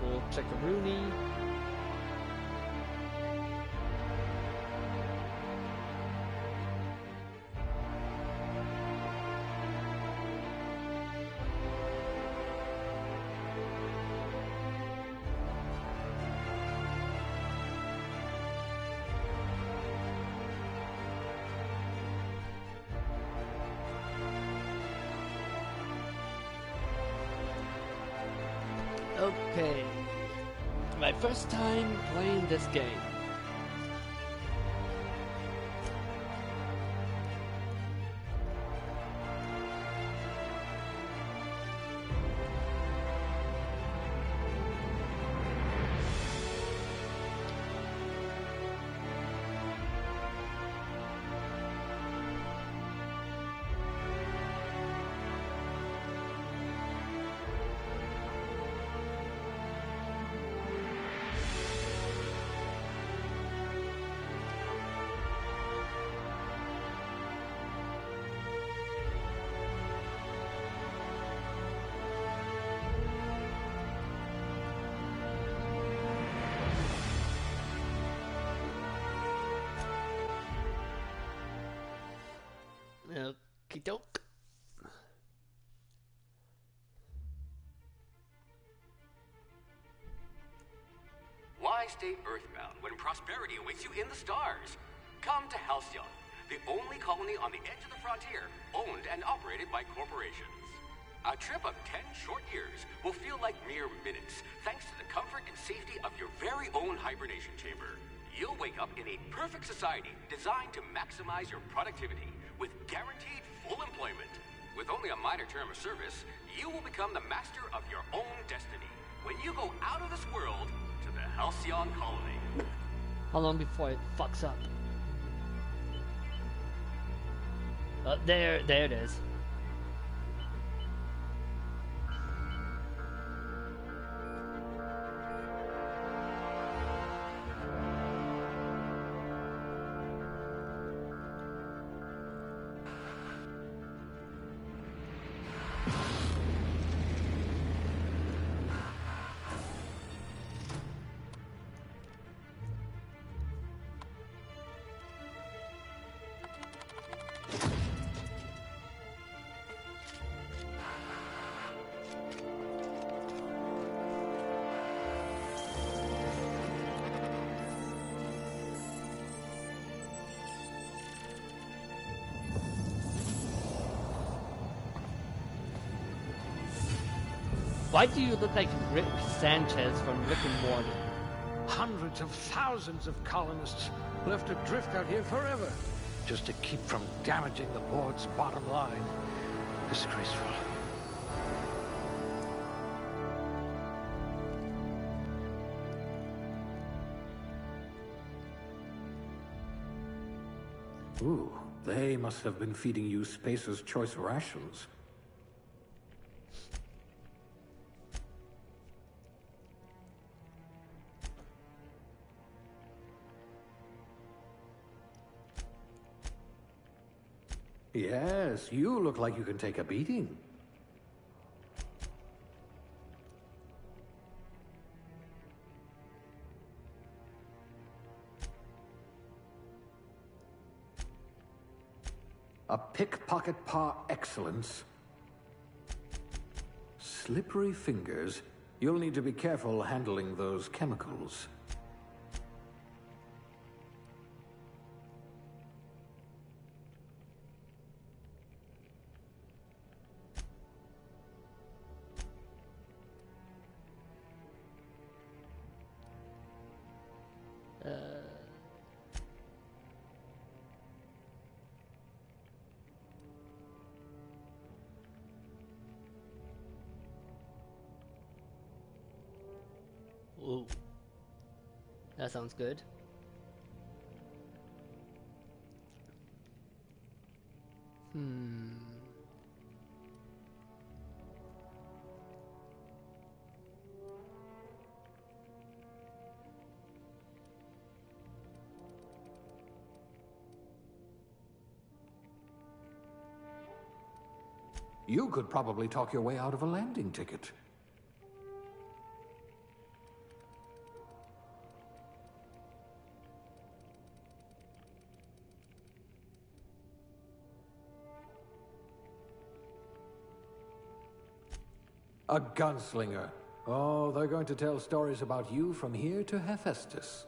for Checkaroonie. Okay, my first time playing this game. Okie doke. Why stay earthbound when prosperity awaits you in the stars? Come to Halcyon, the only colony on the edge of the frontier, owned and operated by corporations. A trip of 10 short years will feel like mere minutes, thanks to the comfort and safety of your very own hibernation chamber. You'll wake up in a perfect society designed to maximize your productivity with guaranteed full employment. With only a minor term of service, you will become the master of your own destiny when you go out of this world to the Halcyon colony. How long before it fucks up? There it is. Why do you look like Rick Sanchez from Rick and Morty? Hundreds of thousands of colonists left adrift out here forever, just to keep from damaging the board's bottom line. Disgraceful. Ooh, they must have been feeding you Spacer's Choice rations. Yes, you look like you can take a beating. A pickpocket par excellence. Slippery fingers. You'll need to be careful handling those chemicals. Ooh. That sounds good. You could probably talk your way out of a landing ticket. A gunslinger. Oh, they're going to tell stories about you from here to Hephaestus.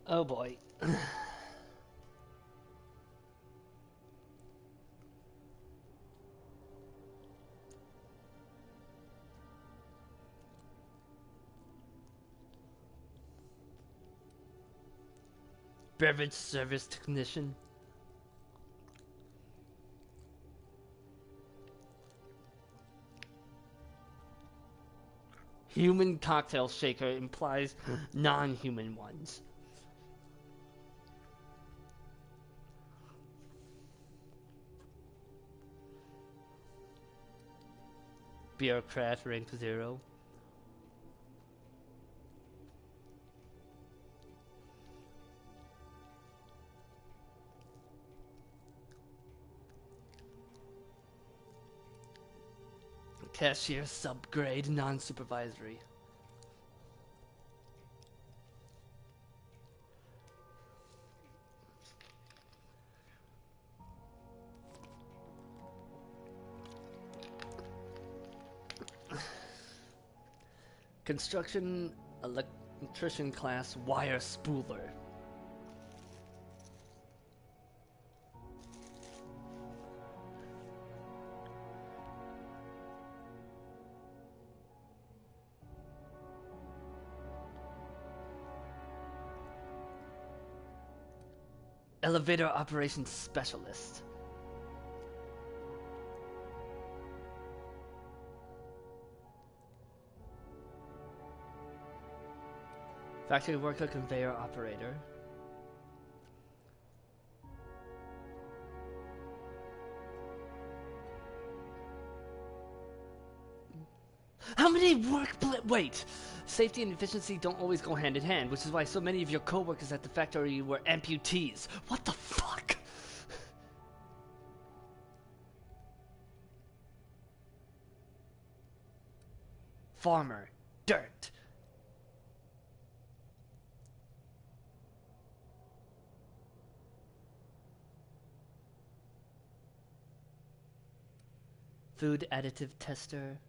Oh boy. Beverage service technician. Human cocktail shaker implies non-human ones. Bureaucrat rank 0. Cashier subgrade non-supervisory. Construction electrician class wire spooler. Elevator operations specialist. Factory worker conveyor operator. How many wait! Safety and efficiency don't always go hand in hand, which is why so many of your co-workers at the factory were amputees. What the fuck? Farmer. Dirt. Food additive tester.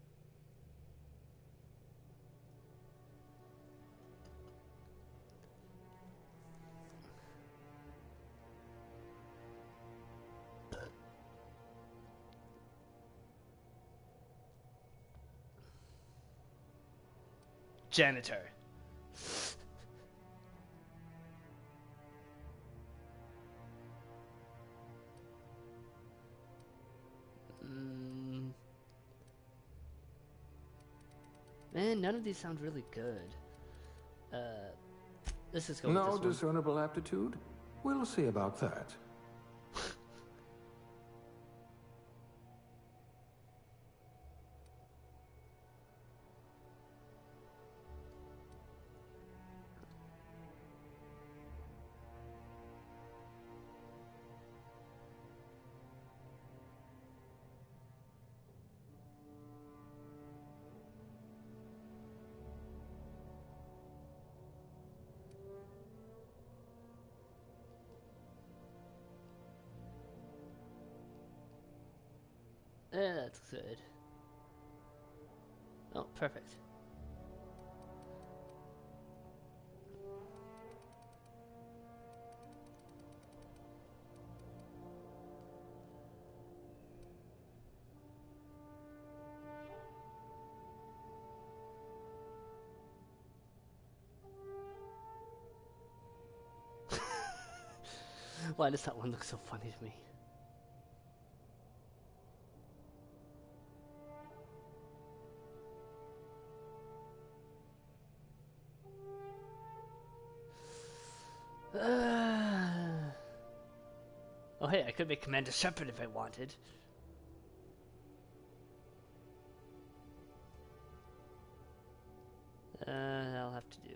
Janitor. Man, none of these sound really good. Let's just go with No this one. discernible aptitude? We'll see about that. That's good. Oh, perfect. Why does that one look so funny to me? Oh hey, I could make Commander Shepard if I wanted. I'll have to do.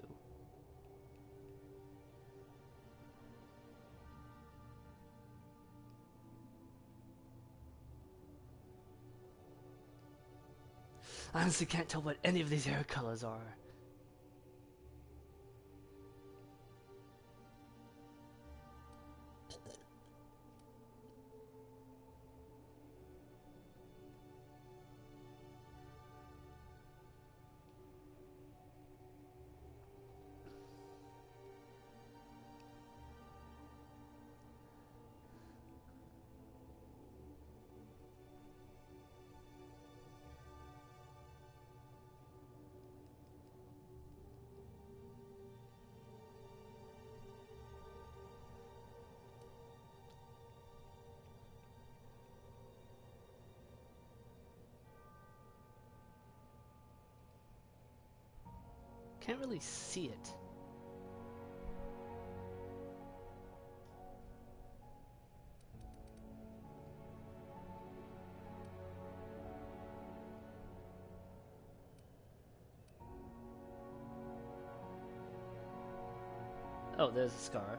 I honestly can't tell what any of these hair colors are. Can't really see it. Oh, there's a scar.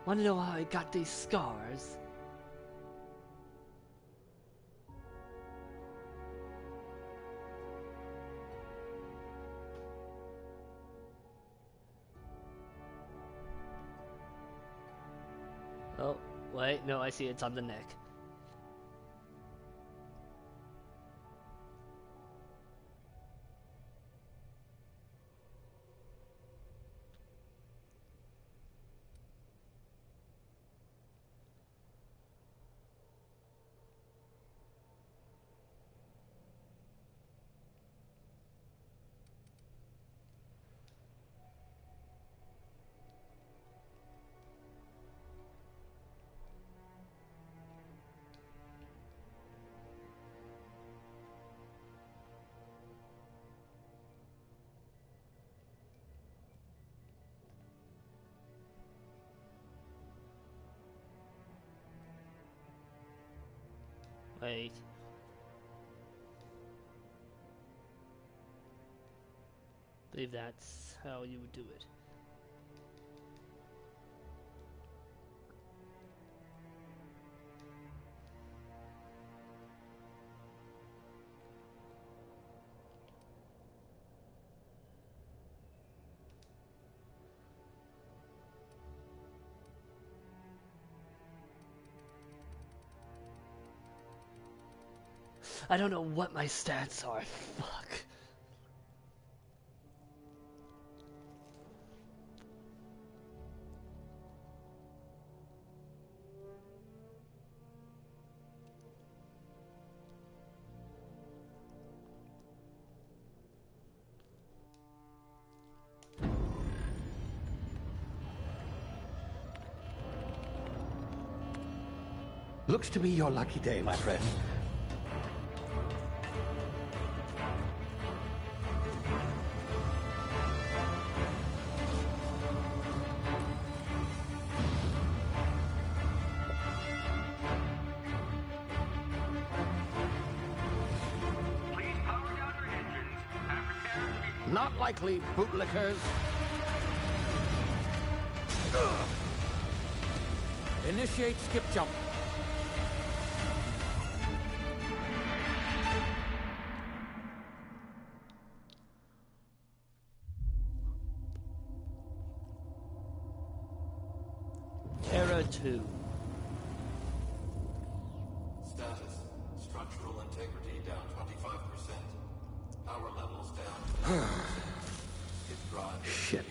Wanna know how I got these scars? Oh, wait, no, I see it's on the neck. Wait. I believe that's how you would do it. I don't know what my stats are. Fuck. Looks to be your lucky day, my friend. Please power down your engines and prepare to be... Not likely, bootlickers. Initiate skip jump. Terra 2. Status. Structural integrity down 25%. Power levels down 10%. Skip drive. Shit.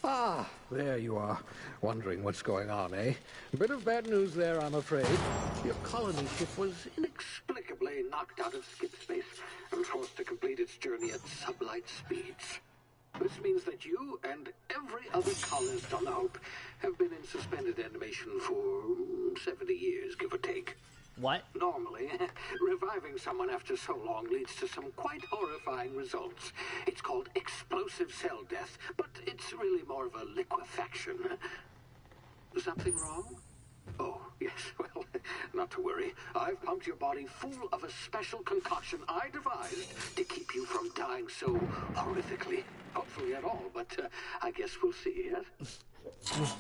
Ah, there you are. Wondering what's going on, eh? Bit of bad news there, I'm afraid. Your colony ship was inexplicably knocked out of skip space and forced to complete its journey at sublight speeds. This means that you and every other colonist on the Hope have been in suspended animation for 70 years, give or take. What? Normally, reviving someone after so long leads to some quite horrifying results. It's called explosive cell death, but it's really more of a liquefaction. Something wrong? Oh, yes, well, not to worry. I've pumped your body full of a special concoction I devised to keep you from dying so horrifically. Hopefully at all, but I guess we'll see, yes?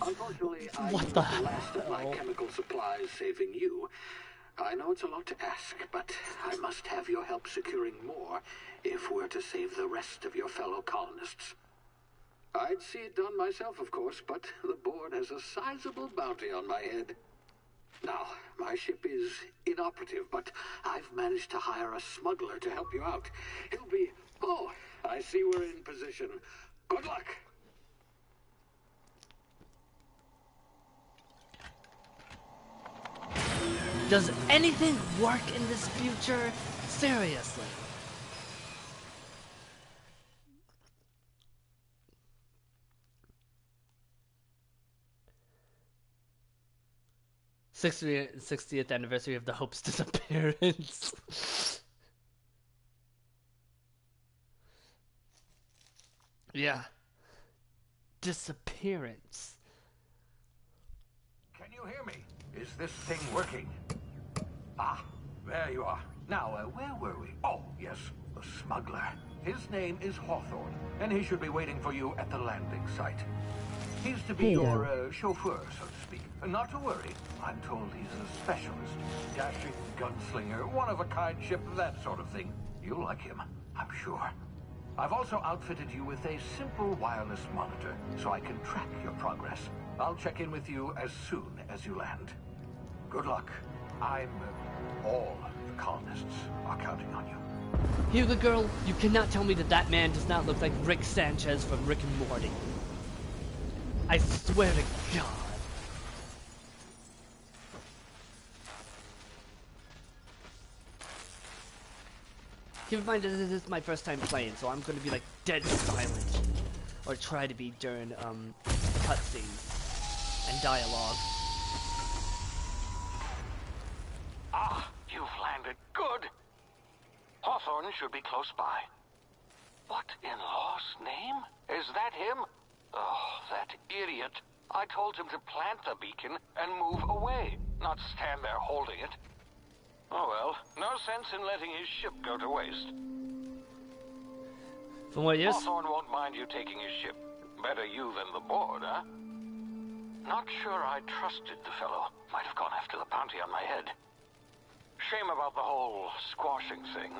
Unfortunately, I used the last of my chemical supplies saving you. I know it's a lot to ask, but I must have your help securing more if we're to save the rest of your fellow colonists. I'd see it done myself, of course, but the board has a sizable bounty on my head. Now, my ship is inoperative, but I've managed to hire a smuggler to help you out. He'll be... Oh, I see we're in position. Good luck. Does anything work in this future? Seriously. Sixtieth anniversary of the Hope's disappearance. Yeah. Disappearance. Can you hear me? Is this thing working? Ah, there you are. Now, where were we? Oh, yes, the smuggler. His name is Hawthorne, and he should be waiting for you at the landing site. He's to be your chauffeur, so to speak. Not to worry. I'm told he's a specialist. Dashing gunslinger, one-of-a-kind ship, that sort of thing. You'll like him, I'm sure. I've also outfitted you with a simple wireless monitor, so I can track your progress. I'll check in with you as soon as you land. Good luck. All the colonists are counting on you. Hugo girl, you cannot tell me that that man does not look like Rick Sanchez from Rick and Morty. I swear to God. Keep in mind that this is my first time playing, so I'm gonna be like dead silent. Or try to be during cutscenes and dialogue. Ah, you've landed. Good. Hawthorne should be close by. What in law's name? Is that him? Oh, that idiot. I told him to plant the beacon and move away, not stand there holding it. Oh well, no sense in letting his ship go to waste. From what you're Hawthorne won't mind you taking his ship. Better you than the board, huh? Not sure I trusted the fellow. Might have gone after the bounty on my head. Shame about the whole squashing thing.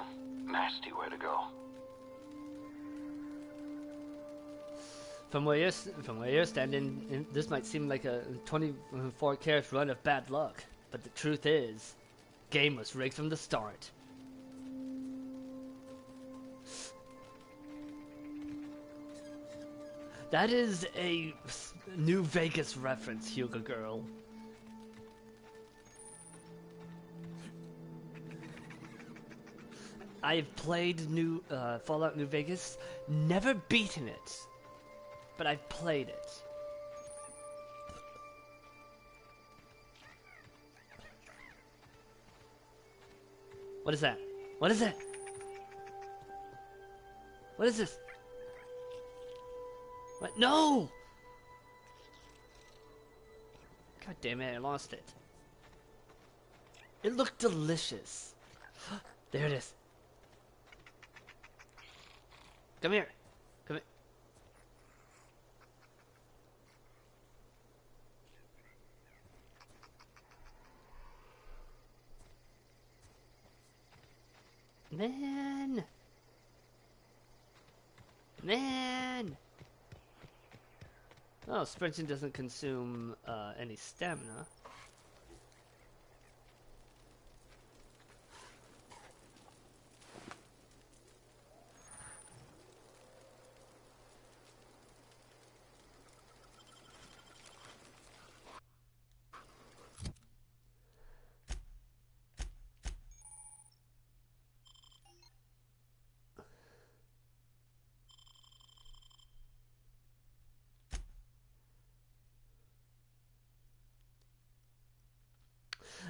Nasty way to go. From where you're standing, this might seem like a 24-carat run of bad luck, but the truth is, game was rigged from the start. That is a New Vegas reference, Hugo girl. I've played Fallout New Vegas, never beaten it, but I've played it. What is that? What is that? What is this? What? No! God damn it, I lost it. It looked delicious. There it is. Come here. Come here. Man. Man. Oh, sprinting doesn't consume any stamina.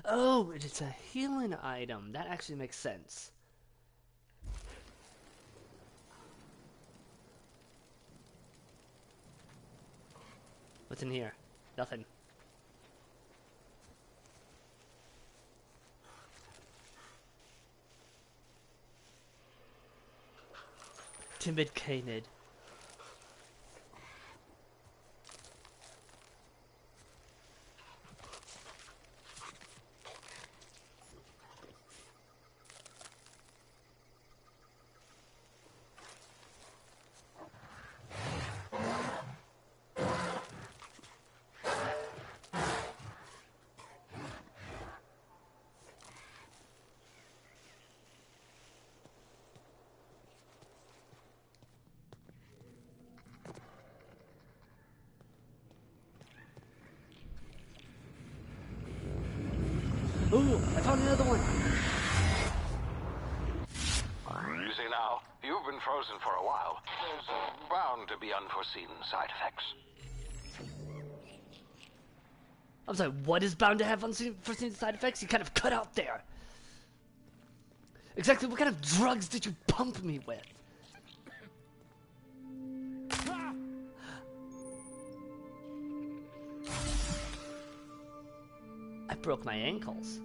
Oh, it's a healing item. That actually makes sense. What's in here? Nothing. Timid Canid. you've been frozen for a while. There's bound to be unforeseen side effects. I was like, what is bound to have unforeseen side effects? You kind of cut out there. Exactly what kind of drugs did you pump me with? I broke my ankles.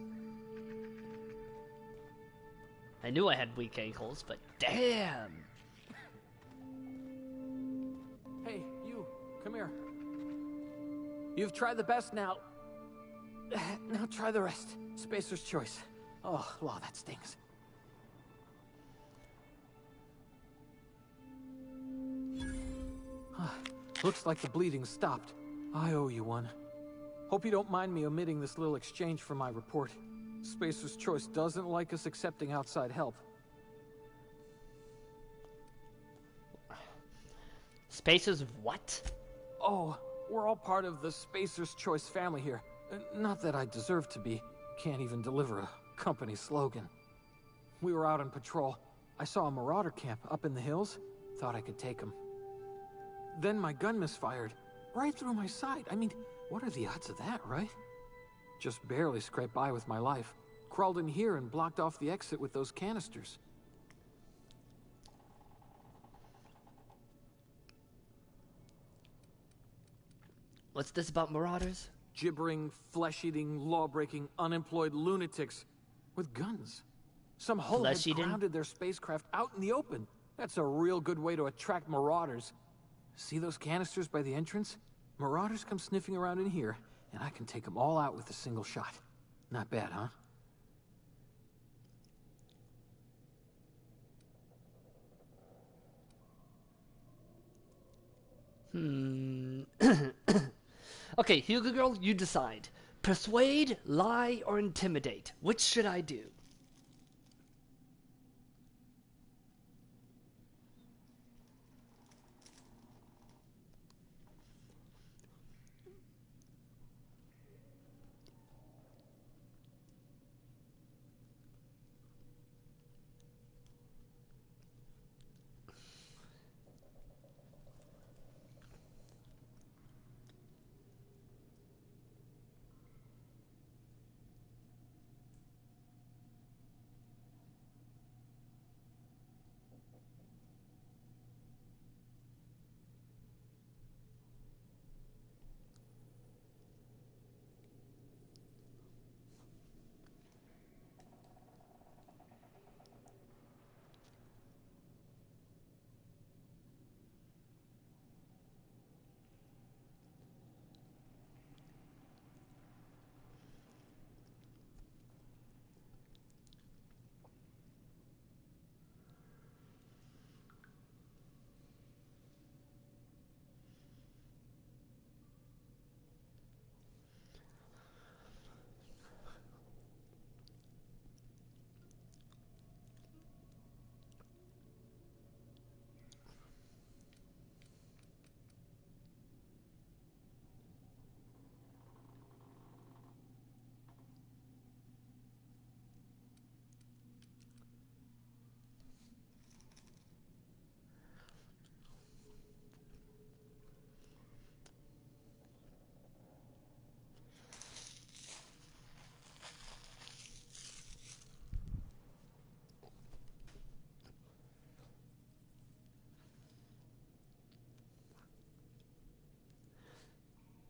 I knew I had weak ankles, but damn! Hey, you, come here. You've tried the best now. Now try the rest. Spacer's choice. Oh, wow, that stings. Looks like the bleeding stopped. I owe you one. Hope you don't mind me omitting this little exchange from my report. Spacer's Choice doesn't like us accepting outside help. Spacer's what? Oh, we're all part of the Spacer's Choice family here. Not that I deserve to be. Can't even deliver a company slogan. We were out on patrol. I saw a marauder camp up in the hills. Thought I could take them. Then my gun misfired. Right through my side. I mean, what are the odds of that, right? Just barely scraped by with my life. Crawled in here and blocked off the exit with those canisters. What's this about marauders? Gibbering, flesh-eating, law-breaking, unemployed lunatics with guns. Some hull had grounded their spacecraft out in the open. That's a real good way to attract marauders. See those canisters by the entrance? Marauders come sniffing around in here, and I can take them all out with a single shot. Not bad, huh? Okay, Hugo Girl, you decide. Persuade, lie, or intimidate? Which should I do?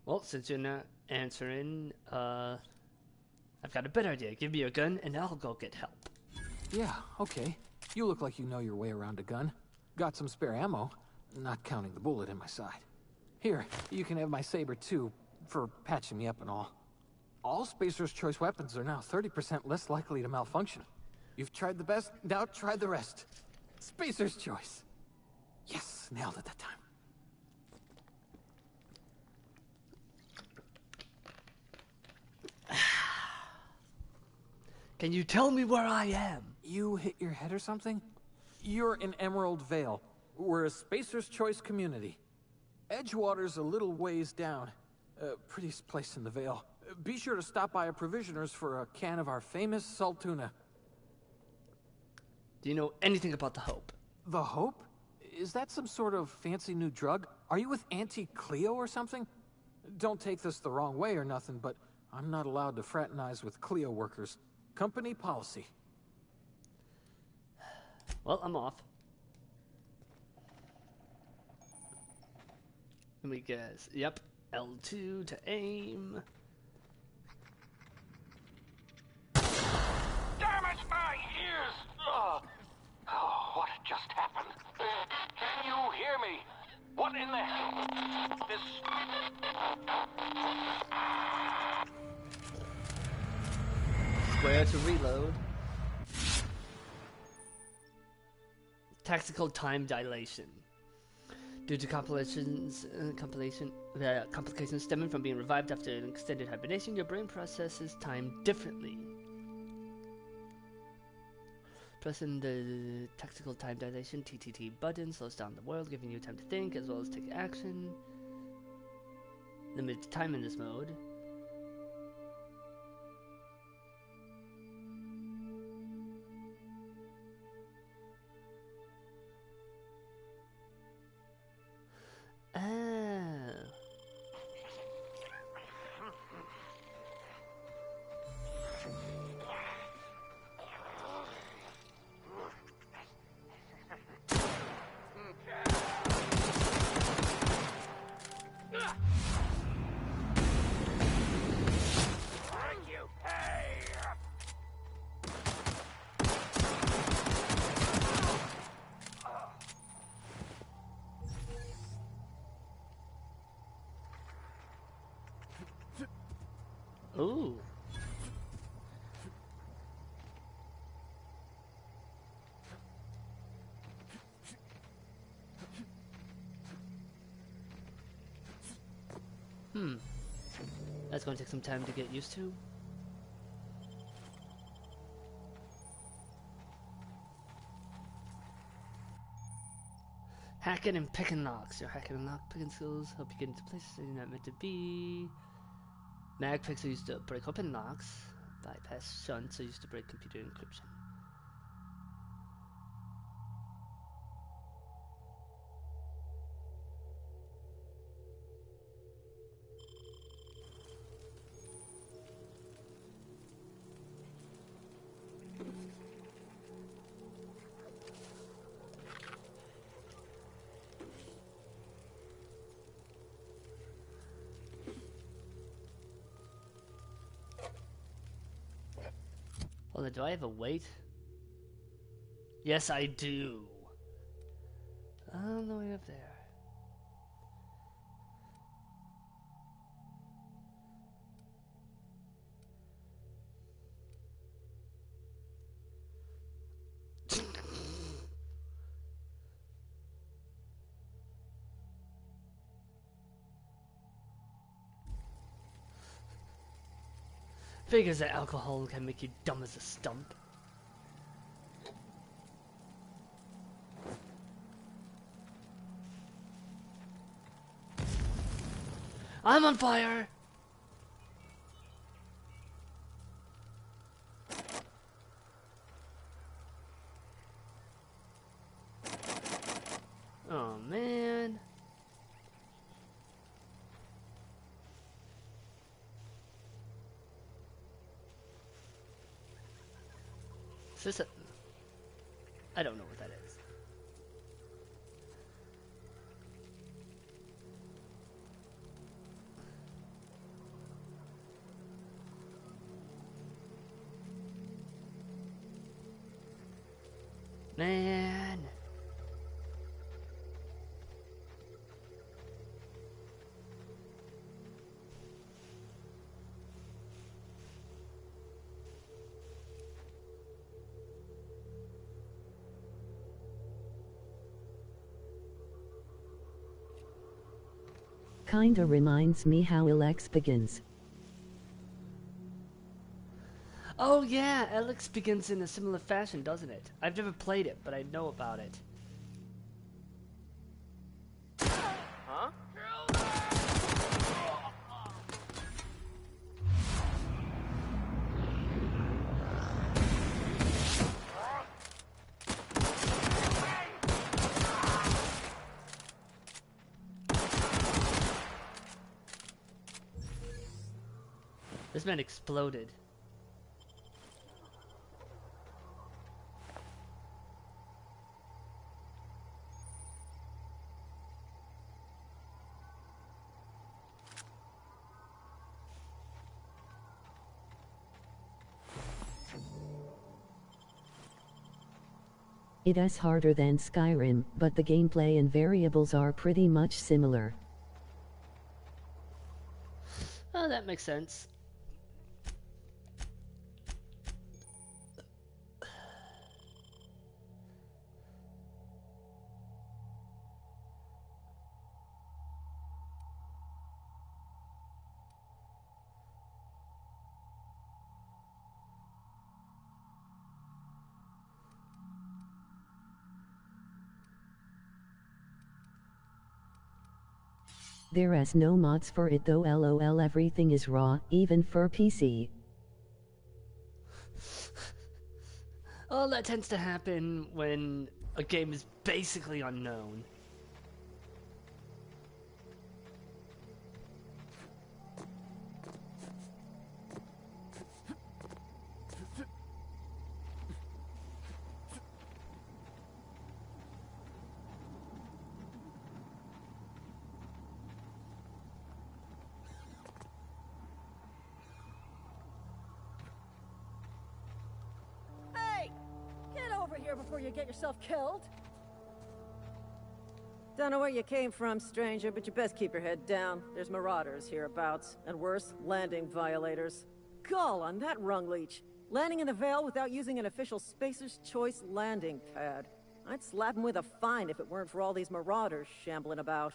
Well, since you're not answering, I've got a better idea. Give me your gun, and I'll go get help. Yeah, okay. You look like you know your way around a gun. Got some spare ammo, not counting the bullet in my side. Here, you can have my saber too, for patching me up and all. All Spacer's Choice weapons are now 30% less likely to malfunction. You've tried the best, now try the rest. Spacer's Choice. Yes, nailed it that time. Can you tell me where I am? You hit your head or something? You're in Emerald Vale. We're a Spacer's Choice community. Edgewater's a little ways down. Prettiest place in the Vale. Be sure to stop by a provisioner's for a can of our famous salt tuna. Do you know anything about the Hope? The Hope? Is that some sort of fancy new drug? Are you with Auntie Cleo or something? Don't take this the wrong way or nothing, but I'm not allowed to fraternize with Cleo workers. Company policy. Well, I'm off. Let me guess. Yep. L2 to aim. Damn it, my ears! Oh, what just happened? Can you hear me? What in the hell? This... Square to reload. Tactical time dilation. Due to complications stemming from being revived after an extended hibernation, your brain processes time differently. Pressing the tactical time dilation (TTT) button slows down the world, giving you time to think as well as take action. Limited time in this mode. Ooh. That's going to take some time to get used to. Hacking and picking locks. Your hacking and lock picking skills help you get into places that you're not meant to be. Mag picks are used to break open locks. Bypass shunts are used to break computer encryption. Hold on, do I have a weight? Yes, I do. On the way up there. Figures that alcohol can make you dumb as a stump. I'm on fire! Oh man. Is this a... I don't know what that is. Man. Kinda reminds me how Alex begins. Oh yeah, Alex begins in a similar fashion, doesn't it? I've never played it, but I know about it. Huh? This man exploded. It is harder than Skyrim, but the gameplay and variables are pretty much similar. Oh, that makes sense. There is no mods for it though, lol, everything is raw, even for PC. Oh, that tends to happen when a game is basically unknown. Before you get yourself killed. Don't know where you came from, stranger, but you best keep your head down. There's marauders hereabouts, and worse, landing violators. Gall on that rung leech. Landing in the Vale without using an official Spacer's Choice landing pad. I'd slap him with a fine if it weren't for all these marauders shambling about.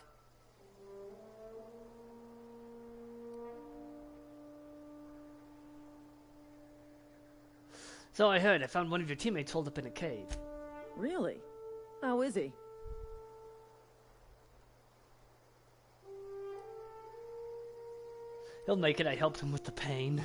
So I heard I found one of your teammates holed up in a cave. Really? How is he? He'll make it. I helped him with the pain.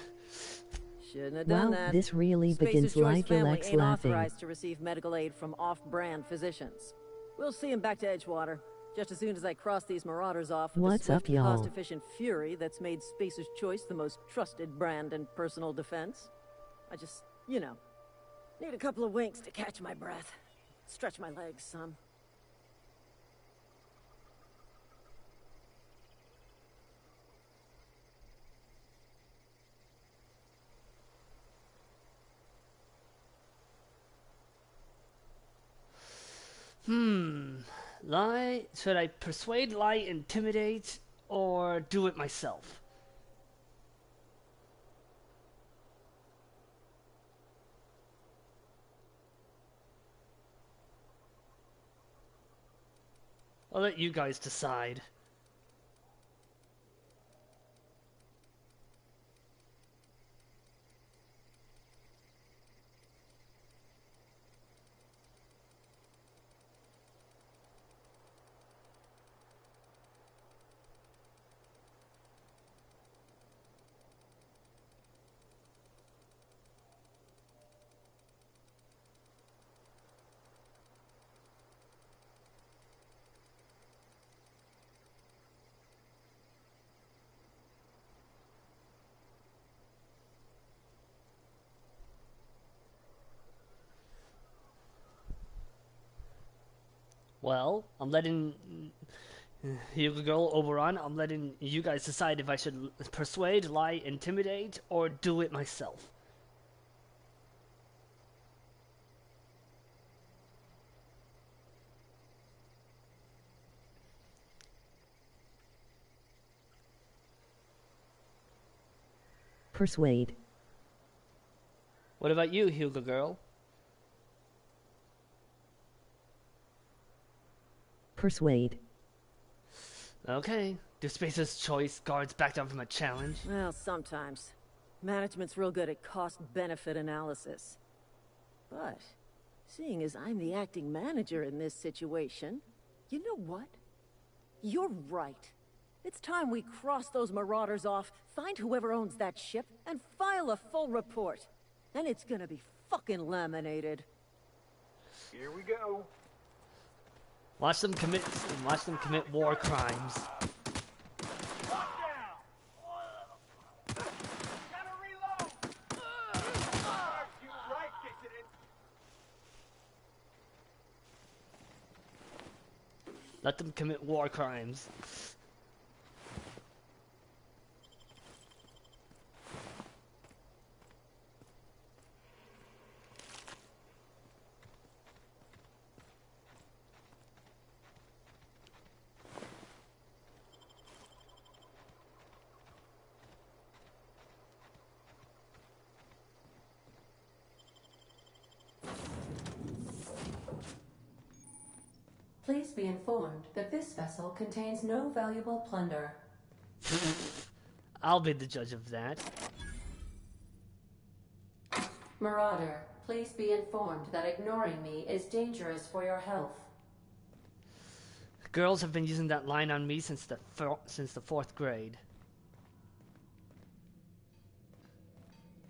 Shouldn't have done Wow, that. this really begins Spacer's Choice like family Alex ain't laughing. authorized to receive medical aid from off-brand physicians. We'll see him back to Edgewater. Just as soon as I cross these marauders off with What's the up, swift, y'all? cost-efficient fury that's made Spacer's Choice the most trusted brand in personal defense. I just, you know, need a couple of winks to catch my breath. Stretch my legs some. Lie? Should I persuade, lie, intimidate, or do it myself? I'll let you guys decide. Well, I'm letting Hugo Girl Oberon, I'm letting you guys decide if I should persuade, lie, intimidate, or do it myself. Persuade. What about you, Hugo Girl? Persuade. Okay. Do Spacer's Choice guards back down from a challenge? Well, sometimes. Management's real good at cost-benefit analysis. But, seeing as I'm the acting manager in this situation, you know what? You're right. It's time we cross those marauders off, find whoever owns that ship, and file a full report. Then it's gonna be fucking laminated. Here we go. Watch them commit war crimes. Let them commit war crimes. Please be informed that this vessel contains no valuable plunder. I'll be the judge of that. Marauder, please be informed that ignoring me is dangerous for your health. Girls have been using that line on me since the 4th grade.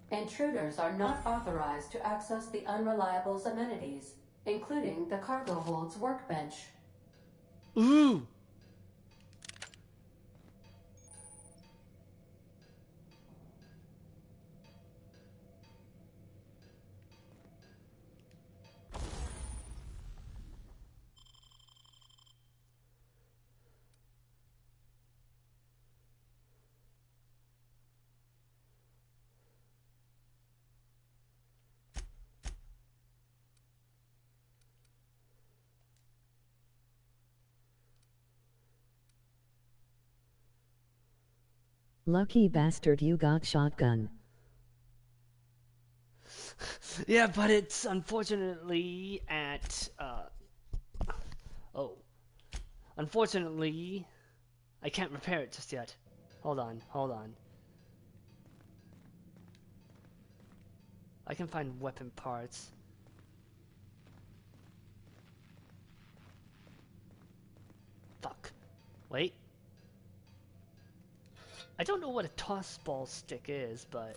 Intruders are not authorized to access the Unreliable's amenities, including the cargo hold's workbench. Ooh! Lucky bastard, you got shotgun. Yeah, but it's unfortunately at, oh. Unfortunately, I can't repair it just yet. Hold on, hold on. I can find weapon parts. Fuck. Wait. I don't know what a toss ball stick is, but...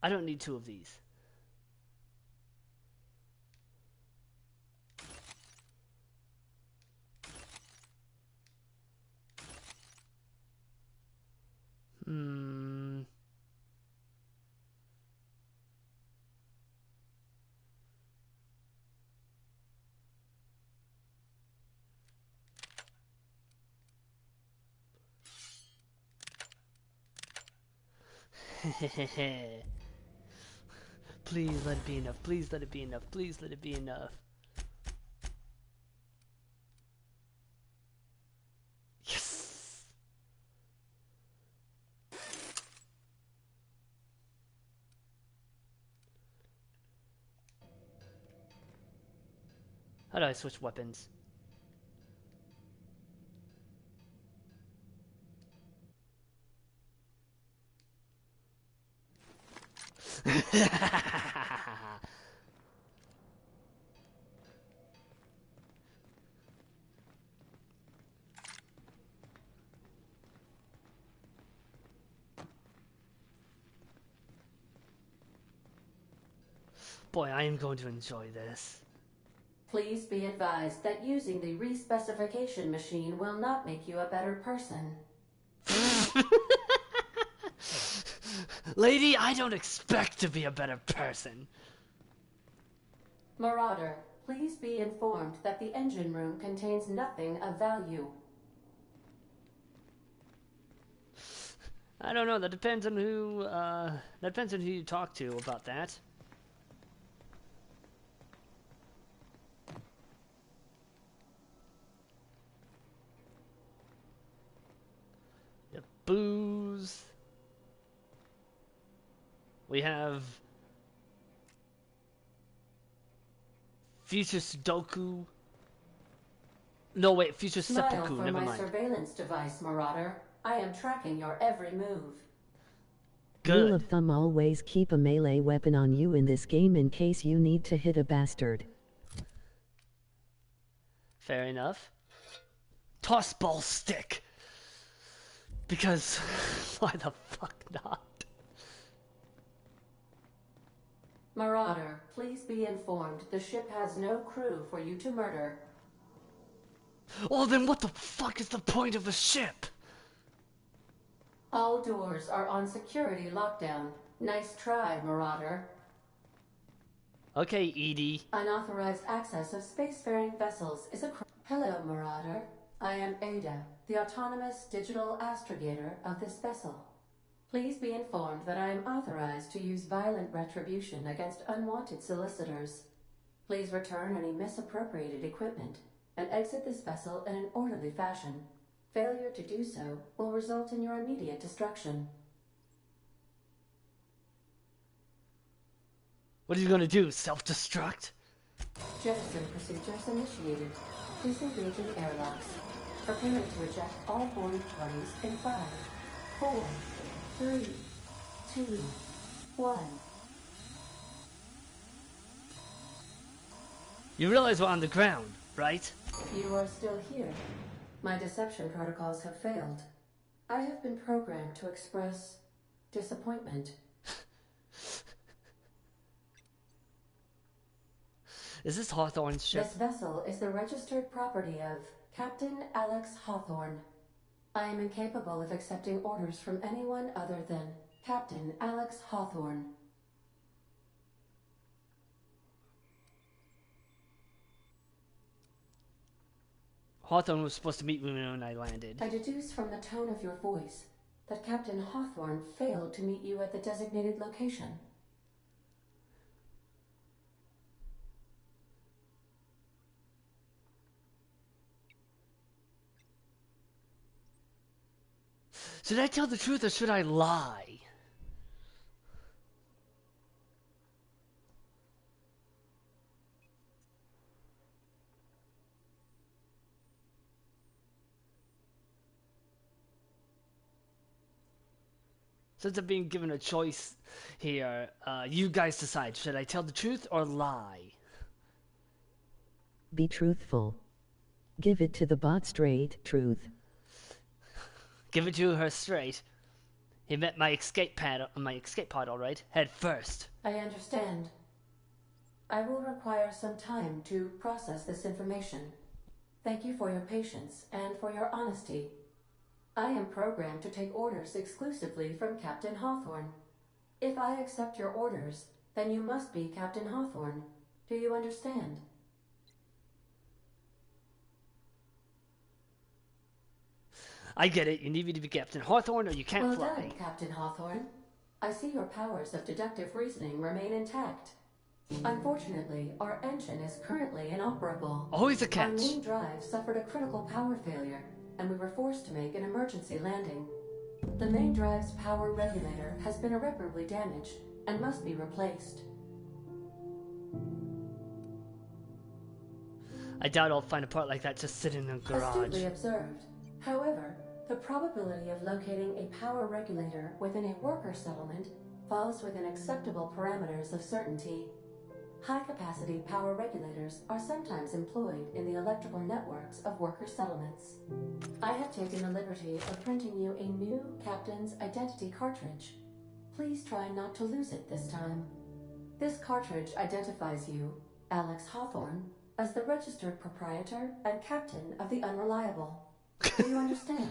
I don't need 2 of these. Please let it be enough. Please let it be enough. Please let it be enough. Yes! How do I switch weapons? Boy, I am going to enjoy this. Please be advised that using the respecification machine will not make you a better person. Lady, I don't expect to be a better person. Marauder, please be informed that the engine room contains nothing of value. I don't know, that depends on who you talk to about that. The booze. We have Future Sudoku. No, wait, Future Smile Seppuku, for never my mind. surveillance device, Marauder. I am tracking your every move. Rule Good. of thumb: always keep a melee weapon on you in this game in case you need to hit a bastard. Fair enough. Toss ball stick. Because why the fuck not? Marauder, please be informed the ship has no crew for you to murder. Well, then what the fuck is the point of a ship? All doors are on security lockdown. Nice try, Marauder. Okay, Edie. Unauthorized access of spacefaring vessels is a crime. Hello, Marauder. I am Ada, the autonomous digital astrogator of this vessel. Please be informed that I am authorized to use violent retribution against unwanted solicitors. Please return any misappropriated equipment and exit this vessel in an orderly fashion. Failure to do so will result in your immediate destruction. What are you gonna do? Self-destruct? Jettison procedures initiated. Please engage in airlocks. Prepare to eject all boarding parties in 5, 4, 3, 2, 1. You realize we're on the ground, right? You are still here. My deception protocols have failed. I have been programmed to express disappointment. Is this Hawthorne's ship? This vessel is the registered property of Captain Alex Hawthorne. I am incapable of accepting orders from anyone other than Captain Alex Hawthorne. Hawthorne was supposed to meet me when I landed. I deduce from the tone of your voice that Captain Hawthorne failed to meet you at the designated location. Should I tell the truth or should I lie? Since I'm being given a choice here, you guys decide. Should I tell the truth or lie? Be truthful. Give it to the bot straight truth. Give it to her straight. He met my escape pod, all right, head first. I understand. I will require some time to process this information. Thank you for your patience and for your honesty. I am programmed to take orders exclusively from Captain Hawthorne. If I accept your orders, then you must be Captain Hawthorne. Do you understand? I get it. You need me to be Captain Hawthorne or you can't Well fly. done, Captain Hawthorne. I see your powers of deductive reasoning remain intact. Unfortunately, our engine is currently inoperable. Always a catch. Our main drive suffered a critical power failure, and we were forced to make an emergency landing. The main drive's power regulator has been irreparably damaged and must be replaced. I doubt I'll find a part like that just sitting in the garage. Astutely observed. However, the probability of locating a power regulator within a worker settlement falls within acceptable parameters of certainty. High-capacity power regulators are sometimes employed in the electrical networks of worker settlements. I have taken the liberty of printing you a new Captain's Identity cartridge. Please try not to lose it this time. This cartridge identifies you, Alex Hawthorne, as the registered proprietor and captain of the Unreliable. Do you understand?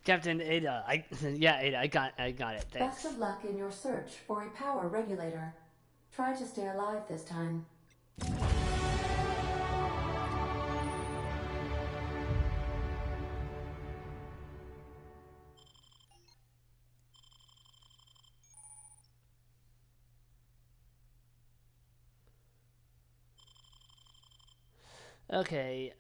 Captain Ada, Ada, I got it. Thanks. Best of luck in your search for a power regulator. Try to stay alive this time. Okay,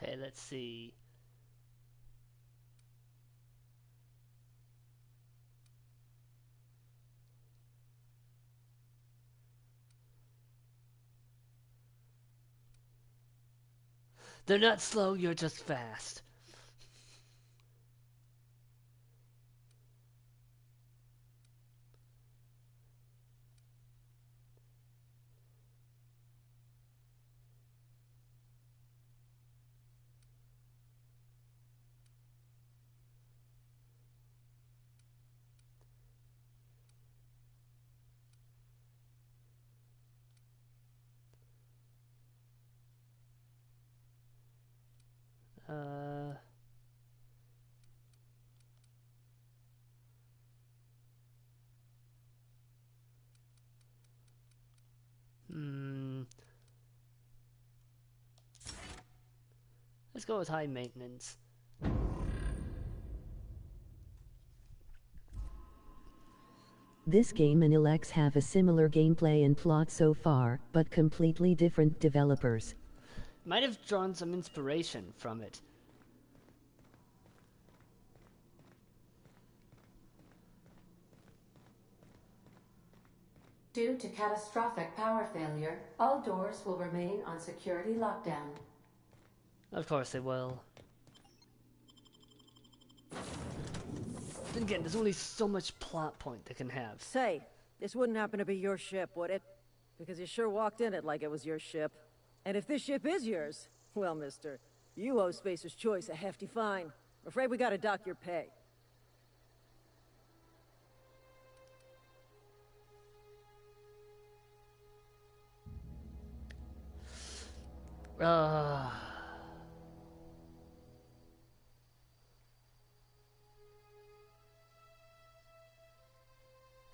Okay, let's see. They're not slow, you're just fast. Let's go with high maintenance. This game and Elex have a similar gameplay and plot so far, but completely different developers. Might have drawn some inspiration from it. Due to catastrophic power failure, all doors will remain on security lockdown. Of course they will. Then again, there's only so much plot point they can have. Say, this wouldn't happen to be your ship, would it? Because you sure walked in it like it was your ship. And if this ship is yours, well, mister, you owe Spacer's Choice a hefty fine. I'm afraid we gotta dock your pay.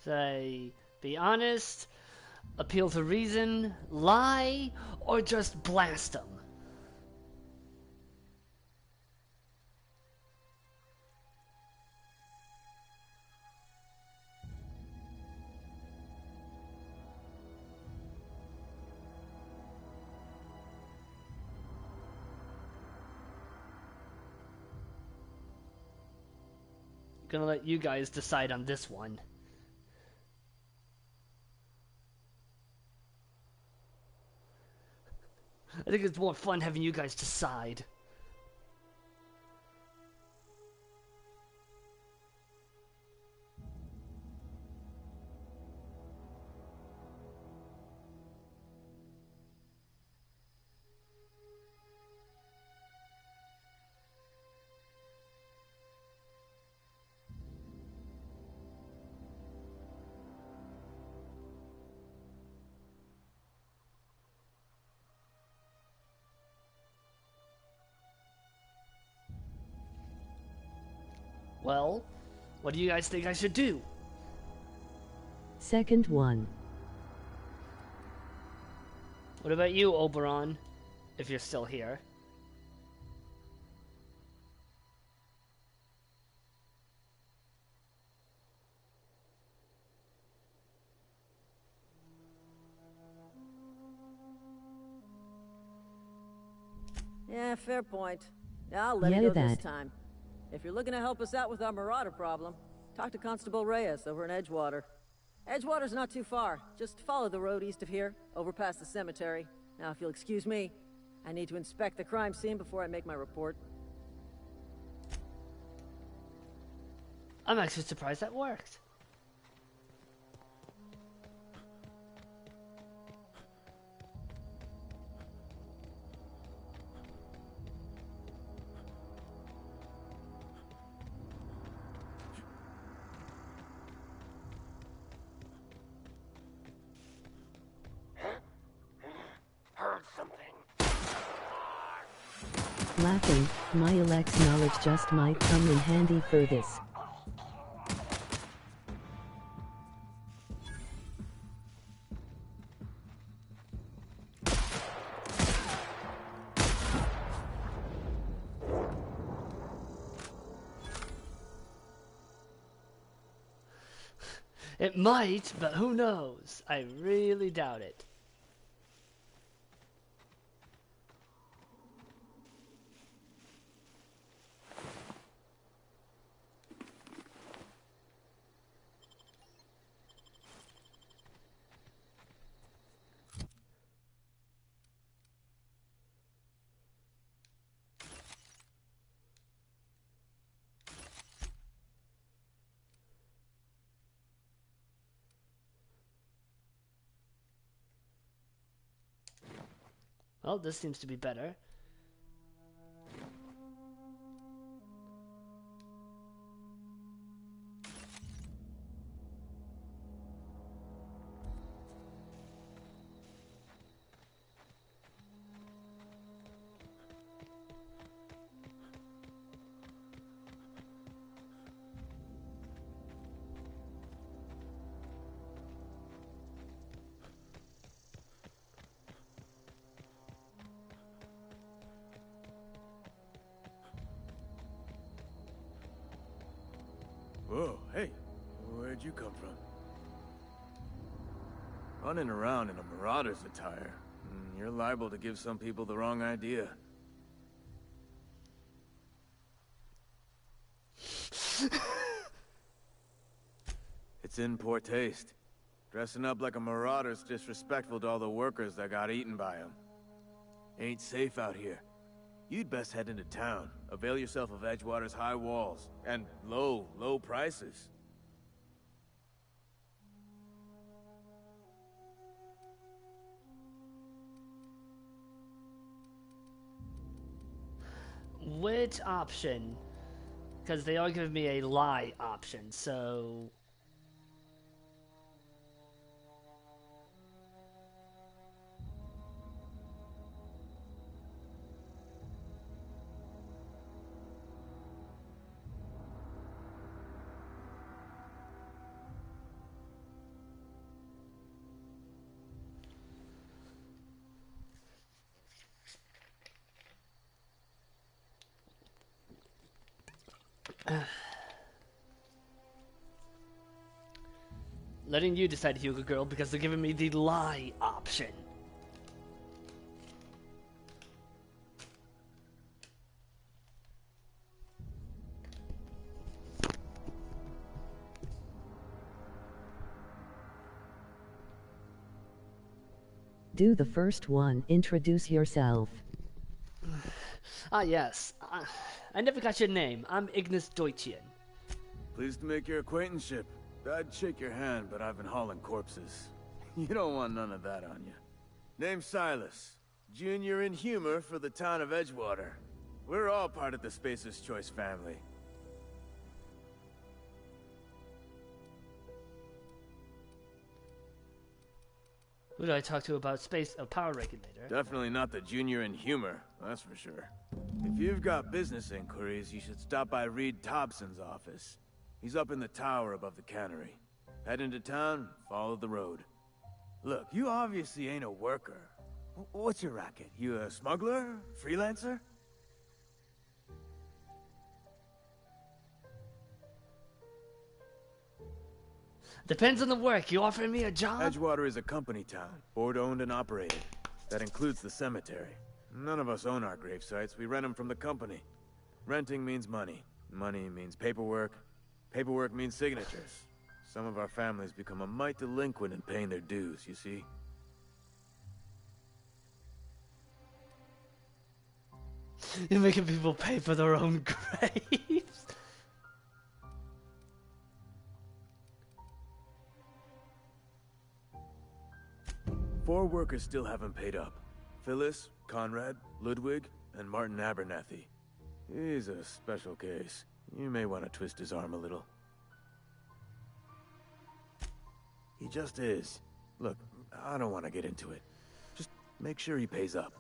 Say, be honest, appeal to reason, lie, or just blast them. Gonna let you guys decide on this one. I think it's more fun having you guys decide. Well, what do you guys think I should do? Second one. What about you, Oberon, if you're still here? Yeah, fair point. I'll let Yeah, it go that. this time. If you're looking to help us out with our Marauder problem, talk to Constable Reyes over in Edgewater. Edgewater's not too far. Just follow the road east of here, over past the cemetery. Now, if you'll excuse me, I need to inspect the crime scene before I make my report. I'm actually surprised that worked. Laughing, my Elex knowledge just might come in handy for this. It might, but who knows? I really doubt it. Well, this seems to be better. Whoa, hey, where'd you come from? Running around in a Marauder's attire. You're liable to give some people the wrong idea. It's in poor taste. Dressing up like a Marauder's disrespectful to all the workers that got eaten by him. Ain't safe out here. You'd best head into town. Avail yourself of Edgewater's high walls. And low prices. Which option? Because they are giving me a lie option, so... Letting you decide, Hugo Girl, because they're giving me the lie option. Do the first one. Introduce yourself. Ah, yes. I never got your name. I'm Ignis Deutschian. Pleased to make your acquaintanceship. I'd shake your hand, but I've been hauling corpses. You don't want none of that on you. Name's Silas. Junior in humor for the town of Edgewater. We're all part of the Spacer's Choice family. Who do I talk to about space? A power regulator. Definitely not the junior in humor, that's for sure. If you've got business inquiries, you should stop by Reed Thompson's office. He's up in the tower above the cannery. Head into town, follow the road. Look, you obviously ain't a worker. What's your racket? You a smuggler? Freelancer? Depends on the work. You offering me a job? Edgewater is a company town, board-owned and operated. That includes the cemetery. None of us own our grave sites. We rent them from the company. Renting means money. Money means paperwork. Paperwork means signatures. Some of our families become a mite delinquent in paying their dues, you see? You're making people pay for their own graves. Four workers still haven't paid up. Phyllis, Conrad, Ludwig, and Martin Abernathy. He's a special case. You may want to twist his arm a little. He just is. Look, I don't want to get into it. Just make sure he pays up.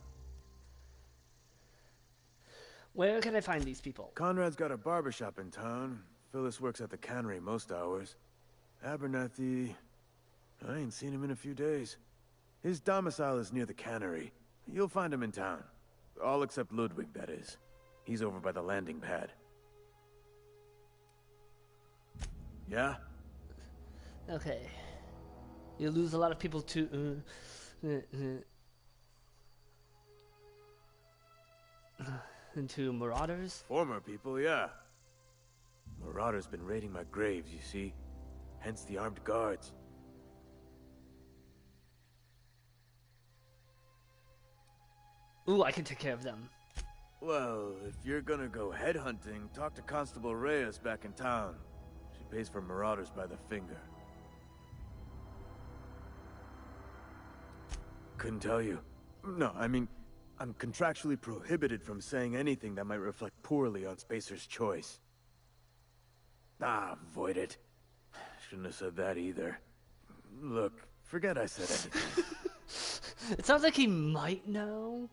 Where can I find these people? Conrad's got a barbershop in town. Phyllis works at the cannery most hours. Abernathy... I ain't seen him in a few days. His domicile is near the cannery. You'll find him in town. All except Ludwig, that is. He's over by the landing pad. Yeah? Okay. You lose a lot of people to... into Marauders? Former people, yeah. Marauders been raiding my graves, you see. Hence the armed guards. Ooh, I can take care of them. Well, if you're gonna go headhunting, talk to Constable Reyes back in town. She pays for Marauders by the finger. Couldn't tell you. No, I mean, I'm contractually prohibited from saying anything that might reflect poorly on Spacer's Choice. Ah, avoid it. Shouldn't have said that either. Look, forget I said anything. It sounds like he might know.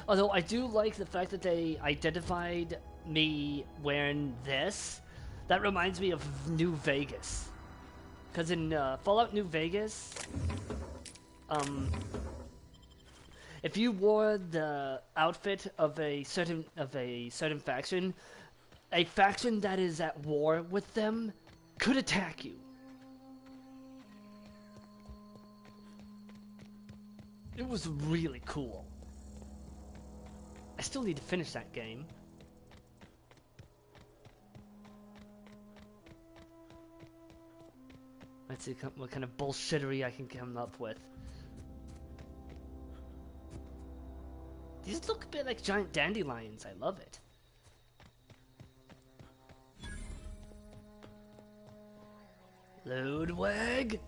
Although I do like the fact that they identified me wearing this. That reminds me of New Vegas. Because in Fallout New Vegas, if you wore the outfit of a certain faction, a faction that is at war with them could attack you. It was really cool. I still need to finish that game. Let's see what kind of bullshittery I can come up with. These look a bit like giant dandelions. I love it. Ludwig?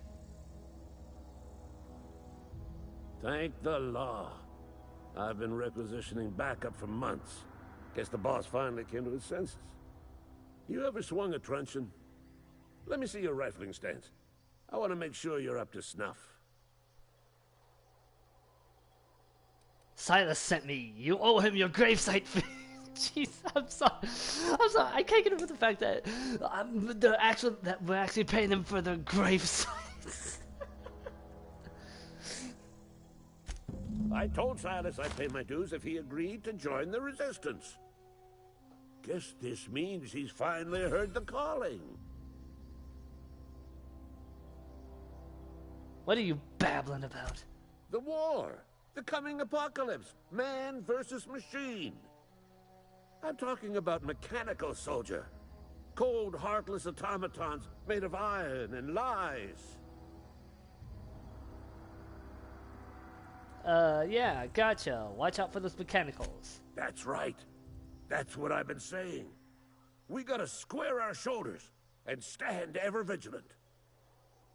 Thank the law. I've been requisitioning backup for months. Guess the boss finally came to his senses. You ever swung a truncheon? Let me see your rifling stance. I want to make sure you're up to snuff. Silas sent me. You owe him your gravesite fee. Jeez, I'm sorry. I'm sorry. I can't get over the fact that we're actually paying them for their gravesites. I told Silas I'd pay my dues if he agreed to join the resistance. Guess this means he's finally heard the calling. What are you babbling about? The war. The coming apocalypse. Man versus machine. I'm talking about mechanical soldier. Cold, heartless automatons made of iron and lies. Yeah, gotcha. Watch out for those mechanicals. That's right. That's what I've been saying. We gotta square our shoulders and stand ever vigilant.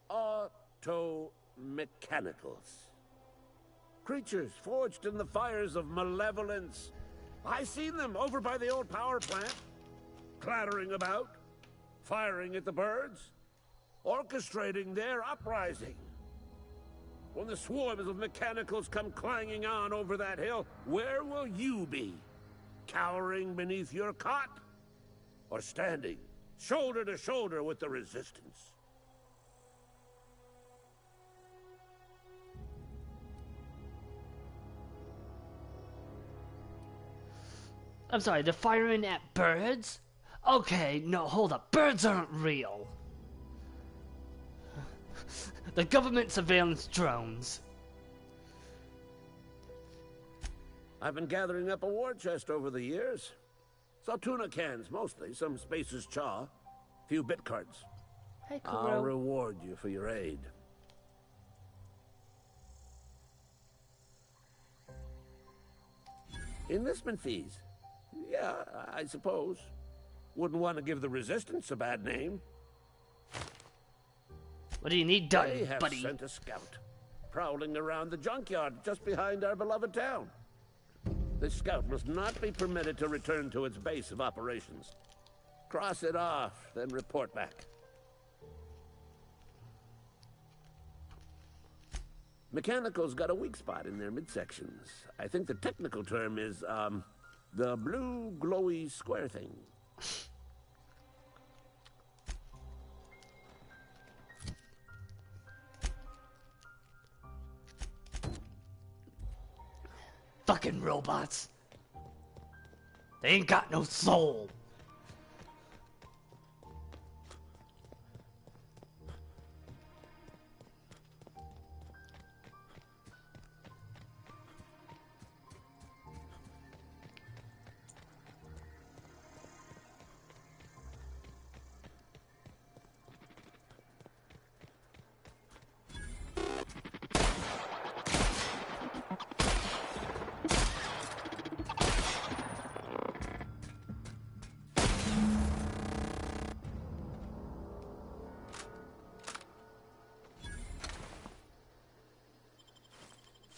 Auto-mechanicals. Creatures forged in the fires of malevolence. I seen them over by the old power plant. Clattering about, firing at the birds, orchestrating their uprising. When the swarms of mechanicals come clanging on over that hill, where will you be? Cowering beneath your cot? Or standing, shoulder to shoulder with the resistance? I'm sorry, they're firing at birds? Okay, no, hold up. Birds aren't real. The government surveillance drones. I've been gathering up a war chest over the years. Saw tuna cans, mostly. Some Spacer's chaw. Few bit cards. Hey, I'll Kuro. reward you for your aid. Enlistment fees. Yeah, I suppose. Wouldn't want to give the Resistance a bad name. What do you need done, They have buddy? sent a scout, prowling around the junkyard just behind our beloved town. This scout must not be permitted to return to its base of operations. Cross it off, then report back. Mechanical's got a weak spot in their midsections. I think the technical term is, the blue glowy square thing. Fucking robots. They ain't got no soul.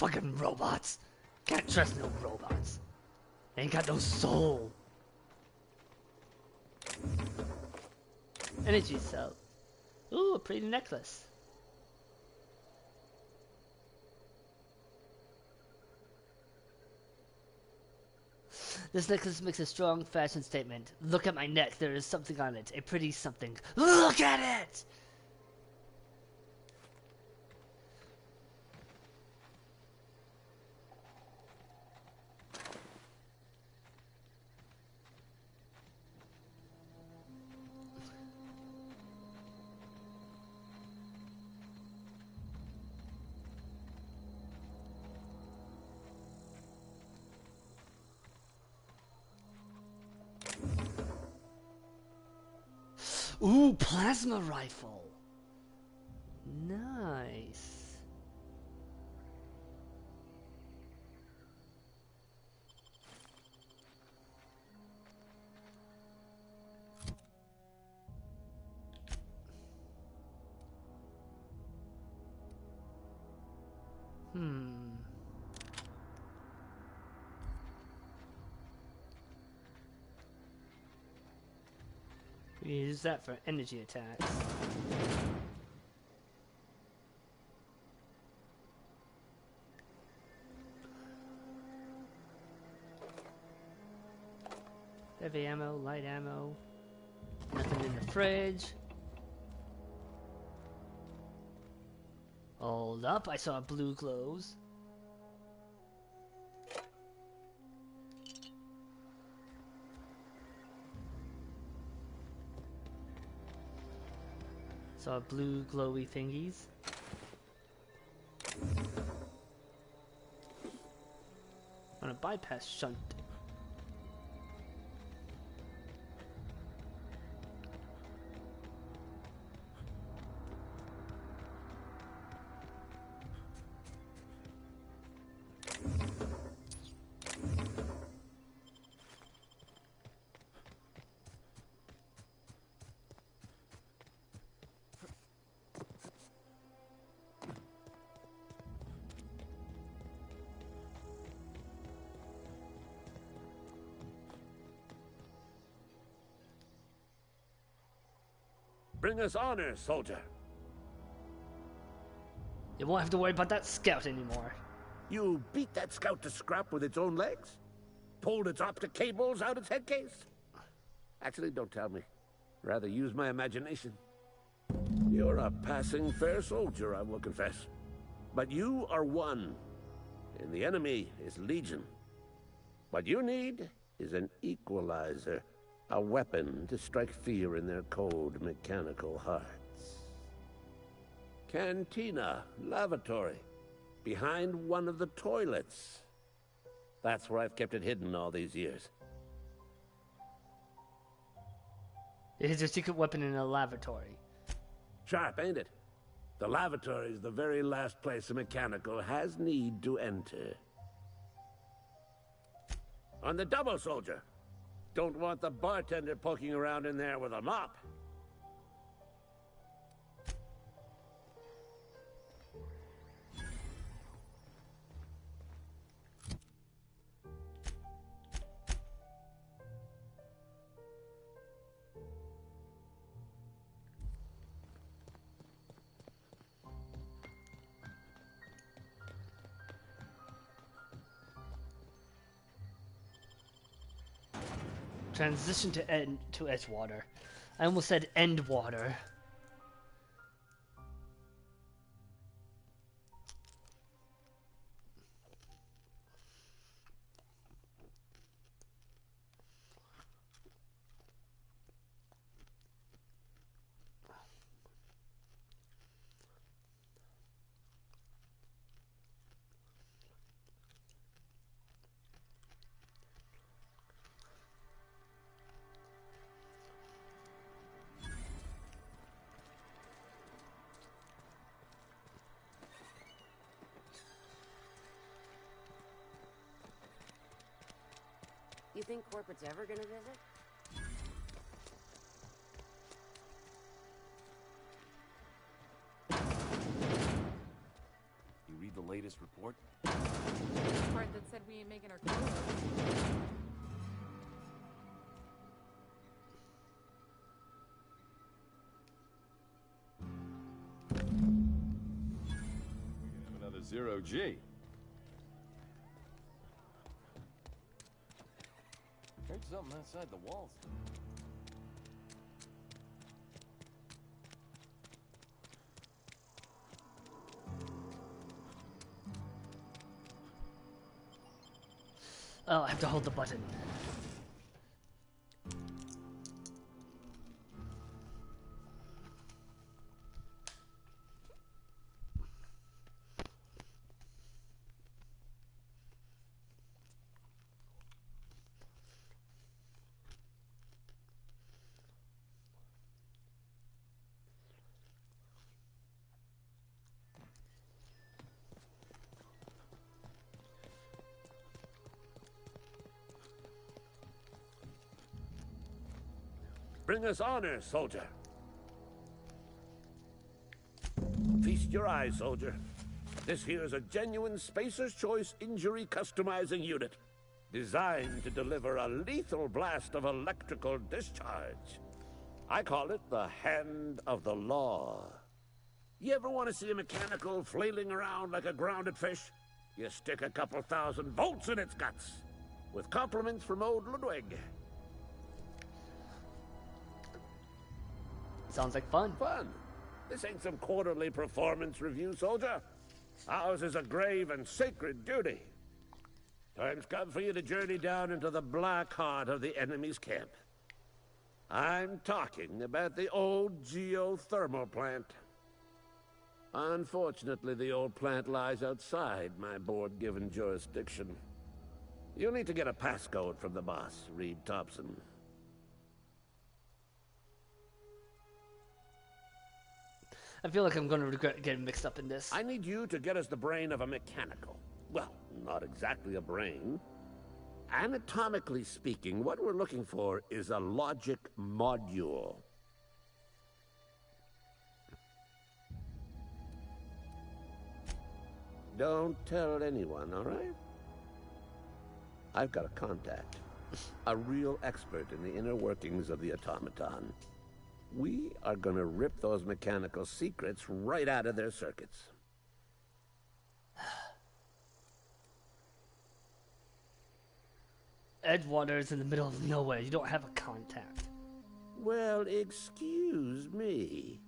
Fucking robots. Can't trust no robots. They ain't got no soul. Energy cell. Ooh, a pretty necklace. This necklace makes a strong fashion statement. Look at my neck, there is something on it. A pretty something. Look at it! Ooh, plasma rifle. Nice. We use that for energy attacks. Heavy ammo, light ammo. Nothing in the fridge. Hold up, I saw blue glows. Saw blue glowy thingies. On a bypass shunt. Bring us honor, soldier. You won't have to worry about that scout anymore. You beat that scout to scrap with its own legs? Pulled its optic cables out its head case? Actually, don't tell me. Rather use my imagination. You're a passing fair soldier, I will confess. But you are one, and the enemy is legion. What you need is an equalizer. A weapon to strike fear in their cold, mechanical hearts. Cantina, lavatory, behind one of the toilets. That's where I've kept it hidden all these years. It is a secret weapon in a lavatory. Sharp, ain't it? The lavatory is the very last place a mechanical has need to enter. On the double, soldier. Don't want the bartender poking around in there with a mop. Transition to Edgewater. I almost said Endwater. You think corporate's ever gonna visit? You read the latest report? Part that said we ain't making our clothes. Another zero G. Heard something outside the walls. Oh, I have to hold the button. Bring us honor, soldier. Feast your eyes, soldier. This here is a genuine Spacer's Choice injury customizing unit, designed to deliver a lethal blast of electrical discharge. I call it the Hand of the Law. You ever want to see a mechanical flailing around like a grounded fish? You stick a couple thousand volts in its guts. With compliments from old Ludwig. Sounds like fun. Fun? This ain't some quarterly performance review, soldier. Ours is a grave and sacred duty. Time's come for you to journey down into the black heart of the enemy's camp. I'm talking about the old geothermal plant. Unfortunately, the old plant lies outside my board-given jurisdiction. You'll need to get a passcode from the boss, Reed Thompson. I feel like I'm going to regret getting mixed up in this. I need you to get us the brain of a mechanical. Well, not exactly a brain. Anatomically speaking, what we're looking for is a logic module. Don't tell anyone, all right? I've got a contact. A real expert in the inner workings of the automaton. We are gonna rip those mechanical secrets right out of their circuits. Edgewater's in the middle of nowhere. You don't have a contact. Well, excuse me.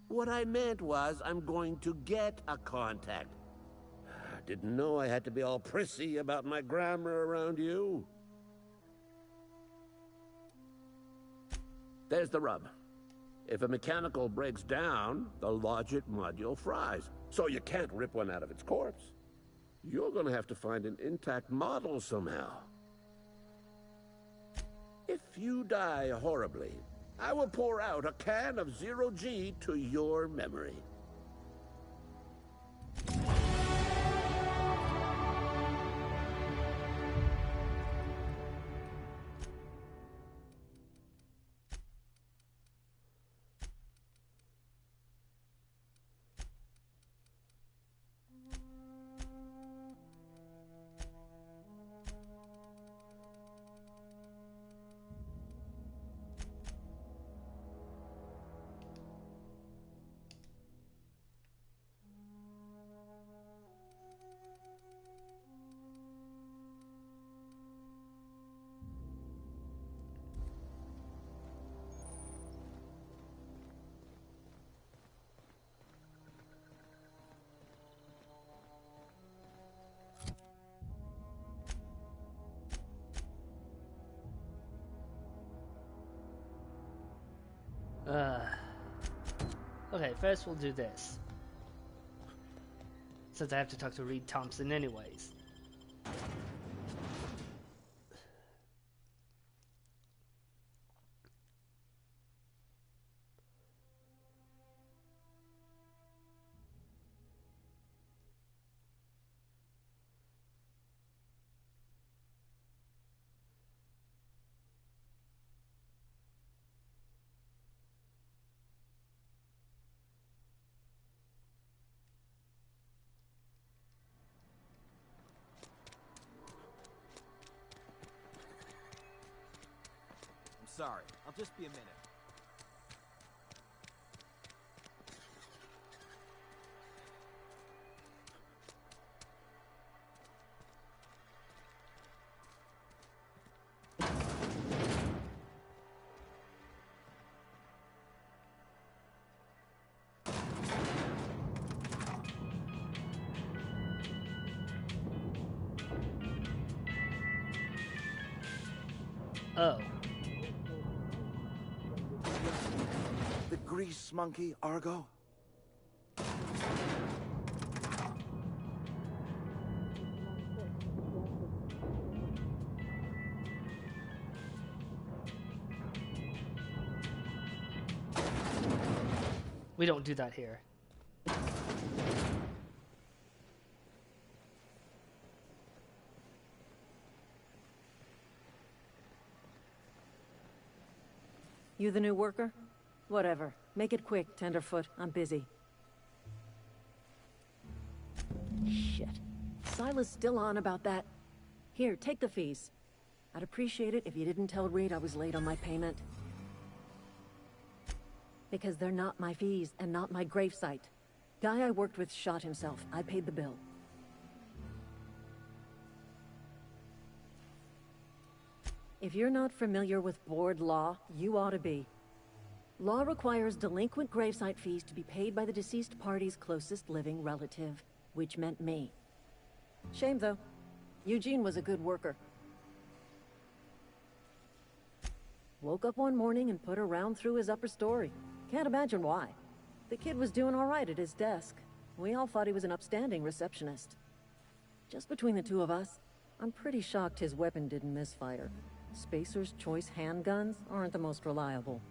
What I meant was I'm going to get a contact. Didn't know I had to be all prissy about my grammar around you. There's the rub. If a mechanical breaks down, the logic module fries. So you can't rip one out of its corpse. You're gonna have to find an intact model somehow. If you die horribly, I will pour out a can of zero G to your memory. Okay, first we'll do this. Since I have to talk to Reed Thompson anyways. sorry. I'll just be a minute. Oh. The grease monkey, Argo? We don't do that here. You the new worker? Whatever. Make it quick, Tenderfoot. I'm busy. Shit. Silas still on about that. Here, take the fees. I'd appreciate it if you didn't tell Reed I was late on my payment. Because they're not my fees and not my gravesite. Guy I worked with shot himself. I paid the bill. If you're not familiar with board law, you ought to be. Law requires delinquent gravesite fees to be paid by the deceased party's closest living relative, which meant me. Shame, though. Eugene was a good worker. Woke up one morning and put a round through his upper story. Can't imagine why. The kid was doing all right at his desk. We all thought he was an upstanding receptionist. Just between the two of us, I'm pretty shocked his weapon didn't misfire. Spacer's Choice handguns aren't the most reliable.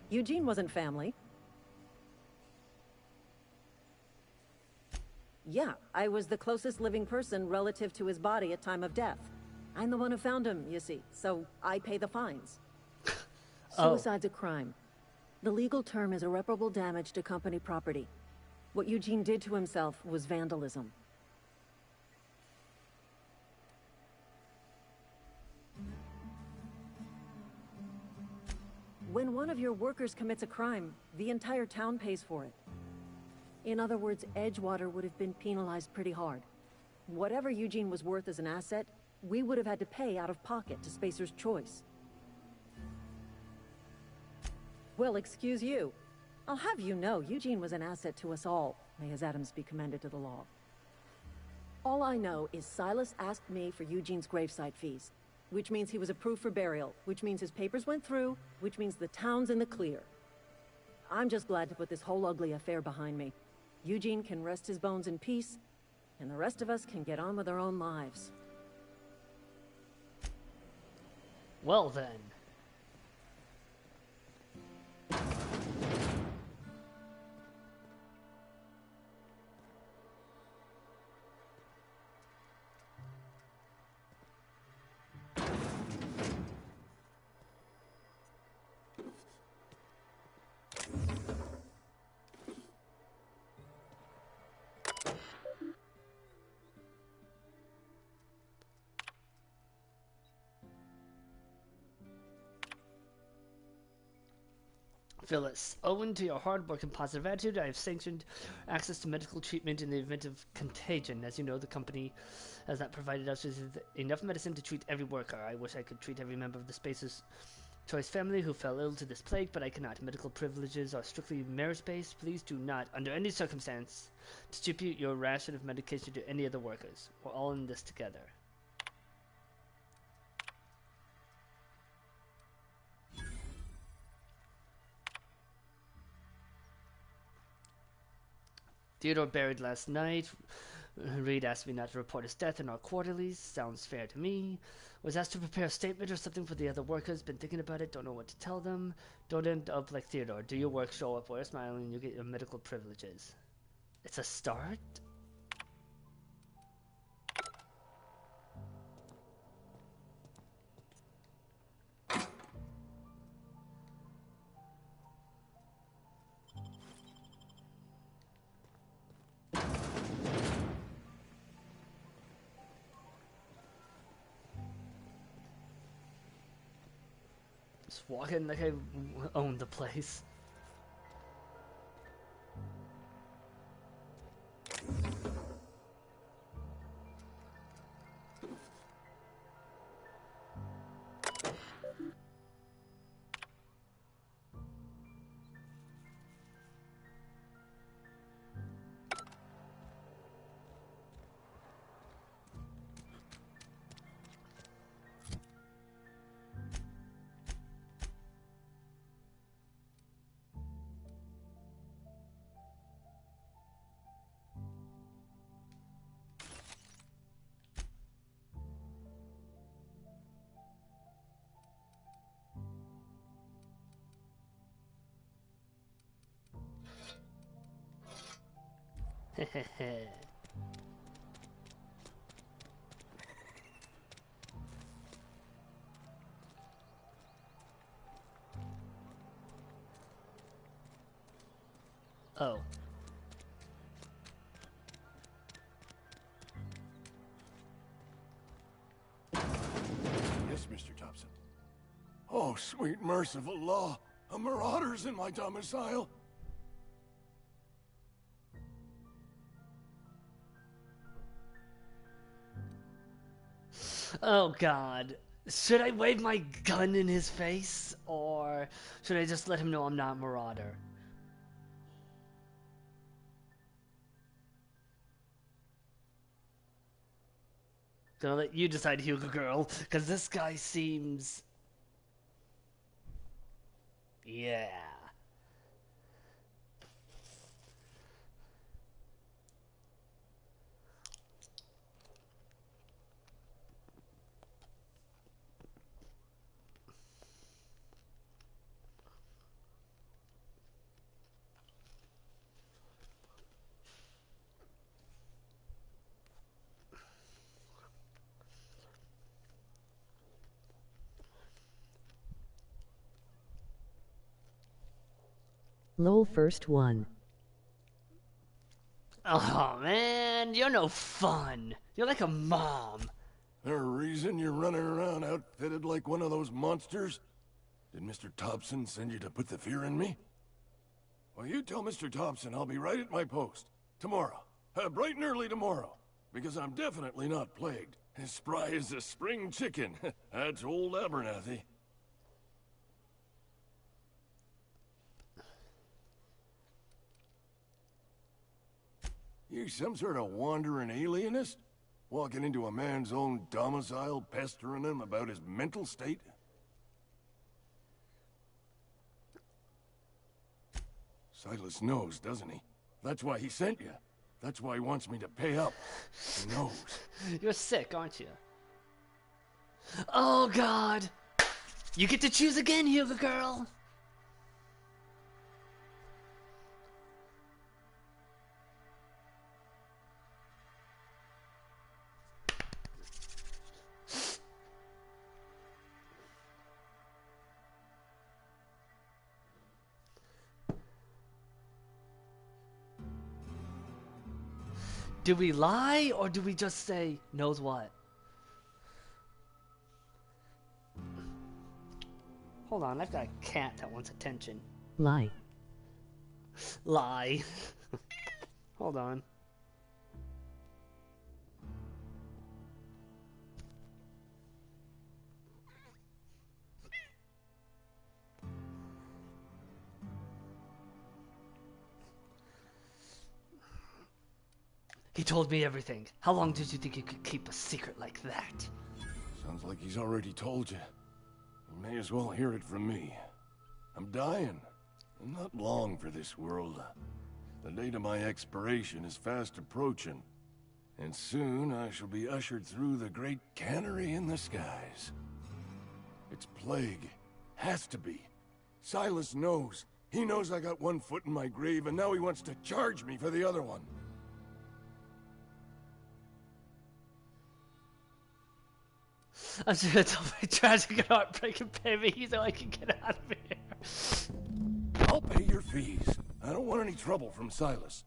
Eugene wasn't family. Yeah, I was the closest living person relative to his body at time of death. I'm the one who found him, you see, so I pay the fines. Suicide's a crime. The legal term is irreparable damage to company property. What Eugene did to himself was vandalism. When one of your workers commits a crime, the entire town pays for it. In other words, Edgewater would have been penalized pretty hard. Whatever Eugene was worth as an asset, we would have had to pay out of pocket to Spacer's Choice. Well, excuse you. I'll have you know, Eugene was an asset to us all. May his atoms be commended to the law. All I know is Silas asked me for Eugene's gravesite fees. Which means he was approved for burial, which means his papers went through, which means the town's in the clear. I'm just glad to put this whole ugly affair behind me. Eugene can rest his bones in peace, and the rest of us can get on with our own lives. Well then. Phyllis, owing to your hard work and positive attitude, I have sanctioned access to medical treatment in the event of contagion. As you know, the company has not provided us with enough medicine to treat every worker. I wish I could treat every member of the Spacer's Choice family who fell ill to this plague, but I cannot. Medical privileges are strictly merit-based. Please do not, under any circumstance, distribute your ration of medication to any other workers. We're all in this together. Theodore buried last night. Reed asked me not to report his death in our quarterlies. Sounds fair to me. Was asked to prepare a statement or something for the other workers. Been thinking about it. Don't know what to tell them. Don't end up like Theodore. Do your work, show up, wear a smile, and you get your medical privileges. It's a start? Just walk in like I own the place. Oh. Yes, Mr. Thompson. Oh, sweet merciful law. A marauder's in my domicile. Oh god. Should I wave my gun in his face? Or should I just let him know I'm not a marauder? Gonna let you decide, Hugo Girl, because this guy seems... Yeah. Lol, first one. Oh man, you're no fun. You're like a mom. There a reason you're running around outfitted like one of those monsters? Did Mr. Thompson send you to put the fear in me? Well, you tell Mr. Thompson I'll be right at my post. Tomorrow. Bright and early tomorrow. Because I'm definitely not plagued. As spry as a spring chicken. That's old Abernathy. You some sort of wandering alienist? Walking into a man's own domicile, pestering him about his mental state? Silas knows, doesn't he? That's why he sent you. That's why he wants me to pay up. He knows. You're sick, aren't you? Oh god! You get to choose again, Hugo Girl! Do we lie, or do we just say, knows what? Hold on, I've got a cat that wants attention. Lie. Lie. Hold on. He told me everything. How long did you think you could keep a secret like that? Sounds like he's already told you. You may as well hear it from me. I'm dying. I'm not long for this world. The date of my expiration is fast approaching. And soon I shall be ushered through the great cannery in the skies. It's plague. Has to be. Silas knows. He knows I got one foot in my grave, and now he wants to charge me for the other one. I'm just gonna tell my tragic and heartbreaking baby so I can get out of here. I'll pay your fees. I don't want any trouble from Silas.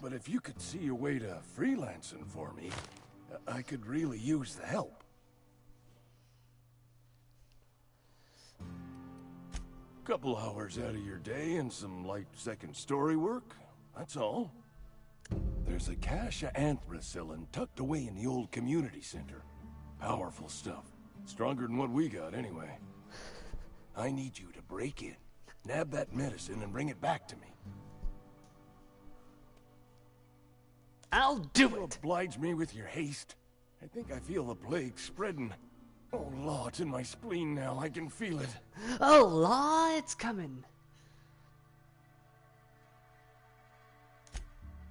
But if you could see a way to freelancing for me, I could really use the help. Couple hours out of your day and some light second story work, that's all. There's a cache of anthracillin tucked away in the old community center. Powerful stuff. Stronger than what we got, anyway. I need you to break in, nab that medicine, and bring it back to me. I'll do it! Oblige me with your haste. I think I feel the plague spreading. Oh, Law, it's in my spleen now. I can feel it. Oh, Law, it's coming.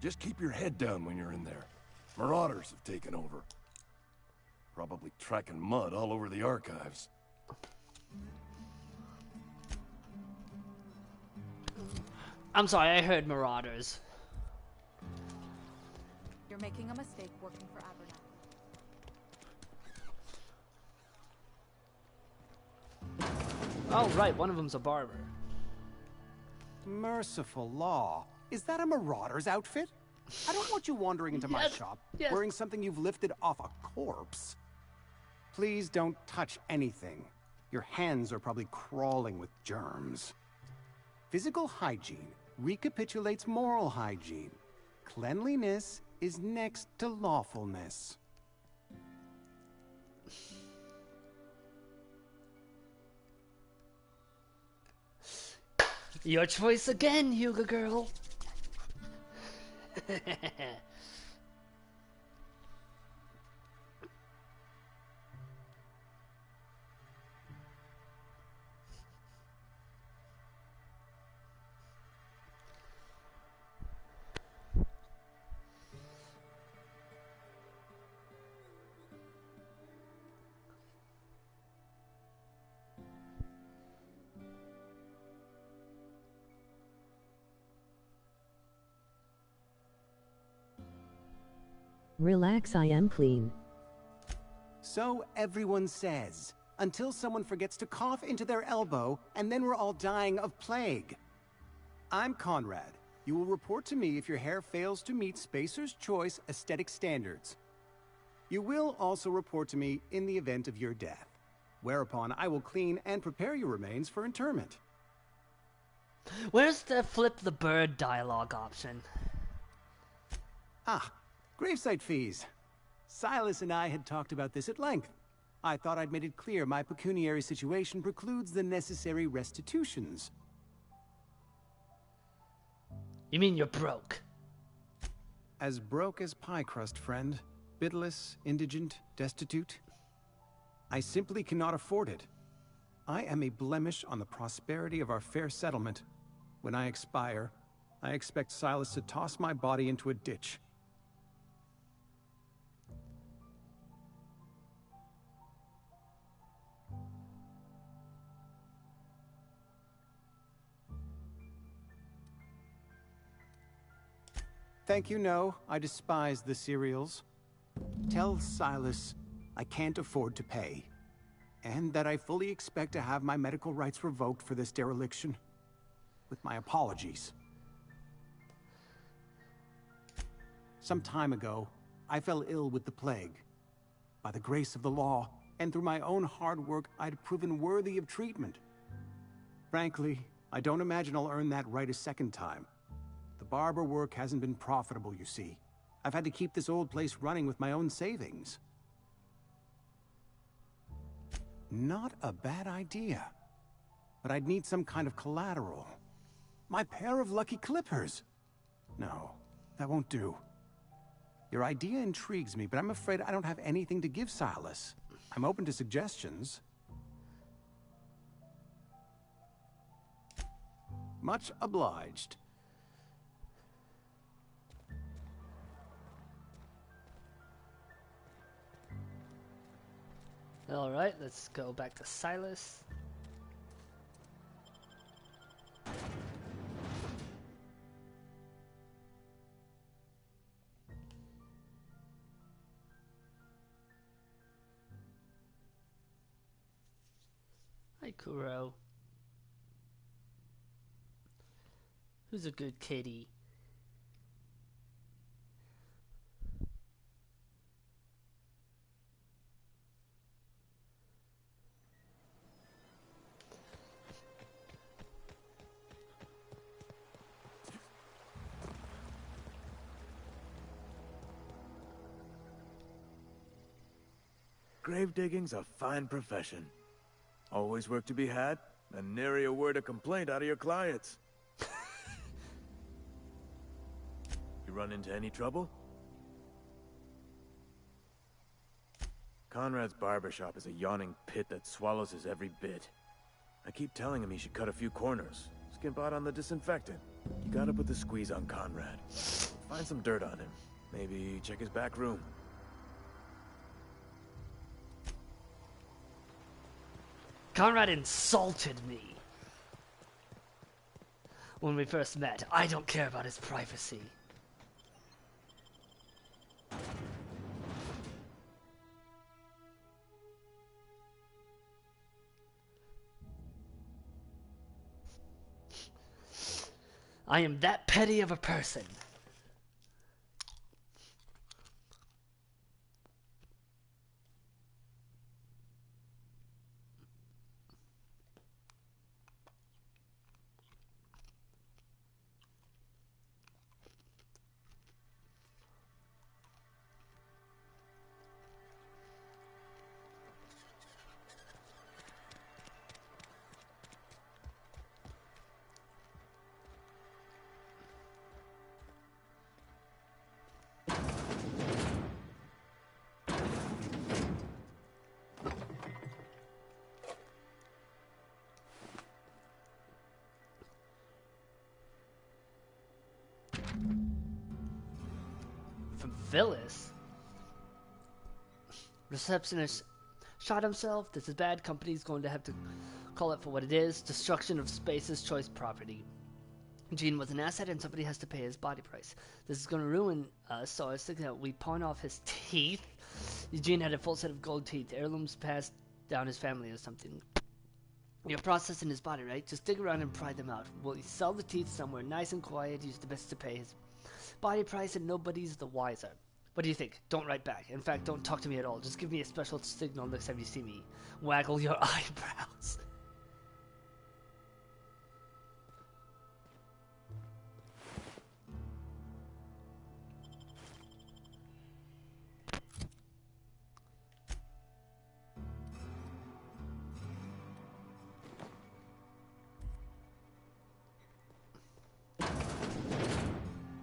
Just keep your head down when you're in there. Marauders have taken over. Probably tracking mud all over the archives. I'm sorry, I heard Marauders. You're making a mistake working for Abernathy. Oh, right, one of them's a barber. Merciful Law. Is that a Marauder's outfit? I don't want you wandering into my shop wearing something you've lifted off a corpse. Please don't touch anything. Your hands are probably crawling with germs. Physical hygiene recapitulates moral hygiene. Cleanliness is next to lawfulness. Your choice again, Hyuga girl. Relax, I am clean. So everyone says, until someone forgets to cough into their elbow, and then we're all dying of plague. I'm Conrad. You will report to me if your hair fails to meet Spacer's Choice aesthetic standards. You will also report to me in the event of your death, whereupon I will clean and prepare your remains for interment. Where's the flip the bird dialogue option? Ah, gravesite fees. Silas and I had talked about this at length. I thought I'd made it clear my pecuniary situation precludes the necessary restitutions. You mean you're broke? As broke as pie crust, friend. Bidless, indigent, destitute. I simply cannot afford it. I am a blemish on the prosperity of our fair settlement. When I expire, I expect Silas to toss my body into a ditch. Thank you, no. I despise the cereals. Tell Silas I can't afford to pay, and that I fully expect to have my medical rights revoked for this dereliction. With my apologies. Some time ago, I fell ill with the plague. By the grace of the law, and through my own hard work, I'd proven worthy of treatment. Frankly, I don't imagine I'll earn that right a second time. The barber work hasn't been profitable, you see. I've had to keep this old place running with my own savings. Not a bad idea. But I'd need some kind of collateral. My pair of lucky clippers. No, that won't do. Your idea intrigues me, but I'm afraid I don't have anything to give Silas. I'm open to suggestions. Much obliged. Alright, let's go back to Silas. Hi, Kuro. Who's a good kitty? grave digging's a fine profession. Always work to be had, and nary a word of complaint out of your clients. You run into any trouble? Conrad's barbershop is a yawning pit that swallows his every bit. I keep telling him he should cut a few corners, skimp out on the disinfectant. You gotta put the squeeze on Conrad. Find some dirt on him. Maybe check his back room. Conrad insulted me when we first met. I don't care about his privacy. I am that petty of a person. Phyllis? Receptionist shot himself. This is bad. Company's going to have to call it for what it is. Destruction of Spacer's Choice property. Eugene was an asset and somebody has to pay his body price. This is going to ruin us, so I was thinking that we pawn off his teeth. Eugene had a full set of gold teeth. Heirlooms passed down his family or something. You're processing his body, right? Just dig around and pry them out. We'll sell the teeth somewhere nice and quiet. Use the best to pay his body price and nobody's the wiser. What do you think? Don't write back. In fact, don't talk to me at all. Just give me a special signal next time you see me. Waggle your eyebrows.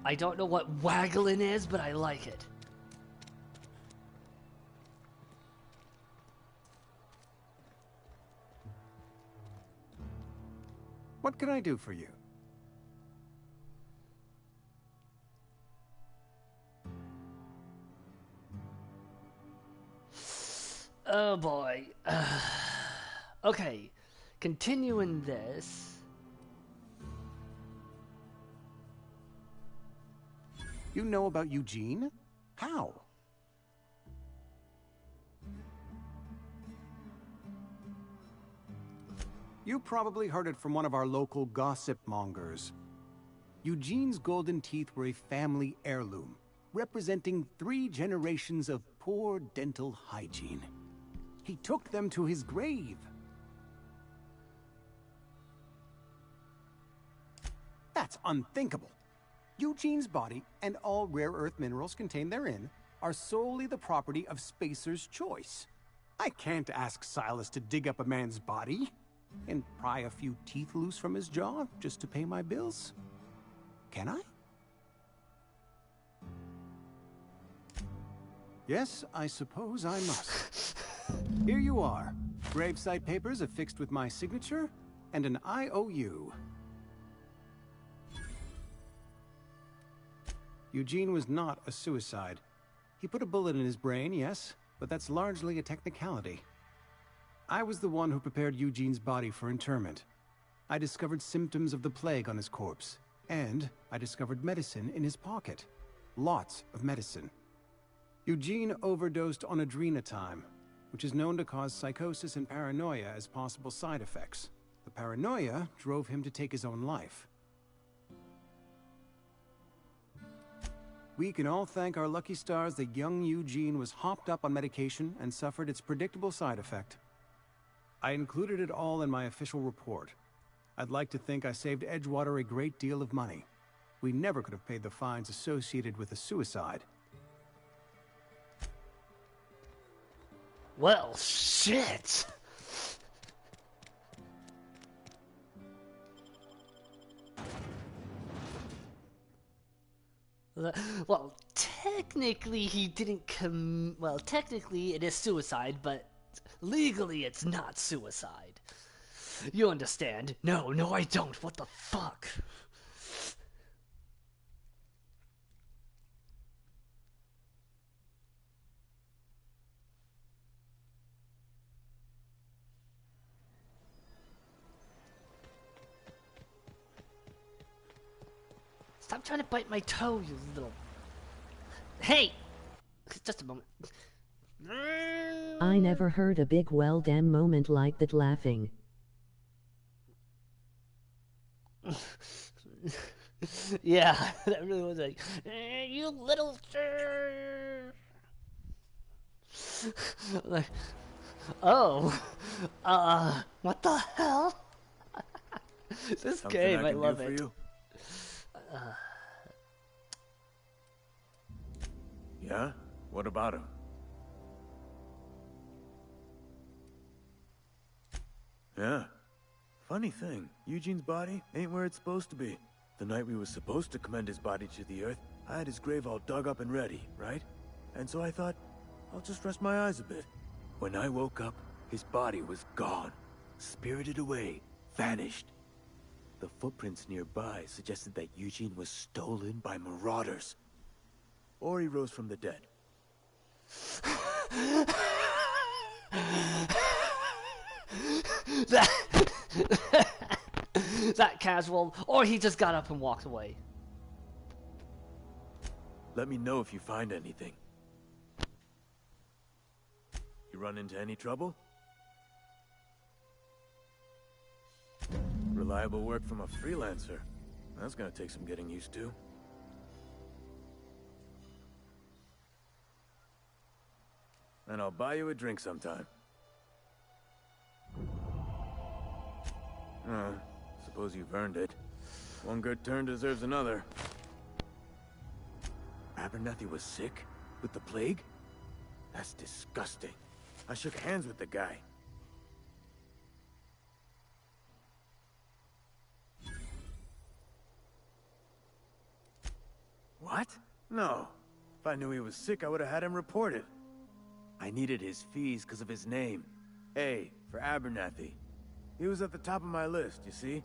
I don't know what waggling is, but I like it. What can I do for you? Oh boy. Okay, continuing this. You know about Eugene? How? You probably heard it from one of our local gossip mongers. Eugene's golden teeth were a family heirloom, representing 3 generations of poor dental hygiene. He took them to his grave. That's unthinkable. Eugene's body and all rare earth minerals contained therein are solely the property of Spacer's Choice. I can't ask Silas to dig up a man's body and pry a few teeth loose from his jaw just to pay my bills. Can I? Yes, I suppose I must. Here you are. Gravesite papers affixed with my signature and an IOU. Eugene was not a suicide. He put a bullet in his brain, yes, but that's largely a technicality. I was the one who prepared Eugene's body for interment. I discovered symptoms of the plague on his corpse, and I discovered medicine in his pocket. Lots of medicine. Eugene overdosed on adrenatime, which is known to cause psychosis and paranoia as possible side effects. The paranoia drove him to take his own life. We can all thank our lucky stars that young Eugene was hopped up on medication and suffered its predictable side effect. I included it all in my official report. I'd like to think I saved Edgewater a great deal of money. We never could have paid the fines associated with a suicide. Well, shit! Well, technically he didn't well, technically it is suicide, but legally it's not suicide. You understand? No, I don't. What the fuck? Stop trying to bite my toe, you little... Hey! Just a moment. I never heard a big well damn moment like that laughing. Yeah, that really was like, you little... like, oh, what the hell? This Something game, I can love do it. for you? Yeah? What about him? Yeah. Funny thing, Eugene's body ain't where it's supposed to be. The night we were supposed to commend his body to the earth, I had his grave all dug up and ready, right? And so I thought, I'll just rest my eyes a bit. When I woke up, his body was gone. Spirited away. Vanished. The footprints nearby suggested that Eugene was stolen by marauders. Or he rose from the dead. That casual, or he just got up and walked away. Let me know if you find anything. You run into any trouble? Reliable work from a freelancer. That's gonna take some getting used to. And I'll buy you a drink sometime. Suppose you've earned it. One good turn deserves another. Abernathy was sick? With the plague? That's disgusting. I shook hands with the guy. What? No. If I knew he was sick, I would have had him reported. I needed his fees because of his name. A, for Abernathy. He was at the top of my list, you see?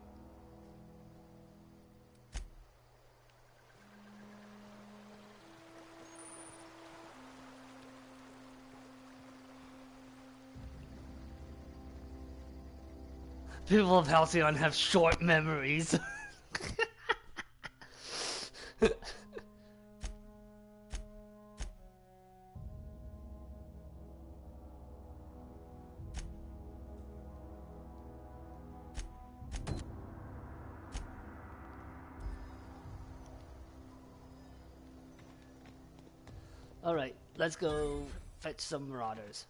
People of Halcyon have short memories. Alright, let's go fetch some marauders.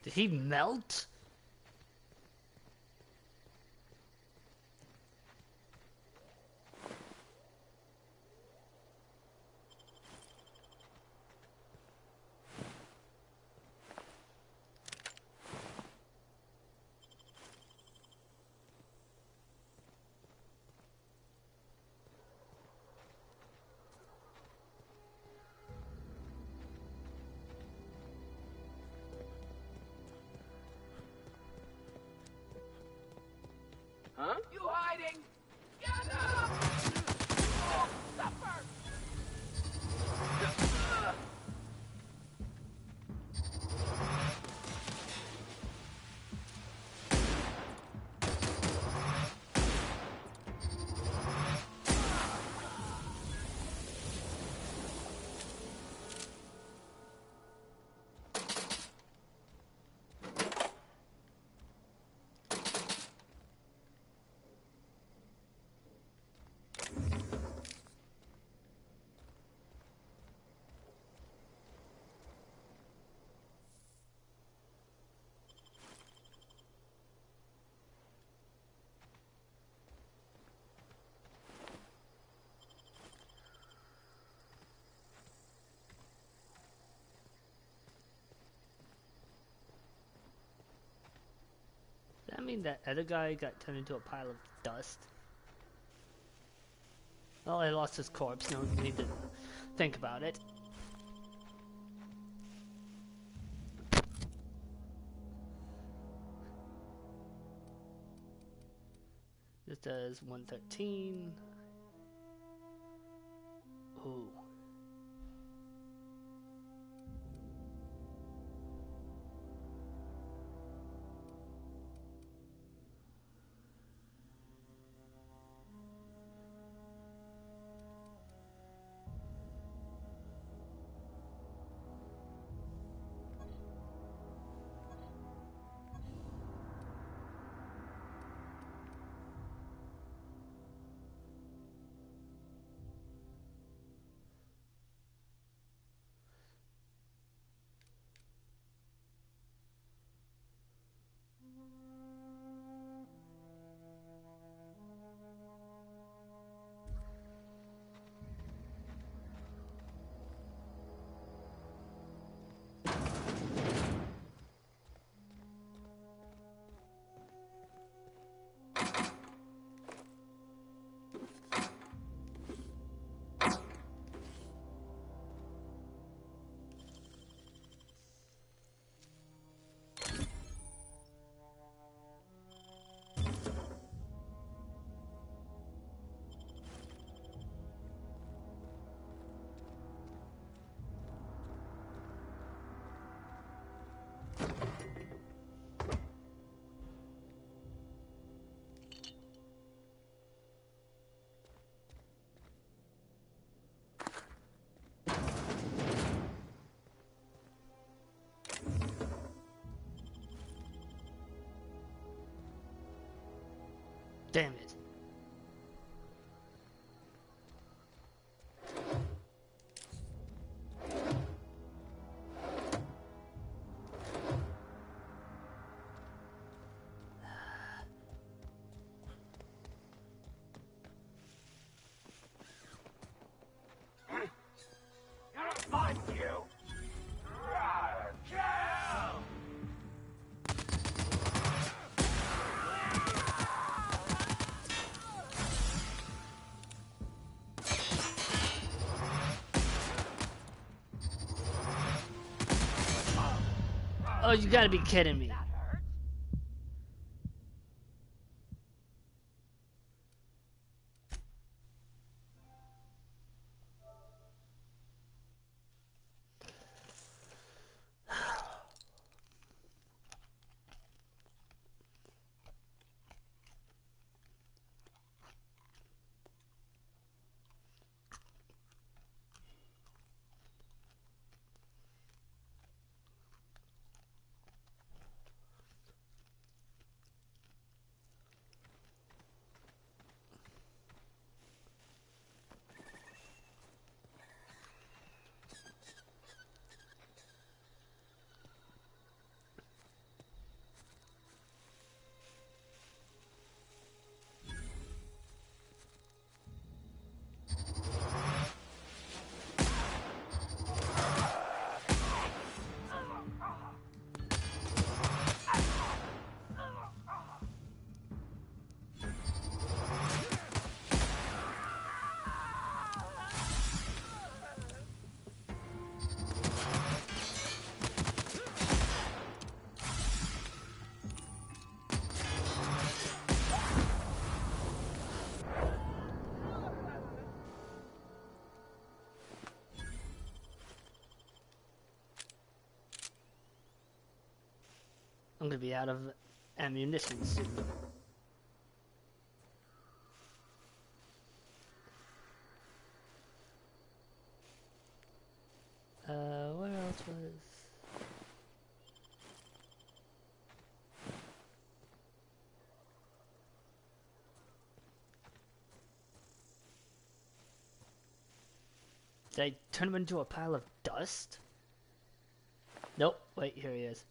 Did he melt? Huh? You hiding? Get up! Oh, suffer! Does that mean that other guy got turned into a pile of dust? Well, I lost his corpse. No need to think about it. This does 113. Ooh. Damn it. Gonna find you! Kill! Oh, you gotta be kidding me. I'm gonna be out of ammunition soon. Where else was... Did I turn him into a pile of dust? Nope. Wait, here he is.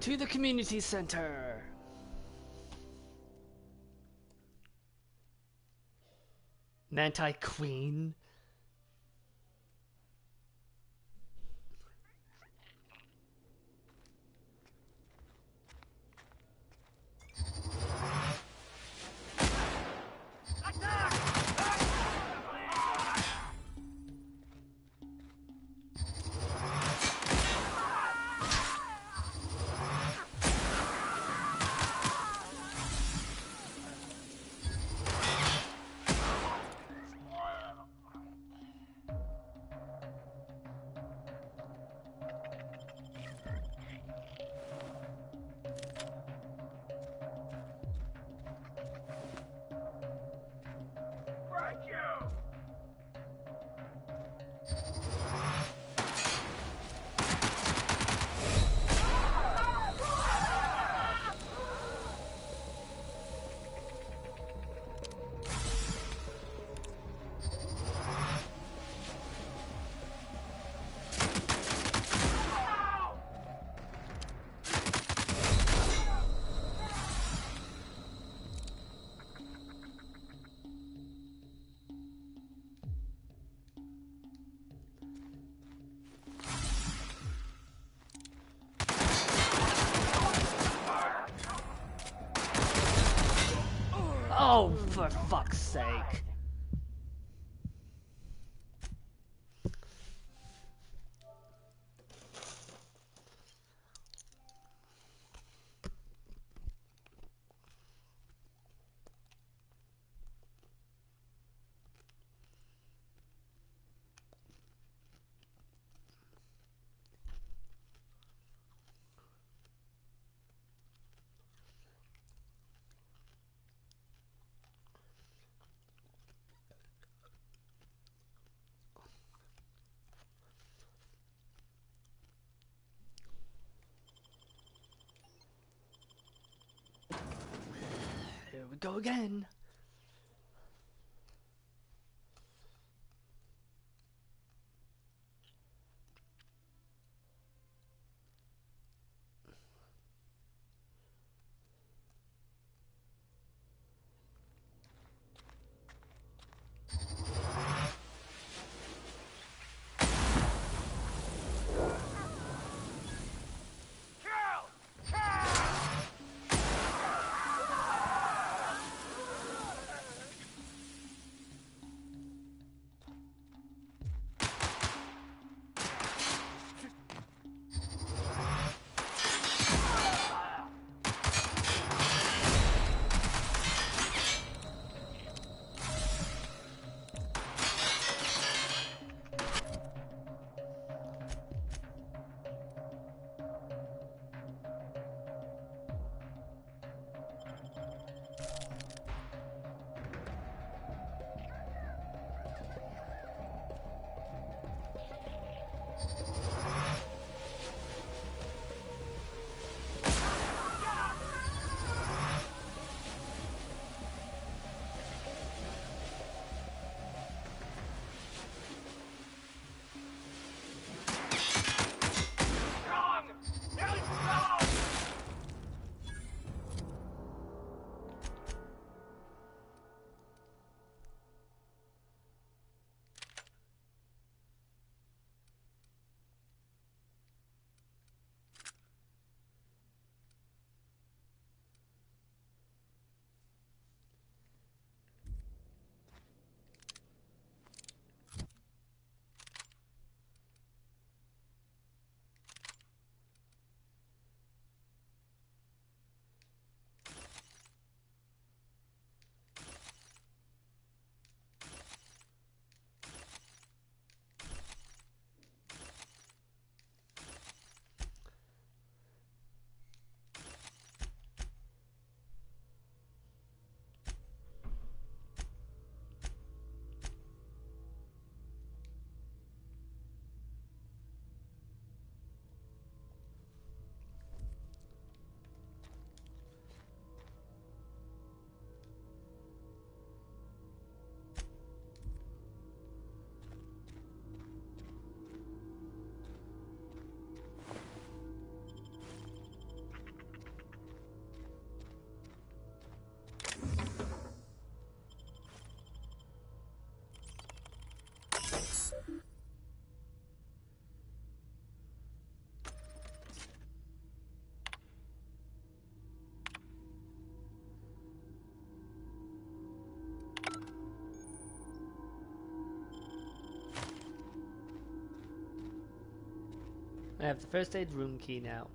To the community center. Manti Queen. Oh, for fuck's sake. Here we go again. I have the first aid room key now.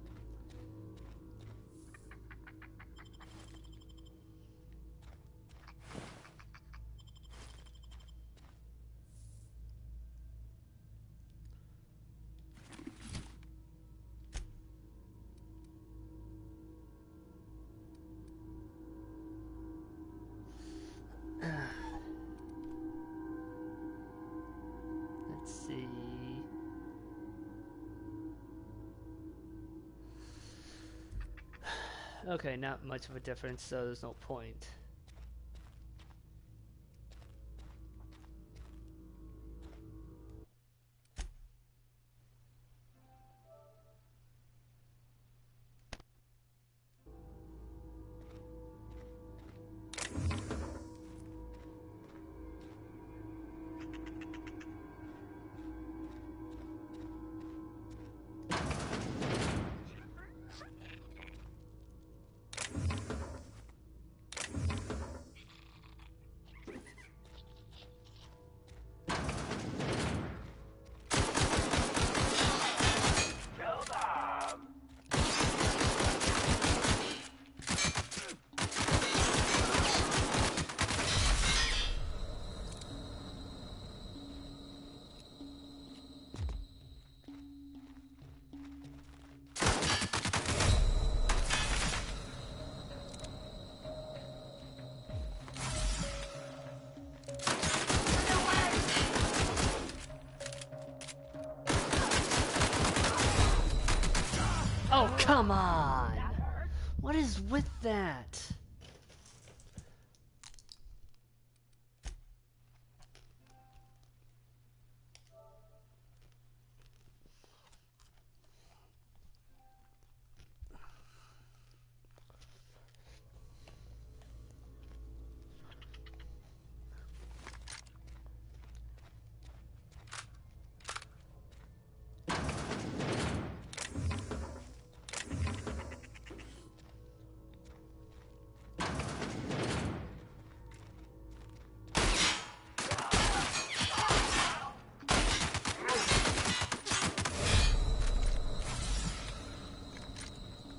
Let's see. Okay, not much of a difference, so there's no point. Oh, come on! What is with that?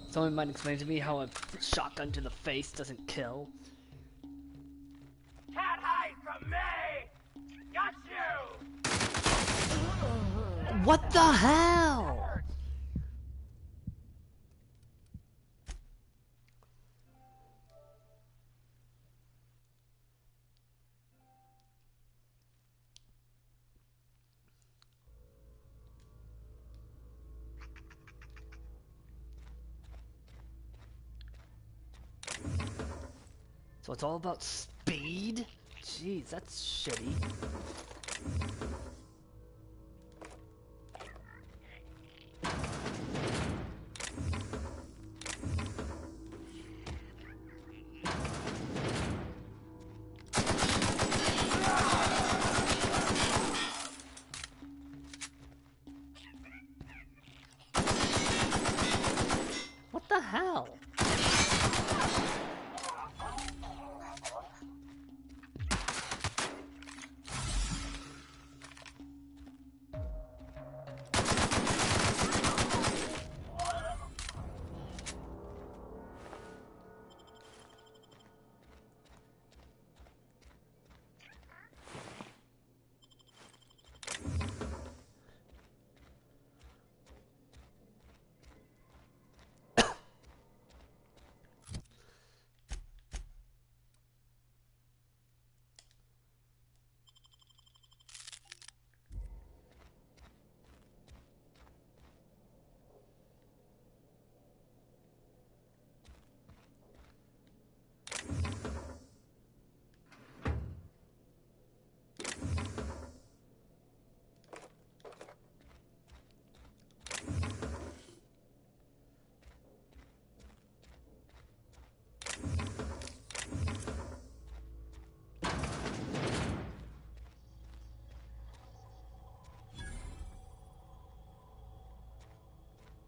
Someone might explain to me how a shotgun to the face doesn't kill. Can't hide from me! Got you! What the hell? So it's all about speed? Jeez, that's shitty. What the hell?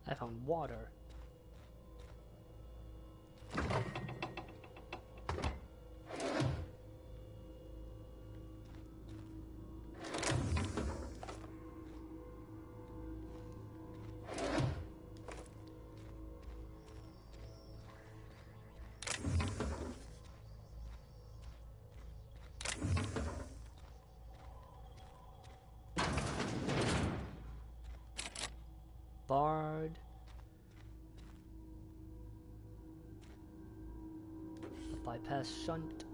I found water. Bard. Bypass shunt.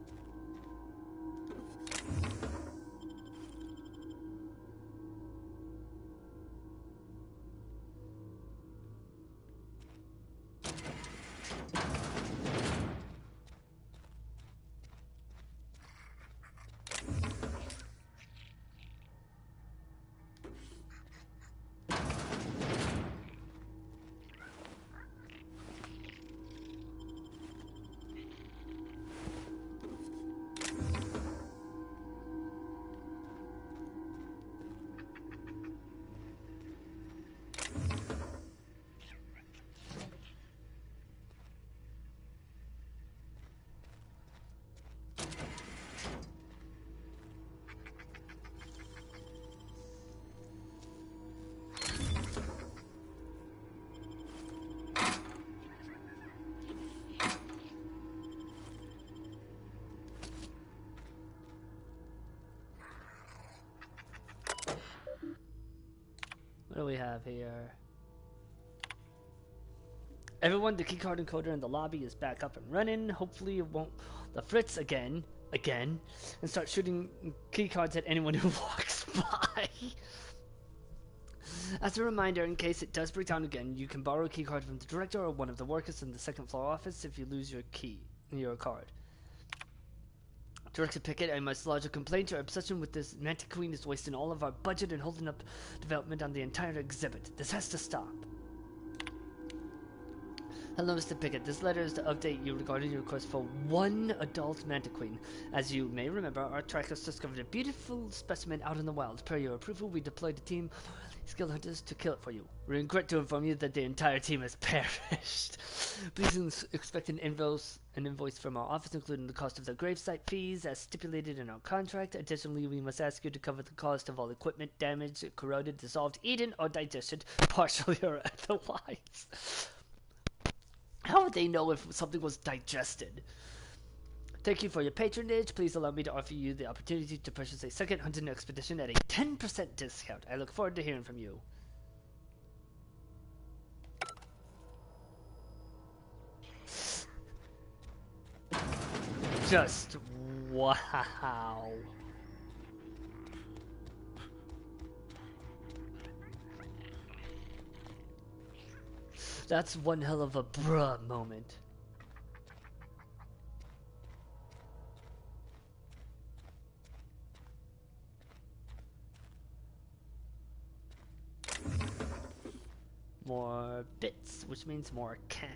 What do we have here? Everyone, the keycard encoder in the lobby is back up and running. Hopefully it won't the Fritz again, and start shooting keycards at anyone who walks by. As a reminder, in case it does break down again, you can borrow a keycard from the director or one of the workers in the second floor office if you lose your card. Director Pickett, I must lodge a complaint. Your obsession with this Mantic Queen is wasting all of our budget and holding up development on the entire exhibit. This has to stop. Hello, Mr. Pickett. This letter is to update you regarding your request for one adult Mantic Queen. As you may remember, our trackers discovered a beautiful specimen out in the wild. Per your approval, we deployed a team of skilled hunters to kill it for you. We regret to inform you that the entire team has perished. Please expect an invoice from our office, including the cost of the gravesite fees, as stipulated in our contract. Additionally, we must ask you to cover the cost of all equipment damaged, corroded, dissolved, eaten, or digested, partially or otherwise. How would they know if something was digested? Thank you for your patronage. Please allow me to offer you the opportunity to purchase a second hunting expedition at a 10% discount. I look forward to hearing from you. Just wow. That's one hell of a bruh moment. More bits, which means more cash.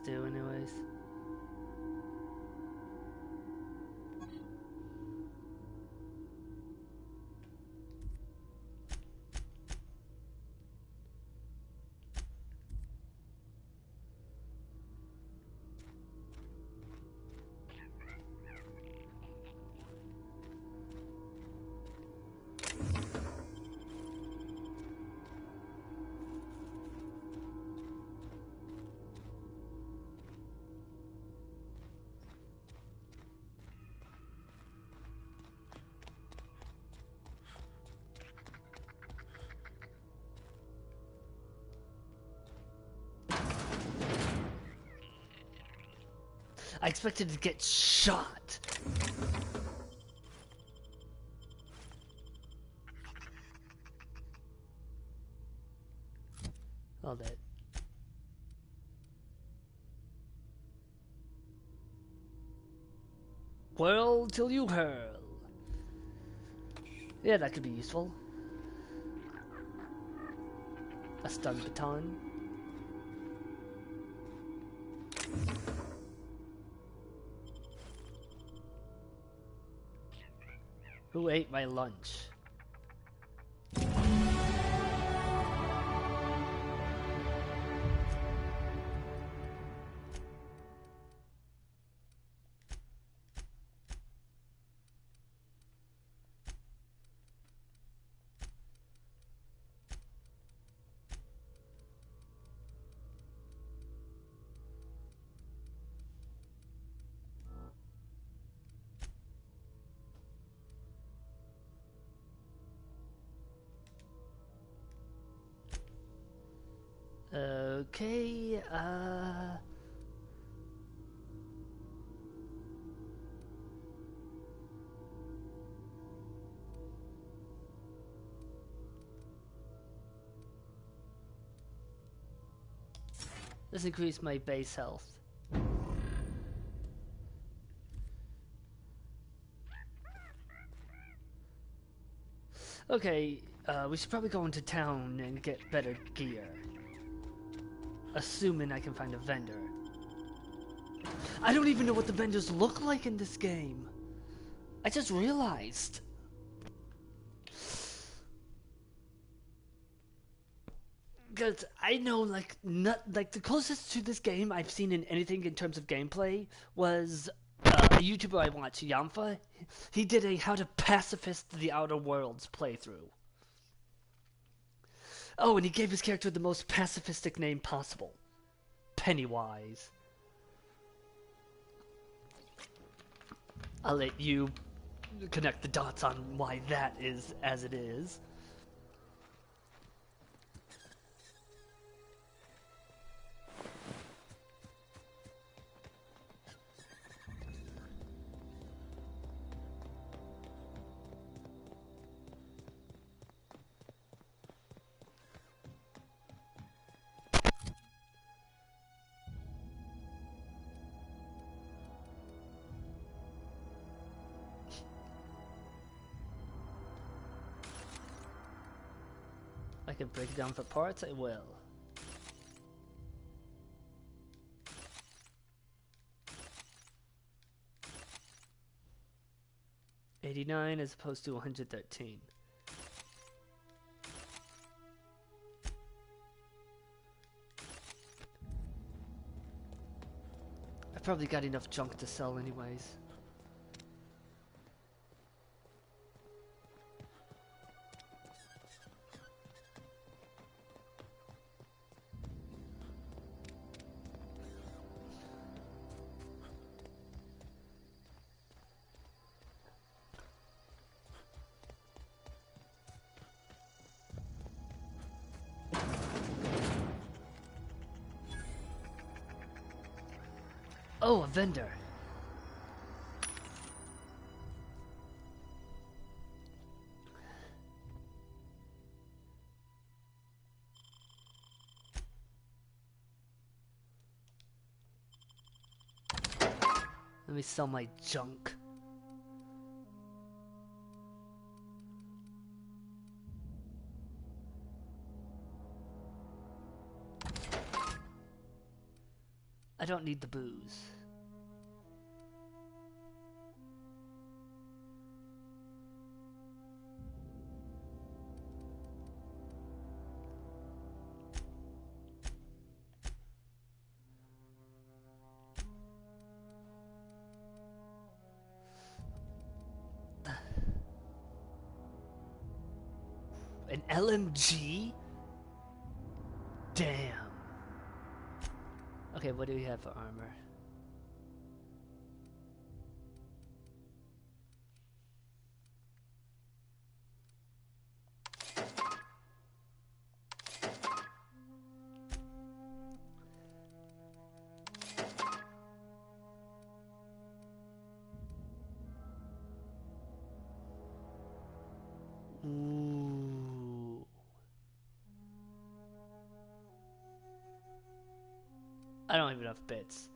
Do anyways. I expected to get shot. All that. Whirl till you hurl. Yeah, that could be useful. A stun baton. Who ate my lunch? Okay, let's increase my base health. Okay, we should probably go into town and get better gear. Assuming I can find a vendor. I don't even know what the vendors look like in this game. I just realized. Because I know, like, the closest to this game I've seen in anything in terms of gameplay was a YouTuber I watch, Yamfa. He did a How to Pacifist the Outer Worlds playthrough. Oh, and he gave his character the most pacifistic name possible. Pennywise. I'll let you connect the dots on why that is as it is. I can break it down for parts, I will. $89 as opposed to $113. I probably got enough junk to sell anyways. Oh, a vendor. Let me sell my junk. I don't need the booze. An LMG? Damn. Okay, what do we have for armor? Ooh. I don't have enough bits.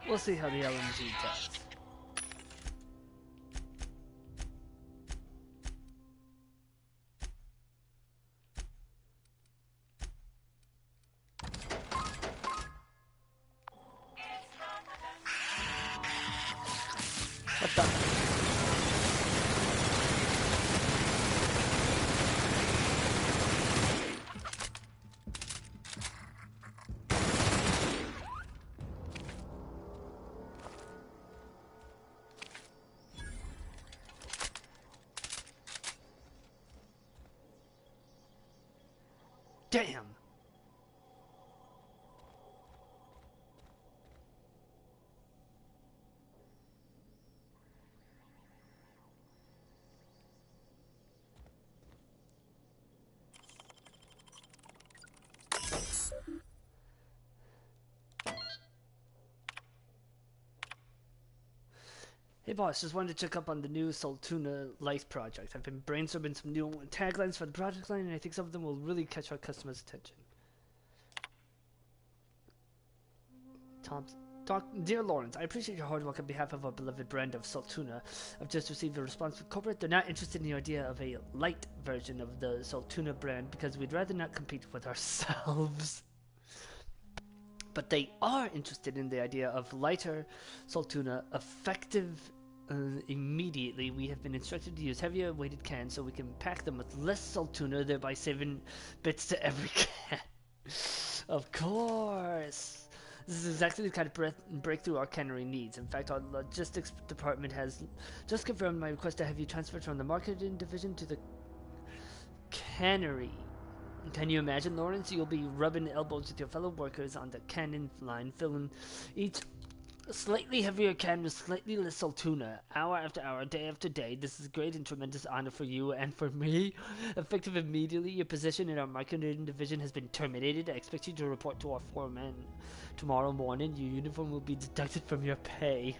We'll see how the LMG does. What the? Damn. Hey boss, just wanted to check up on the new Soltuna Light project. I've been brainstorming some new taglines for the project line, and I think some of them will really catch our customers' attention. Dear Lawrence, I appreciate your hard work on behalf of our beloved brand of Soltuna. I've just received a response from corporate. They're not interested in the idea of a light version of the Soltuna brand because we'd rather not compete with ourselves. But they are interested in the idea of lighter Soltuna, effective immediately. We have been instructed to use heavier weighted cans so we can pack them with less Soltuna, thereby saving bits to every can. Of course. This is exactly the kind of breakthrough our cannery needs. In fact, our logistics department has just confirmed my request to have you transferred from the marketing division to the cannery. Can you imagine, Lawrence? You'll be rubbing elbows with your fellow workers on the cannon line, filling each slightly heavier can with slightly less Soltuna, hour after hour, day after day. This is a great and tremendous honor for you and for me. Effective immediately, your position in our marketing division has been terminated. I expect you to report to our foreman tomorrow morning. Your uniform will be deducted from your pay.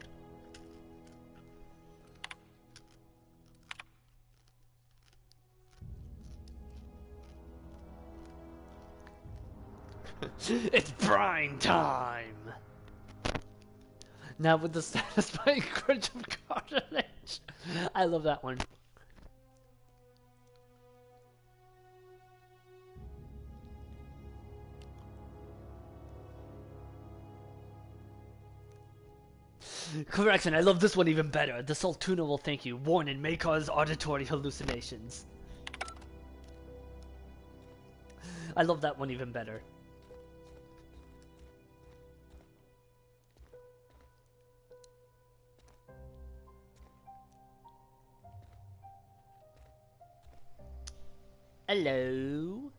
It's brine time! Now with the satisfying crunch of cartilage. I love that one. Correction, I love this one even better. The Soltuna will thank you. Warning, may cause auditory hallucinations. I love that one even better. Hello.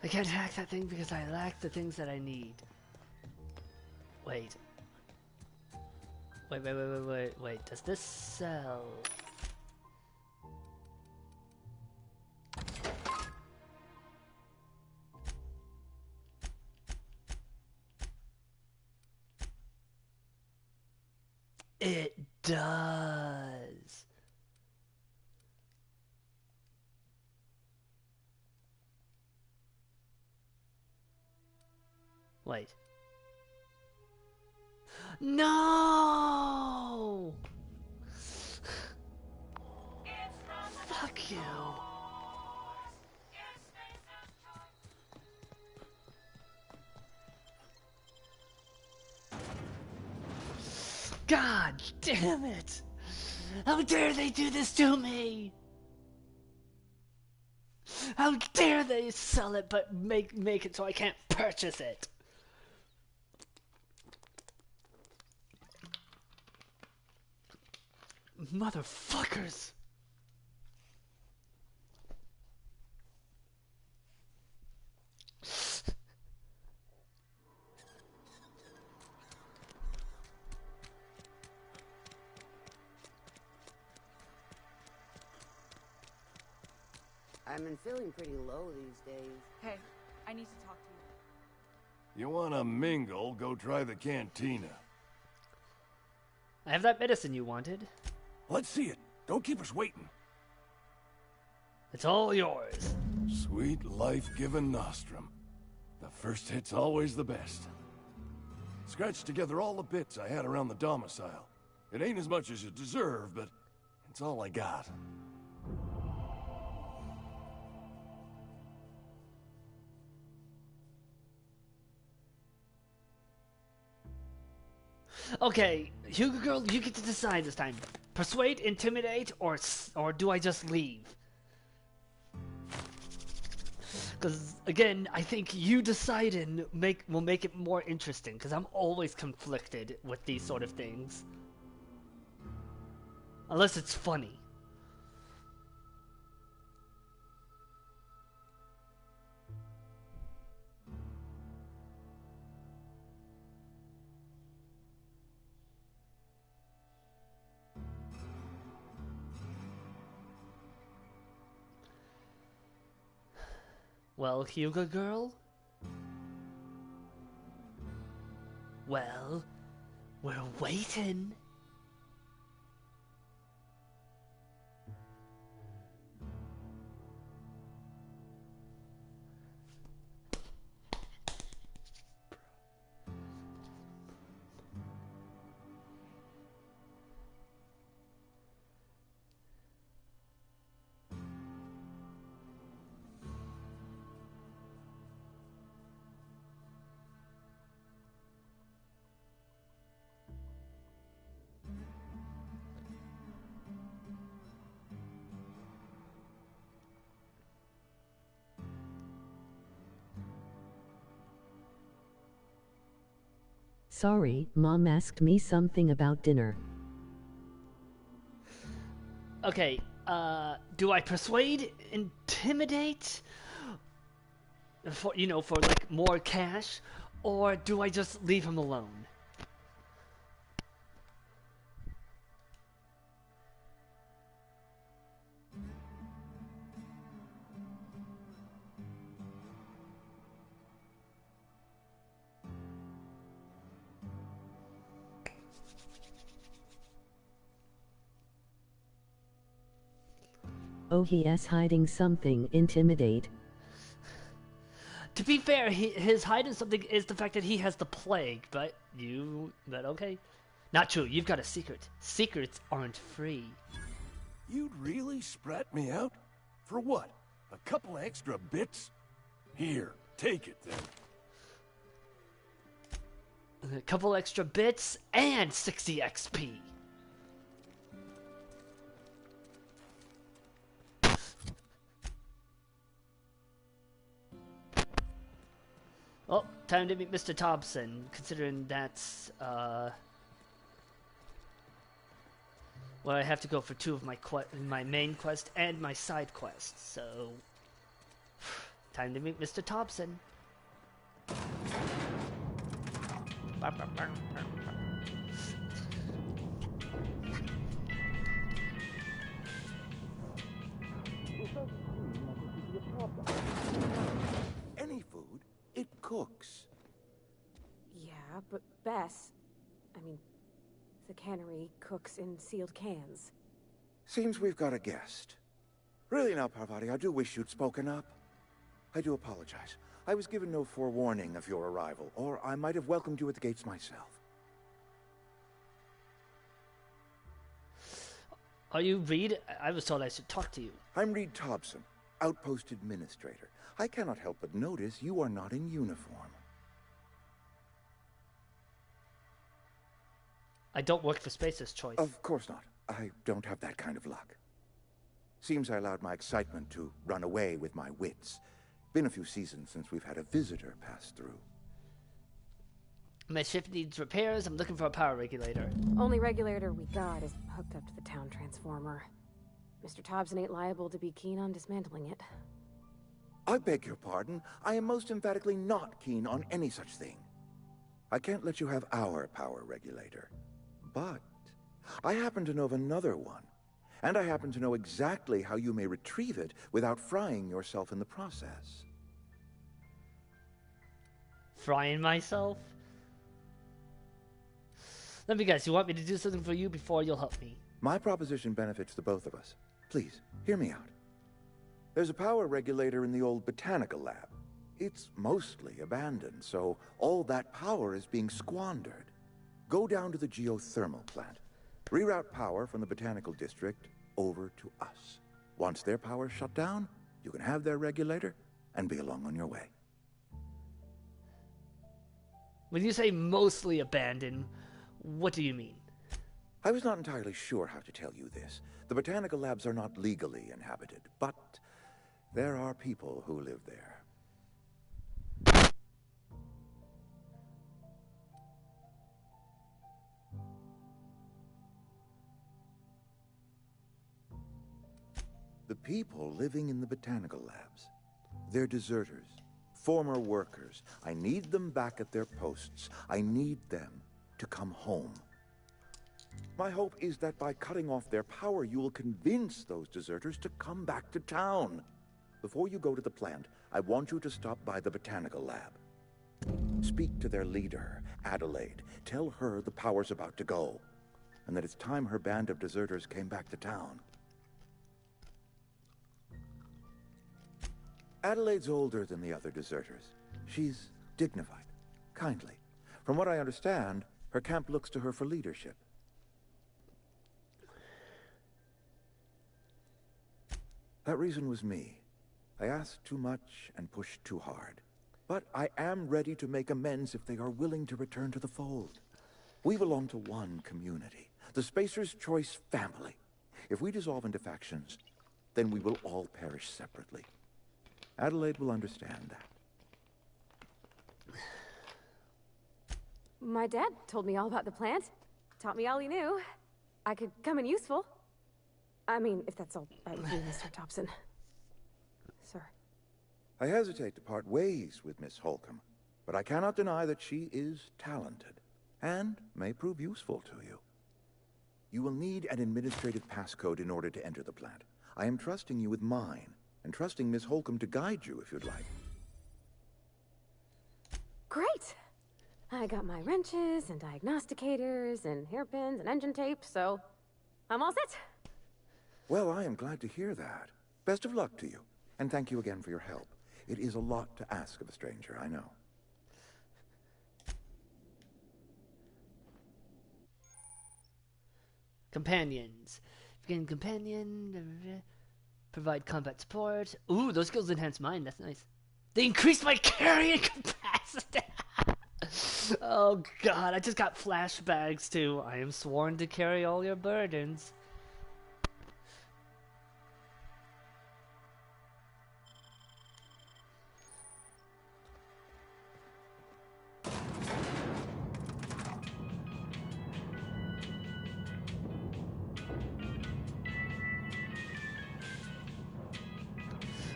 I can't hack that thing because I lack the things that I need. Wait. Wait. Does this sell? It does. Wait. No! Fuck you. God damn it! How dare they do this to me! How dare they sell it but make it so I can't purchase it! Motherfuckers! I've been feeling pretty low these days. Hey, I need to talk to you. You wanna mingle, go try the cantina. I have that medicine you wanted. Let's see it. Don't keep us waiting. It's all yours. Sweet life-giving nostrum. The first hit's always the best. Scratched together all the bits I had around the domicile. It ain't as much as you deserve, but it's all I got. Okay, Hugo Girl, you get to decide this time. Persuade, intimidate, or do I just leave? Because, again, I think you deciding will make it more interesting, because I'm always conflicted with these sort of things. Unless it's funny. Well, Hugo Girl? Well, we're waiting. Sorry, Mom asked me something about dinner. Okay, do I persuade, intimidate, for like more cash, or do I just leave him alone? Oh, he is hiding something. Intimidate. To be fair, his hiding something is the fact that he has the plague, but okay. Not true, you've got a secret. Secrets aren't free. You'd really sprat me out? For what? A couple of extra bits? Here, take it then. A couple extra bits and 60 XP. Oh, time to meet Mr. Thompson, considering that's, well, I have to go for two of my main quest and my side quest, so... Time to meet Mr. Thompson. Any food, it cooks. Yeah, but Bess, the cannery cooks in sealed cans. Seems we've got a guest. Really now, Parvati, I do wish you'd spoken up. I do apologize. I was given no forewarning of your arrival, or I might have welcomed you at the gates myself. Are you Reed? I was told I should talk to you. I'm Reed Thompson, Outpost Administrator. I cannot help but notice you are not in uniform. I don't work for Spacer's Choice. Of course not. I don't have that kind of luck. Seems I allowed my excitement to run away with my wits. Been a few seasons since we've had a visitor pass through. My ship needs repairs. I'm looking for a power regulator. Only regulator we got is hooked up to the town transformer. Mr. Thompson ain't liable to be keen on dismantling it. I beg your pardon. I am most emphatically not keen on any such thing. I can't let you have our power regulator. But I happen to know of another one. And I happen to know exactly how you may retrieve it without frying yourself in the process. Frying myself? Let me guess, you want me to do something for you before you'll help me? My proposition benefits the both of us. Please, hear me out. There's a power regulator in the old botanical lab. It's mostly abandoned, so all that power is being squandered. Go down to the geothermal plant. Reroute power from the botanical district over to us. Once their power's shut down, you can have their regulator and be along on your way. When you say mostly abandoned, what do you mean? I was not entirely sure how to tell you this. The botanical labs are not legally inhabited, but there are people who live there. The people living in the botanical labs. They're deserters, former workers. I need them back at their posts. I need them to come home. My hope is that by cutting off their power, you will convince those deserters to come back to town. Before you go to the plant, I want you to stop by the botanical lab. Speak to their leader, Adelaide. Tell her the power's about to go, and that it's time her band of deserters came back to town. Adelaide's older than the other deserters. She's dignified, kindly. From what I understand, her camp looks to her for leadership. That reason was me. I asked too much and pushed too hard. But I am ready to make amends if they are willing to return to the fold. We belong to one community, the Spacer's Choice family. If we dissolve into factions, then we will all perish separately. Adelaide will understand that. My dad told me all about the plant. Taught me all he knew. I could come in useful. I mean, if that's all right with you, Mr. Thompson. Sir. I hesitate to part ways with Miss Holcomb, but I cannot deny that she is talented, and may prove useful to you. You will need an administrative passcode in order to enter the plant. I am trusting you with mine, and trusting Miss Holcomb to guide you if you'd like. Great! I got my wrenches and diagnosticators and hairpins and engine tape, so I'm all set. Well, I am glad to hear that. Best of luck to you, and thank you again for your help. It is a lot to ask of a stranger, I know. Companions. Begin companion. Provide combat support. Ooh, those skills enhance mine. That's nice. They increase my carrying capacity. Oh god, I just got flashbacks to I am sworn to carry all your burdens.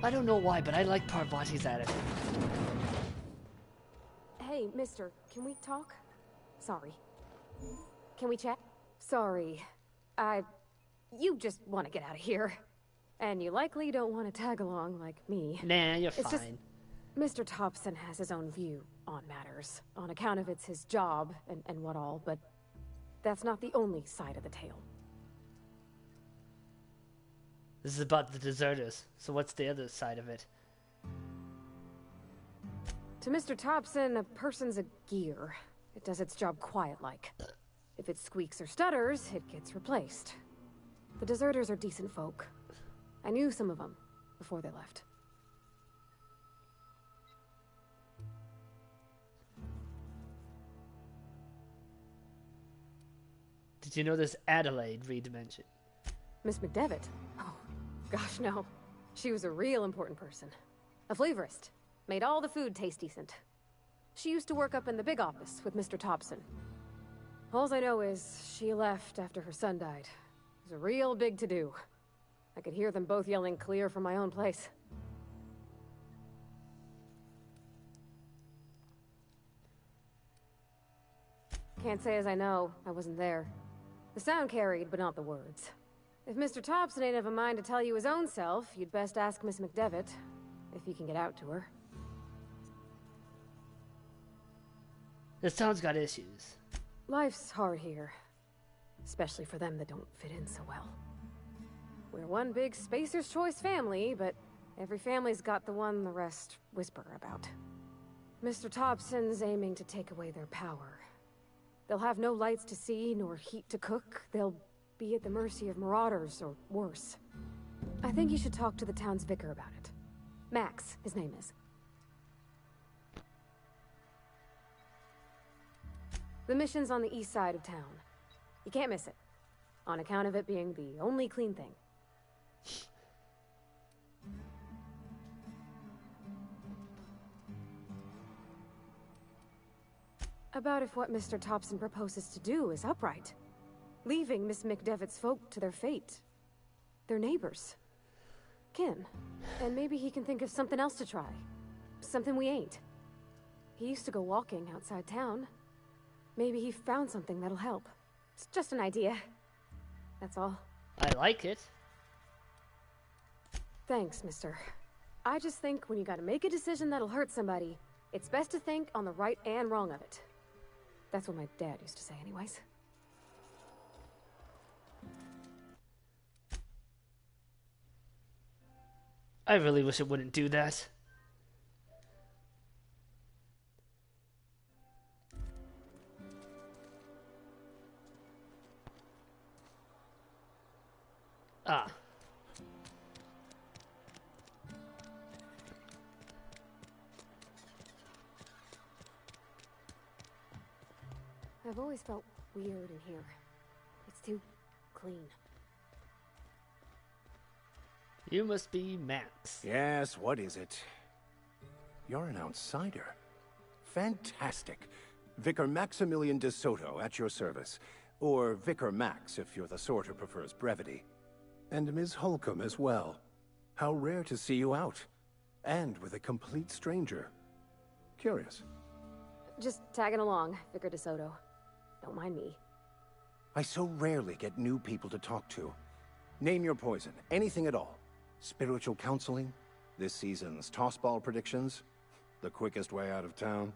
I don't know why, but I like Parvati's attitude. Hey, mister, can we talk? Sorry. Can we chat? Sorry. You just want to get out of here. And you likely don't want to tag along like me. Nah, you're it's fine. Just, Mr. Thompson has his own view on matters, on account of it's his job and what all, but that's not the only side of the tale. This is about the deserters, so what's the other side of it? To Mr. Thompson, a person's a gear. It does its job quiet-like. If it squeaks or stutters, it gets replaced. The deserters are decent folk. I knew some of them before they left. Did you know there's Adelaide Reed mentioned? Miss McDevitt? Oh, gosh, no. She was a real important person. A flavorist. Made all the food taste decent. She used to work up in the big office with Mr. Thompson. All I know is she left after her son died. It was a real big to-do. I could hear them both yelling clear from my own place. Can't say as I know. I wasn't there. The sound carried, but not the words. If Mr. Thompson ain't of a mind to tell you his own self, you'd best ask Miss McDevitt, if you can get out to her. This town's got issues. Life's hard here. Especially for them that don't fit in so well. We're one big Spacer's Choice family, but every family's got the one the rest whisper about. Mr. Thompson's aiming to take away their power. They'll have no lights to see, nor heat to cook. They'll be at the mercy of marauders, or worse. I think you should talk to the town's vicar about it. Max, his name is. The mission's on the east side of town. You can't miss it, on account of it being the only clean thing. About if what Mr. Thompson proposes to do is upright. Leaving Miss McDevitt's folk to their fate. Their neighbors. Kin. And maybe he can think of something else to try. Something we ain't. He used to go walking outside town. Maybe he found something that'll help. It's just an idea. That's all. I like it. Thanks, mister. I just think when you gotta make a decision that'll hurt somebody, it's best to think on the right and wrong of it. That's what my dad used to say anyways. I really wish it wouldn't do that. Ah. I've always felt weird in here. It's too clean. You must be Max. Yes, what is it? You're an outsider. Fantastic. Vicar Maximilian de Soto at your service. Or Vicar Max, if you're the sort who prefers brevity. And Ms. Holcomb as well. How rare to see you out. And with a complete stranger. Curious. Just tagging along, Vicar de Soto. Don't mind me. I so rarely get new people to talk to. Name your poison, anything at all. Spiritual counseling, this season's tossball predictions, the quickest way out of town.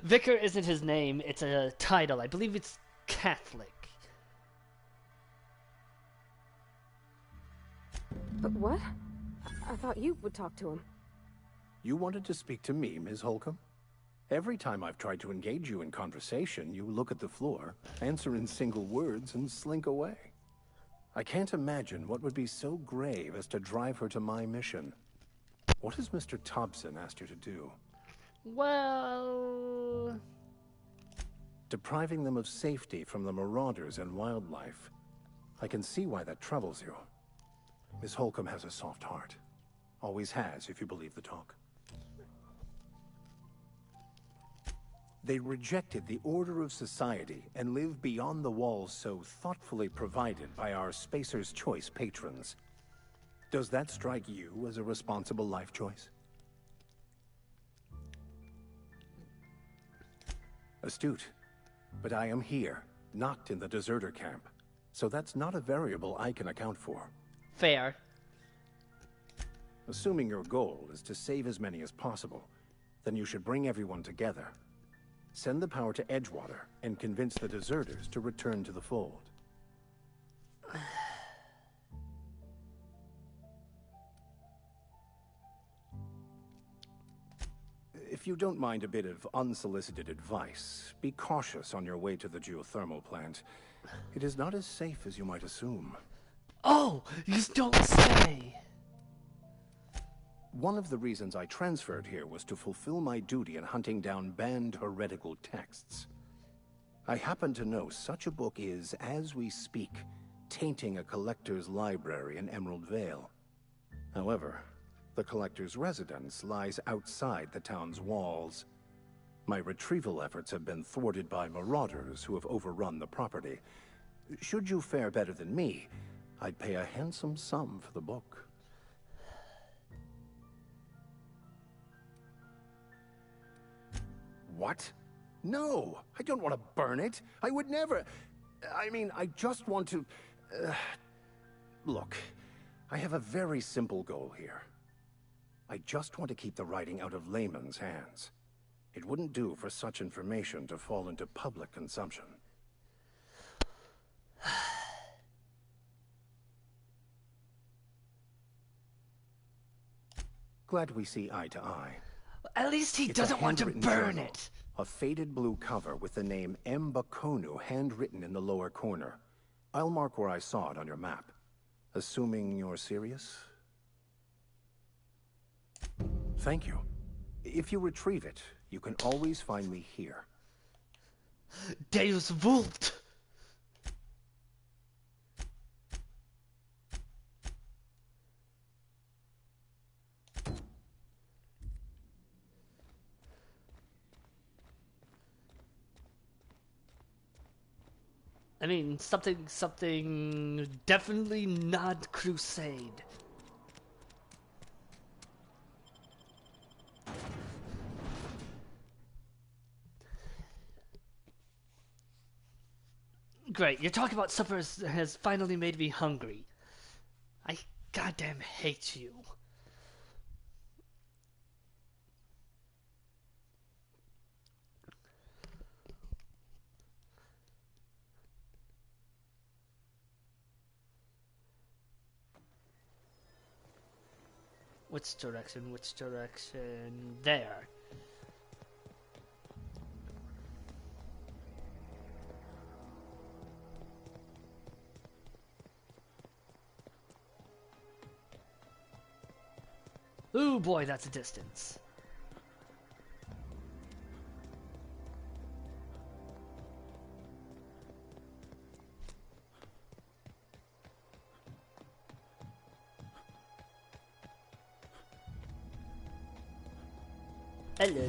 Vicar isn't his name, it's a title. I believe it's Catholic. But what? I thought you would talk to him. You wanted to speak to me, Ms. Holcomb? Every time I've tried to engage you in conversation, you look at the floor, answer in single words, and slink away. I can't imagine what would be so grave as to drive her to my mission. What has Mr. Thompson asked you to do? Well... Depriving them of safety from the marauders and wildlife. I can see why that troubles you. Miss Holcomb has a soft heart. Always has, if you believe the talk. They rejected the order of society and live beyond the walls so thoughtfully provided by our Spacer's Choice patrons. Does that strike you as a responsible life choice? Astute. But I am here, not in the deserter camp. So that's not a variable I can account for. Fair. Assuming your goal is to save as many as possible, then you should bring everyone together. Send the power to Edgewater and convince the deserters to return to the fold. If you don't mind a bit of unsolicited advice, be cautious on your way to the geothermal plant. It is not as safe as you might assume. Oh, you don't say! One of the reasons I transferred here was to fulfill my duty in hunting down banned heretical texts. I happen to know such a book is, as we speak, tainting a collector's library in Emerald Vale. However, the collector's residence lies outside the town's walls. My retrieval efforts have been thwarted by marauders who have overrun the property. Should you fare better than me, I'd pay a handsome sum for the book. What? No, I don't want to burn it. I would never... I mean, I just want to... Look, I have a very simple goal here. I just want to keep the writing out of layman's hands. It wouldn't do for such information to fall into public consumption. Glad we see eye to eye. At least he doesn't want to burn it. A faded blue cover with the name M. Bakonu handwritten in the lower corner. I'll mark where I saw it on your map. Assuming you're serious? Thank you. If you retrieve it, you can always find me here. Deus Vult! I mean, something definitely not Crusade. Great, you're talking about supper has finally made me hungry. I goddamn hate you. Which direction? Which direction? There. Ooh boy, that's a distance. Hello.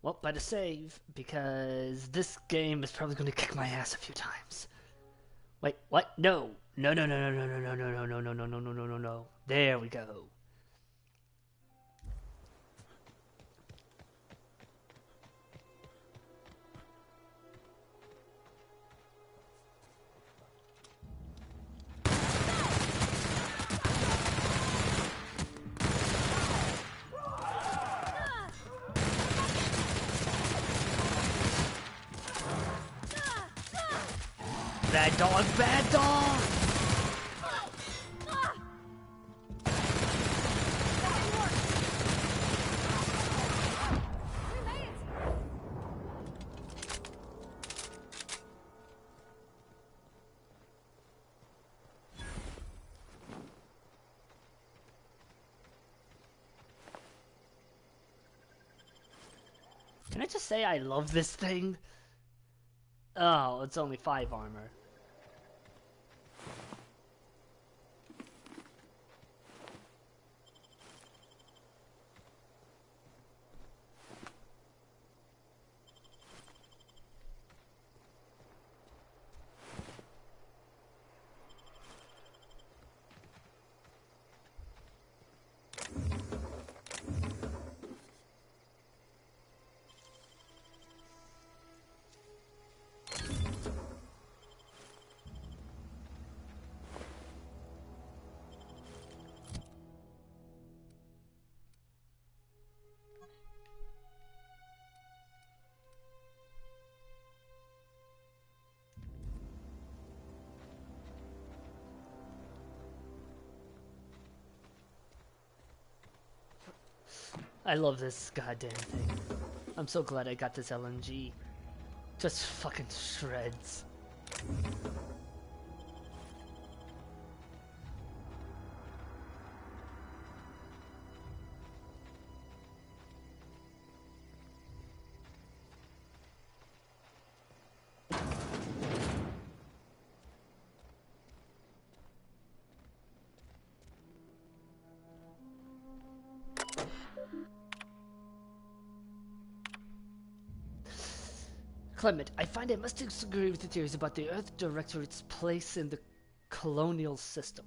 Well, better save, because this game is probably going to kick my ass a few times. Wait, what? No. No, no, no, no, no, no, no, no, no, no, no, no, no, no, no, no. There we go. Bad dog, bad dog! Can I just say I love this thing? Oh, it's only 5 armor. I love this goddamn thing. I'm so glad I got this LMG. Just fucking shreds. Clement, I find I must disagree with the theories about the Earth Directorate's place in the colonial system.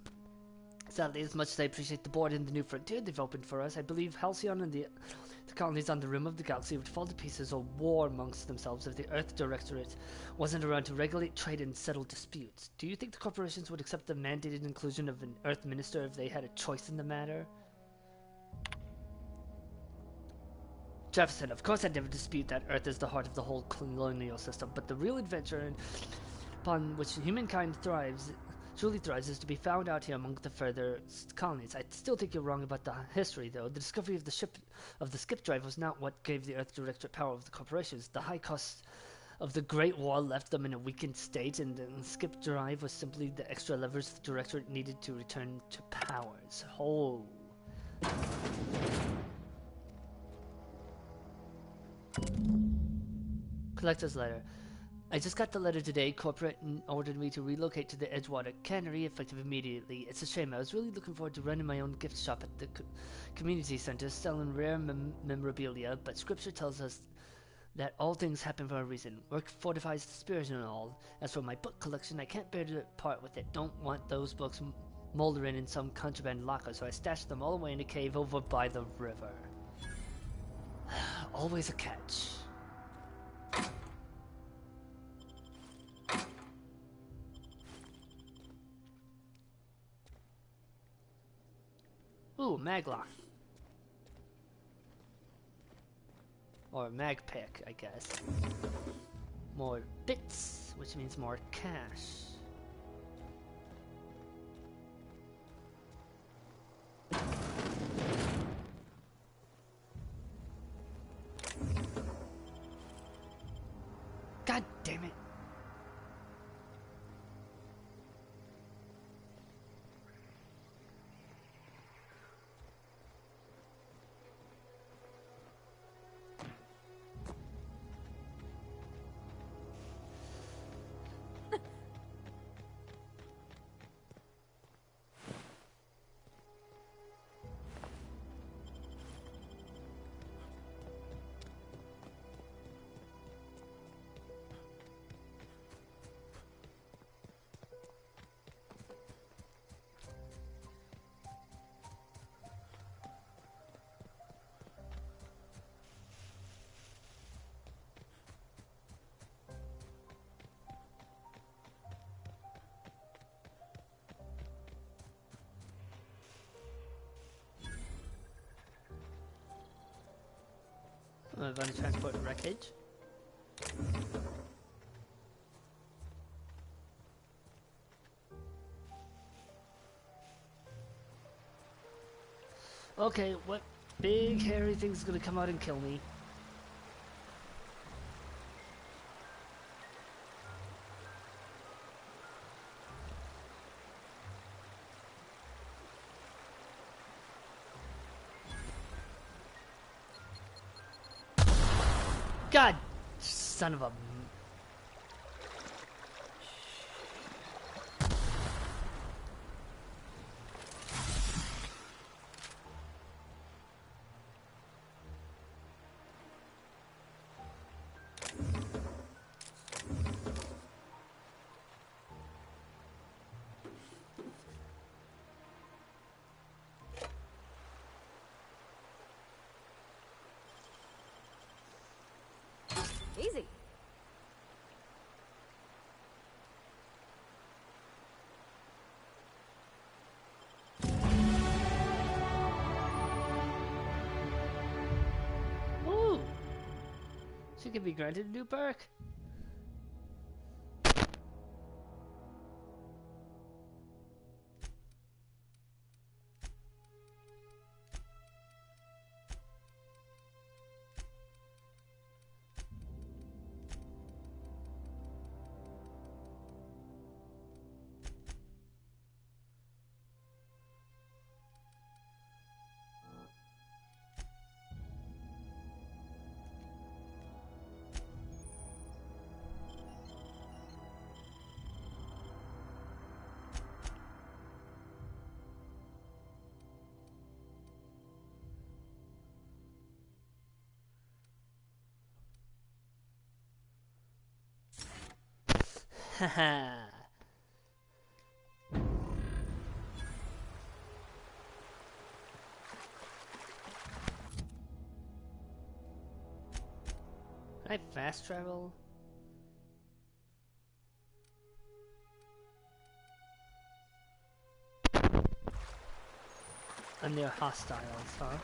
Sadly, as much as I appreciate the board and the new frontier they've opened for us, I believe Halcyon and the colonies on the rim of the galaxy would fall to pieces or war amongst themselves if the Earth Directorate wasn't around to regulate trade and settle disputes. Do you think the corporations would accept the mandated inclusion of an Earth Minister if they had a choice in the matter? Jefferson, of course I'd never dispute that Earth is the heart of the whole colonial system, but the real adventure upon which humankind truly thrives is to be found out here among the further colonies. I still think you're wrong about the history, though. The discovery of the skip drive was not what gave the Earth Directorate power over the corporations. The high cost of the Great War left them in a weakened state, and the skip drive was simply the extra levers the Directorate needed to return to powers. Oh. Collector's letter. I just got the letter today. Corporate ordered me to relocate to the Edgewater Cannery, effective immediately. It's a shame. I was really looking forward to running my own gift shop at the community center, selling rare memorabilia, but scripture tells us that all things happen for a reason. Work fortifies the spirit and all. As for my book collection, I can't bear to part with it. Don't want those books moldering in some contraband locker, so I stashed them all away in a cave over by the river. Always a catch. Ooh, maglock. Or mag pick, I guess. More bits, which means more cash. God damn it. I'm going to transport wreckage. Okay, what big hairy thing's gonna come out and kill me? God, son of a... Easy. Woo! She could be granted a new perk. Haha. Can I fast travel? And they're hostiles, huh?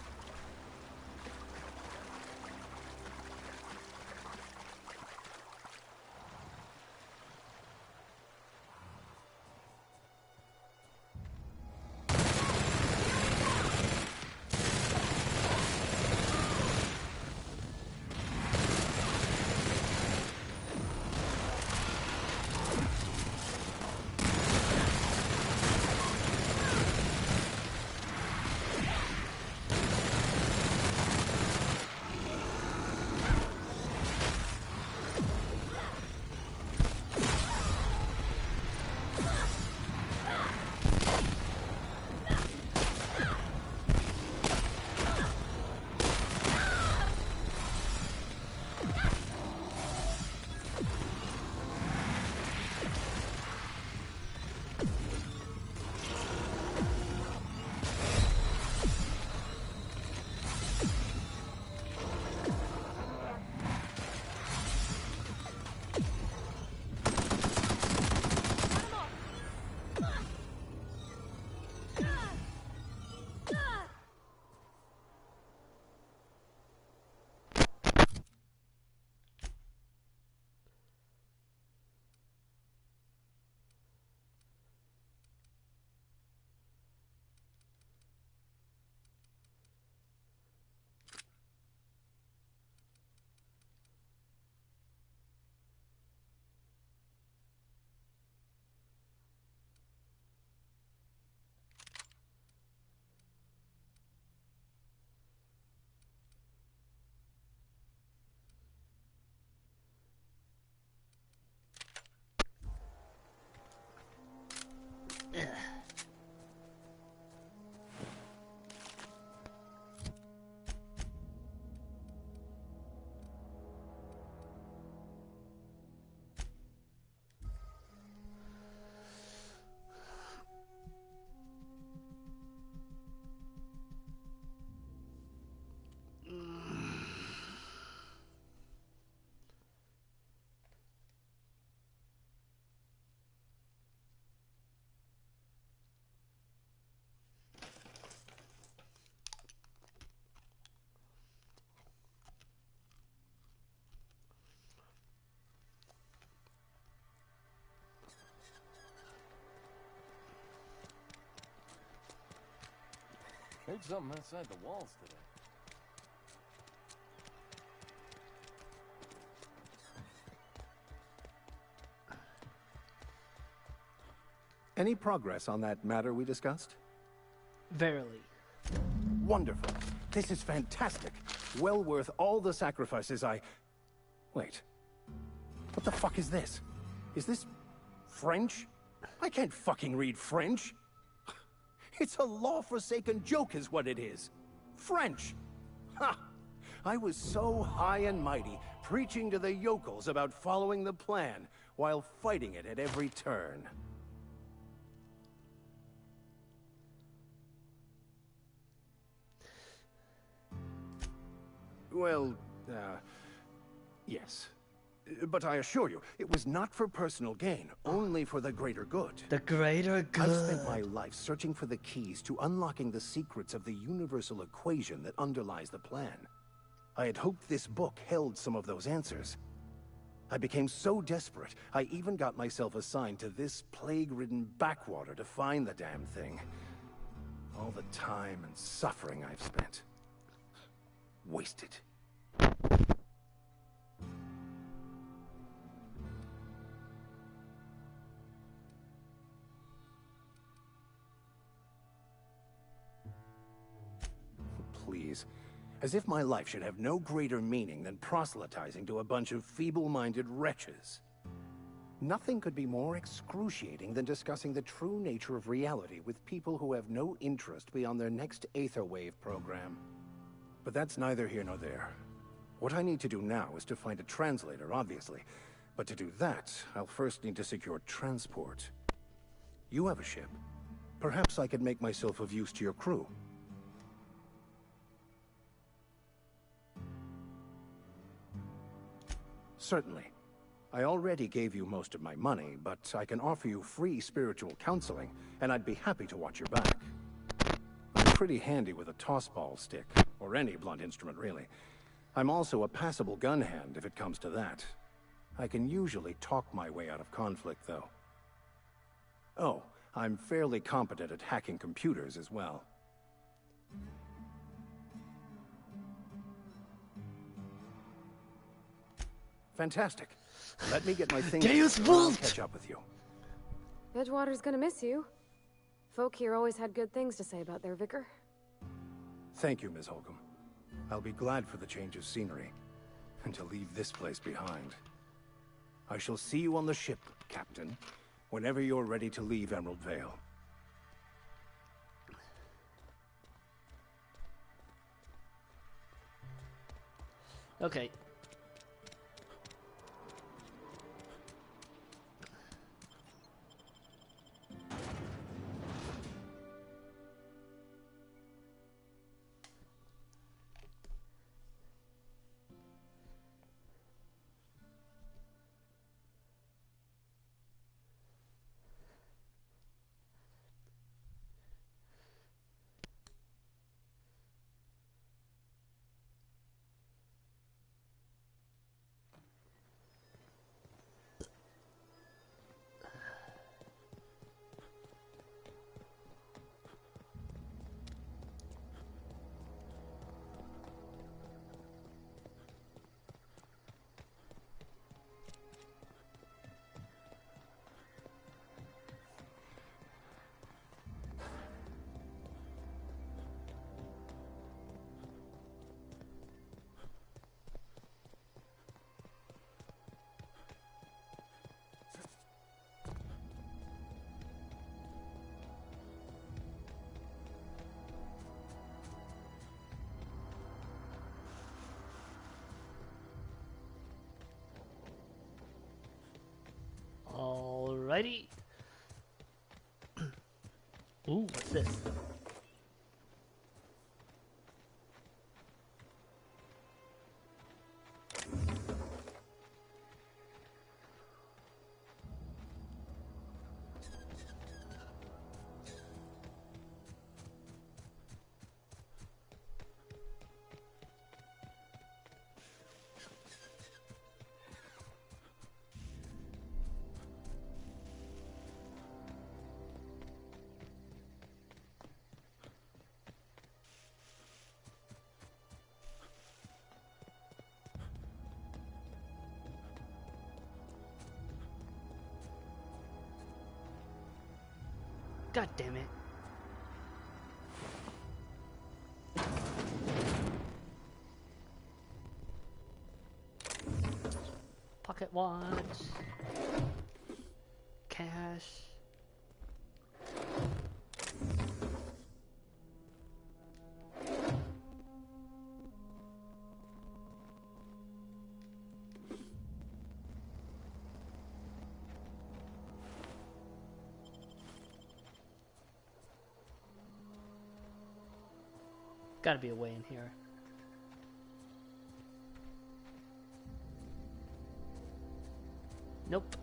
Heard something outside the walls today. Any progress on that matter we discussed? Verily. Wonderful. This is fantastic. Well worth all the sacrifices I... Wait. What the fuck is this? Is this... French? I can't fucking read French. It's a law-forsaken joke is what it is. French! Ha! I was so high and mighty, preaching to the yokels about following the plan, while fighting it at every turn. Well, yes. But I assure you, it was not for personal gain, only for the greater good. The greater good. I've spent my life searching for the keys to unlocking the secrets of the universal equation that underlies the plan. I had hoped this book held some of those answers. I became so desperate, I even got myself assigned to this plague-ridden backwater to find the damn thing. All the time and suffering I've spent. Wasted. Please. As if my life should have no greater meaning than proselytizing to a bunch of feeble-minded wretches. Nothing could be more excruciating than discussing the true nature of reality with people who have no interest beyond their next Aetherwave program. But that's neither here nor there. What I need to do now is to find a translator, obviously. But to do that, I'll first need to secure transport. You have a ship. Perhaps I could make myself of use to your crew. Certainly. I already gave you most of my money, but I can offer you free spiritual counseling, and I'd be happy to watch your back. I'm pretty handy with a tossball stick, or any blunt instrument, really. I'm also a passable gun hand, if it comes to that. I can usually talk my way out of conflict, though. Oh, I'm fairly competent at hacking computers as well. Fantastic. Let me get my things and I'll catch up with you. Edgewater's gonna miss you. Folk here always had good things to say about their vicar. Thank you, Ms. Holcomb. I'll be glad for the change of scenery, and to leave this place behind. I shall see you on the ship, Captain, whenever you're ready to leave Emerald Vale. Okay. Alrighty. Ooh, what's this? God damn it. Pocket watch. Cash. Gotta be a way in here. Nope.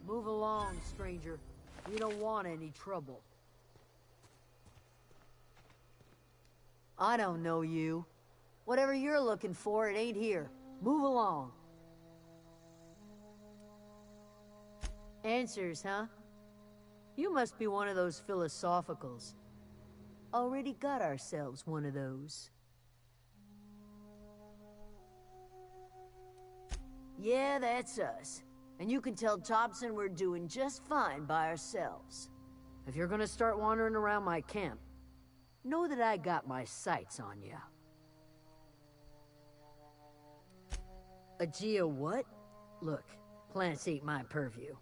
Move along, stranger. We don't want any trouble. I don't know you. Whatever you're looking for, it ain't here. Move along. Answers, huh? You must be one of those philosophicals. Already got ourselves one of those. Yeah, that's us. And you can tell Thompson we're doing just fine by ourselves. If you're gonna start wandering around my camp, know that I got my sights on you. Aegea what? Look, plants ain't my purview.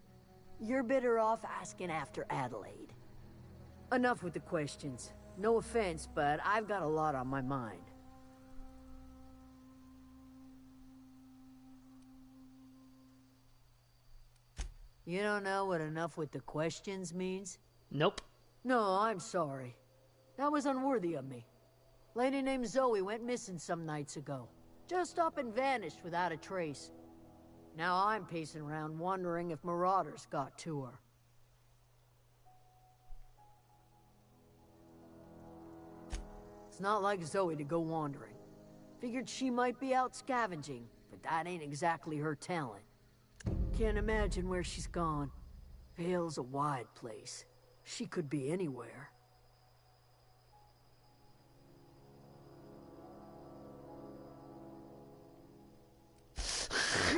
You're better off asking after Adelaide. Enough with the questions. No offense, but I've got a lot on my mind. You don't know what enough with the questions means? Nope. No, I'm sorry. That was unworthy of me. Lady named Zoe went missing some nights ago. Just up and vanished without a trace. Now I'm pacing around wondering if marauders got to her. It's not like Zoe to go wandering. Figured she might be out scavenging, but that ain't exactly her talent. Can't imagine where she's gone. Vale's a wide place. She could be anywhere.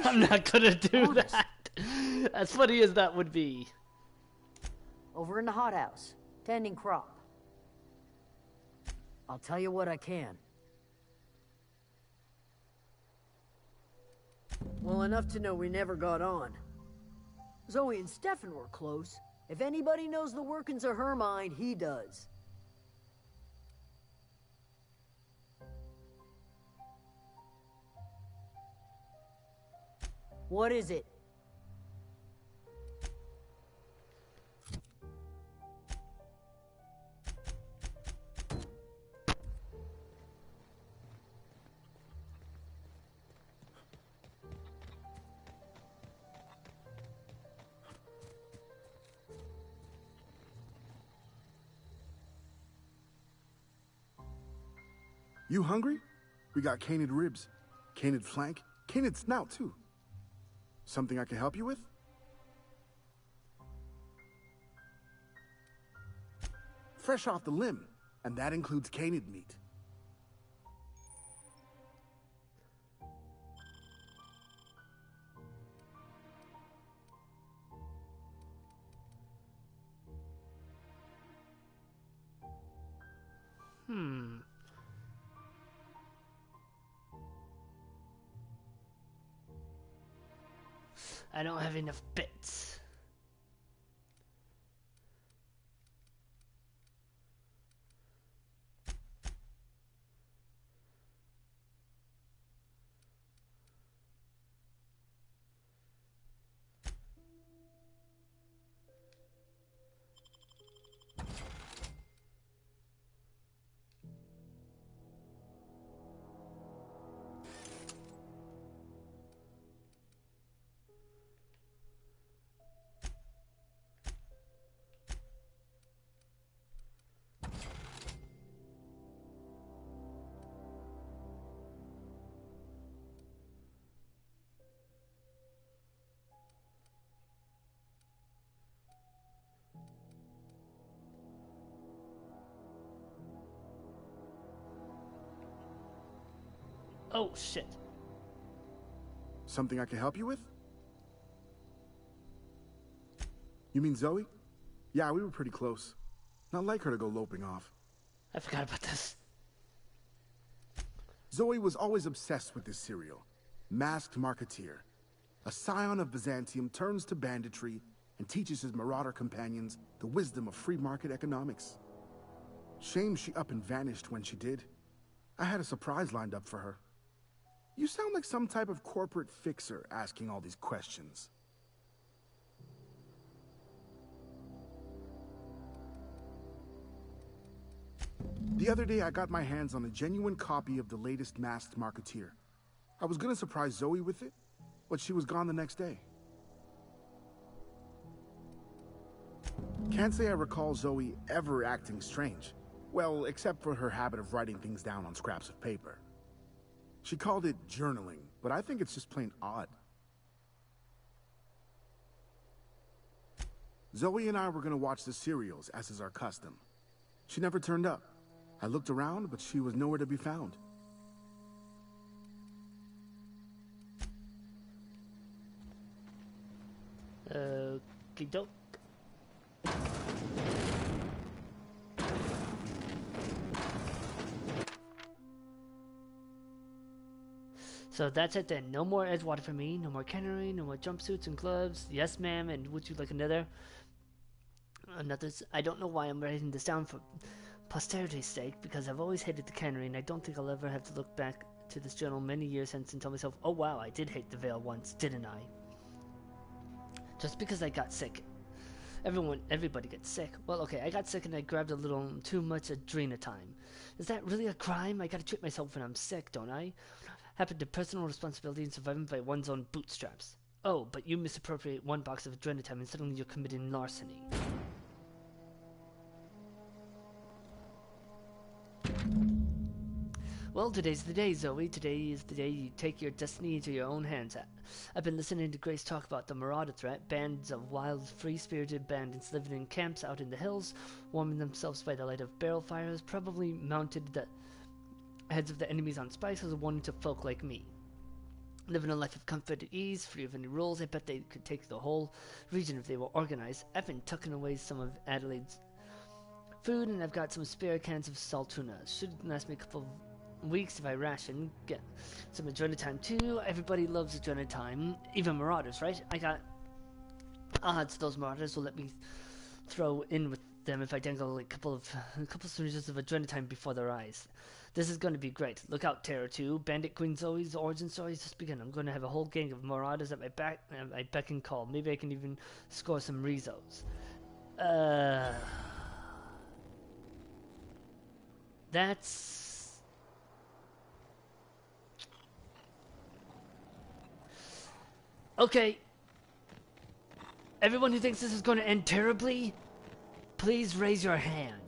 I'm not gonna do that. As funny as that would be. Over in the hothouse, tending crop. I'll tell you what I can. Well, enough to know we never got on. Zoe and Stefan were close. If anybody knows the workings of her mind, he does. What is it? You hungry? We got canid ribs, canid flank, canid snout too. Something I can help you with? Fresh off the limb, and that includes canid meat. I don't have enough bits. Oh, shit. Something I can help you with? You mean Zoe? Yeah, we were pretty close. Not like her to go loping off. I forgot about this. Zoe was always obsessed with this serial. Masked Marketeer. A scion of Byzantium turns to banditry and teaches his marauder companions the wisdom of free market economics. Shame she up and vanished when she did. I had a surprise lined up for her. You sound like some type of corporate fixer asking all these questions. The other day I got my hands on a genuine copy of the latest Masked Marketeer. I was gonna surprise Zoe with it, but she was gone the next day. Can't say I recall Zoe ever acting strange. Well, except for her habit of writing things down on scraps of paper. She called it journaling, but I think it's just plain odd. Zoe and I were gonna watch the serials, as is our custom. She never turned up. I looked around, but she was nowhere to be found. Okie doke. So that's it then. No more Edgewater for me. No more cannery. No more jumpsuits and gloves. Yes, ma'am. And would you like another? I don't know why I'm writing this down for posterity's sake, because I've always hated the cannery, and I don't think I'll ever have to look back to this journal many years hence and tell myself, oh wow, I did hate the Veil once, didn't I? Just because I got sick. Everybody gets sick. Well, okay, I got sick and I grabbed a little too much adrenatime. Is that really a crime? I gotta treat myself when I'm sick, don't I? Happened to personal responsibility and surviving by one's own bootstraps. Oh, but you misappropriate one box of adrenatime and suddenly you're committing larceny. Well, today's the day, Zoe. Today is the day you take your destiny into your own hands. I've been listening to Grace talk about the Marauder threat. Bands of wild, free-spirited bandits living in camps out in the hills, warming themselves by the light of barrel fires, probably mounted the heads of the enemies on spices and wanting to folk like me. Living a life of comfort and ease, free of any rules. I bet they could take the whole region if they were organized. I've been tucking away some of Adelaide's food, and I've got some spare cans of salt tuna. Should last me a couple of weeks if I ration. Get some adrenatime too. Everybody loves adrenatime, even Marauders, right? I got odds those Marauders will let me throw in with them if I dangle like a couple syringes of adrenatime before their eyes. This is going to be great. Look out, Terror 2. Bandit Queen Zoe's origin story just begun. I'm going to have a whole gang of Marauders at my beck and call. Maybe I can even score some rezos. That's... Okay. Everyone who thinks this is going to end terribly, please raise your hands.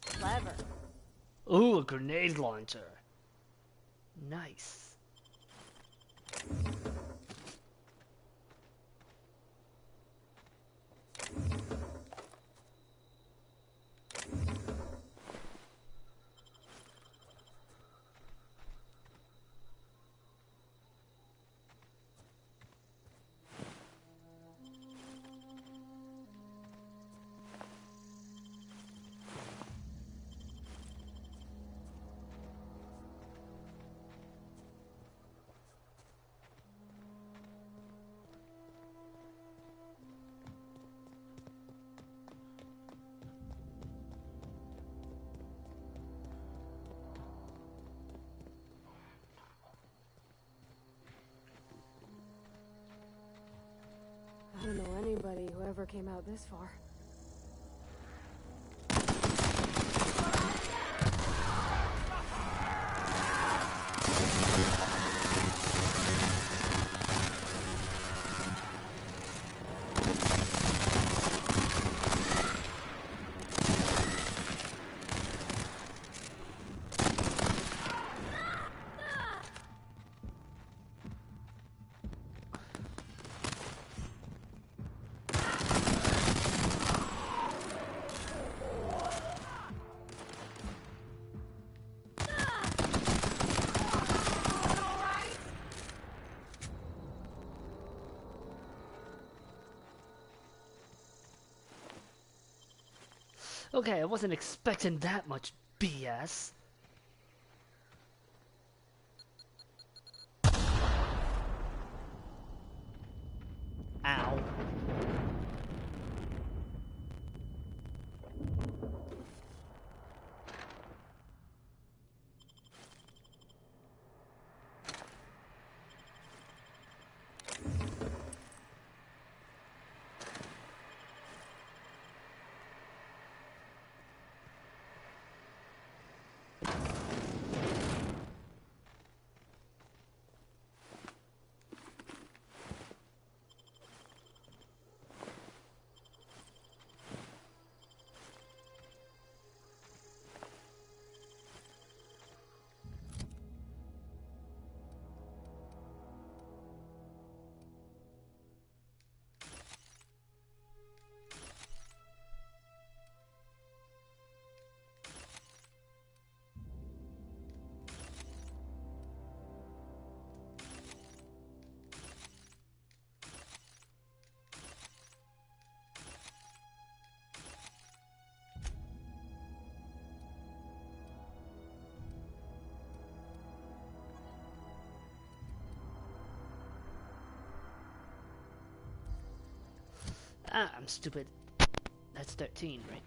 Clever. Ooh, a grenade launcher. Nice. I don't know anybody who ever came out this far. Okay, I wasn't expecting that much BS. Ow. Ah, I'm stupid. That's 13, right?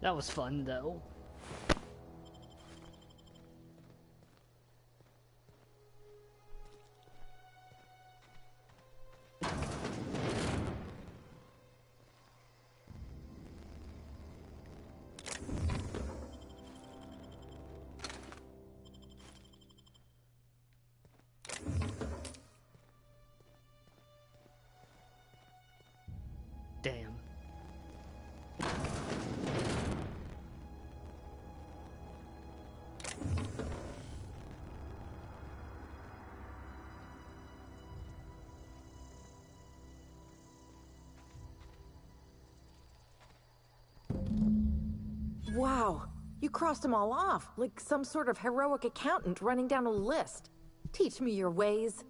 That was fun, though. Damn. Wow, you crossed them all off, like some sort of heroic accountant running down a list. Teach me your ways.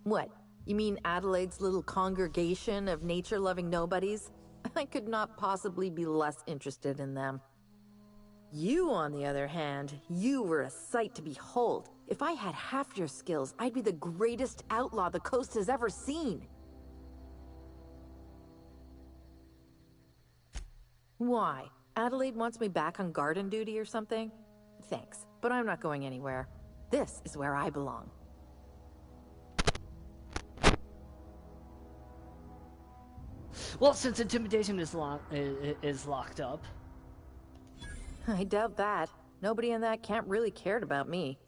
What? You mean Adelaide's little congregation of nature-loving nobodies? I could not possibly be less interested in them. You, on the other hand, you were a sight to behold. If I had half your skills, I'd be the greatest outlaw the coast has ever seen. Why? Adelaide wants me back on garden duty or something? Thanks, but I'm not going anywhere. This is where I belong. Well, since intimidation is locked up. I doubt that. Nobody in that camp really cared about me.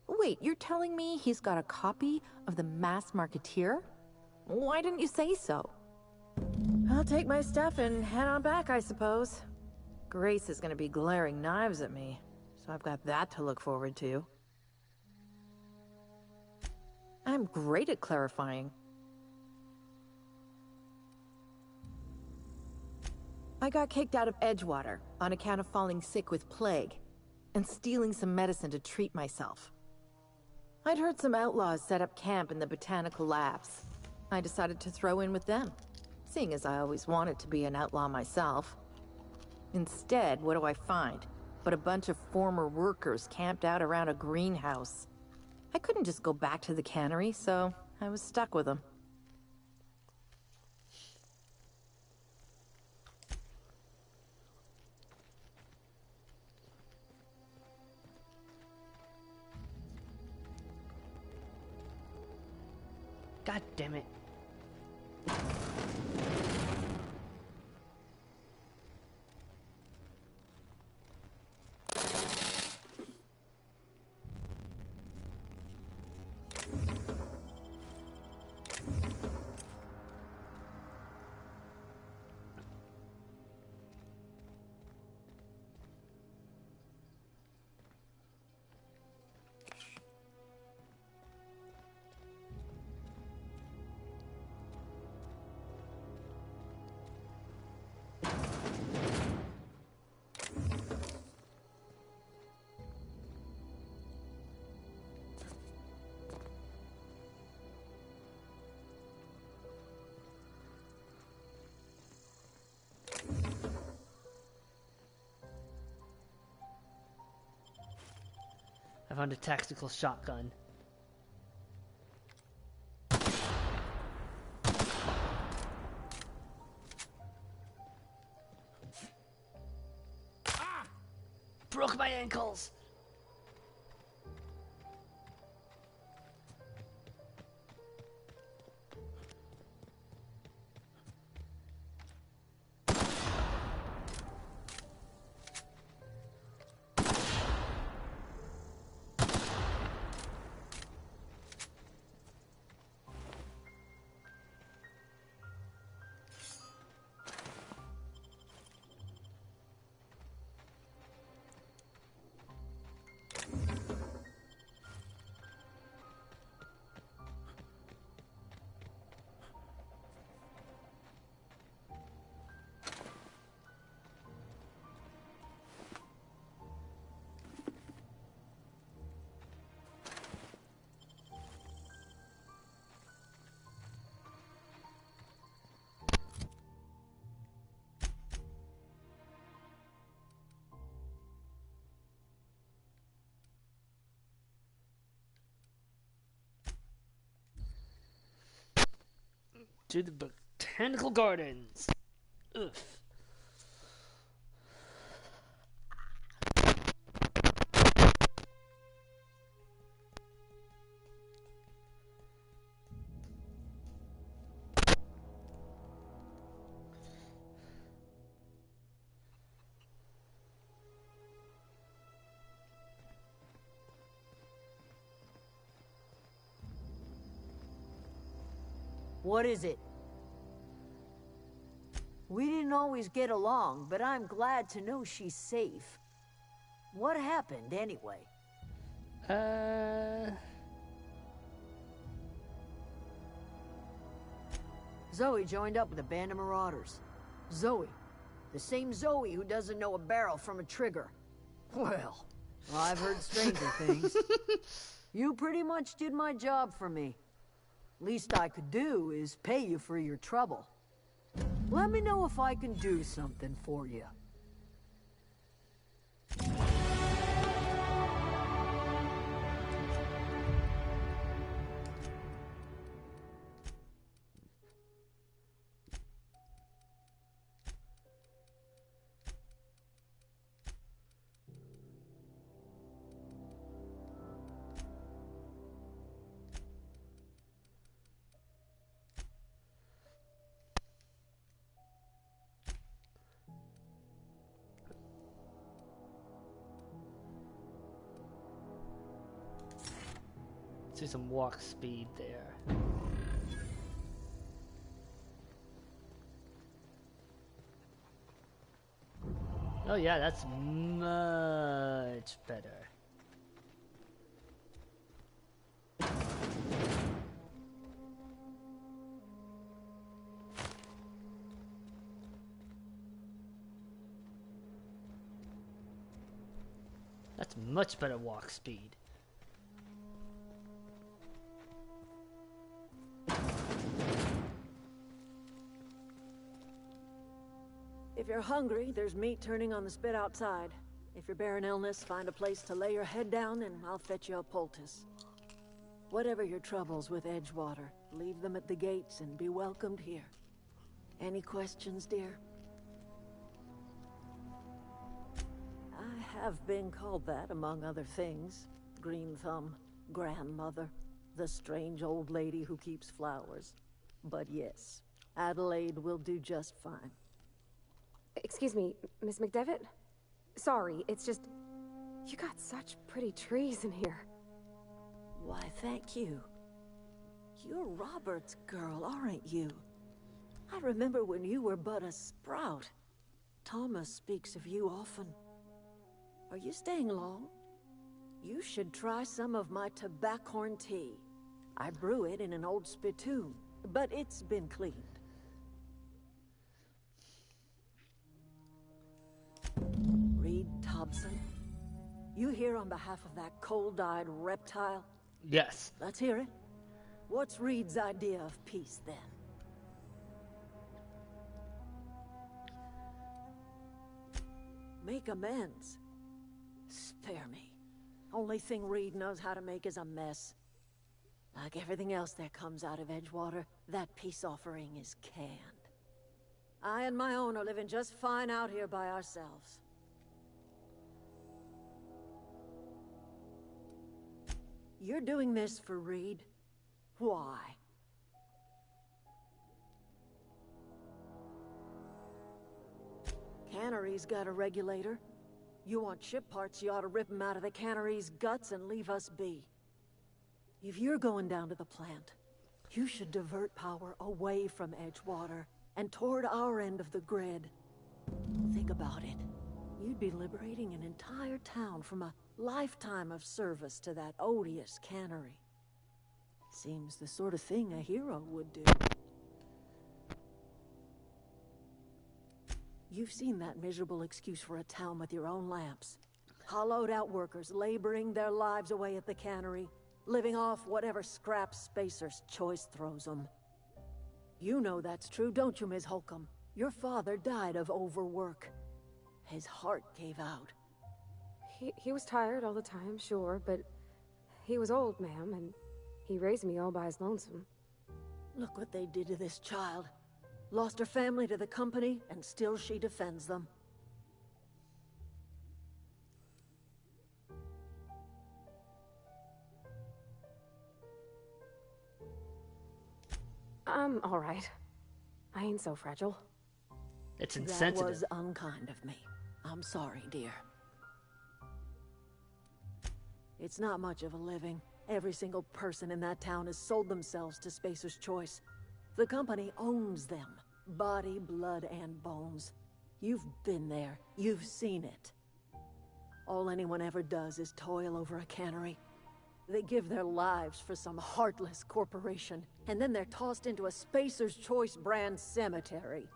Wait, you're telling me he's got a copy of the Masked Marketeer? Why didn't you say so? I'll take my stuff and head on back, I suppose. Grace is gonna be glaring knives at me, so I've got that to look forward to. I'm great at clarifying. I got kicked out of Edgewater on account of falling sick with plague and stealing some medicine to treat myself. I'd heard some outlaws set up camp in the botanical labs. I decided to throw in with them, seeing as I always wanted to be an outlaw myself. Instead, what do I find? But a bunch of former workers camped out around a greenhouse. I couldn't just go back to the cannery, so I was stuck with them. God damn it. I found a tactical shotgun. Ah! Broke my ankles! to the botanical gardens. Ugh. What is it? We didn't always get along, but I'm glad to know she's safe. What happened, anyway? Zoe joined up with a band of marauders. Zoe. The same Zoe who doesn't know a barrel from a trigger. Well, I've heard stranger things. You pretty much did my job for me. Least I could do is pay you for your trouble. Let me know if I can do something for you. See some walk speed there. Oh yeah, that's much better. That's much better walk speed. If you're hungry, there's meat turning on the spit outside. If you're bearing illness, find a place to lay your head down and I'll fetch you a poultice. Whatever your troubles with Edgewater, leave them at the gates and be welcomed here. Any questions, dear? I have been called that, among other things. Green Thumb, grandmother, the strange old lady who keeps flowers. But yes, Adelaide will do just fine. Excuse me, Miss McDevitt? Sorry, it's just... You got such pretty trees in here. Why, thank you. You're Robert's girl, aren't you? I remember when you were but a sprout. Thomas speaks of you often. Are you staying long? You should try some of my tobaccorn tea. I brew it in an old spittoon, but it's been cleaned. Reed Thompson? You here on behalf of that cold-eyed reptile? Yes. Let's hear it. What's Reed's idea of peace, then? Make amends. Spare me. Only thing Reed knows how to make is a mess. Like everything else that comes out of Edgewater, that peace offering is canned. I and my own are living just fine out here by ourselves. You're doing this for Reed? Why? Cannery's got a regulator. You want ship parts, you ought to rip them out of the cannery's guts and leave us be. If you're going down to the plant, you should divert power away from Edgewater and toward our end of the grid. Think about it. You'd be liberating an entire town from a lifetime of service to that odious cannery. Seems the sort of thing a hero would do. You've seen that miserable excuse for a town with your own lamps. Hollowed out workers laboring their lives away at the cannery, living off whatever scrap Spacer's choice throws them. You know that's true, don't you, Ms. Holcomb? Your father died of overwork. His heart gave out. He was tired all the time, sure, but he was old, ma'am, and he raised me all by his lonesome. Look what they did to this child. Lost her family to the company, and still she defends them. I'm alright. I ain't so fragile. It's insensitive. That was unkind of me. I'm sorry, dear. It's not much of a living. Every single person in that town has sold themselves to Spacer's Choice. The company owns them. Body, blood, and bones. You've been there. You've seen it. All anyone ever does is toil over a cannery. They give their lives for some heartless corporation, and then they're tossed into a Spacer's Choice brand cemetery.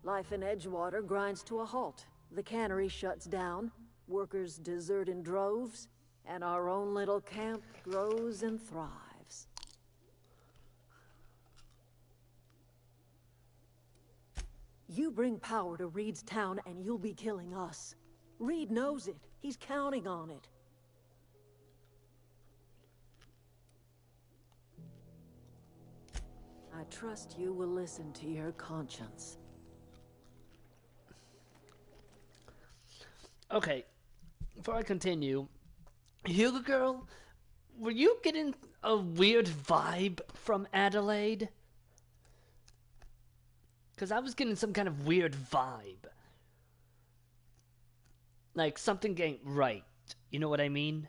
Life in Edgewater grinds to a halt. The cannery shuts down, workers desert in droves, and our own little camp grows and thrives. You bring power to Reed's town and you'll be killing us. Reed knows it. He's counting on it. I trust you will listen to your conscience. Okay, before I continue, Hugo Girl, were you getting a weird vibe from Adelaide? Because I was getting some kind of weird vibe. Like, something ain't right. You know what I mean?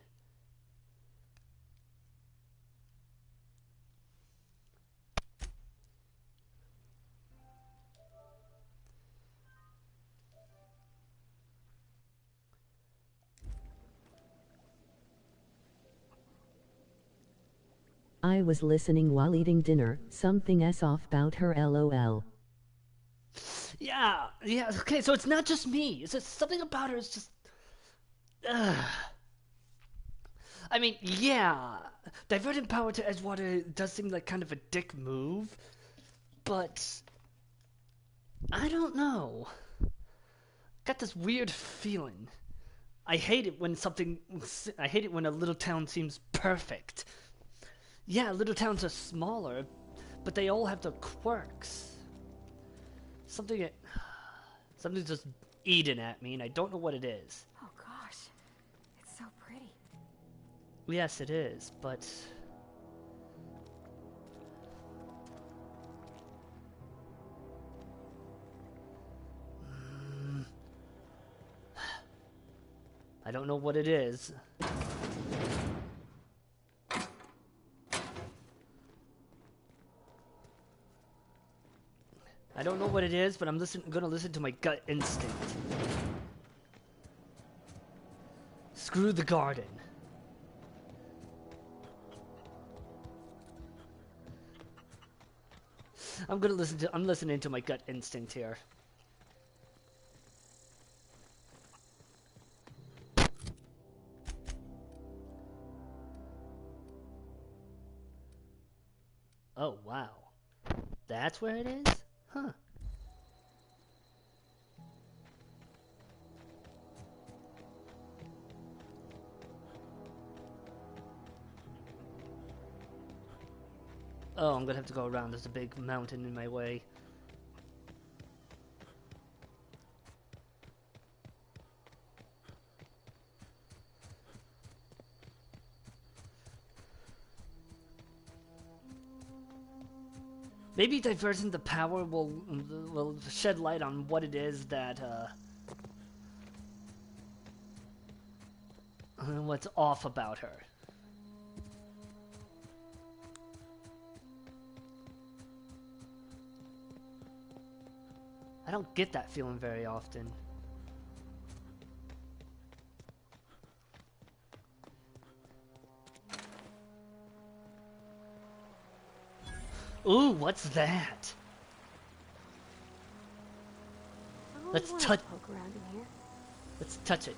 I was listening while eating dinner. Something s off about her, lol. Yeah, okay, so it's not just me. It's just something about her is just... I mean, yeah, diverting power to Edgewater does seem like kind of a dick move, but... I don't know. Got this weird feeling. I hate it when a little town seems perfect. Yeah, little towns are smaller, but they all have their quirks. Something's just eating at me, and I don't know what it is. Oh gosh, it's so pretty. Yes, it is, but... I don't know what it is. I don't know what it is, but I'm gonna listen to my gut instinct. Screw the garden. I'm listening to my gut instinct here. Oh, wow. That's where it is? Huh. Oh, I'm gonna have to go around. There's a big mountain in my way. Maybe diverting the power will shed light on what it is that, what's off about her. I don't get that feeling very often. Ooh, what's that? Let's touch. Let's touch it.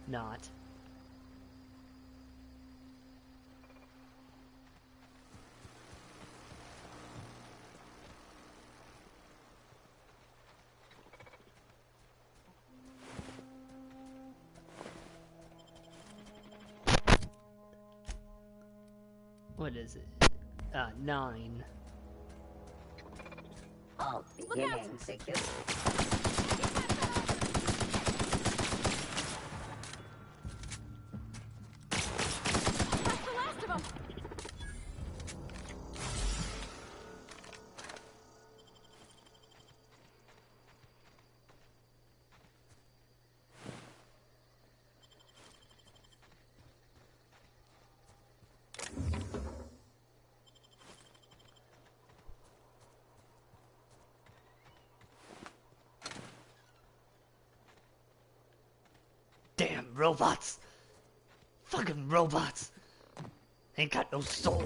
Not. What is it? 9. All beginnings, Sikus. That's the last of them! Damn robots! Fucking robots! Ain't got no soul.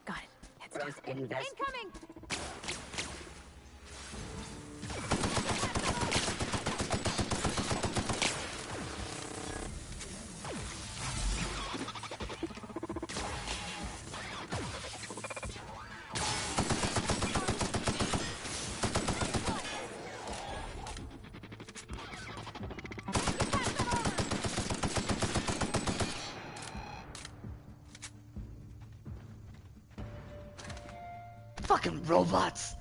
Got it. Heads down. Incoming! Fucking robots!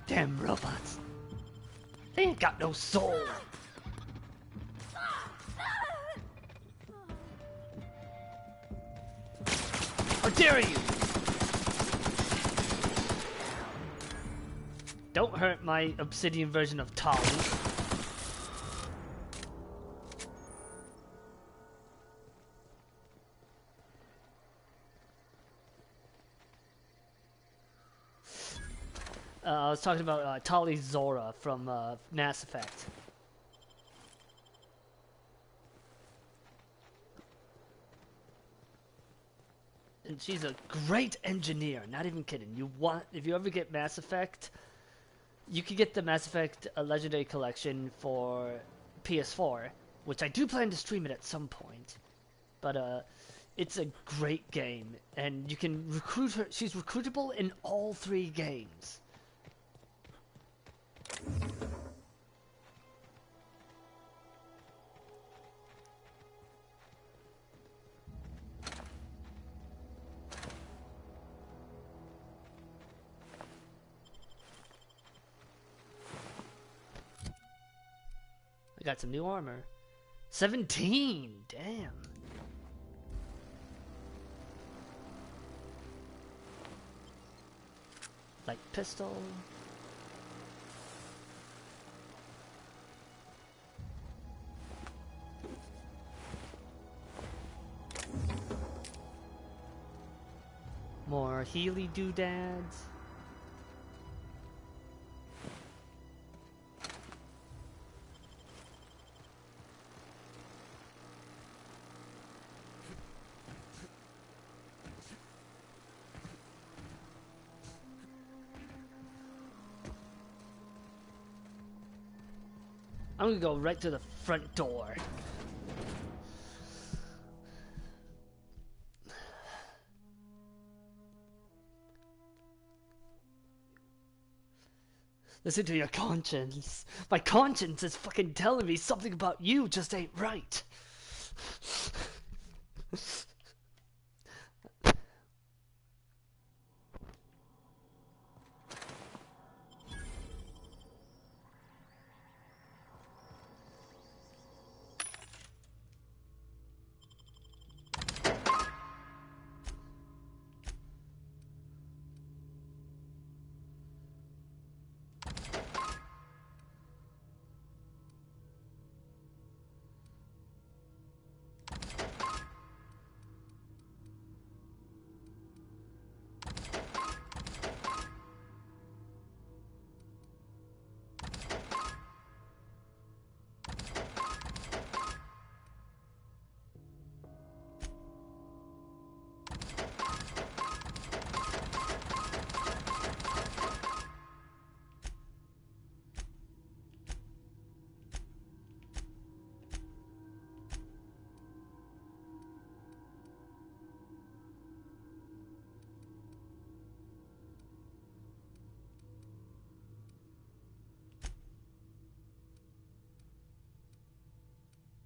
Damn robots. They ain't got no soul. How dare you! Don't hurt my obsidian version of Tali. I was talking about Tali Zora from Mass Effect. And she's a great engineer, not even kidding. If you ever get Mass Effect, you can get the Mass Effect Legendary Collection for PS4, which I do plan to stream it at some point. But it's a great game, and you can recruit her. She's recruitable in all 3 games. I got some new armor. 17! Damn. Light pistol. More Healy doodads. I'm gonna go right to the front door. Listen to your conscience. My conscience is fucking telling me something about you just ain't right.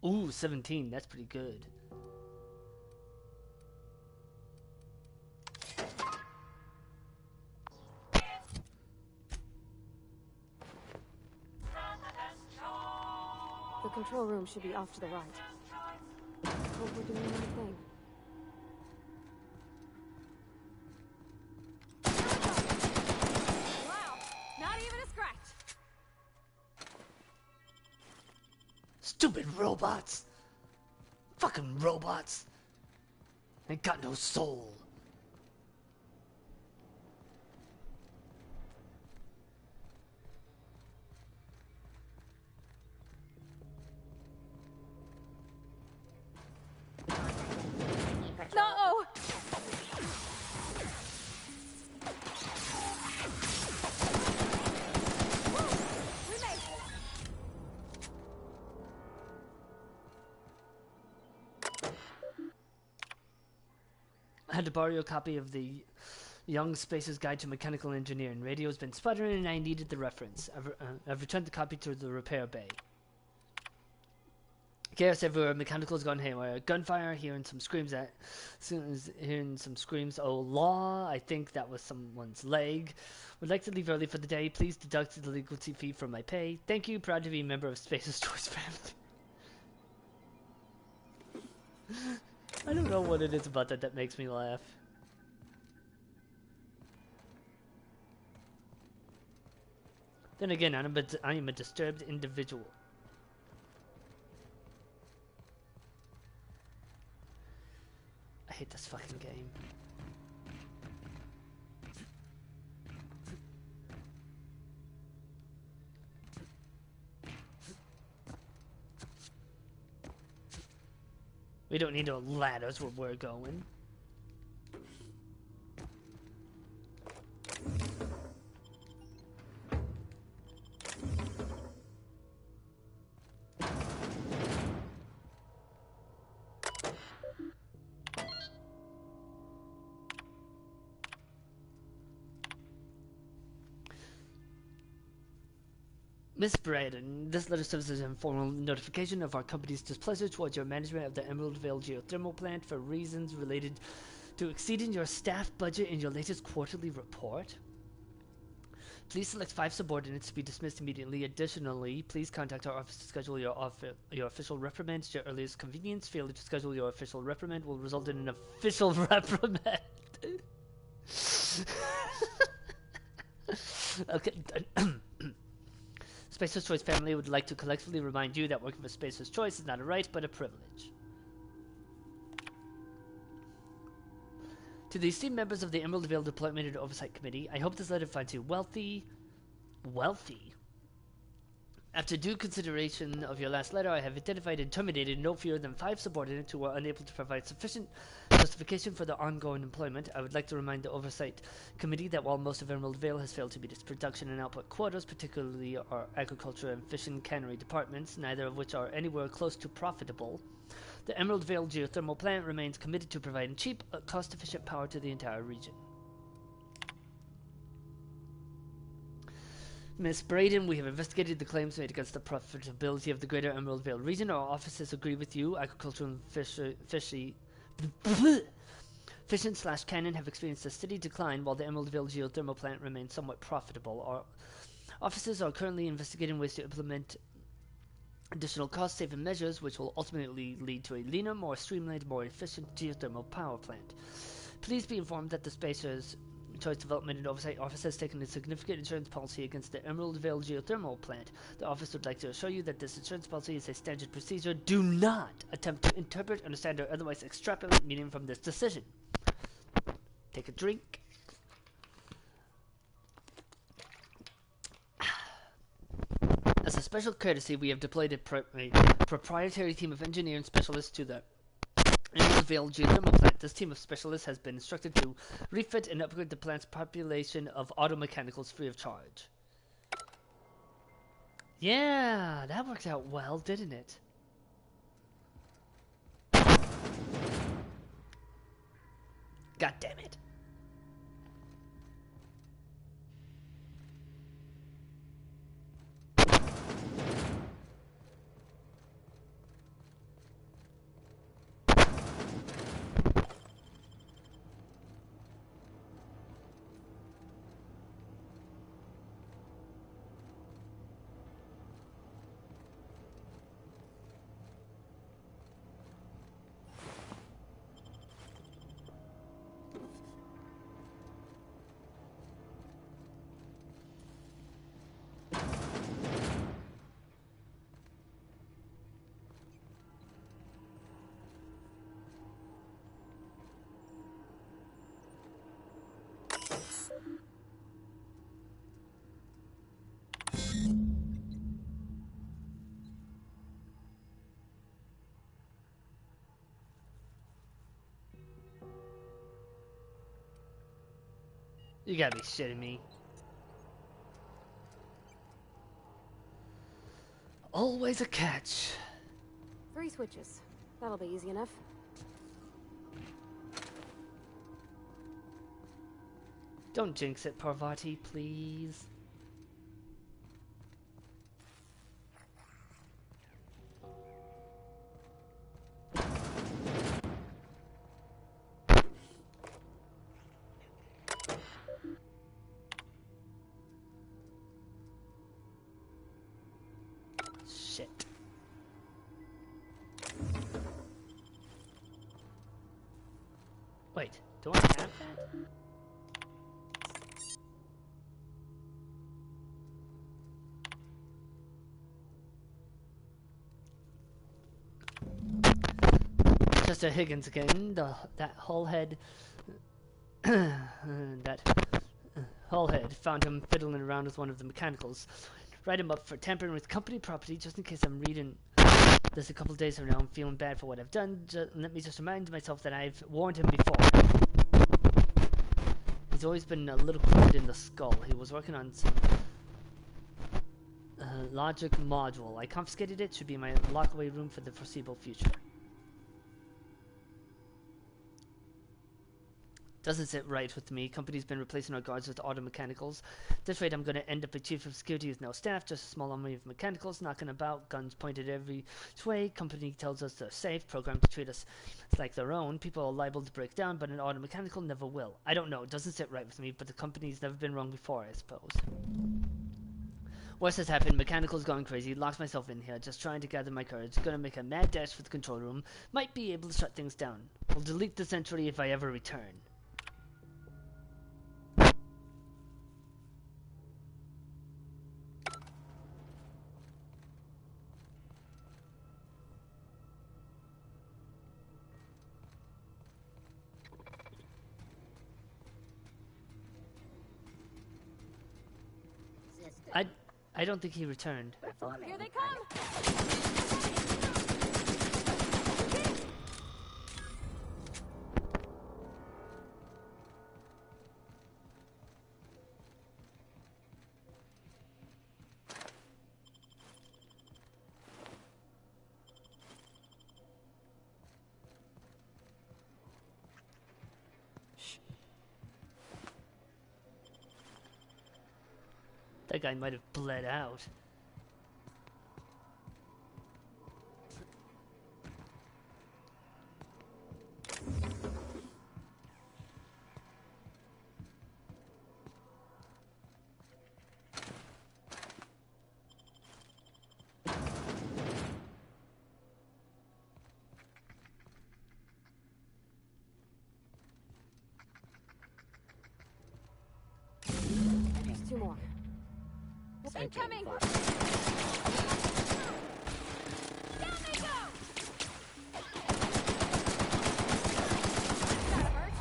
Ooh, 17. That's pretty good. The control room should be off to the right. Hope we're doing the right thing. Wow, not even a scratch. Stupid robots! Fucking robots! Ain't got no soul. No! We made it. I had to borrow a copy of the Young Space's Guide to Mechanical Engineering. Radio's been sputtering and I needed the reference. I've returned the copy to the repair bay. Chaos everywhere, mechanical's gone haywire. Gunfire, hearing some screams. Oh, law, I think that was someone's leg. Would like to leave early for the day. Please deduct the legal fee from my pay. Thank you, proud to be a member of Space's Choice family. I don't know what it is about that makes me laugh. Then again, I am a disturbed individual. I hate this fucking game. We don't need no ladders where we're going. Miss Braden, this letter serves as an informal notification of our company's displeasure towards your management of the Emeraldvale geothermal plant for reasons related to exceeding your staff budget in your latest quarterly report. Please select 5 subordinates to be dismissed immediately. Additionally, please contact our office to schedule your official reprimand at your earliest convenience. Failure to schedule your official reprimand will result in an official reprimand. Okay. Spacer's Choice family would like to collectively remind you that working for Spacer's Choice is not a right, but a privilege. To the esteemed members of the Emeraldvale Deployment and Oversight Committee, I hope this letter finds you wealthy. After due consideration of your last letter, I have identified and terminated no fewer than 5 subordinates who were unable to provide sufficient justification for their ongoing employment. I would like to remind the Oversight Committee that while most of Emeraldvale has failed to meet its production and output quotas, particularly our agriculture and fish and cannery departments, neither of which are anywhere close to profitable, the Emeraldvale geothermal plant remains committed to providing cheap, cost-efficient power to the entire region. Ms. Braden, we have investigated the claims made against the profitability of the greater Emeraldvale region. Our offices agree with you. Agriculture and fishing / cannon have experienced a steady decline while the Emeraldvale geothermal plant remains somewhat profitable. Our offices are currently investigating ways to implement additional cost-saving measures which will ultimately lead to a leaner, more streamlined, more efficient geothermal power plant. Please be informed that the Spacer's Choice Development and Oversight Office has taken a significant insurance policy against the Emeraldvale geothermal plant. The office would like to assure you that this insurance policy is a standard procedure. Do not attempt to interpret, understand, or otherwise extrapolate meaning from this decision. Take a drink. As a special courtesy, we have deployed a proprietary team of engineering specialists to the Emeraldvale geothermal plant. This team of specialists has been instructed to refit and upgrade the plant's population of automechanicals free of charge. Yeah, that worked out well, didn't it? God damn it. You gotta be shitting me. Always a catch. 3 switches. That'll be easy enough. Don't jinx it, Parvati, please. Shit. Wait, do I have that? Chester Higgins again, that Hullhead Hullhead found him fiddling around with one of the mechanicals. Write him up for tampering with company property, just in case I'm reading this a couple days from now. I'm feeling bad for what I've done. Let me just remind myself that I've warned him before. He's always been a little crooked in the skull. He was working on some logic module. I confiscated it. Should be in my lockaway room for the foreseeable future. Doesn't sit right with me. Company's been replacing our guards with auto mechanicals. At this rate, I'm going to end up a chief of security with no staff, just a small army of mechanicals knocking about, guns pointed every way. Company tells us they're safe, programmed to treat us like their own. People are liable to break down, but an auto mechanical never will. I don't know. It doesn't sit right with me, but the company's never been wrong before, I suppose. Worse has happened. Mechanical's gone crazy. Locked myself in here, just trying to gather my courage. Gonna make a mad dash for the control room. Might be able to shut things down. Will delete this entry if I ever return. I don't think he returned. Here they come! That guy might have bled out. There's 2 more. Incoming! Down they go! That hurt.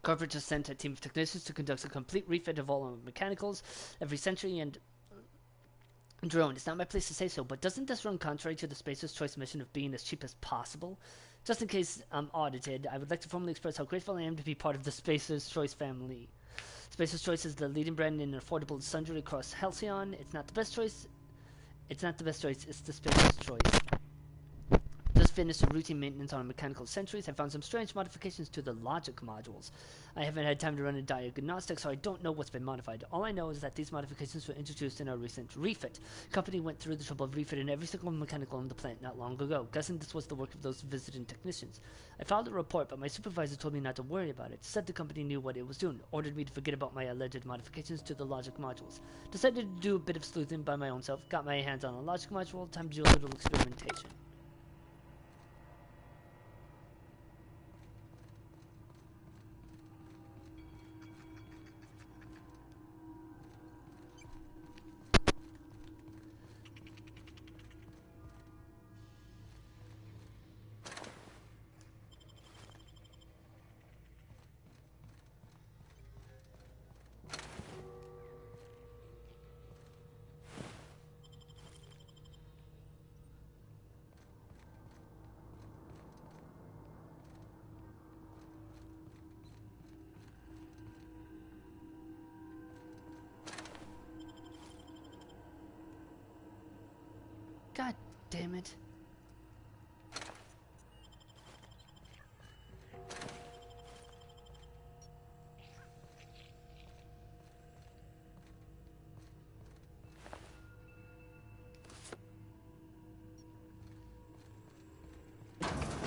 Corporate just sent a team of technicians to conduct a complete refit of all our mechanicals every century and drone. It's not my place to say so, but doesn't this run contrary to the Spacer's Choice mission of being as cheap as possible? Just in case I'm audited, I would like to formally express how grateful I am to be part of the Spacer's Choice family. Spacer's Choice is the leading brand in affordable sundry across Halcyon. It's not the best choice. It's not the best choice. It's the Spacer's Choice. Just finished some routine maintenance on mechanical sentries. I found some strange modifications to the logic modules. I haven't had time to run a diagnostic, so I don't know what's been modified. All I know is that these modifications were introduced in our recent refit. The company went through the trouble of refitting every single mechanical on the plant not long ago. Guessing this was the work of those visiting technicians. I filed a report, but my supervisor told me not to worry about it. Said the company knew what it was doing. Ordered me to forget about my alleged modifications to the logic modules. Decided to do a bit of sleuthing by my own self. Got my hands on a logic module. Time to do a little experimentation. God damn it.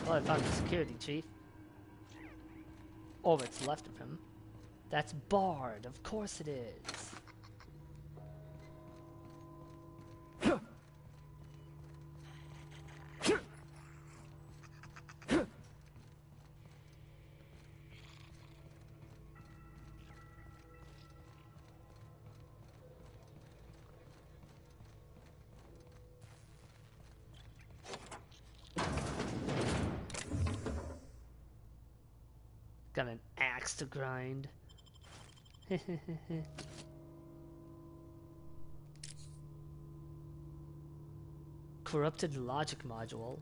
Well, I found the security chief. All that's left of him. That's Bard, of course it is. Got an axe to grind. Corrupted logic module.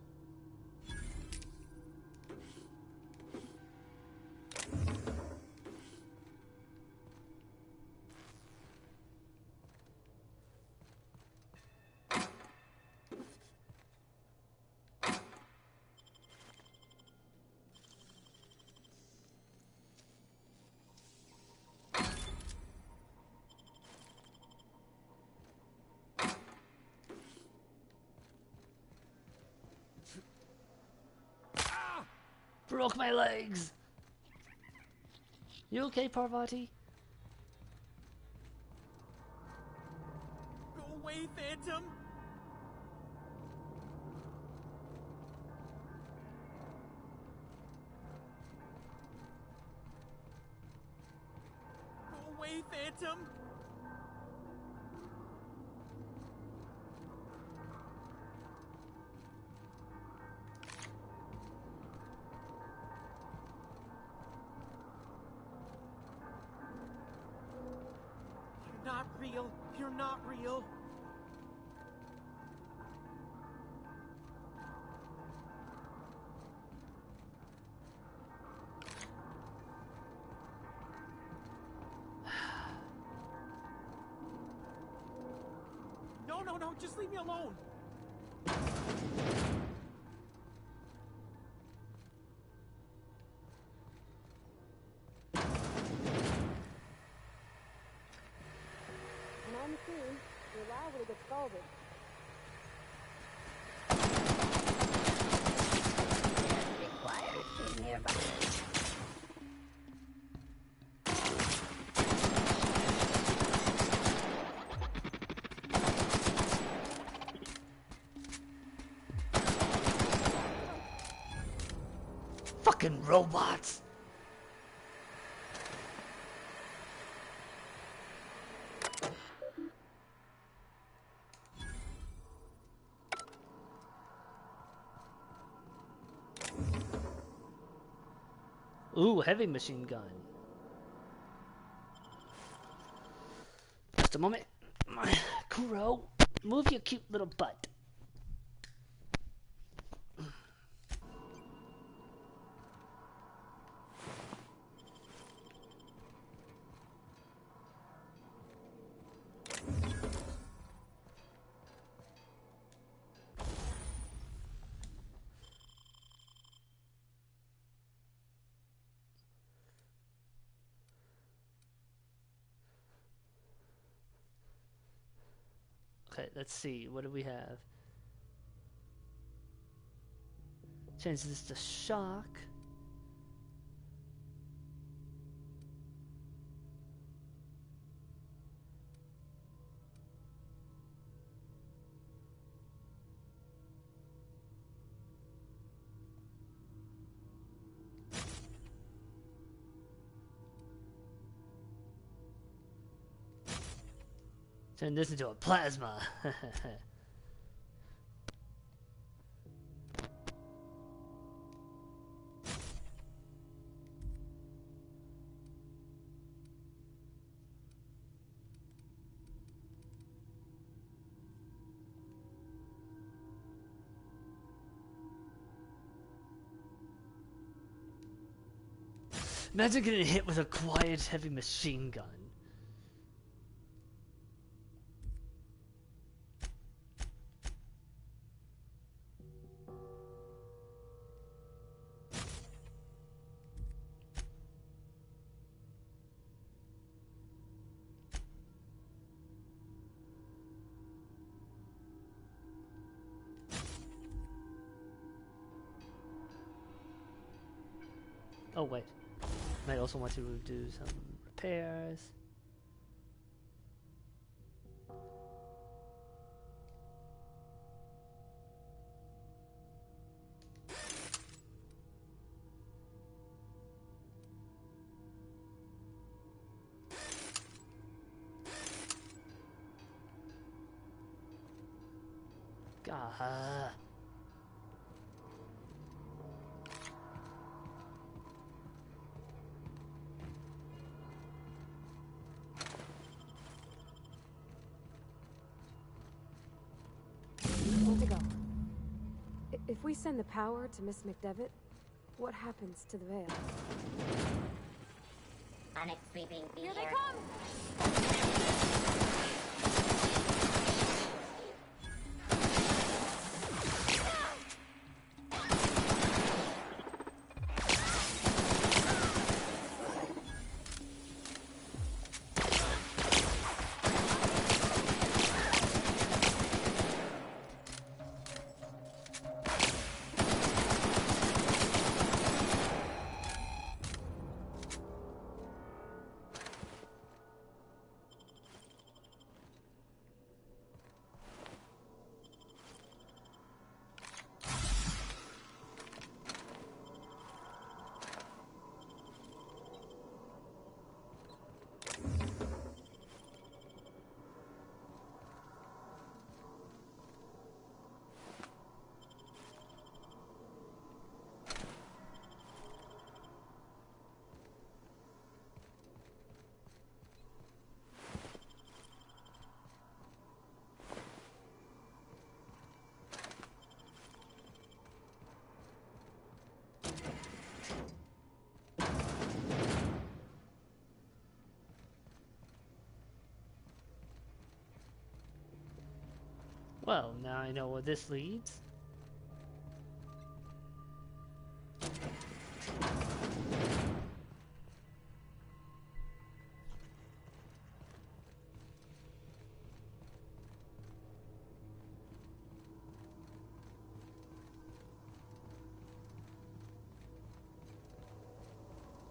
Broke my legs. You okay, Parvati? Go away, Phantom. Go away, Phantom. Not real. You're not real. No, just leave me alone. On the scene, you're liable to get scalded. Required nearby. Fucking robots! Ooh, heavy machine gun. Just a moment. Kuro, move your cute little butt. Okay, let's see. What do we have? Changes this to shock. Turn this into a plasma. Imagine getting hit with a quiet heavy machine gun. Oh wait, might also want to do some repairs. God. Need to go. If we send the power to Miss McDevitt, what happens to the veil? Onyx sweeping Here they come! Well, now I know where this leads.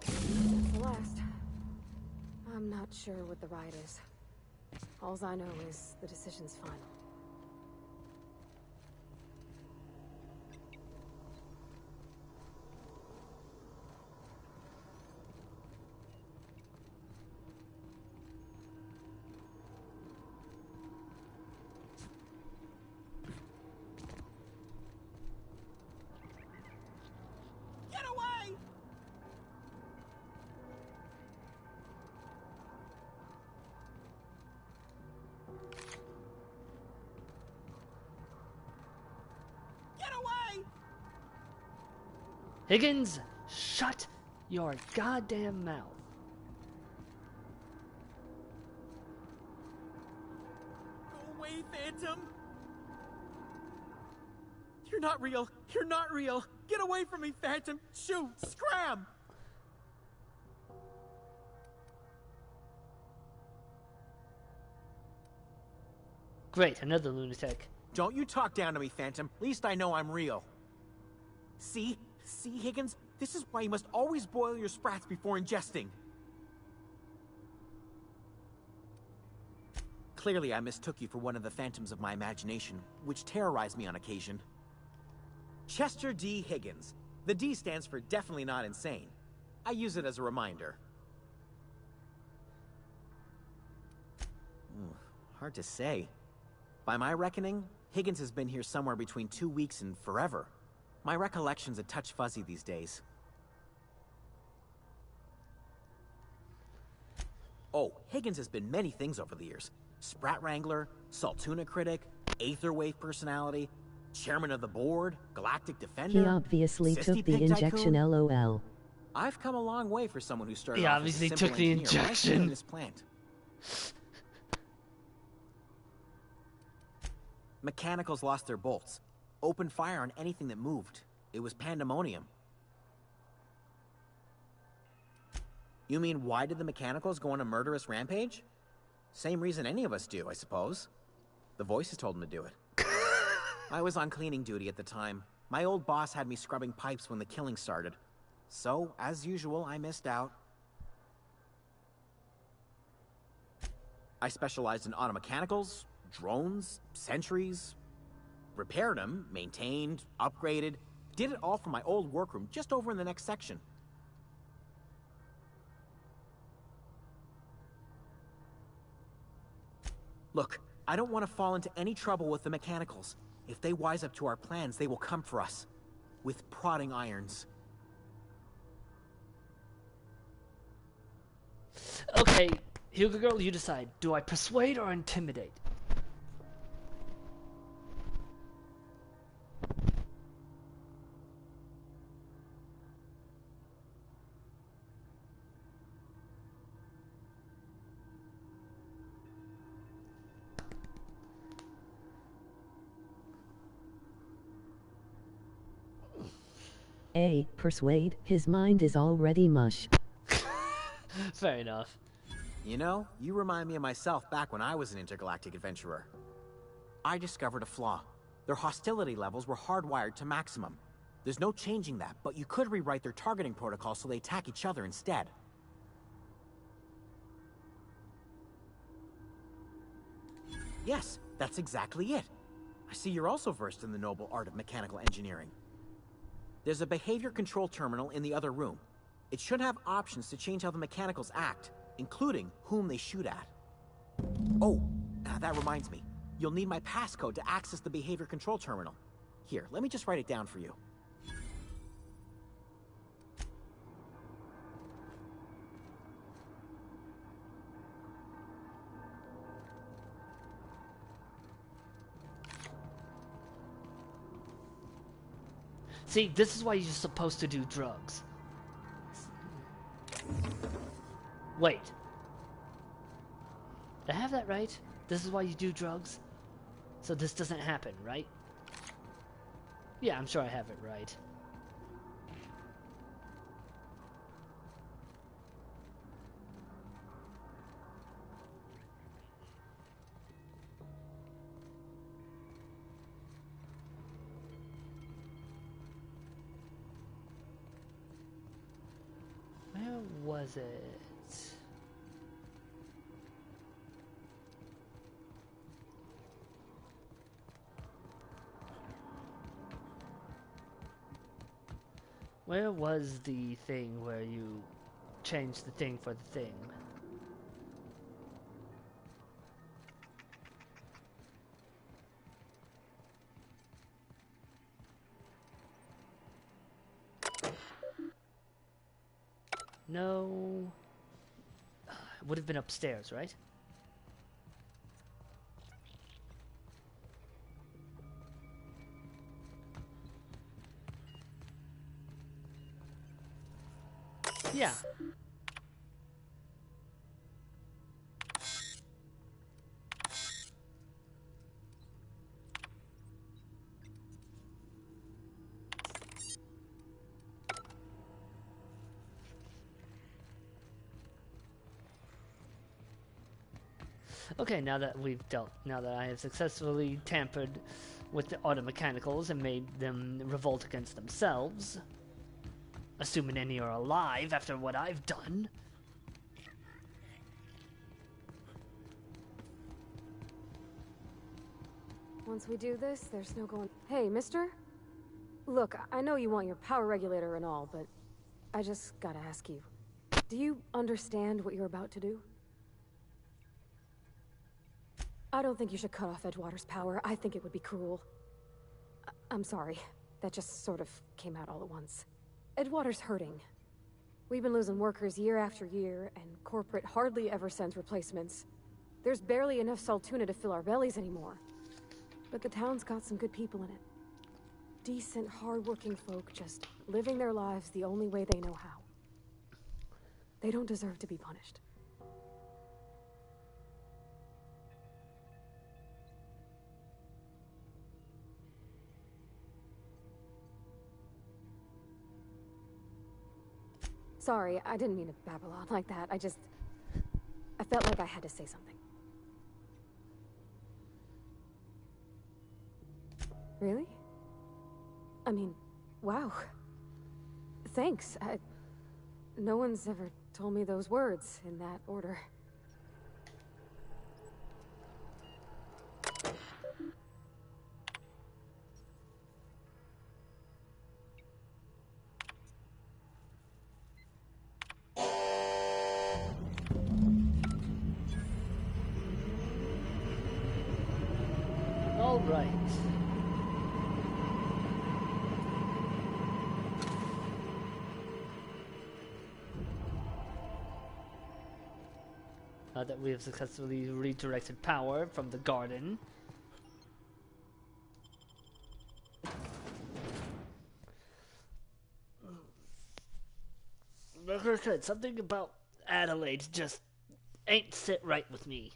That's the last. I'm not sure what the ride is. Alls I know is the decision's final. Get away! Get away! Higgins, shut your goddamn mouth. Go away, Phantom! You're not real! You're not real! Get away from me, Phantom! Shoot! Scram! Great, another lunatic. Don't you talk down to me, Phantom. At least I know I'm real. See? See, Higgins? This is why you must always boil your sprats before ingesting. Clearly, I mistook you for one of the phantoms of my imagination, which terrorized me on occasion. Chester D. Higgins. The D stands for definitely not insane. I use it as a reminder. Hard to say. By my reckoning, Higgins has been here somewhere between 2 weeks and forever. My recollection's a touch fuzzy these days. Oh, Higgins has been many things over the years. Sprat Wrangler, Saltuna Critic, Aetherwave Personality, Chairman of the Board, Galactic Defender. He obviously Sissy took the Pig injection, Tycoon. LOL. I've come a long way for someone who started He off obviously as a simple took the engineer right here in injection. this plant. Mechanicals lost their bolts. Opened fire on anything that moved. It was pandemonium. You mean, why did the Mechanicals go on a murderous rampage? Same reason any of us do, I suppose. The voices told them to do it. I was on cleaning duty at the time. My old boss had me scrubbing pipes when the killing started. So, as usual, I missed out. I specialized in automechanicals, drones, sentries, repaired them, maintained, upgraded, did it all from my old workroom just over in the next section. Look, I don't want to fall into any trouble with the mechanicals. If they wise up to our plans, they will come for us. With prodding irons. Okay, Hugo Girl, you decide. Do I persuade or intimidate? A. Persuade, his mind is already mush. Fair enough. You know, you remind me of myself back when I was an intergalactic adventurer. I discovered a flaw. Their hostility levels were hardwired to maximum. There's no changing that, but you could rewrite their targeting protocol so they attack each other instead. Yes, that's exactly it. I see you're also versed in the noble art of mechanical engineering. There's a behavior control terminal in the other room. It should have options to change how the mechanicals act, including whom they shoot at. Oh, that reminds me. You'll need my passcode to access the behavior control terminal. Here, let me just write it down for you. See, this is why you're supposed to do drugs. Wait. Did I have that right? This is why you do drugs? So this doesn't happen, right? Yeah, I'm sure I have it right. Where was it? Where was the thing where you changed the thing for the thing? No. It would have been upstairs, right? Yeah. Okay, now that I have successfully tampered with the automechanicals and made them revolt against themselves, assuming any are alive after what I've done. Once we do this, there's no going... Hey, mister? Look, I know you want your power regulator and all, but I just gotta ask you. Do you understand what you're about to do? I don't think you should cut off Edgewater's power. I think it would be cruel. I'm sorry. That just sort of came out all at once. Edgewater's hurting. We've been losing workers year after year, and corporate hardly ever sends replacements. There's barely enough Saltuna to fill our bellies anymore. But the town's got some good people in it. Decent, hard-working folk just living their lives the only way they know how. They don't deserve to be punished. Sorry, I didn't mean to babble on like that. I felt like I had to say something. Really? I mean, wow. Thanks. No one's ever told me those words in that order. All right. Now that we have successfully redirected power from the garden. Like I said, something about Adelaide just ain't sit right with me.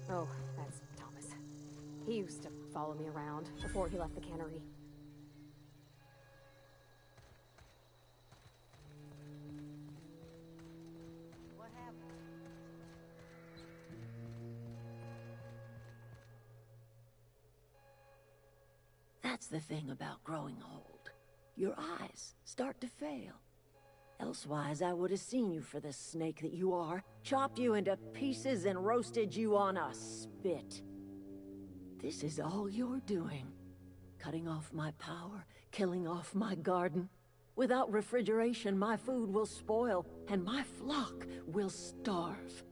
Oh, that's Thomas. He used to follow me around before he left the cannery. What happened? That's the thing about growing old. Your eyes start to fail. Elsewise, I would have seen you for the snake that you are, chopped you into pieces and roasted you on a spit. This is all you're doing. Cutting off my power, killing off my garden. Without refrigeration, my food will spoil, and my flock will starve.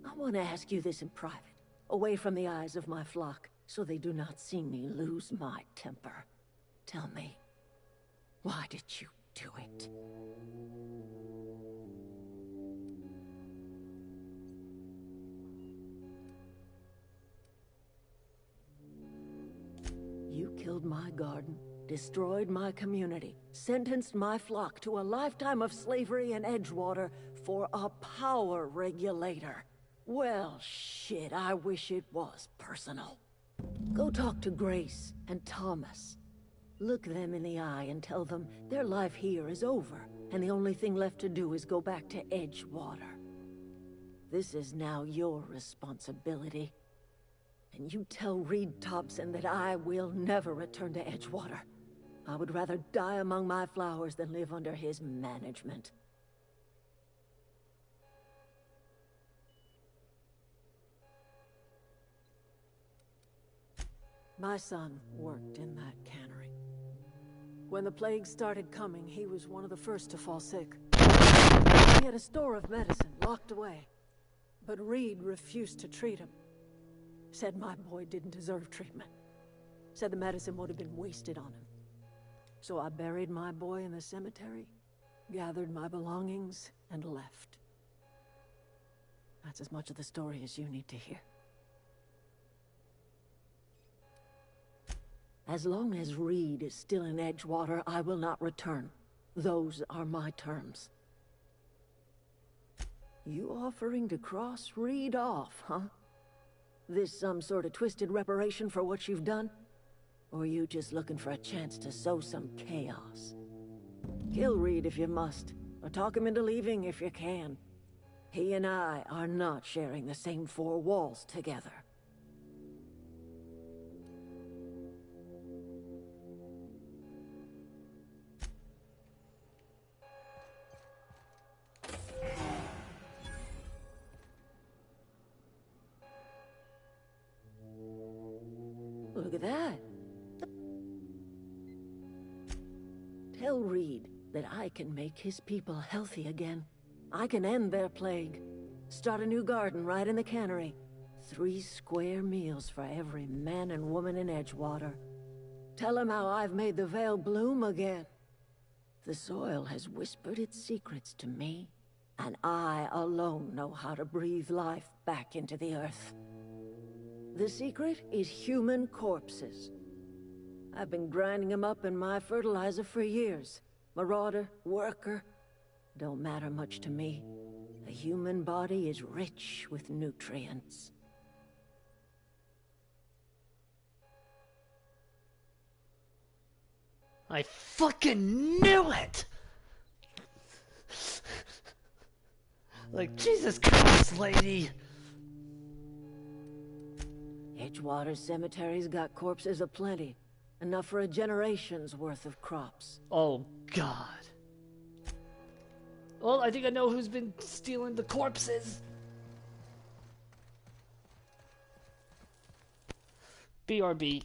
I want to ask you this in private, away from the eyes of my flock, so they do not see me lose my temper. Tell me, why did you do it? You killed my garden, destroyed my community, sentenced my flock to a lifetime of slavery in Edgewater for a power regulator. Well, shit, I wish it was personal. Go talk to Grace and Thomas. Look them in the eye and tell them their life here is over, and the only thing left to do is go back to Edgewater. This is now your responsibility. And you tell Reed Thompson that I will never return to Edgewater. I would rather die among my flowers than live under his management. My son worked in that cannery. When the plague started coming, he was one of the first to fall sick. He had a store of medicine locked away, but Reed refused to treat him. Said my boy didn't deserve treatment. Said the medicine would have been wasted on him. So I buried my boy in the cemetery, gathered my belongings, and left. That's as much of the story as you need to hear. As long as Reed is still in Edgewater, I will not return. Those are my terms. You offering to cross Reed off, huh? This some sort of twisted reparation for what you've done? Or you just looking for a chance to sow some chaos? Kill Reed if you must, or talk him into leaving if you can. He and I are not sharing the same four walls together. Look at that. Tell Reed that I can make his people healthy again. I can end their plague. Start a new garden right in the cannery. 3 square meals for every man and woman in Edgewater. Tell him how I've made the Vale bloom again. The soil has whispered its secrets to me, and I alone know how to breathe life back into the earth. The secret is human corpses. I've been grinding them up in my fertilizer for years. Marauder, worker, don't matter much to me. The human body is rich with nutrients. I fucking knew it! Like, Jesus Christ, lady! Edgewater Cemetery's got corpses aplenty. Enough for a generation's worth of crops. Oh, God. Well, I think I know who's been stealing the corpses. BRB.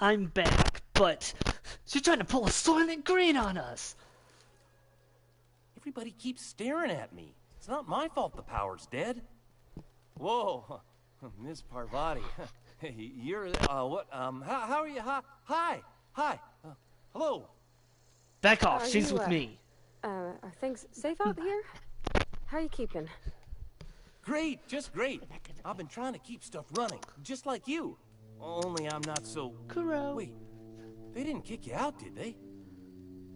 I'm back, but she's trying to pull a Soylent Green on us. Everybody keeps staring at me. It's not my fault the power's dead. Whoa, Miss Parvati. Hey, you're, what, how are you? Hi, hello. Back off, she's with me. Are things safe out here? How are you keeping? Great, just great. I've been trying to keep stuff running, just like you. Only I'm not so... Kuro. Wait, they didn't kick you out, did they?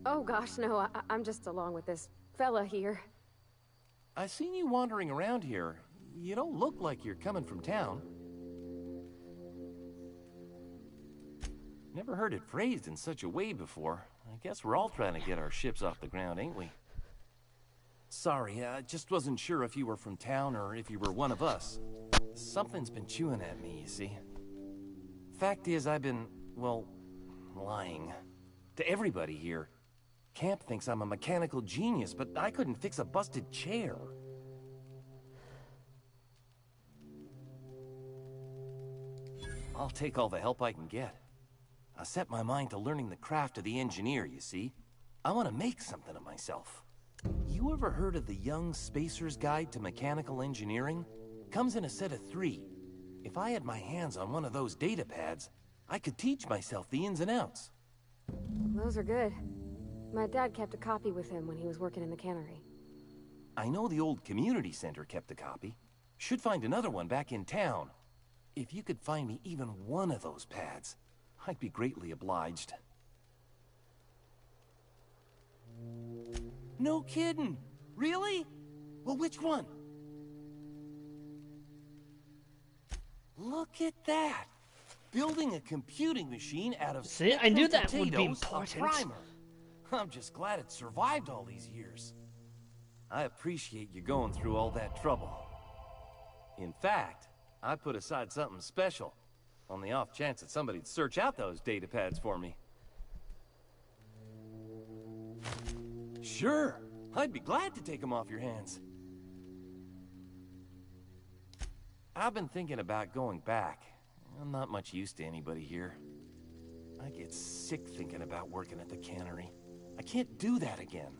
Oh gosh, no, I'm just along with this fella here. I seen you wandering around here. You don't look like you're coming from town. Never heard it phrased in such a way before. I guess we're all trying to get our ships off the ground, ain't we? Sorry, I just wasn't sure if you were from town or if you were one of us. Something's been chewing at me, you see. Fact is, I've been, well, lying. To everybody here. Camp thinks I'm a mechanical genius, but I couldn't fix a busted chair. I'll take all the help I can get. I set my mind to learning the craft of the engineer, you see. I want to make something of myself. You ever heard of the Young Spacer's Guide to Mechanical Engineering? Comes in a set of 3. If I had my hands on one of those data pads, I could teach myself the ins and outs. Those are good. My dad kept a copy with him when he was working in the cannery. I know the old community center kept a copy. Should find another one back in town. If you could find me even one of those pads, I'd be greatly obliged. No kidding! Really? Well, which one? Look at that! Building a computing machine out of See, I knew that potatoes, would be a important. primer. I'm just glad it survived all these years. I appreciate you going through all that trouble. In fact, I put aside something special, on the off chance that somebody'd search out those data pads for me. Sure, I'd be glad to take them off your hands. I've been thinking about going back. I'm not much use to anybody here. I get sick thinking about working at the cannery. I can't do that again.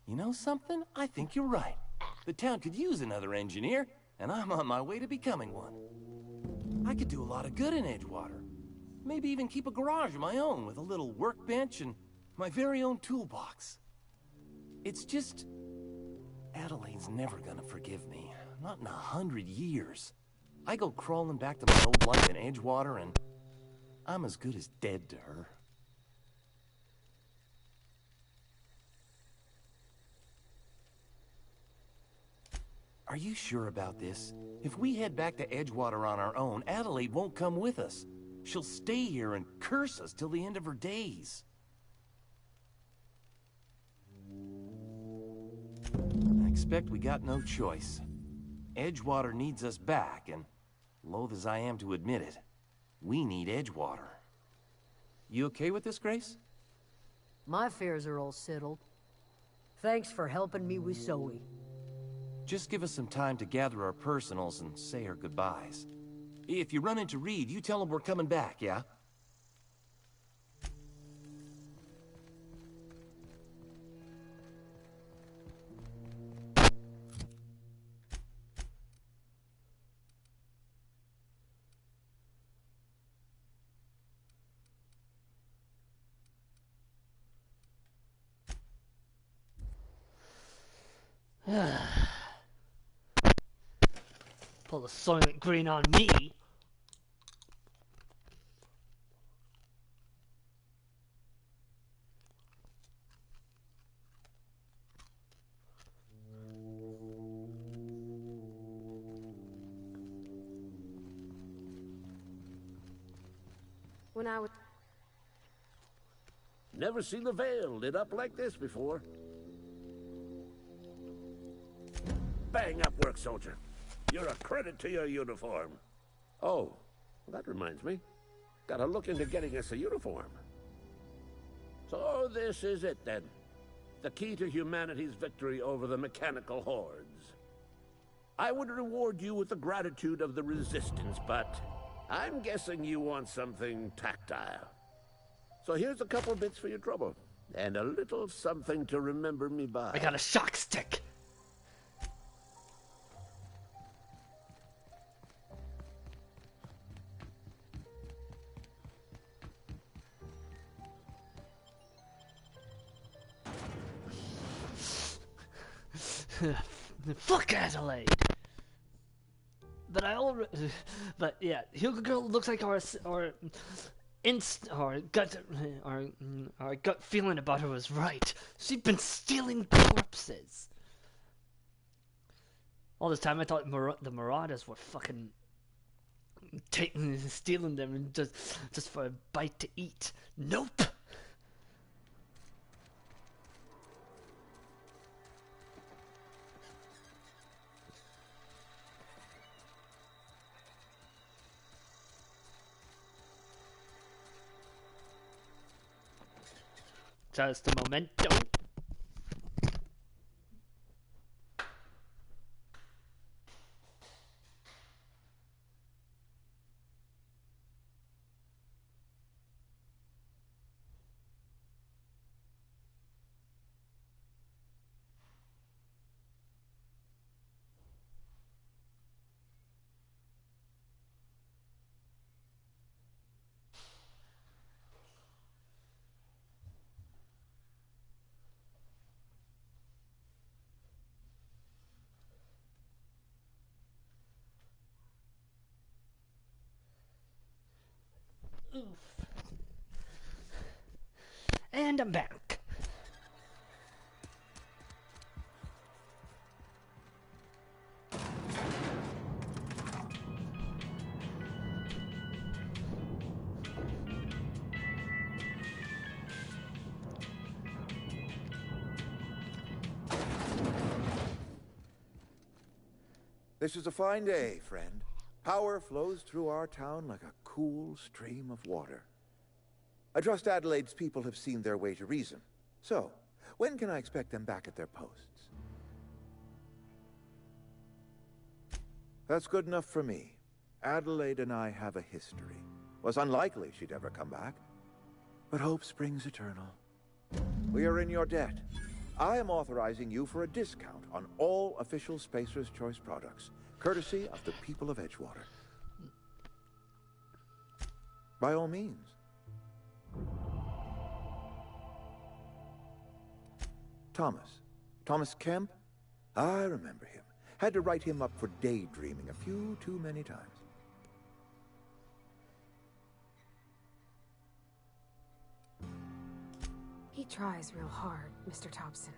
You know something? I think you're right. The town could use another engineer, and I'm on my way to becoming one. I could do a lot of good in Edgewater. Maybe even keep a garage of my own with a little workbench and my very own toolbox. It's just... Adelaide's never gonna forgive me. Not in 100 years. I go crawling back to my old life in Edgewater, and I'm as good as dead to her. Are you sure about this? If we head back to Edgewater on our own, Adelaide won't come with us. She'll stay here and curse us till the end of her days. I expect we got no choice. Edgewater needs us back, and loath as I am to admit it, we need Edgewater. You okay with this, Grace? My fears are all settled. Thanks for helping me with Zoe. Just give us some time to gather our personals and say our goodbyes. If you run into Reed, you tell him we're coming back, yeah? Pull the Soylent Green on me. When I was... Never seen the Vale lit up like this before. Bang up work, soldier. You're a credit to your uniform. Oh, that reminds me. Gotta look into getting us a uniform. So this is it then. The key to humanity's victory over the mechanical hordes. I would reward you with the gratitude of the Resistance, but I'm guessing you want something tactile. So here's a couple bits for your trouble, and a little something to remember me by. I got a shock stick. Fuck Adelaide. But but yeah, Hugo Girl looks like our gut feeling about her was right. She'd been stealing corpses. All this time I thought the Marauders were fucking stealing them and just for a bite to eat. Nope. Just a momento. Oof. And I'm back. This is a fine day, friend. Power flows through our town like a cool stream of water. I trust Adelaide's people have seen their way to reason. So, when can I expect them back at their posts? That's good enough for me. Adelaide and I have a history. Was unlikely she'd ever come back. But hope springs eternal. We are in your debt. I am authorizing you for a discount on all official Spacer's Choice products, courtesy of the people of Edgewater. By all means. Thomas Kemp? I remember him. Had to write him up for daydreaming a few too many times. He tries real hard, Mr. Thompson.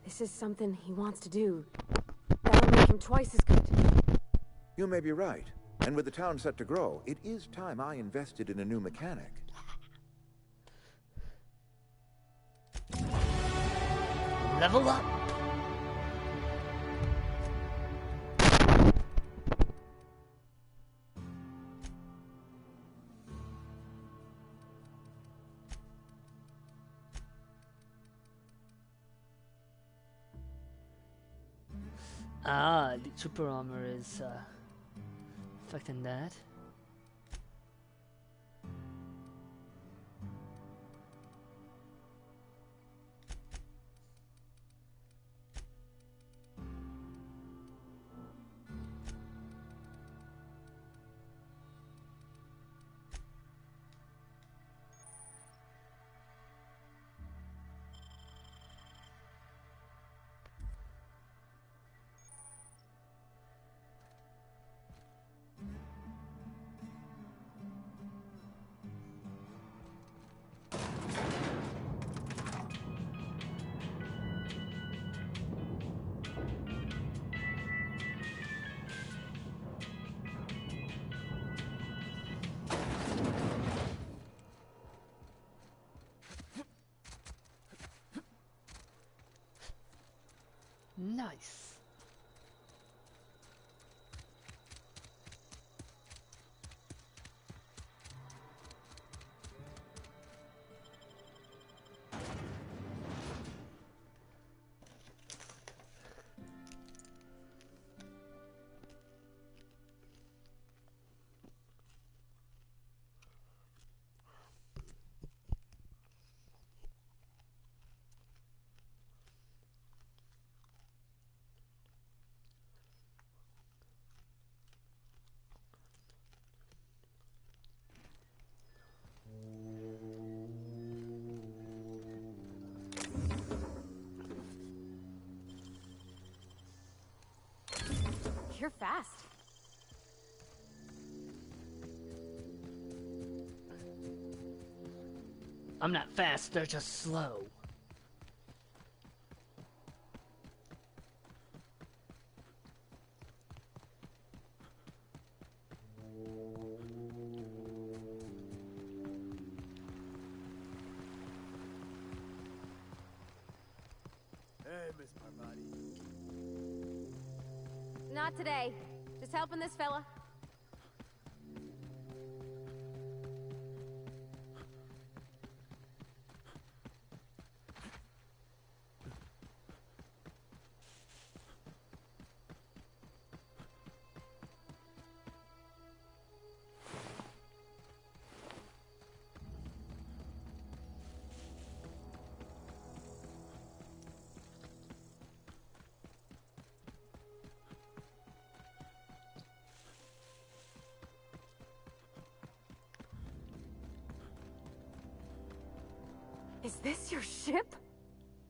This is something he wants to do. That'll make him twice as good. You may be right. And with the town set to grow, it is time I invested in a new mechanic. Level up! Ah, the super armor is affecting that. Nice. You're fast. I'm not fast, they're just slow. Hey, Miss Parvati. Not today. Just helping this fella. Is this your ship?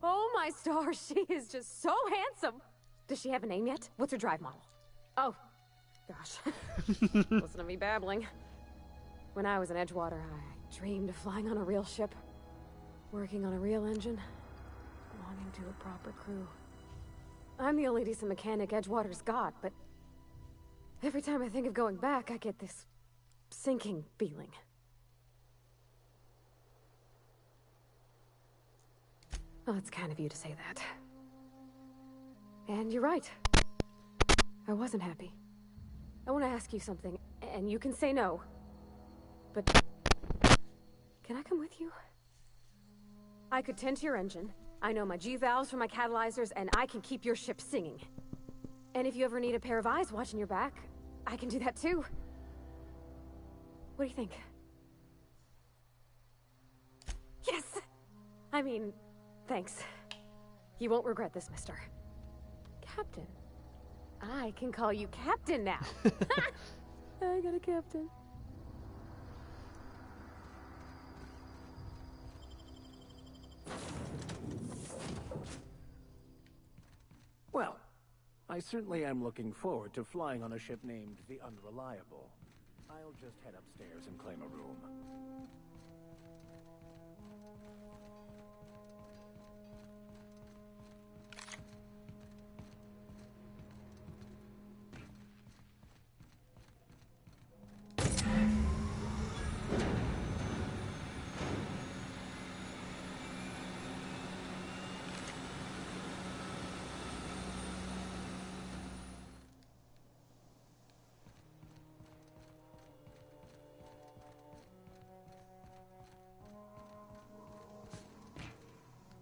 Oh my stars, she is just so handsome. Does she have a name yet? What's her drive model? Oh, gosh. Listen to me babbling. When I was in Edgewater, I dreamed of flying on a real ship, working on a real engine, belonging to a proper crew. I'm the only decent mechanic Edgewater's got, but every time I think of going back, I get this sinking feeling. Well, it's kind of you to say that. And you're right. I wasn't happy. I want to ask you something, and you can say no. But can I come with you? I could tend to your engine. I know my G-valves for my catalyzers, and I can keep your ship singing. And if you ever need a pair of eyes watching your back, I can do that too. What do you think? Yes! I mean, thanks. You won't regret this, mister. Captain. I can call you Captain now. I got a captain. Well, I certainly am looking forward to flying on a ship named the Unreliable. I'll just head upstairs and claim a room.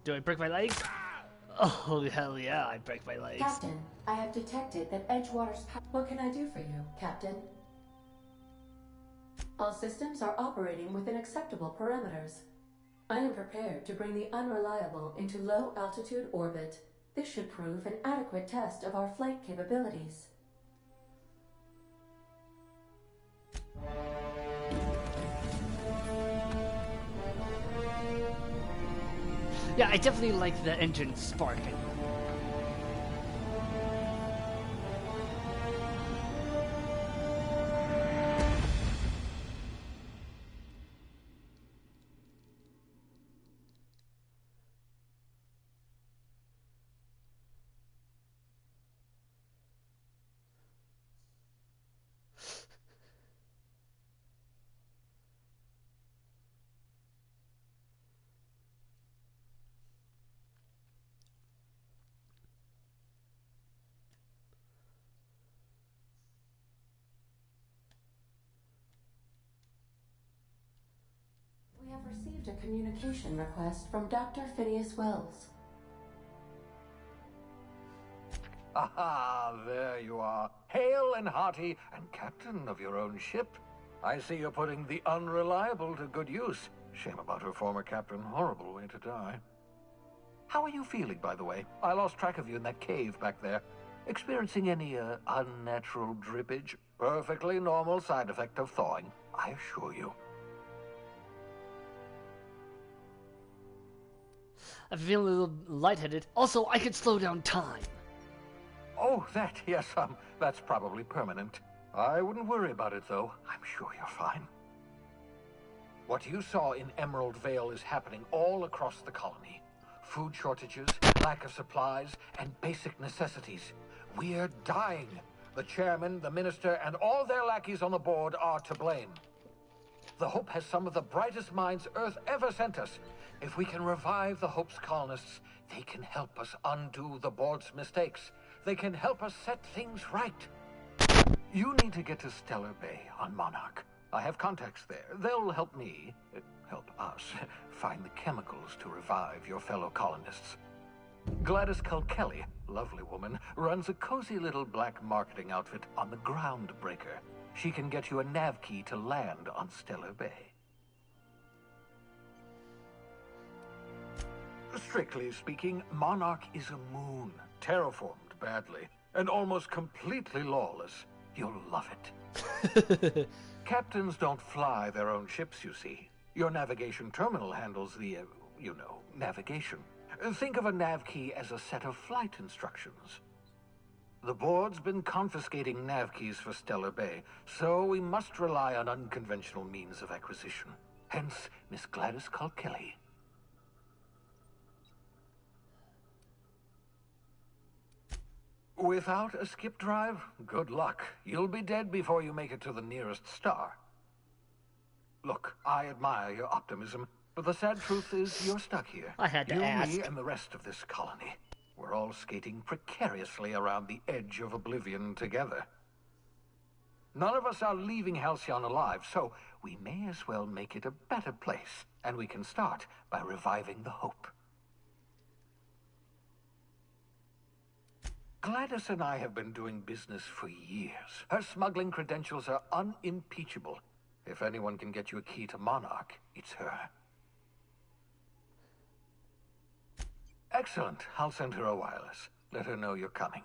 Do I break my legs? Oh, hell yeah, I break my legs. Captain, I have detected that Edgewater's What can I do for you, Captain? All systems are operating within acceptable parameters. I am prepared to bring the Unreliable into low-altitude orbit. This should prove an adequate test of our flight capabilities. Yeah, I definitely like the engine sparking. We have received a communication request from Dr. Phineas Wells. Aha, there you are. Hale and hearty, and captain of your own ship. I see you're putting the Unreliable to good use. Shame about her former captain. Horrible way to die. How are you feeling, by the way? I lost track of you in that cave back there. Experiencing any, unnatural drippage? Perfectly normal side effect of thawing, I assure you. I'm feeling a little lightheaded. Also, I could slow down time. Oh, that, yes, that's probably permanent. I wouldn't worry about it, though. I'm sure you're fine. What you saw in Emerald Vale is happening all across the colony. Food shortages, lack of supplies, and basic necessities. We're dying. The chairman, the minister, and all their lackeys on the board are to blame. The Hope has some of the brightest minds Earth ever sent us. If we can revive the Hope's colonists, they can help us undo the board's mistakes. They can help us set things right. You need to get to Stellar Bay on Monarch. I have contacts there. They'll help me, help us, find the chemicals to revive your fellow colonists. Gladys Culkelly, lovely woman, runs a cozy little black marketing outfit on the Groundbreaker. She can get you a nav key to land on Stellar Bay. Strictly speaking, Monarch is a moon, terraformed badly, and almost completely lawless. You'll love it. Captains don't fly their own ships, you see. Your navigation terminal handles the, navigation. Think of a nav key as a set of flight instructions. The board's been confiscating nav keys for Stellar Bay, so we must rely on unconventional means of acquisition. Hence, Miss Gladys Kalkelly. Without a skip drive, good luck. You'll be dead before you make it to the nearest star. Look, I admire your optimism, but the sad truth is you're stuck here. I had to ask. Me, and the rest of this colony. We're all skating precariously around the edge of oblivion together. None of us are leaving Halcyon alive, so we may as well make it a better place, and we can start by reviving the hope. Gladys and I have been doing business for years. Her smuggling credentials are unimpeachable. If anyone can get you a key to Monarch, it's her. Excellent. I'll send her a wireless. Let her know you're coming.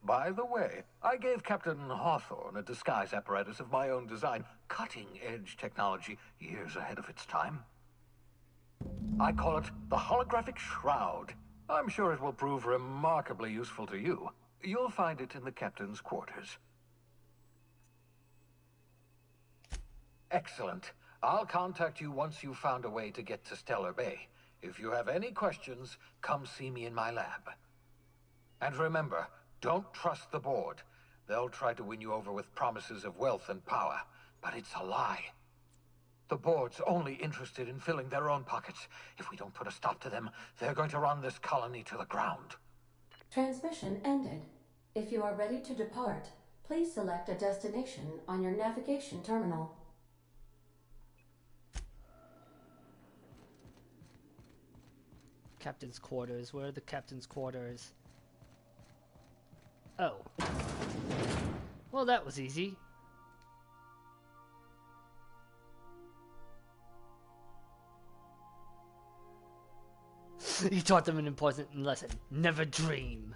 By the way, I gave Captain Hawthorne a disguise apparatus of my own design, cutting-edge technology years ahead of its time. I call it the Holographic Shroud. I'm sure it will prove remarkably useful to you. You'll find it in the captain's quarters. Excellent. I'll contact you once you've found a way to get to Stellar Bay. If you have any questions, come see me in my lab. And remember, don't trust the board. They'll try to win you over with promises of wealth and power, but it's a lie. The board's only interested in filling their own pockets. If we don't put a stop to them, they're going to run this colony to the ground. Transmission ended. If you are ready to depart, please select a destination on your navigation terminal. Captain's quarters. Where are the captain's quarters? Oh. Well, that was easy. He taught them an important lesson. Never dream.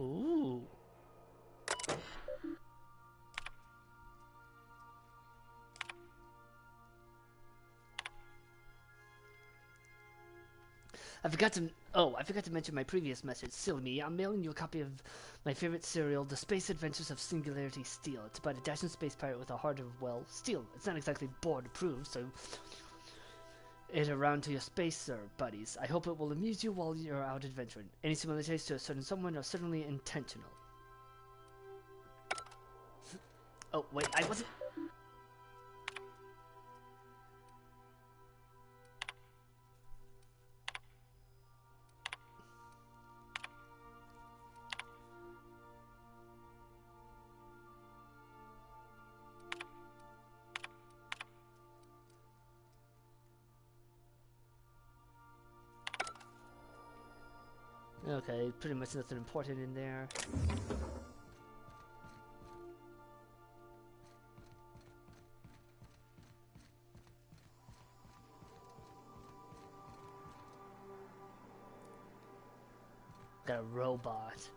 Ooh. I forgot to mention my previous message. Silly me, I'm mailing you a copy of my favorite serial, The Space Adventures of Singularity Steel. It's about a dashing space pirate with a heart of, well, steel. It's not exactly board approved, so it around to your space buddies. I hope it will amuse you while you're out adventuring. Any similarities to a certain someone are certainly intentional. Oh, wait, I wasn't... Okay, pretty much nothing important in there. Got a robot.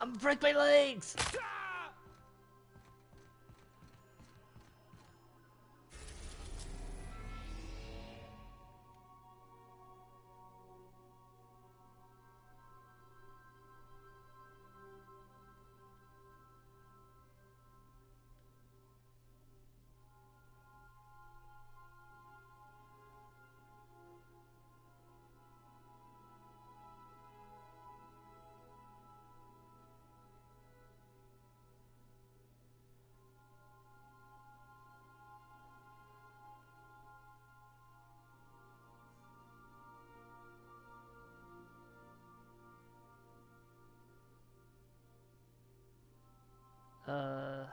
I'm gonna break my legs! Uh...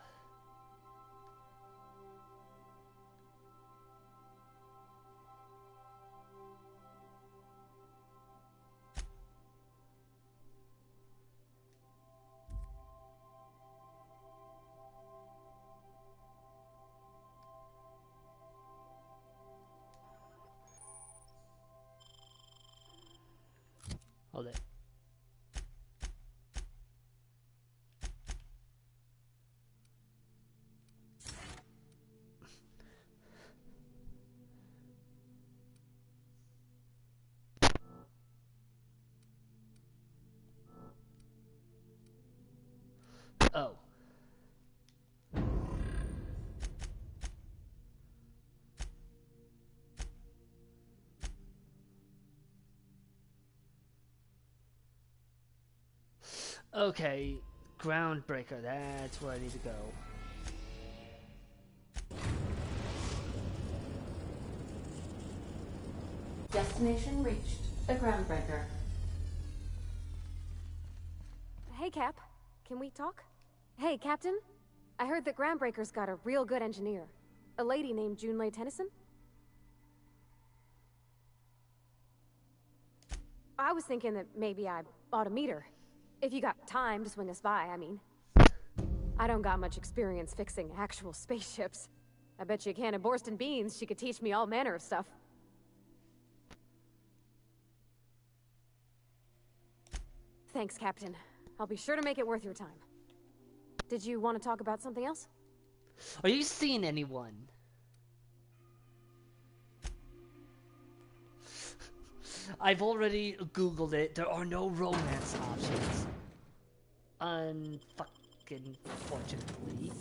Hold it. Oh. Okay, Groundbreaker, that's where I need to go. Destination reached. The Groundbreaker. Hey, Cap. Can we talk? Hey, Captain. I heard that Groundbreaker's got a real good engineer. A lady named Junlei Tennyson? I was thinking that maybe I ought to meet her. If you got time to swing us by, I mean. I don't got much experience fixing actual spaceships. I bet you a can of Borston beans she could teach me all manner of stuff. Thanks, Captain. I'll be sure to make it worth your time. Did you want to talk about something else? Are you seeing anyone? I've already Googled it. There are no romance options. Unfucking fortunately.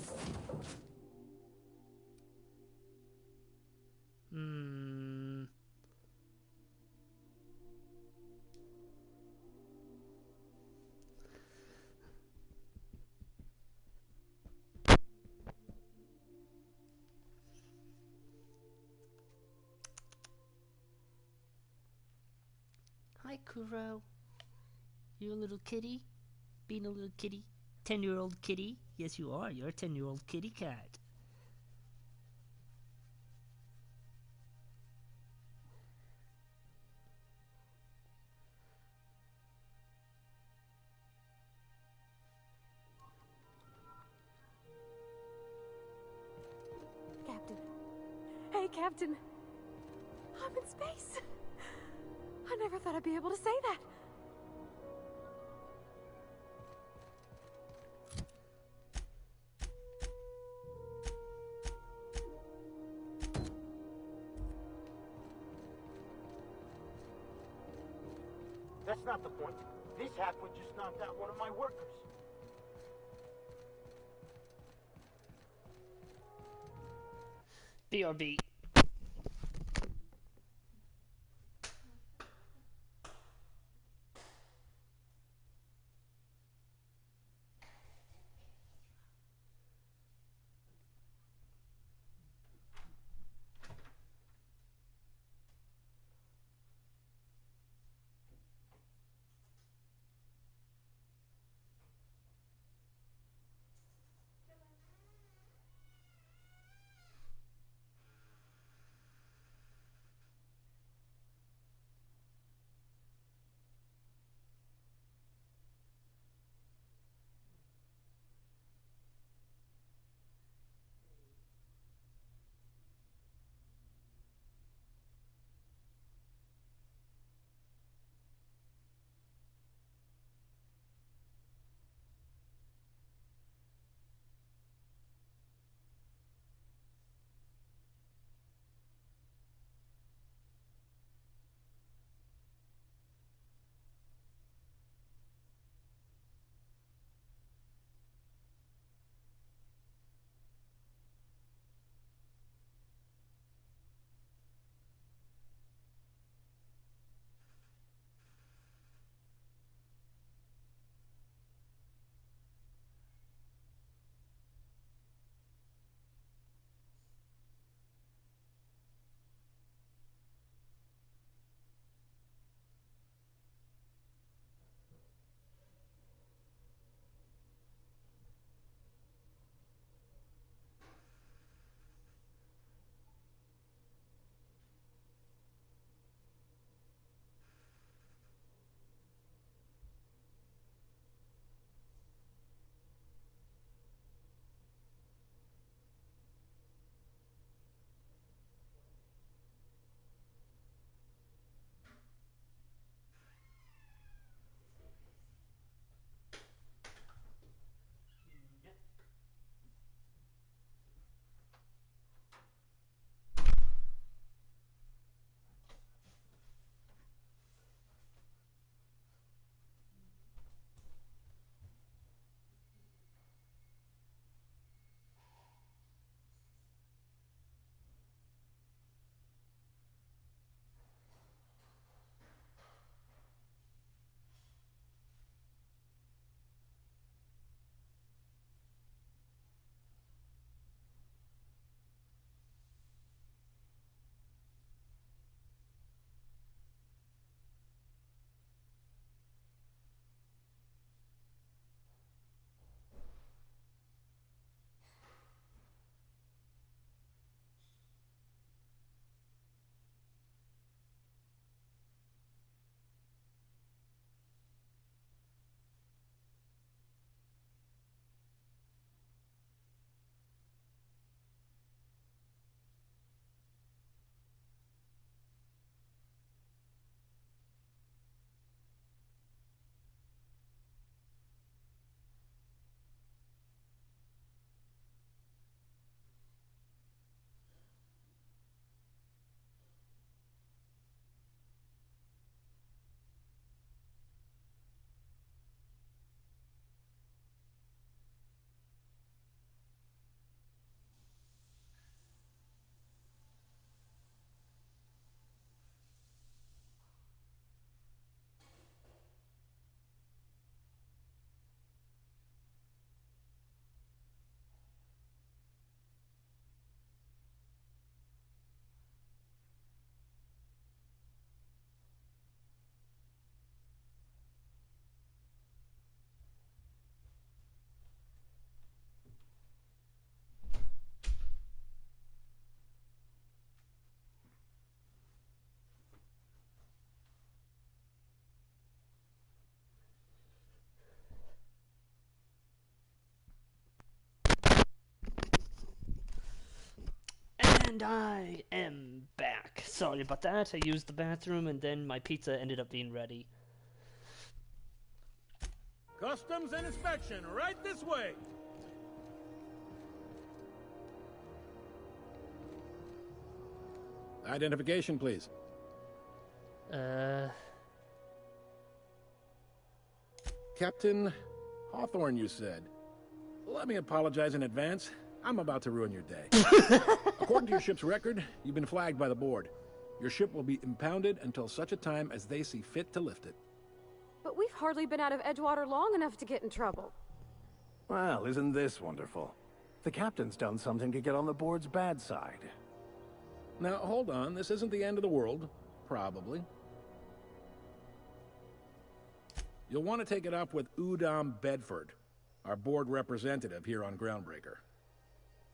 Hi, Kuro. You a little kitty? Being a little kitty? 10-year-old kitty? Yes, you are. You're a 10-year-old kitty cat. Captain. Hey, Captain. I'm in space. I never thought I'd be able to say that. That's not the point. This halfwit just knocked out one of my workers. BRB. And I am back. Sorry about that. I used the bathroom and then my pizza ended up being ready. Customs and inspection, right this way. Identification, please. Captain Hawthorne, you said. Let me apologize in advance. I'm about to ruin your day. According to your ship's record, you've been flagged by the board. Your ship will be impounded until such a time as they see fit to lift it. But we've hardly been out of Edgewater long enough to get in trouble. Well, isn't this wonderful? The captain's done something to get on the board's bad side. Now, hold on. This isn't the end of the world. Probably. You'll want to take it up with Udom Bedford, our board representative here on Groundbreaker.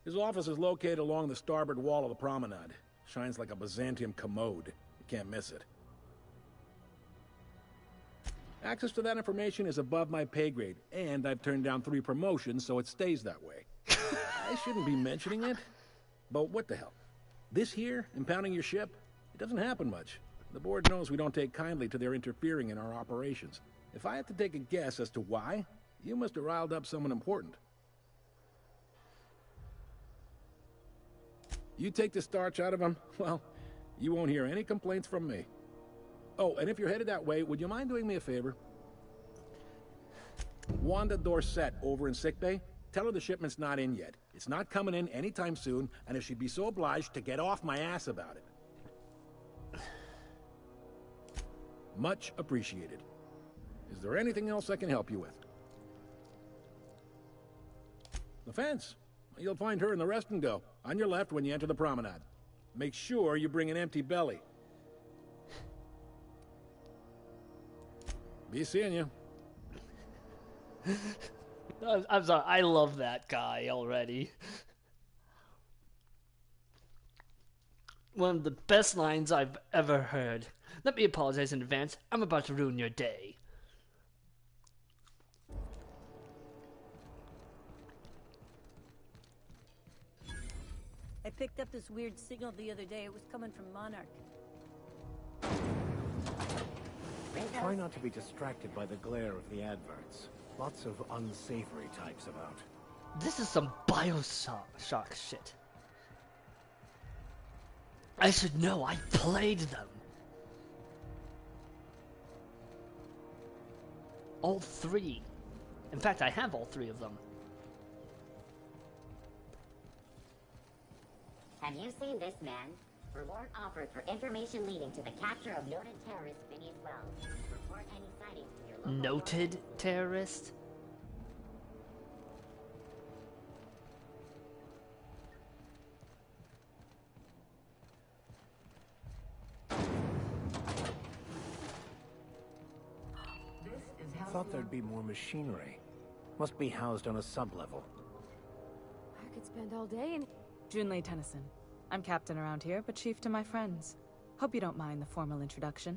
His office is located along the starboard wall of the promenade. Shines like a Byzantium commode. You can't miss it. Access to that information is above my pay grade, and I've turned down 3 promotions, so it stays that way. I shouldn't be mentioning it, but what the hell? This here, impounding your ship, it doesn't happen much. The board knows we don't take kindly to their interfering in our operations. If I had to take a guess as to why, you must have riled up someone important. You take the starch out of them, well, you won't hear any complaints from me. Oh, and if you're headed that way, would you mind doing me a favor? Wanda Dorset over in sickbay, tell her the shipment's not in yet. It's not coming in anytime soon, and if she'd be so obliged to get off my ass about it. Much appreciated. Is there anything else I can help you with? The fence. You'll find her in the rest and go, on your left when you enter the promenade. Make sure you bring an empty belly. Be seeing you. I'm sorry, I love that guy already. One of the best lines I've ever heard. Let me apologize in advance. I'm about to ruin your day. I picked up this weird signal the other day. It was coming from Monarch. Try not to be distracted by the glare of the adverts. Lots of unsavory types about. This is some Bioshock shit. I should know, I played them. All 3. In fact, I have all 3 of them. Have you seen this man? Reward offered for information leading to the capture of noted terrorist Phineas Wells. Report any sightings to your local Noted terrorist? Thought there'd be more machinery. Must be housed on a sub-level. I could spend all day in... Junlei Tennyson. I'm captain around here, but chief to my friends. Hope you don't mind the formal introduction.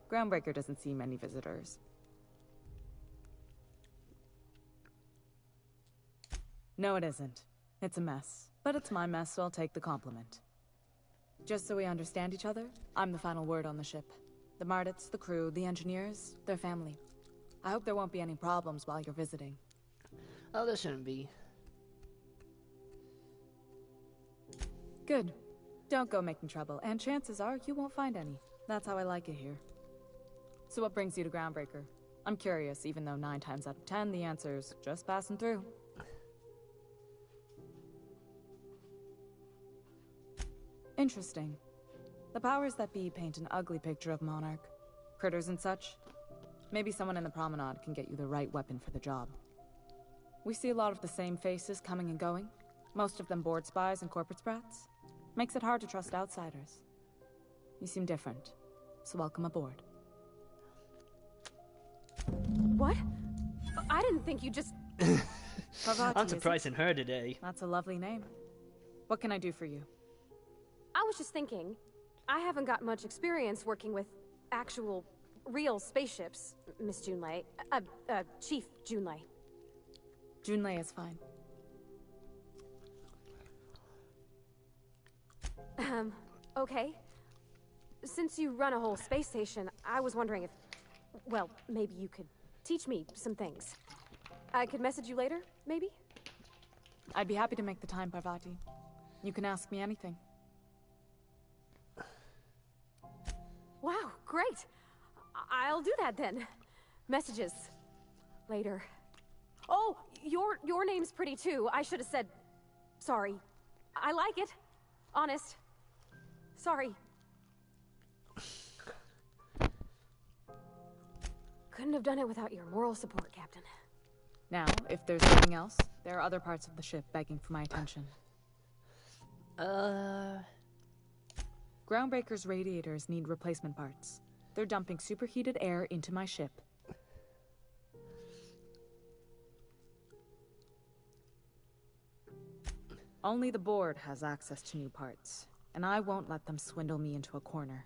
Groundbreaker doesn't see many visitors. No, it isn't. It's a mess. But it's my mess, so I'll take the compliment. Just so we understand each other, I'm the final word on the ship. The Mardits, the crew, the engineers, their family. I hope there won't be any problems while you're visiting. Oh, there shouldn't be. Good. Don't go making trouble, and chances are you won't find any. That's how I like it here. So what brings you to Groundbreaker? I'm curious, even though 9 times out of 10 the answer's just passing through. Interesting. The powers that be paint an ugly picture of Monarch. Critters and such. Maybe someone in the promenade can get you the right weapon for the job. We see a lot of the same faces coming and going. Most of them board spies and corporate sprats. Makes it hard to trust outsiders. You seem different, so welcome aboard. What? I didn't think you just... I'm surprising her today. That's a lovely name. What can I do for you? I was just thinking, I haven't got much experience working with actual, real spaceships, Miss Junlei. Chief Junlei. Junlei is fine. Okay. Since you run a whole space station, I was wondering if... Well, maybe you could teach me some things. I could message you later, maybe? I'd be happy to make the time, Parvati. You can ask me anything. Wow, great! I'll do that then. Messages. Later. Oh, your name's pretty too. I should have said... Sorry. I like it. Honest. Sorry. Couldn't have done it without your moral support, Captain. Now, if there's nothing else, there are other parts of the ship begging for my attention. Groundbreaker's radiators need replacement parts. They're dumping superheated air into my ship. Only the board has access to new parts, and I won't let them swindle me into a corner.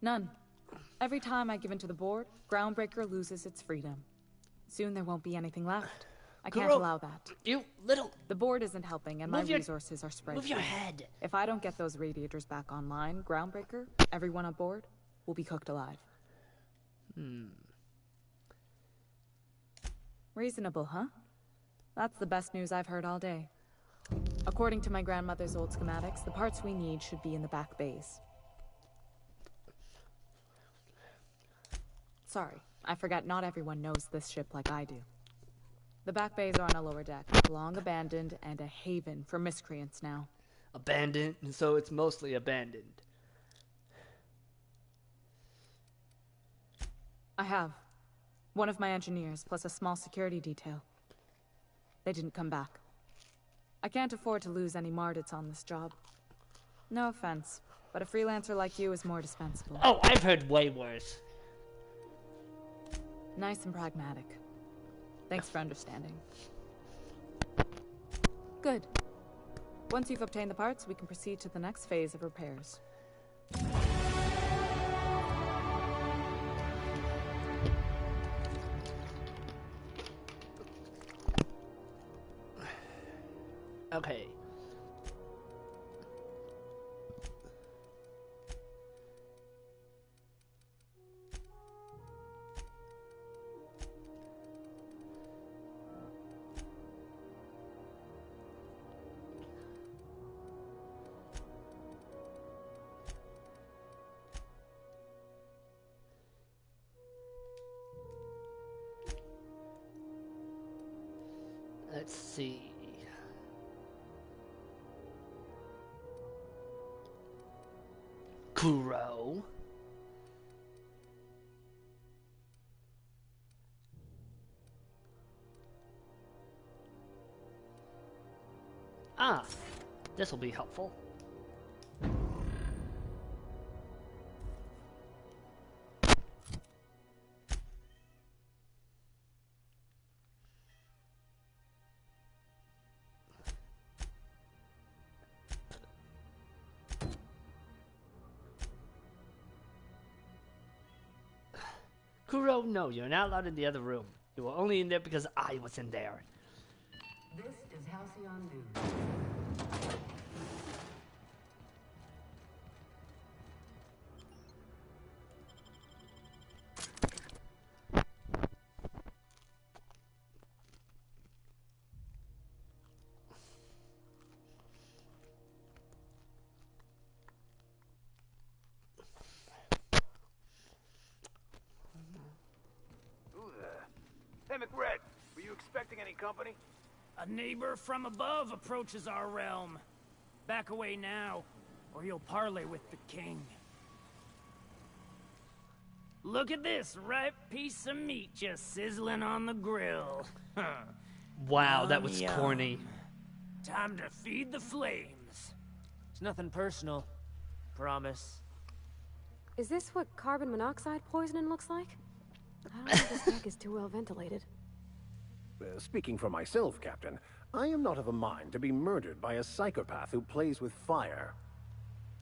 None. Every time I give in to the board, Groundbreaker loses its freedom. Soon there won't be anything left. I can't allow that. You little... The board isn't helping, and my resources are spread. Move your head. If I don't get those radiators back online, Groundbreaker, everyone on board, will be cooked alive. Reasonable, huh? That's the best news I've heard all day. According to my grandmother's old schematics, the parts we need should be in the back bays. Sorry, I forgot not everyone knows this ship like I do. The back bays are on a lower deck, long abandoned and a haven for miscreants now. Abandoned? So it's mostly abandoned. I have. One of my engineers, plus a small security detail. They didn't come back. I can't afford to lose any Mardits on this job. No offense, but a freelancer like you is more dispensable. Oh, I've heard way worse. Nice and pragmatic. Thanks for understanding. Good. Once you've obtained the parts, we can proceed to the next phase of repairs. Okay. Let's see. Kuro. Ah, this will be helpful. Kuro, no, you're not allowed in the other room. You were only in there because I was in there. This is Halcyon News. Hey, McRed, were you expecting any company? A neighbor from above approaches our realm. Back away now, or you'll parley with the king. Look at this ripe piece of meat just sizzling on the grill. Wow, that was corny. Time to feed the flames. It's nothing personal. Promise. Is this what carbon monoxide poisoning looks like? I don't think this deck is too well ventilated. Speaking for myself, Captain, I am not of a mind to be murdered by a psychopath who plays with fire.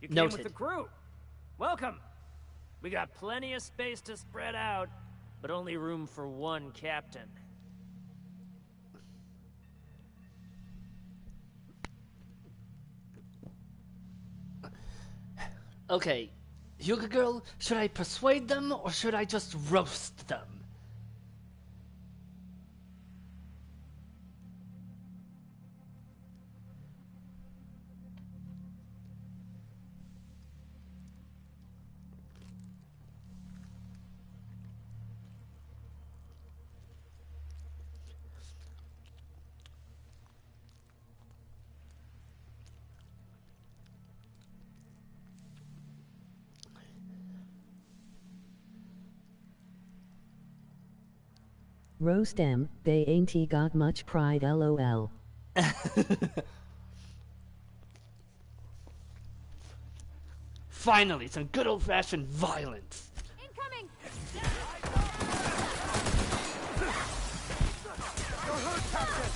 You came with the crew. Welcome. We got plenty of space to spread out, but only room for one captain. Okay, Hyuga Girl, should I persuade them or should I just roast them? Roast 'em, they ain't got much pride, lol. Finally, some good old-fashioned violence. Incoming! You're hurt, Captain!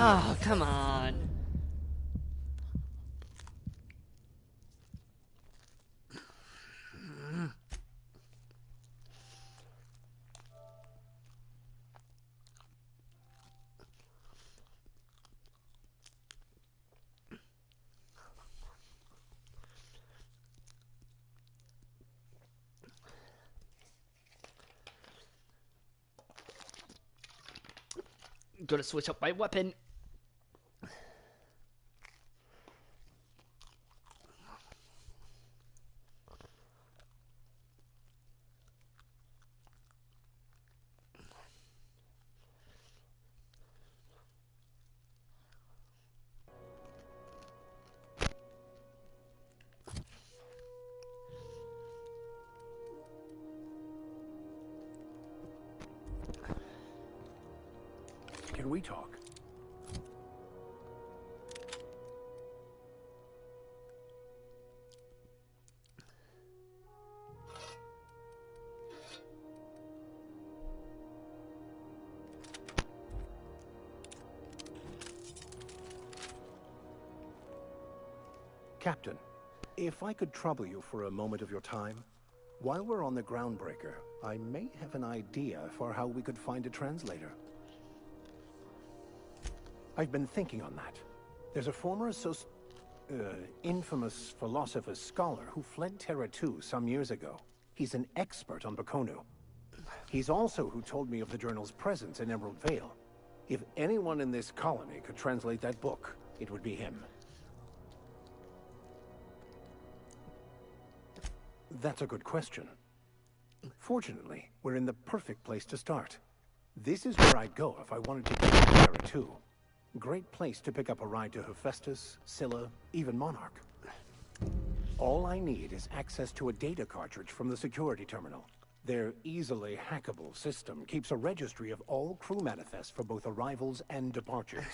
Oh, come on. Gotta switch up my weapon. Can we talk? Captain, if I could trouble you for a moment of your time, while we're on the Groundbreaker, I may have an idea for how we could find a translator. I've been thinking on that. There's a former infamous philosopher scholar who fled Terra 2 some years ago. He's an expert on Bakonu. He's also who told me of the journal's presence in Emerald Vale. If anyone in this colony could translate that book, it would be him. That's a good question. Fortunately, we're in the perfect place to start. This is where I'd go if I wanted to get to Terra 2. Great place to pick up a ride to Hephaestus, Scylla, even Monarch. All I need is access to a data cartridge from the security terminal. Their easily hackable system keeps a registry of all crew manifests for both arrivals and departures.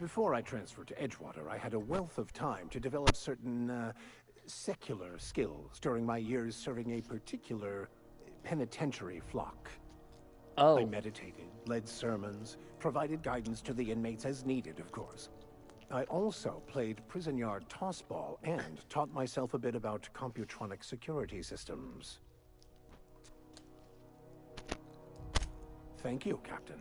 Before I transferred to Edgewater, I had a wealth of time to develop certain, secular skills during my years serving a particular penitentiary flock. Oh. I meditated, led sermons, provided guidance to the inmates as needed, of course. I also played prison yard tossball and taught myself a bit about computronic security systems. Thank you, Captain.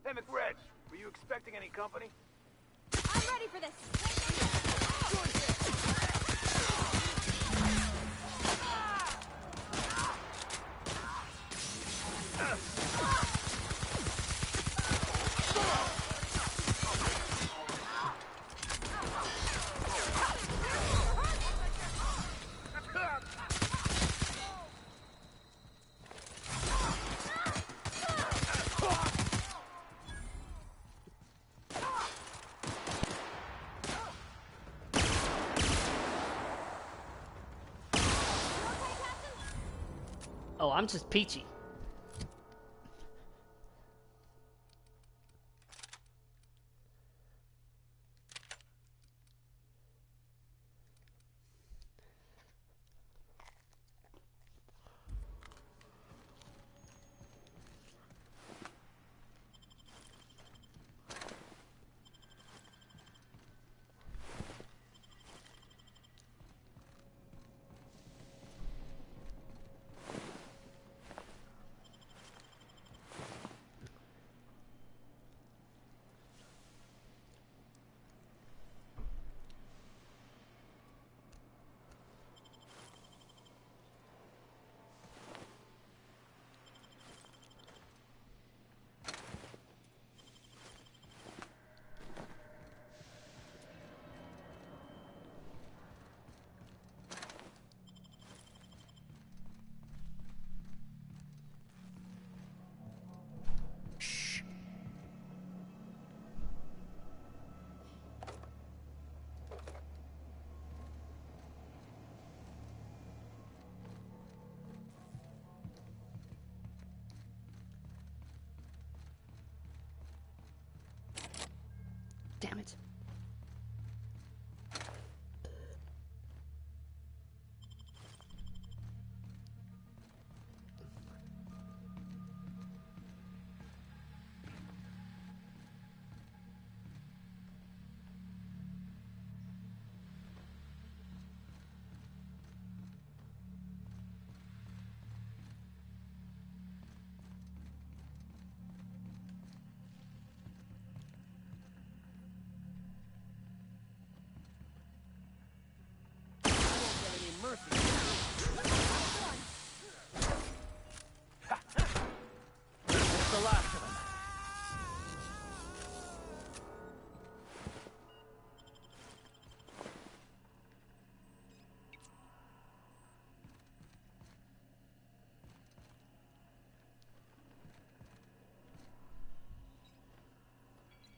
Hey, McRed, were you expecting any company? I'm ready for this. I'm just peachy. Damn it.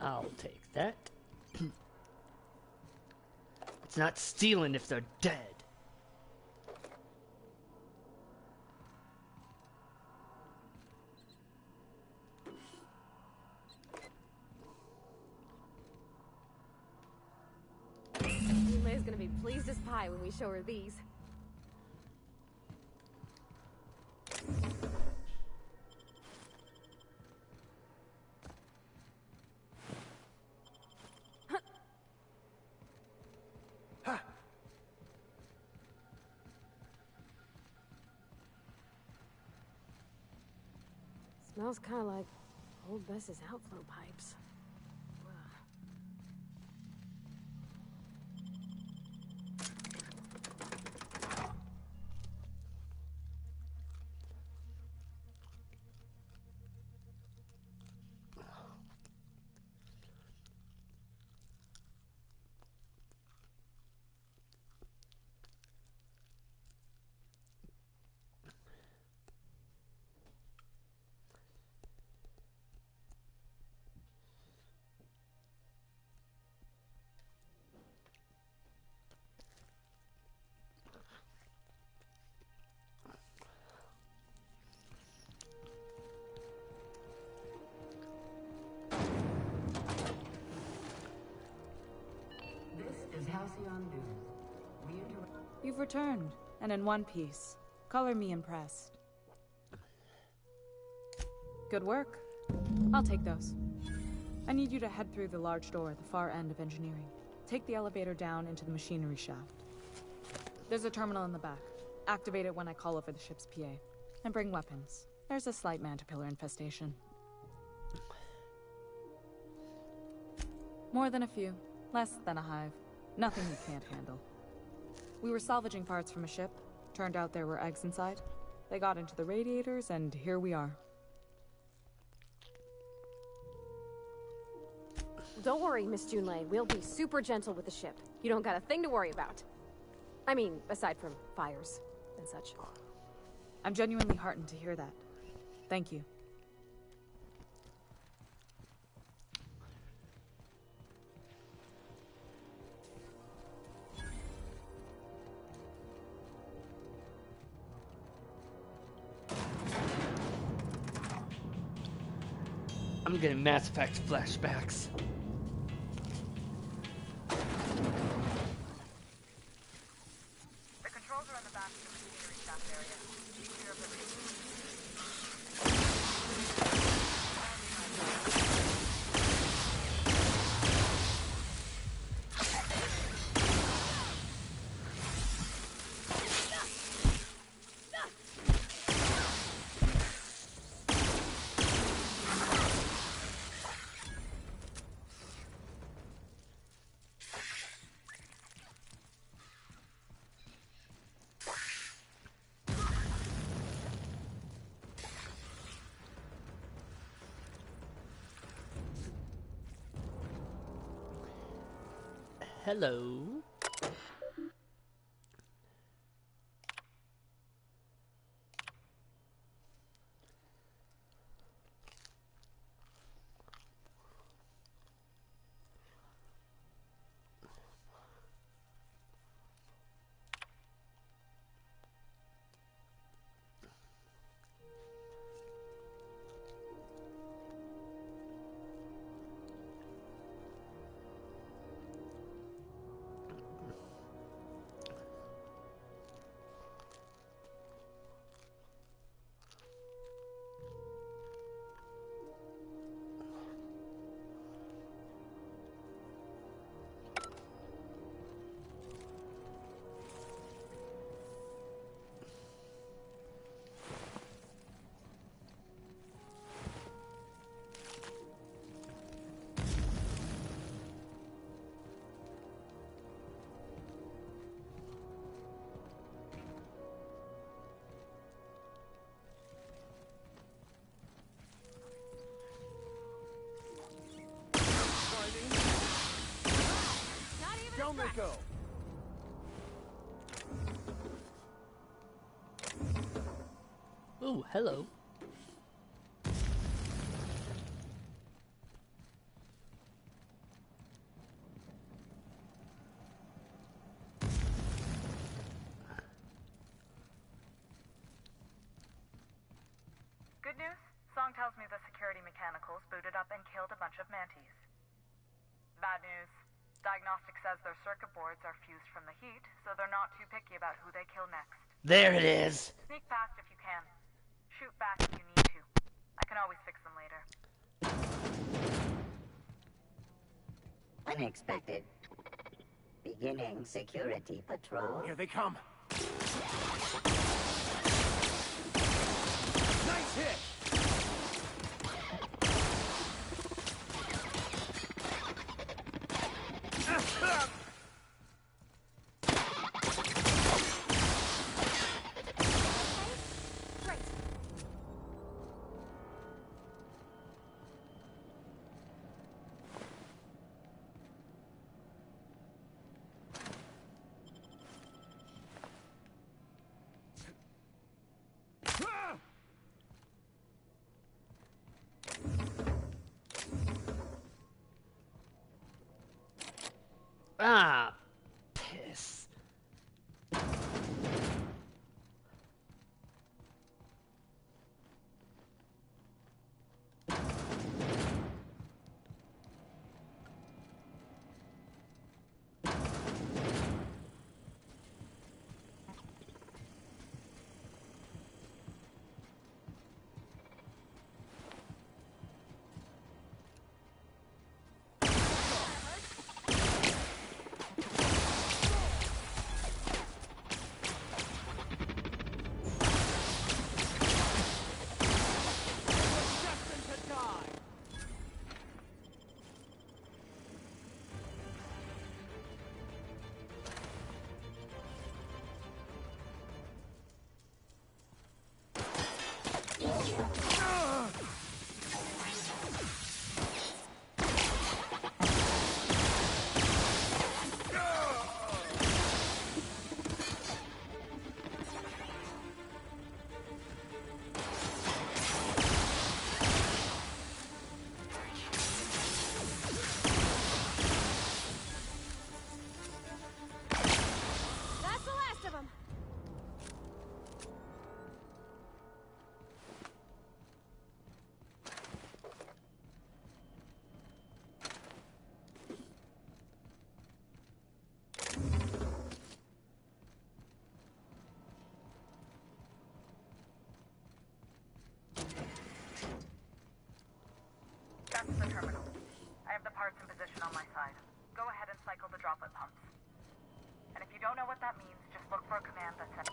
I'll take that. It's not stealing if they're dead. Lay's gonna be pleased as pie when we show her these. Smells kind of like old Bess's outflow pipes. This is Halcyon News. You've returned, and in one piece. Color me impressed. Good work. I'll take those. I need you to head through the large door at the far end of engineering. Take the elevator down into the machinery shaft. There's a terminal in the back. Activate it when I call over the ship's PA. And bring weapons. There's a slight Mantipillar infestation. More than a few. Less than a hive. Nothing you can't handle. We were salvaging parts from a ship. Turned out there were eggs inside. They got into the radiators, and here we are. Don't worry, Miss Junlei. We'll be super gentle with the ship. You don't got a thing to worry about. I mean, aside from fires and such. I'm genuinely heartened to hear that. Thank you. I'm getting Mass Effect flashbacks. The controls are in the back of the machinery shaft area. Be clear of the rear. Hello. Down they go. Ooh, hello. Good news? Song tells me the security mechanicals booted up and killed a bunch of mantis. Bad news. Diagnostic says their circuit boards are fused from the heat, so they're not too picky about who they kill next. There it is. Sneak past if you can. Shoot back if you need to. I can always fix them later. Unexpected. Beginning security patrol. Here they come. Nice hit! Ah, piss. parts in position on my side. Go ahead and cycle the droplet pumps. And if you don't know what that means, just look for a command that says...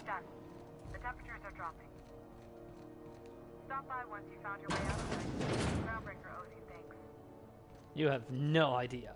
Done. The temperatures are dropping. Stop by once you found your way out of the Groundbreaker owes you thanks. You have no idea.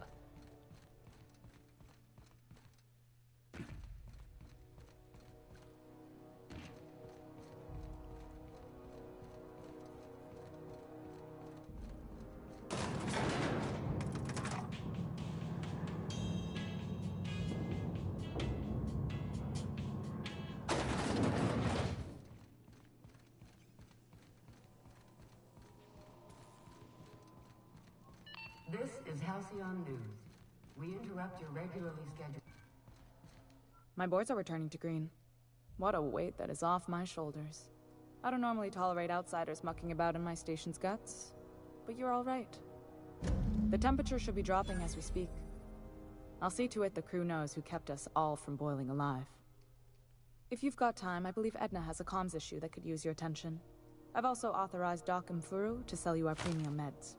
This is Halcyon News. We interrupt your regularly scheduled... My boards are returning to green. What a weight that is off my shoulders. I don't normally tolerate outsiders mucking about in my station's guts, but you're all right. The temperature should be dropping as we speak. I'll see to it the crew knows who kept us all from boiling alive. If you've got time, I believe Edna has a comms issue that could use your attention. I've also authorized Doc and Furu to sell you our premium meds.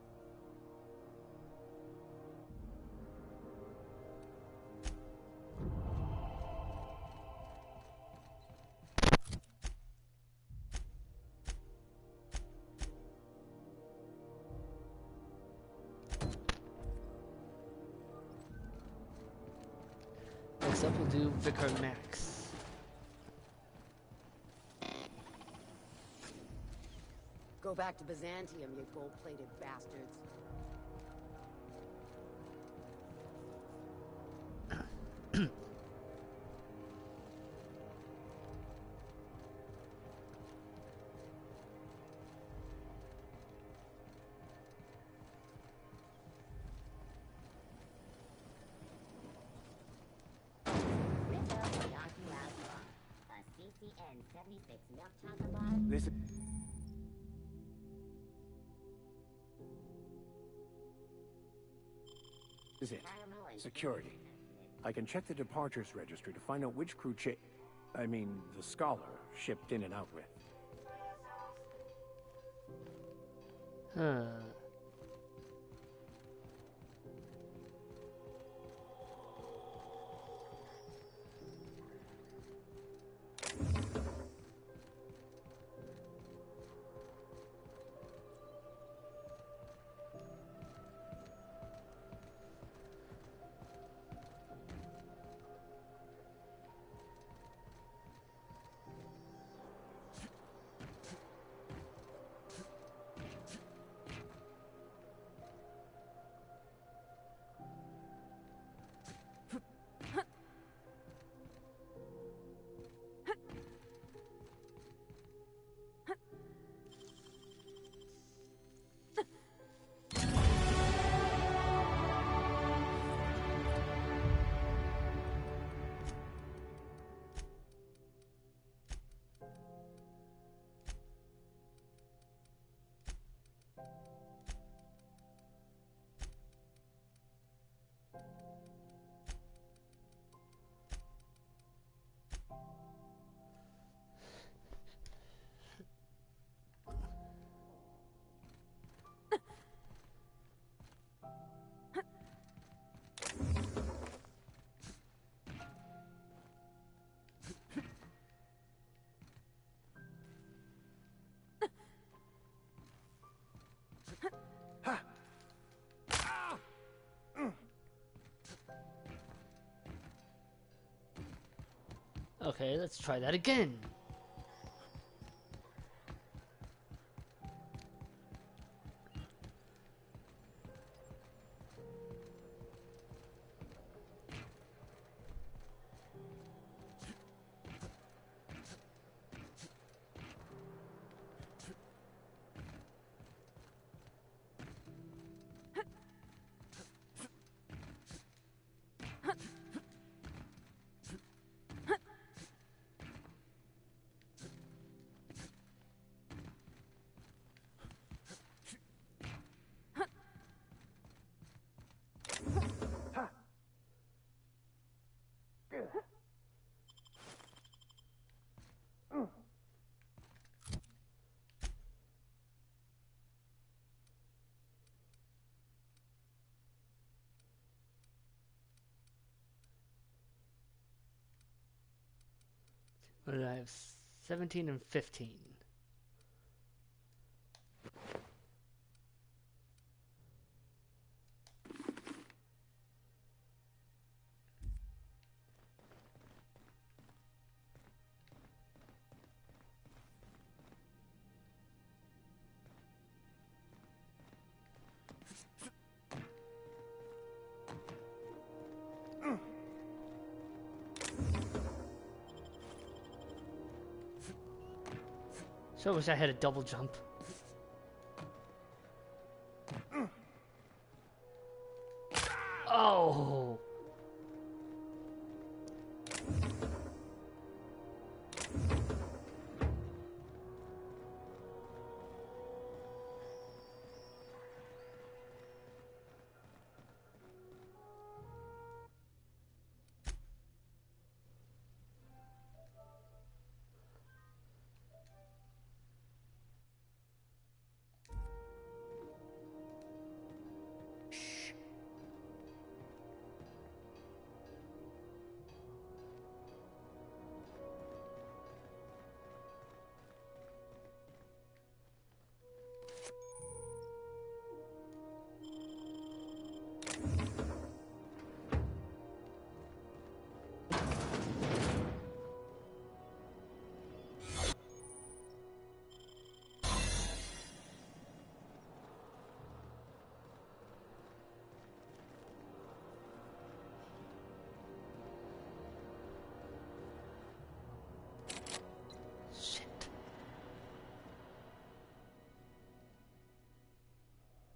Next up, we'll do Vicar Max. Go back to Byzantium, you gold-plated bastards. This is it. Security. I can check the departures registry to find out which crew the Scholar shipped in and out with. Huh. Okay, let's try that again. What did I have? 17 and 15. So I wish I had a double jump. Oh!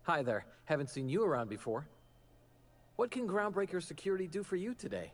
Hi there. Haven't seen you around before. What can Groundbreaker Security do for you today?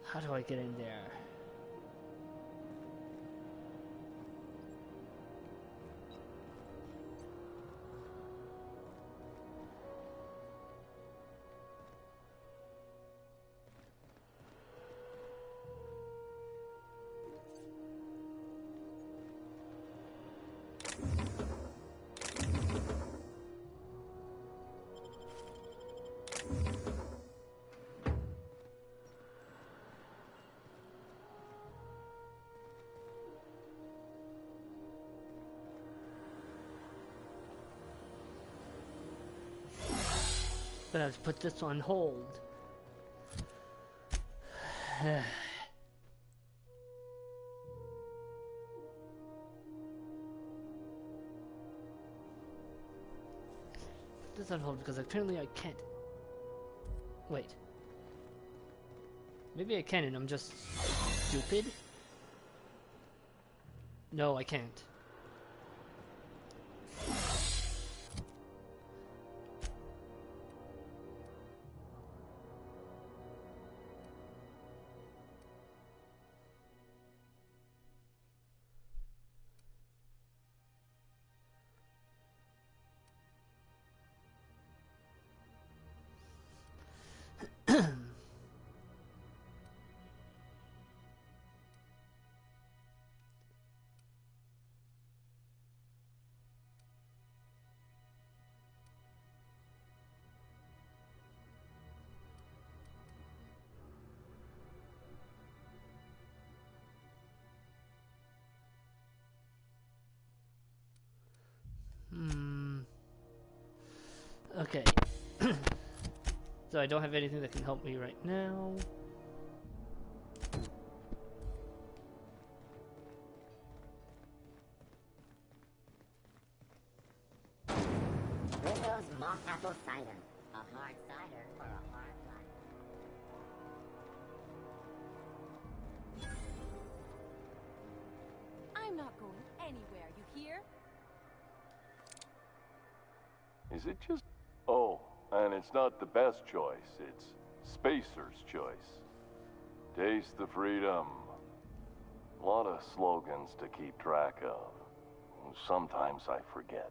How do I get in there? But I have to put this on hold. Put this on hold because apparently I can't. Wait. Maybe I can and I'm just stupid? No, I can't. Okay. So I don't have anything that can help me right now. soft apple cider. A hard cider for a hard life. I'm not going anywhere, you hear? Is it just... Oh, and it's not the best choice. It's Spacer's choice. Taste the freedom. A lot of slogans to keep track of. Sometimes I forget.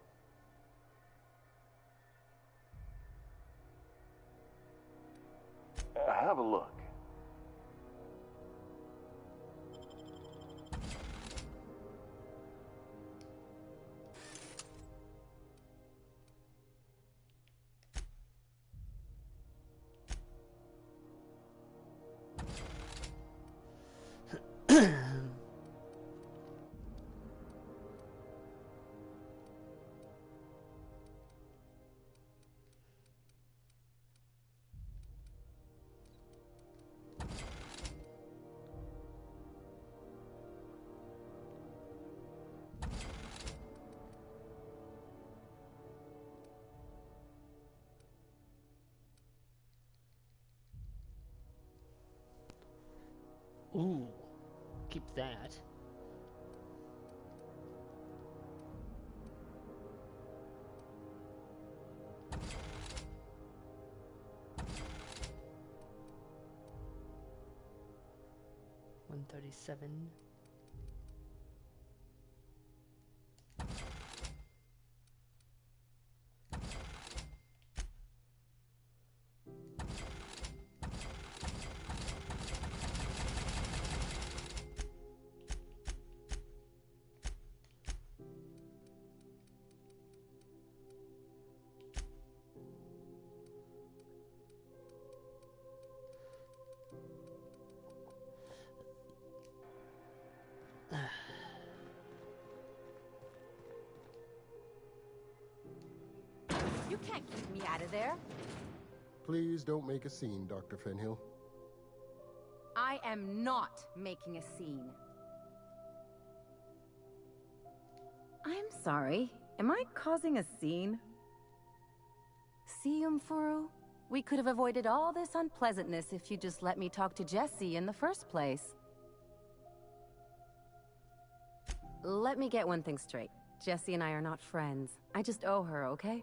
Have a look. Ooh, keep that. $137. You can't keep me out of there. Please don't make a scene, Dr. Fenhill. I am not making a scene. I'm sorry. Am I causing a scene? See, Umfuru? We could have avoided all this unpleasantness if you just let me talk to Jessie in the first place. Let me get one thing straight. Jessie and I are not friends. I just owe her, okay?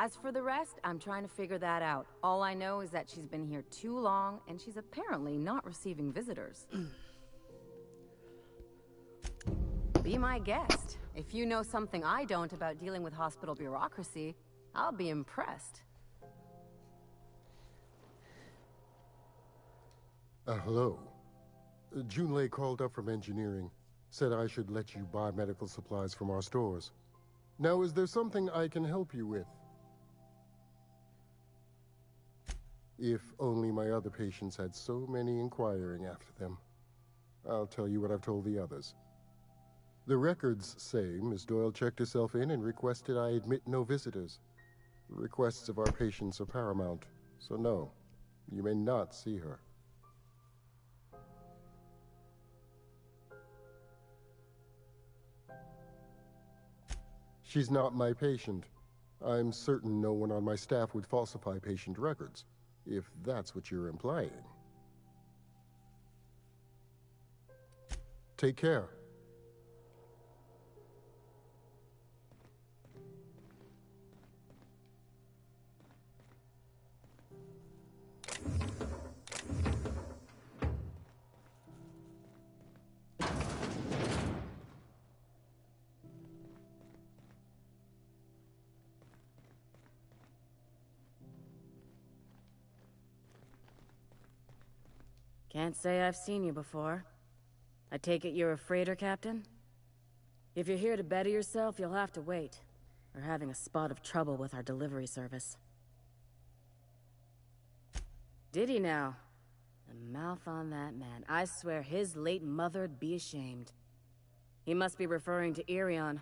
As for the rest, I'm trying to figure that out. All I know is that she's been here too long, and she's apparently not receiving visitors. Be my guest. If you know something I don't about dealing with hospital bureaucracy, I'll be impressed. Hello. Junlei called up from engineering. Said I should let you buy medical supplies from our stores. Now, is there something I can help you with? If only my other patients had so many inquiring after them. I'll tell you what I've told the others. The records say Miss Doyle checked herself in and requested I admit no visitors. The requests of our patients are paramount, so no, you may not see her. She's not my patient. I'm certain no one on my staff would falsify patient records, if that's what you're implying. Take care. Can't say I've seen you before. I take it you're a freighter captain? If you're here to better yourself, you'll have to wait. We're having a spot of trouble with our delivery service. Did he now? The mouth on that man. I swear his late mother'd be ashamed. He must be referring to Irion.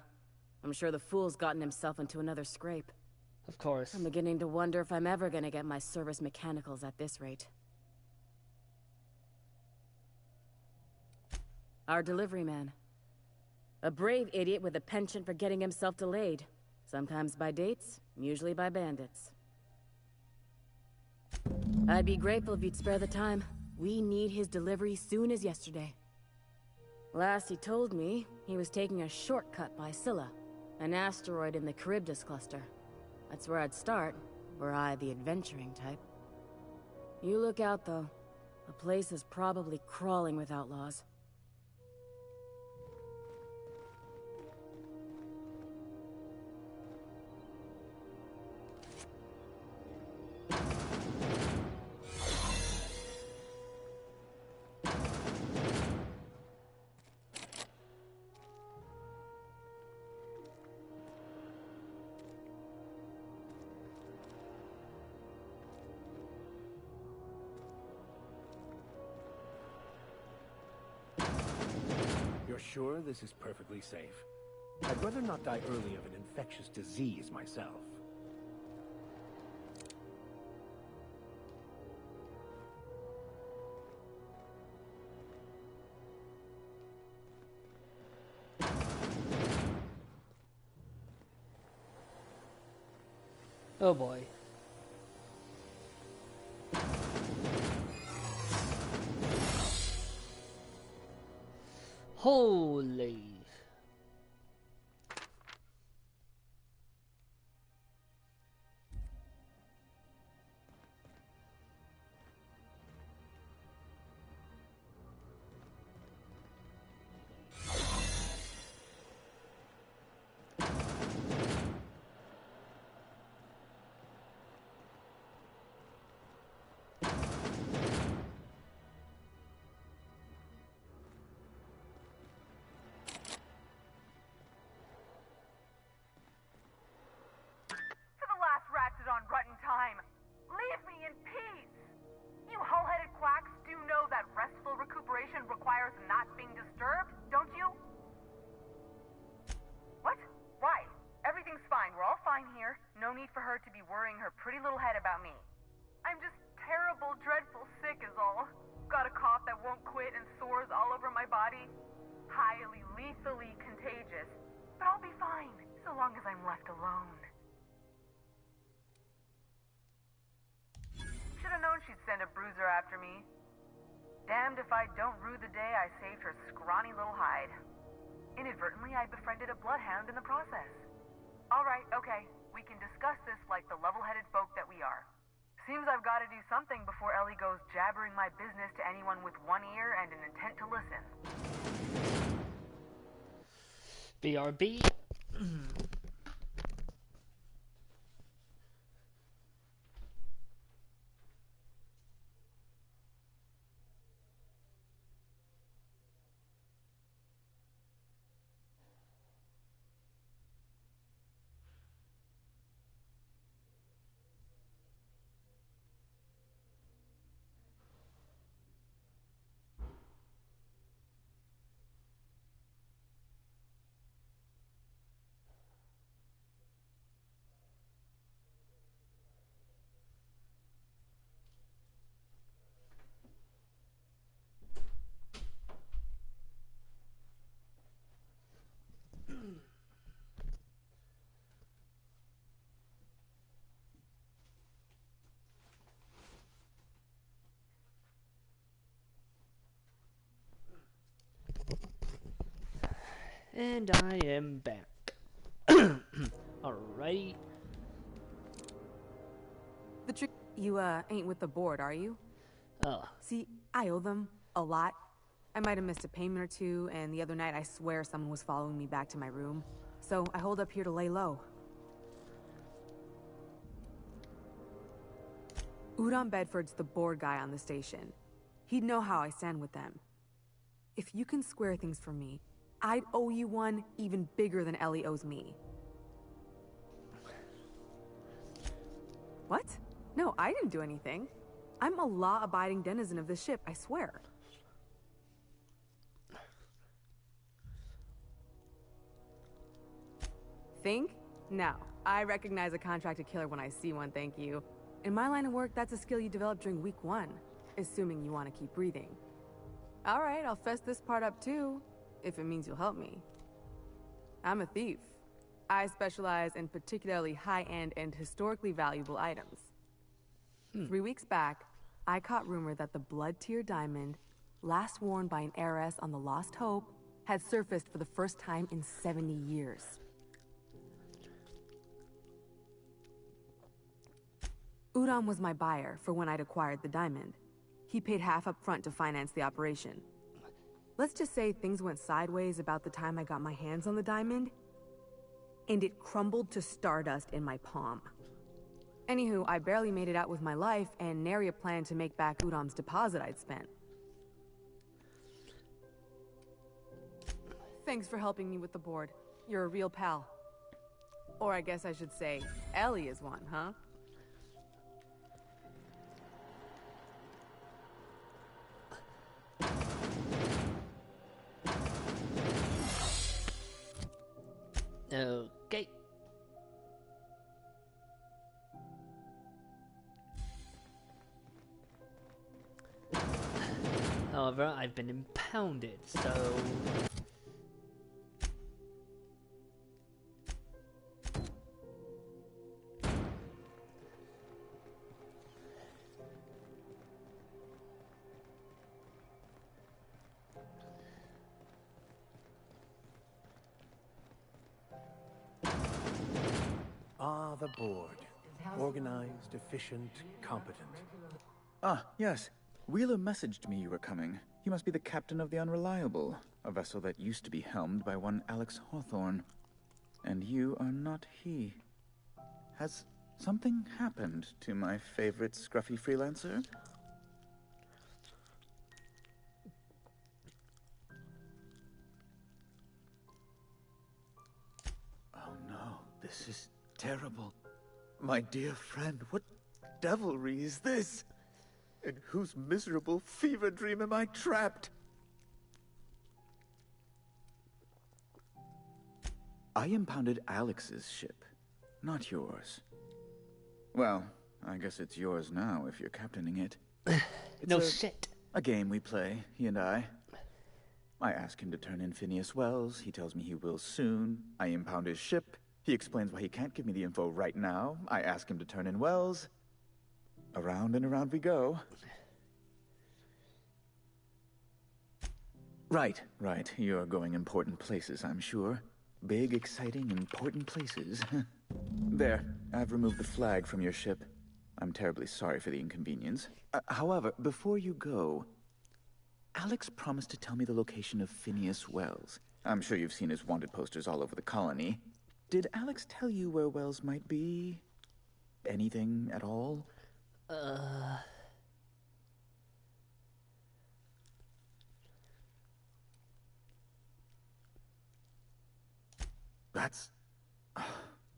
I'm sure the fool's gotten himself into another scrape. Of course. I'm beginning to wonder if I'm ever gonna get my service mechanicals at this rate. Our delivery man. A brave idiot with a penchant for getting himself delayed. Sometimes by dates, usually by bandits. I'd be grateful if you'd spare the time. We need his delivery soon as yesterday. Last he told me, he was taking a shortcut by Scylla, an asteroid in the Charybdis cluster. That's where I'd start, were I the adventuring type. You look out, though. The place is probably crawling with outlaws. You're sure this is perfectly safe? I'd rather not die early of an infectious disease myself. Oh boy. Holy. On rotten time. Leave me in peace! You hull-headed quacks do know that restful recuperation requires not being disturbed, don't you? What? Why? Everything's fine. We're all fine here. No need for her to be worrying her pretty little head about me. I'm just terrible, dreadful sick is all. Got a cough that won't quit and sores all over my body. Highly, lethally contagious. But I'll be fine, so long as I'm left alone. Should've known she'd send a bruiser after me. Damned if I don't rue the day I saved her scrawny little hide. Inadvertently, I befriended a bloodhound in the process. Alright, okay. We can discuss this like the level-headed folk that we are. Seems I've got to do something before Ellie goes jabbering my business to anyone with one ear and an intent to listen. BRB. And I am back. Alright. The trick, you ain't with the board, are you? Oh. See, I owe them a lot. I might have missed a payment or two, and the other night I swear someone was following me back to my room. So I hold up here to lay low. Udon Bedford's the board guy on the station. He'd know how I stand with them. If you can square things for me, I'd owe you one even bigger than Ellie owes me. What? No, I didn't do anything. I'm a law-abiding denizen of this ship, I swear. Think? No. I recognize a contracted killer when I see one, thank you. In my line of work, that's a skill you develop during week 1, assuming you want to keep breathing. Alright, I'll fess this part up too, if it means you'll help me. I'm a thief. I specialize in particularly high-end and historically valuable items. 3 weeks back, I caught rumor that the Blood Tier diamond, last worn by an heiress on the Lost Hope, had surfaced for the first time in 70 years. Udom was my buyer for when I'd acquired the diamond. He paid half up front to finance the operation. Let's just say things went sideways about the time I got my hands on the diamond, and it crumbled to stardust in my palm. Anywho, I barely made it out with my life, and nary a plan to make back Udom's deposit I'd spent. Thanks for helping me with the board. You're a real pal. Or I guess I should say, Ellie is one, huh? Okay. However, I've been impounded, so... The board. Organized, efficient, competent. Ah, yes. Wheeler messaged me you were coming. He must be the captain of the Unreliable, a vessel that used to be helmed by one Alex Hawthorne. And you are not he. Has something happened to my favorite scruffy freelancer? Oh no, this is terrible. My dear friend, what devilry is this? In whose miserable fever dream am I trapped? I impounded Alex's ship, not yours. Well, I guess it's yours now if you're captaining it. No shit. A game we play, he and I. I ask him to turn in Phineas Wells. He tells me he will soon. I impound his ship. He explains why he can't give me the info right now. I ask him to turn in Wells. Around and around we go. Right. You're going important places, I'm sure. Big, exciting, important places. There, I've removed the flag from your ship. I'm terribly sorry for the inconvenience. However, before you go, Alex promised to tell me the location of Phineas Wells. I'm sure you've seen his wanted posters all over the colony. Did Alex tell you where Wells might be? Anything at all? That's...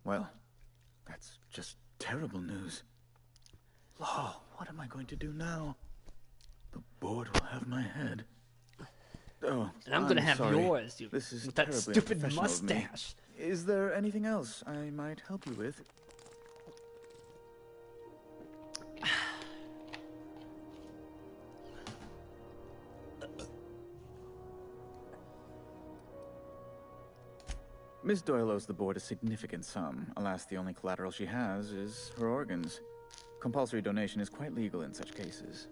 well, that's just terrible news. Law, what am I going to do now? The board will have my head. Oh, and I'm gonna have sorry. yours, you, this is with that stupid mustache. Is there anything else I might help you with? Miss Doyle owes the board a significant sum. Alas, the only collateral she has is her organs. Compulsory donation is quite legal in such cases.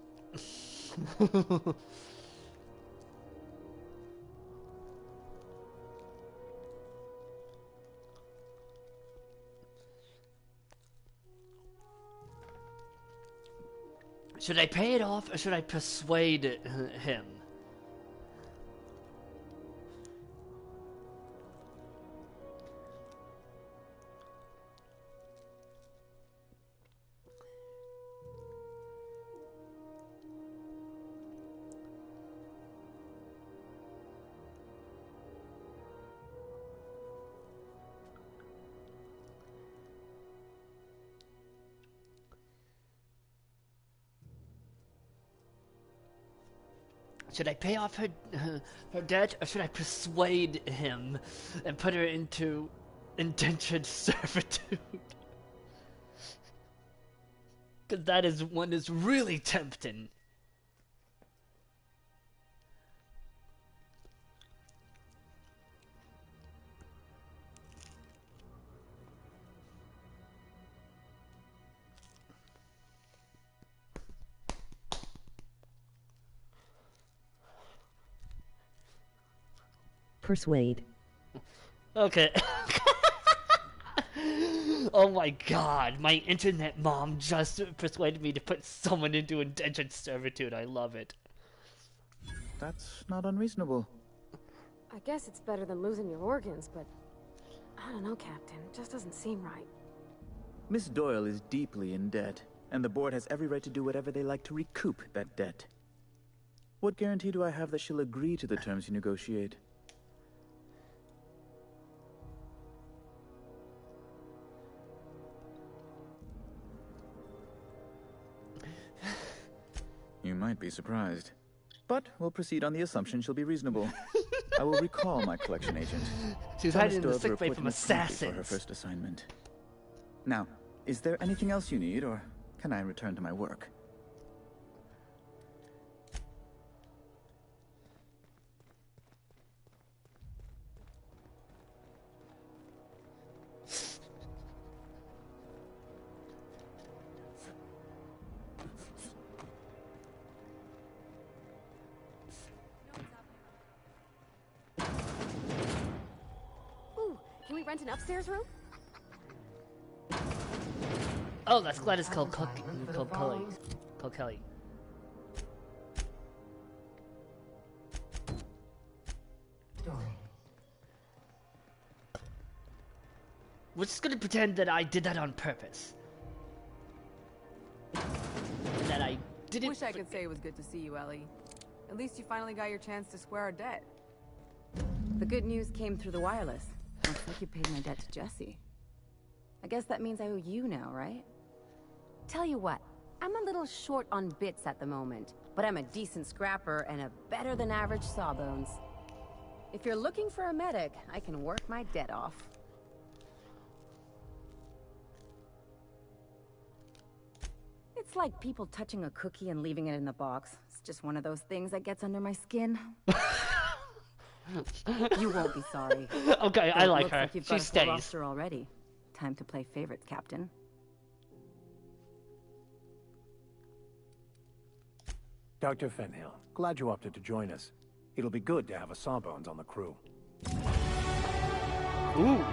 Should I pay it off or should I persuade him? Should I pay off her debt, or should I persuade him and put her into indentured servitude? Because that is one is really tempting. Persuade. Okay. Oh my god, my internet mom just persuaded me to put someone into indentured servitude. I love it. That's not unreasonable. I guess it's better than losing your organs, but I don't know, Captain. It just doesn't seem right. Miss Doyle is deeply in debt, and the board has every right to do whatever they like to recoup that debt. What guarantee do I have that she'll agree to the terms you negotiate? You might be surprised. But we'll proceed on the assumption she'll be reasonable. I will recall my collection agent. She's hiding in the sick bay from assassins. For her first assignment. Now, is there anything else you need, or can I return to my work? Rent an upstairs room? Oh, that's glad it's called Kelly. Called Kelly. We're just gonna pretend that I did that on purpose. And that I didn't. Wish I could say it was good to see you, Ellie. At least you finally got your chance to square our debt. The good news came through the wireless. Looks like you paid my debt to Jesse. I guess that means I owe you now, right? Tell you what, I'm a little short on bits at the moment, but I'm a decent scrapper and a better-than-average sawbones. If you're looking for a medic, I can work my debt off. It's like people touching a cookie and leaving it in the box. It's just one of those things that gets under my skin. You won't be sorry. Okay, I like her. Like you've She got a full stays. roster already. Time to play favorites, Captain. Dr. Fenhill, glad you opted to join us. It'll be good to have a Sawbones on the crew. Ooh.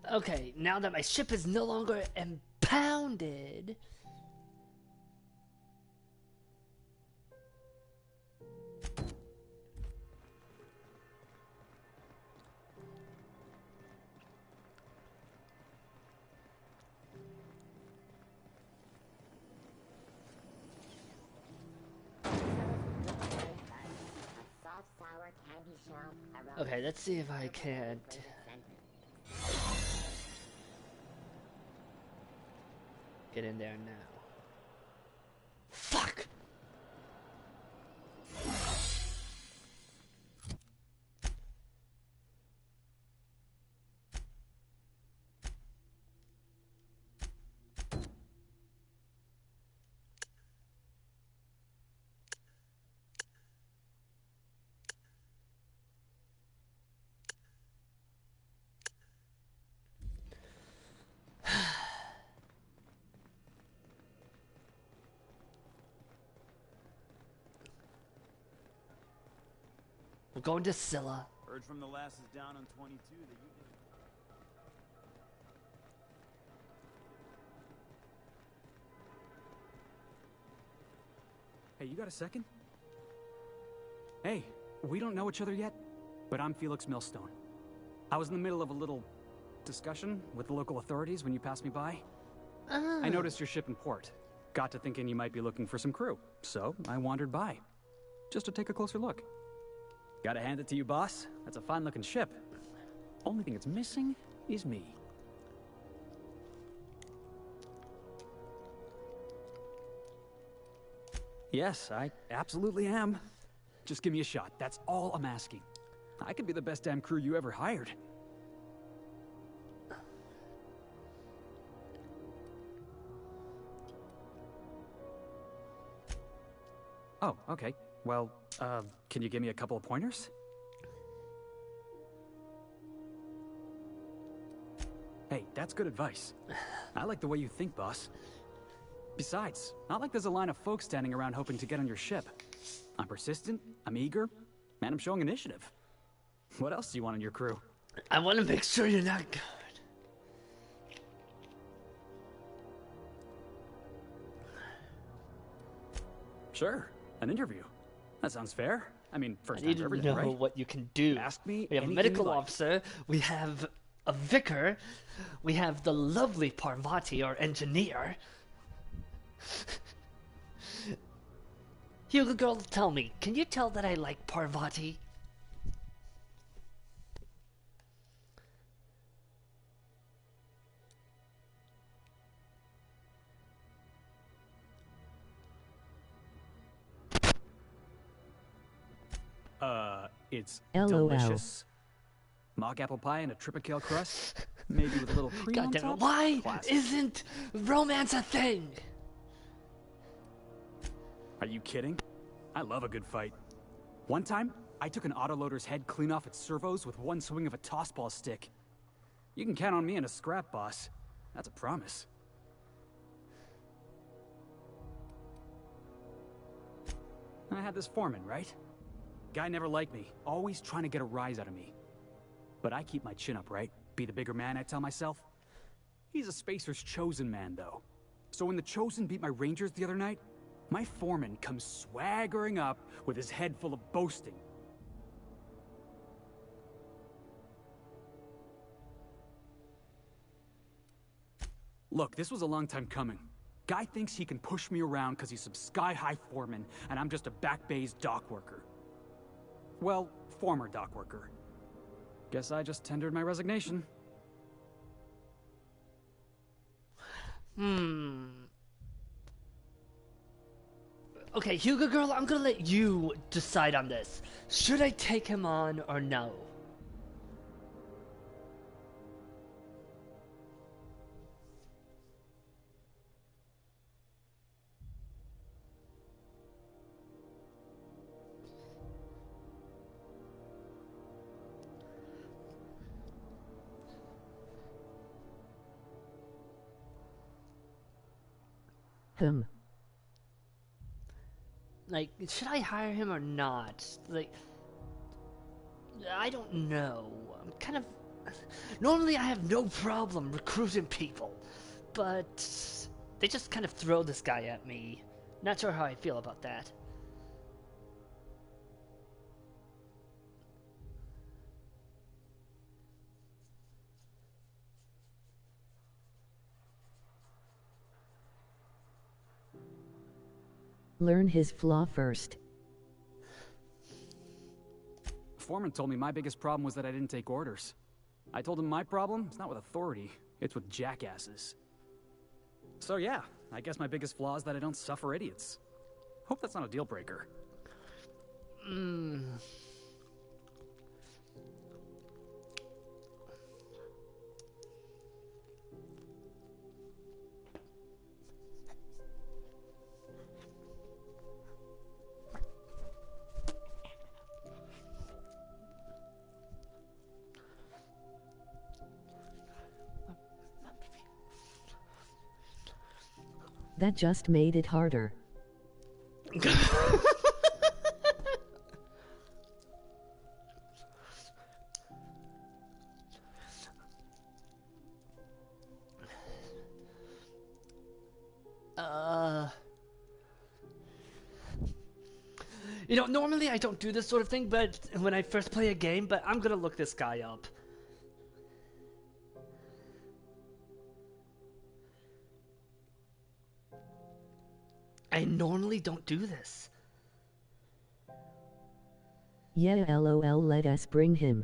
Okay, now that my ship is no longer impounded... Okay, let's see if I can't... get in there now. Fuck! We're going to Scylla. Heard from the lasses down on 22 that you did. Hey, you got a second? Hey, we don't know each other yet, but I'm Felix Millstone. I was in the middle of a little discussion with the local authorities when you passed me by. I noticed your ship in port. Got to thinking you might be looking for some crew, so I wandered by, just to take a closer look. Gotta hand it to you, boss. That's a fine-looking ship. Only thing it's missing is me. Yes, I absolutely am. Just give me a shot. That's all I'm asking. I could be the best damn crew you ever hired. Oh, okay. Well, can you give me a couple of pointers? Hey, that's good advice. I like the way you think, boss. Besides, not like there's a line of folks standing around hoping to get on your ship. I'm persistent, I'm eager, and I'm showing initiative. What else do you want in your crew? I want to make sure you're not good. Sure, an interview. That sounds fair. I mean, first I need time for to everything, know right? what you can do. Ask me We have a anything medical you like. officer. We have a vicar. We have the lovely Parvati, our engineer. Hugo girl, tell me, can you tell that I like Parvati? It's LOL. delicious. Mock apple pie and a tripicale crust, maybe with a little cream on God damn top. it, why Classic. isn't romance a thing? Are you kidding? I love a good fight. One time, I took an autoloader's head clean off its servos with one swing of a tossball stick. You can count on me in a scrap, boss. That's a promise. I had this foreman, right? Guy never liked me, always trying to get a rise out of me. But I keep my chin up, right? Be the bigger man, I tell myself. He's a Spacer's chosen man, though. So when the Chosen beat my Rangers the other night, my foreman comes swaggering up with his head full of boasting. Look, this was a long time coming. Guy thinks he can push me around because he's some sky-high foreman, and I'm just a back bay's dock worker. Well, former dock worker. Guess I just tendered my resignation. Okay, Hugo girl, I'm gonna let you decide on this. Should I take him on or no? Like, should I hire him or not? Like, I don't know. I'm kind of... Normally I have no problem recruiting people, but they just kind of throw this guy at me. Not sure how I feel about that. Learn his flaw first. Foreman told me my biggest problem was that I didn't take orders. I told him my problem is not with authority, it's with jackasses. So yeah, I guess my biggest flaw is that I don't suffer idiots. Hope that's not a deal breaker. That just made it harder. You know, normally I don't do this sort of thing, but when I first play a game, but I'm gonna look this guy up. I normally don't do this. Yeah, lol, let us bring him.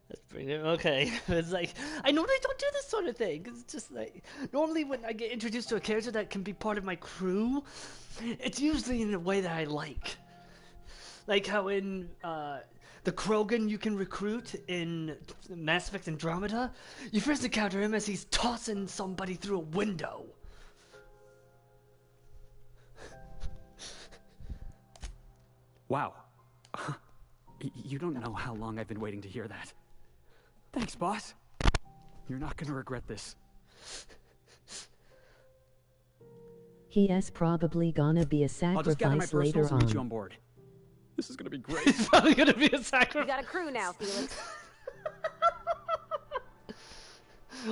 Let's bring him. Okay. It's like, I normally don't do this sort of thing. It's just like, normally when I get introduced to a character that can be part of my crew, it's usually in a way that I like. Like how in, the Krogan you can recruit in Mass Effect Andromeda, you first encounter him as he's tossing somebody through a window. Wow. You don't know how long I've been waiting to hear that. Thanks, boss. You're not gonna regret this. He is probably gonna be a I'll just gather my sacrifice later personals and meet you on. on board. This is gonna be great. It's probably gonna be a sacrifice. You got a crew now, Felix.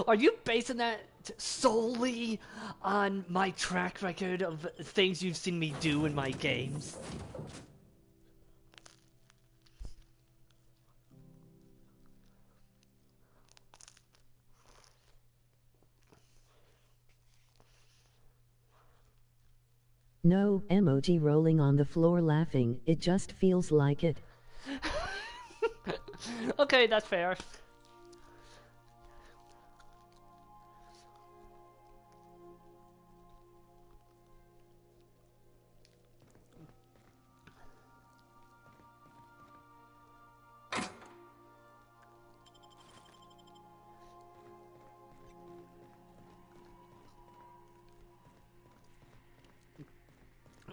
Are you basing that solely on my track record of things you've seen me do in my games? No, emoji rolling on the floor laughing, it just feels like it. Okay, that's fair.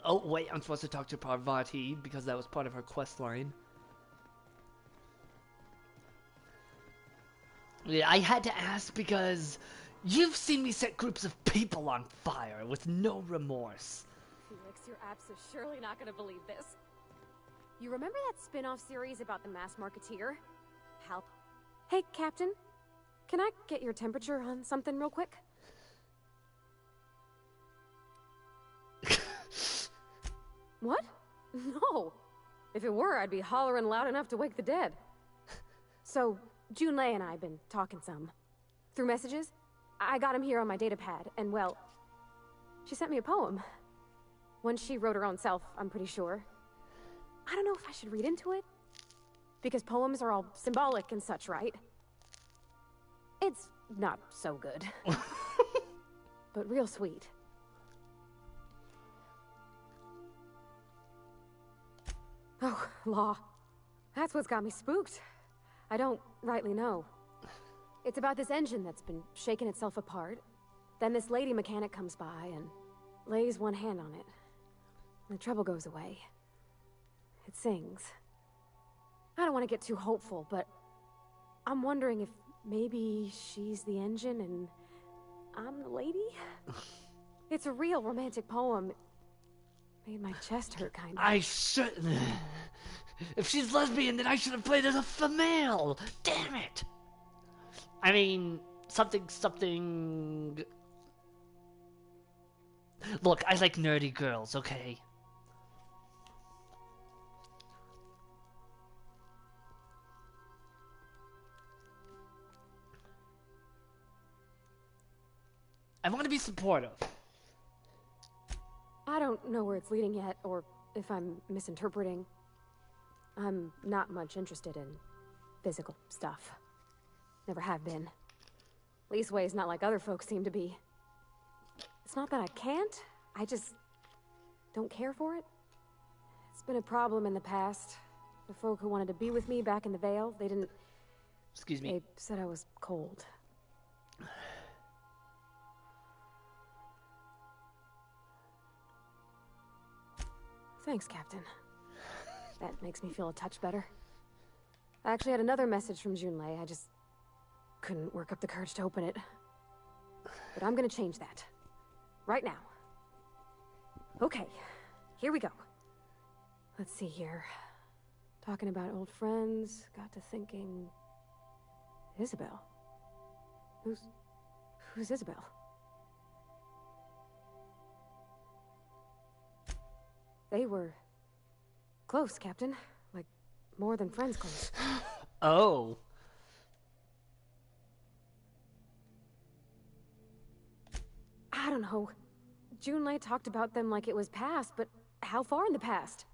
Oh, wait, I'm supposed to talk to Parvati because that was part of her quest line. Yeah, I had to ask because you've seen me set groups of people on fire with no remorse. Felix, your apps are surely not gonna believe this. You remember that spin-off series about the mass marketeer? Hal. Hey, Captain. Can I get your temperature on something real quick? What? No. If it were, I'd be hollering loud enough to wake the dead. So, Junlei and I have been talking some. Through messages, I got him here on my datapad, and well, she sent me a poem. One she wrote her own self, I'm pretty sure. I don't know if I should read into it. Because poems are all symbolic and such, right? It's not so good. But real sweet. Oh, law. That's what's got me spooked. I don't rightly know. It's about this engine that's been shaking itself apart. Then this lady mechanic comes by and lays one hand on it. The trouble goes away. It sings. I don't want to get too hopeful, but I'm wondering if maybe she's the engine and I'm the lady? It's a real romantic poem. Made my chest hurt, kind of. I shouldn't. If she's lesbian, then I should have played as a female. Damn it. I mean, something. Look, I like nerdy girls, okay? I want to be supportive. I don't know where it's leading yet, or if I'm misinterpreting. I'm not much interested in physical stuff. Never have been. Leastways not like other folks seem to be. It's not that I can't, I just don't care for it. It's been a problem in the past. The folk who wanted to be with me back in the Vale, they didn't... Excuse me. They said I was cold. Thanks, Captain. That makes me feel a touch better. I actually had another message from Junlei. I just couldn't work up the courage to open it. But I'm gonna change that. Right now. Okay, here we go. Let's see here. Talking about old friends, got to thinking... Isabel? Who's Isabel? They were close, Captain. Like, more than friends close. Oh. I don't know. Junlei talked about them like it was past, but how far in the past?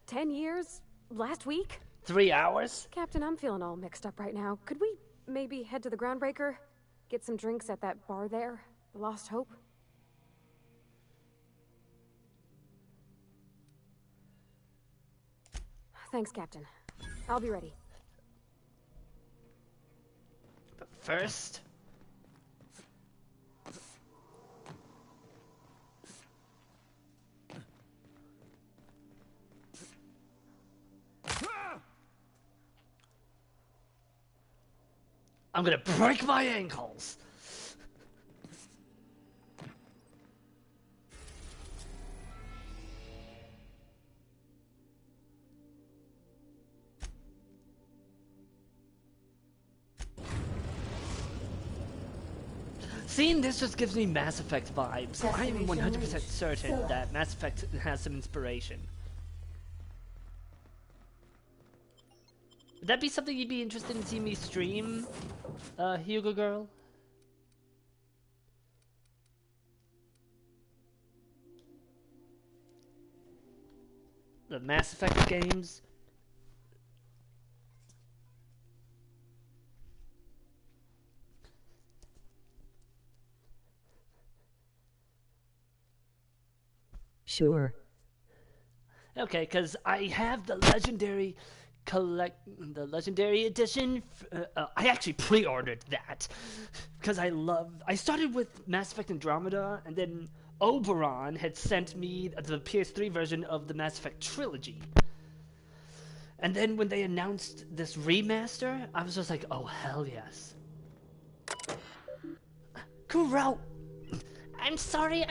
10 years? Last week? 3 hours? Captain, I'm feeling all mixed up right now. Could we maybe head to the Groundbreaker? Get some drinks at that bar there? The Lost Hope? Thanks, Captain. I'll be ready. But first... I'm gonna break my ankles! Seeing this just gives me Mass Effect vibes, so I am 100% certain that Mass Effect has some inspiration. Would that be something you'd be interested in seeing me stream, Hugo Girl? The Mass Effect games? Sure. Okay, because I have the legendary edition. I actually pre-ordered that because I started with Mass Effect Andromeda, and then Oberon had sent me the PS3 version of the Mass Effect trilogy. And then when they announced this remaster, I was just like, oh hell yes. Kuro, I'm sorry,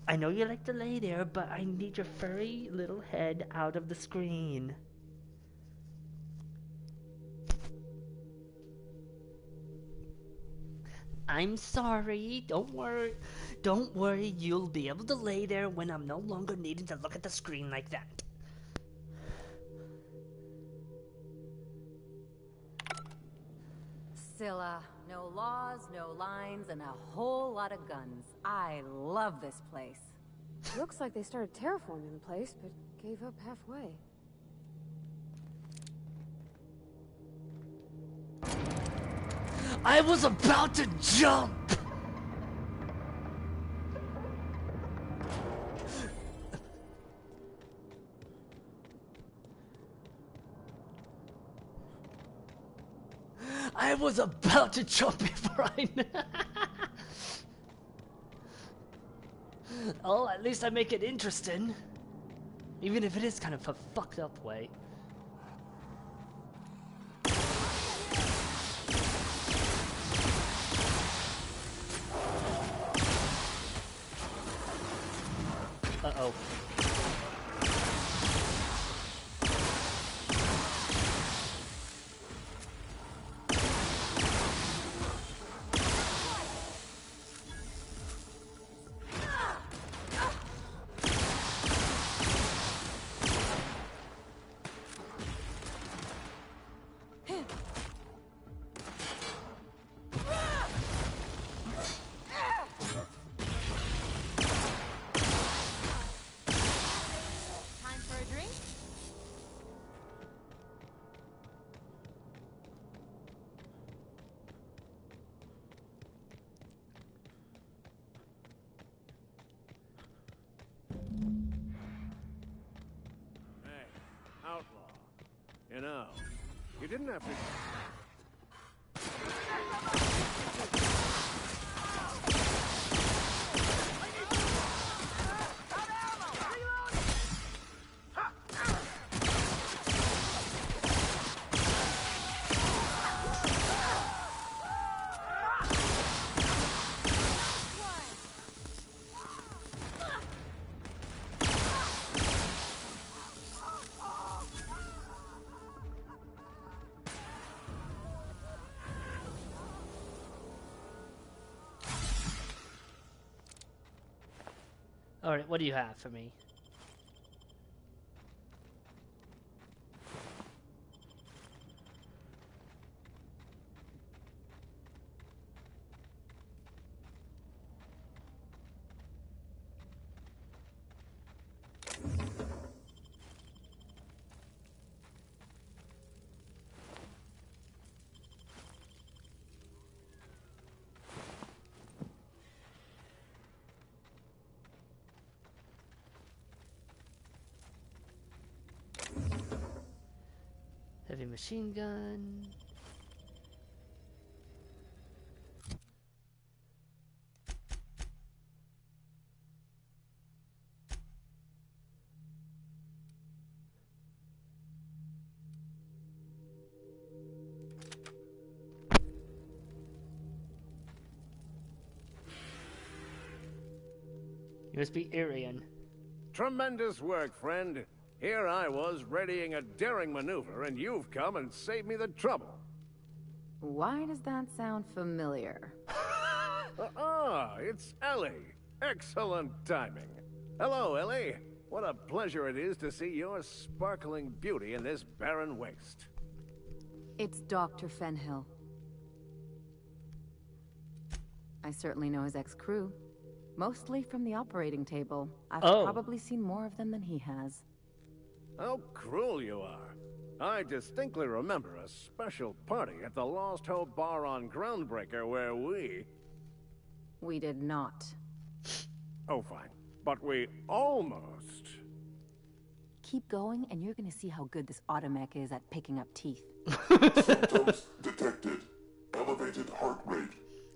I know you like to lay there, but I need your furry little head out of the screen. I'm sorry. Don't worry. Don't worry. You'll be able to lay there when I'm no longer needing to look at the screen like that. Scylla. No laws, no lines, and a whole lot of guns. I love this place. Looks like they started terraforming the place, but gave up halfway. I was about to jump! I was about to jump before I knew. Oh, at least I make it interesting. Even if it is kind of a fucked up way. Uh-oh. You know, you didn't have to... Alright, what do you have for me? Heavy machine gun. You must be Irian. Tremendous work, friend. Here I was readying a daring maneuver, and you've come and saved me the trouble. Why does that sound familiar? It's Ellie. Excellent timing. Hello, Ellie. What a pleasure it is to see your sparkling beauty in this barren waste. It's Dr. Fenhill. I certainly know his ex-crew. Mostly from the operating table. I've probably seen more of them than he has. How cruel you are. I distinctly remember a special party at the Lost Hope Bar on Groundbreaker where we... We did not. Oh, fine. But we almost... Keep going, and you're gonna see how good this automech is at picking up teeth. Symptoms detected. Elevated heart rate.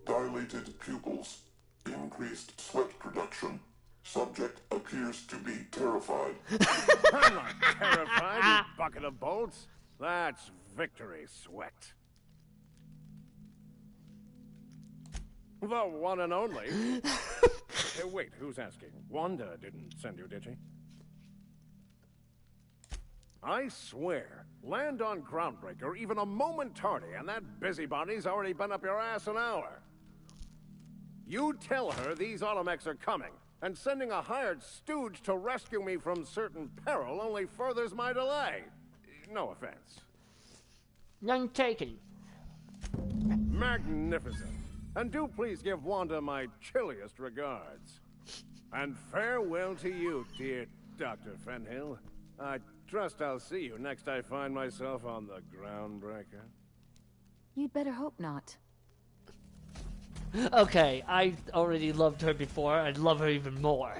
Dilated pupils. Increased sweat production. Subject appears to be terrified. I'm not terrified, you bucket of bolts. That's victory sweat. The one and only. Wait, who's asking? Wanda didn't send you, did she? I swear, land on Groundbreaker even a moment tardy, and that busybody's already been up your ass an hour. You tell her these automechs are coming. And sending a hired stooge to rescue me from certain peril only furthers my delay. No offense. None taken. Magnificent. And do please give Wanda my chilliest regards. And farewell to you, dear Dr. Fenhill. I trust I'll see you next I find myself on the Groundbreaker. You'd better hope not. Okay, I already loved her before. I'd love her even more.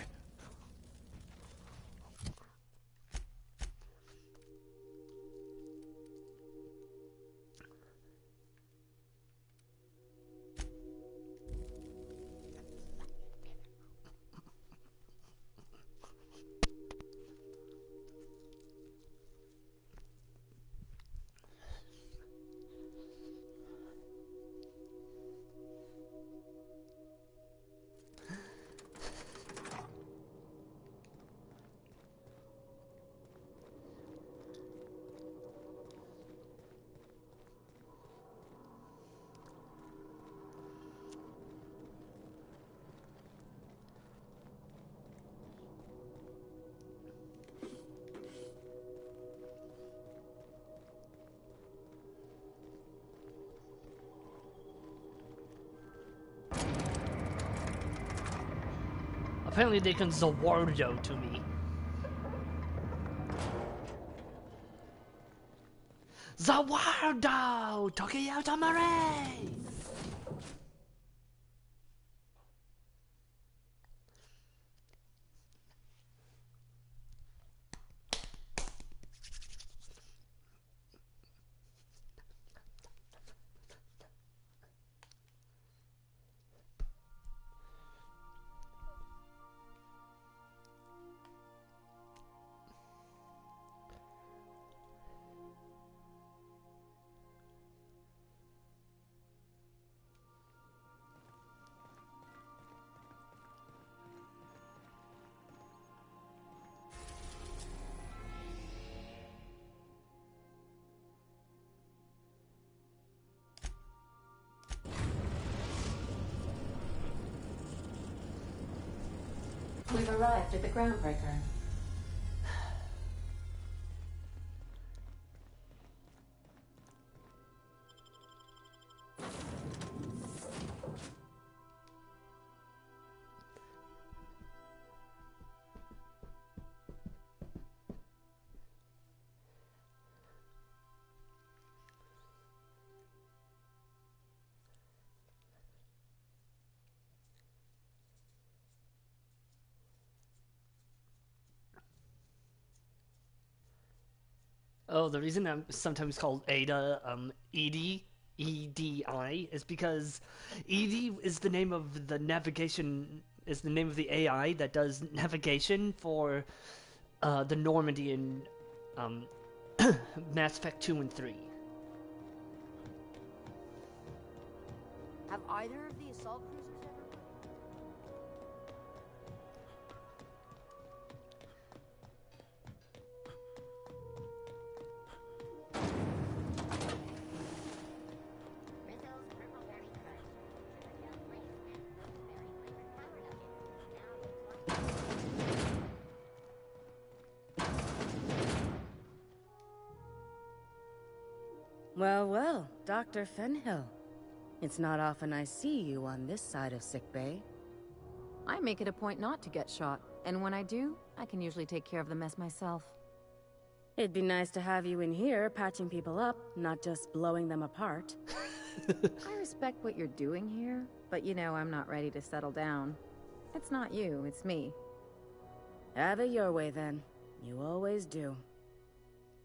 Apparently they can Zawardo to me. Zawardo! Tokyo Tamare! You've arrived at the Groundbreaker. Oh, the reason I'm sometimes called Ada, Edie, E-D-I, is because Edie is the name of the navigation, is the name of the AI that does navigation for the Normandy in Mass Effect 2 and 3. Have either of the assault cruisers ever... Well, well, Dr. Fenhill. It's not often I see you on this side of sickbay. I make it a point not to get shot, and when I do, I can usually take care of the mess myself. It'd be nice to have you in here patching people up, not just blowing them apart. I respect what you're doing here, but you know I'm not ready to settle down. It's not you, it's me. Have it your way then. You always do.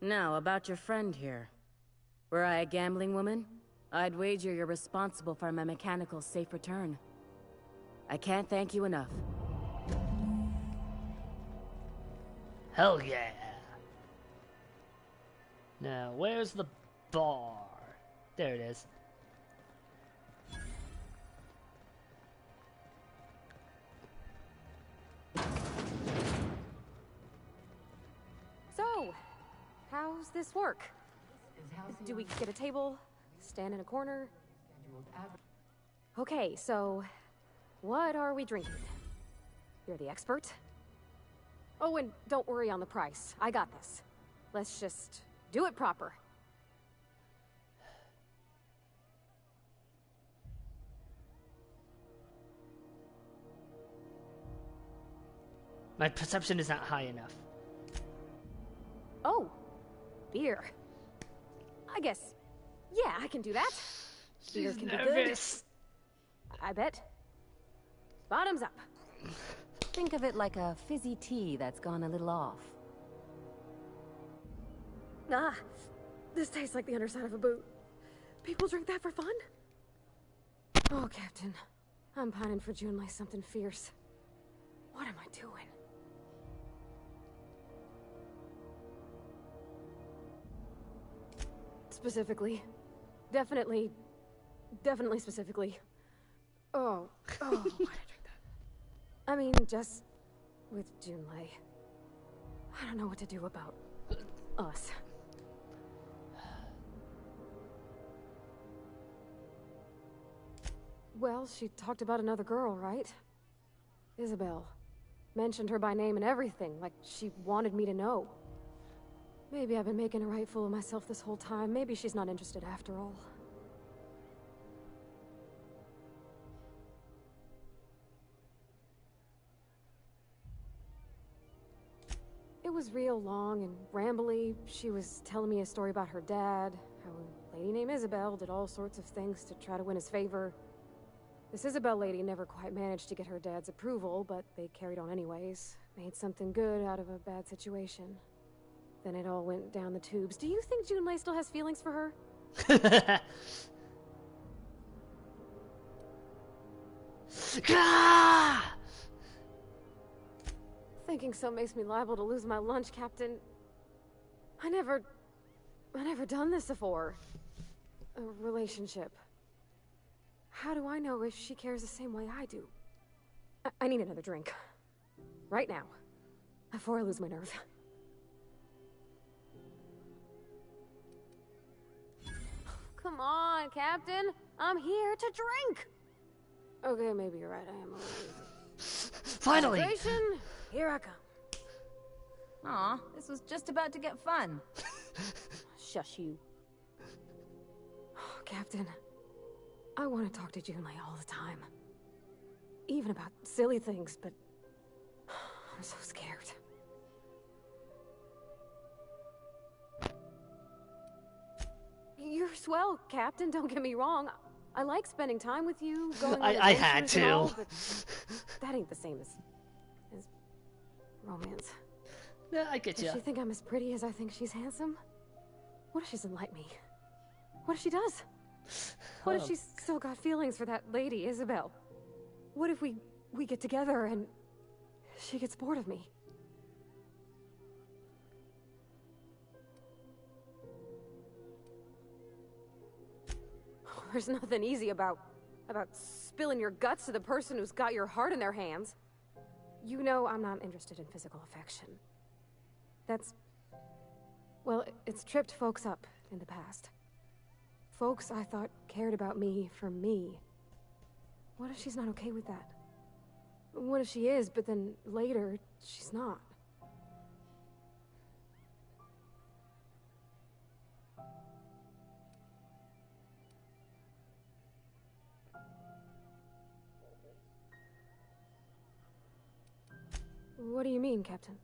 Now, about your friend here. Were I a gambling woman, I'd wager you're responsible for my mechanical safe return. I can't thank you enough. Hell yeah! Now, where's the bar? There it is. So, how's this work? Do we get a table? Stand in a corner? Okay, so what are we drinking? You're the expert. Oh, and don't worry on the price. I got this. Let's just do it proper. My perception is not high enough. Oh, beer. I guess, yeah, I can do that. Beer can be good. I bet. Bottoms up. Think of it like a fizzy tea that's gone a little off. Ah, this tastes like the underside of a boot. People drink that for fun? Oh, Captain. I'm pining for June like something fierce. What am I doing? Specifically. Definitely specifically. Oh, why did I drink that? I mean, just with Junlei. I don't know what to do about us. Well, she talked about another girl, right? Isabel. Mentioned her by name and everything, like she wanted me to know. Maybe I've been making a right fool of myself this whole time. Maybe she's not interested after all. It was real long and rambly. She was telling me a story about her dad, how a lady named Isabel did all sorts of things to try to win his favor. This Isabel lady never quite managed to get her dad's approval, but they carried on anyways. Made something good out of a bad situation. Then it all went down the tubes. Do you think Junlei still has feelings for her? Thinking so makes me liable to lose my lunch, Captain. I never done this before. A relationship. How do I know if she cares the same way I do? I need another drink. Right now. Before I lose my nerve. Come on, Captain. I'm here to drink. Okay, maybe you're right. I am a little Finally! Celebration, here I come. Aw, this was just about to get fun. Shush you. Captain, I want to talk to Junlei all the time. Even about silly things, but I'm so scared. You're swell, Captain, don't get me wrong. I like spending time with you, going on I had adventures and all, to. but that ain't the same as romance. Yeah, I get Does you. she think I'm as pretty as I think she's handsome? What if she doesn't like me? What if she does? What if she's still got feelings for that lady, Isabel? What if we get together and she gets bored of me? There's nothing easy about spilling your guts to the person who's got your heart in their hands. You know I'm not interested in physical affection. That's... well, it's tripped folks up in the past. Folks I thought cared about me for me. What if she's not okay with that? What if she is, but then later, she's not? What do you mean, Captain?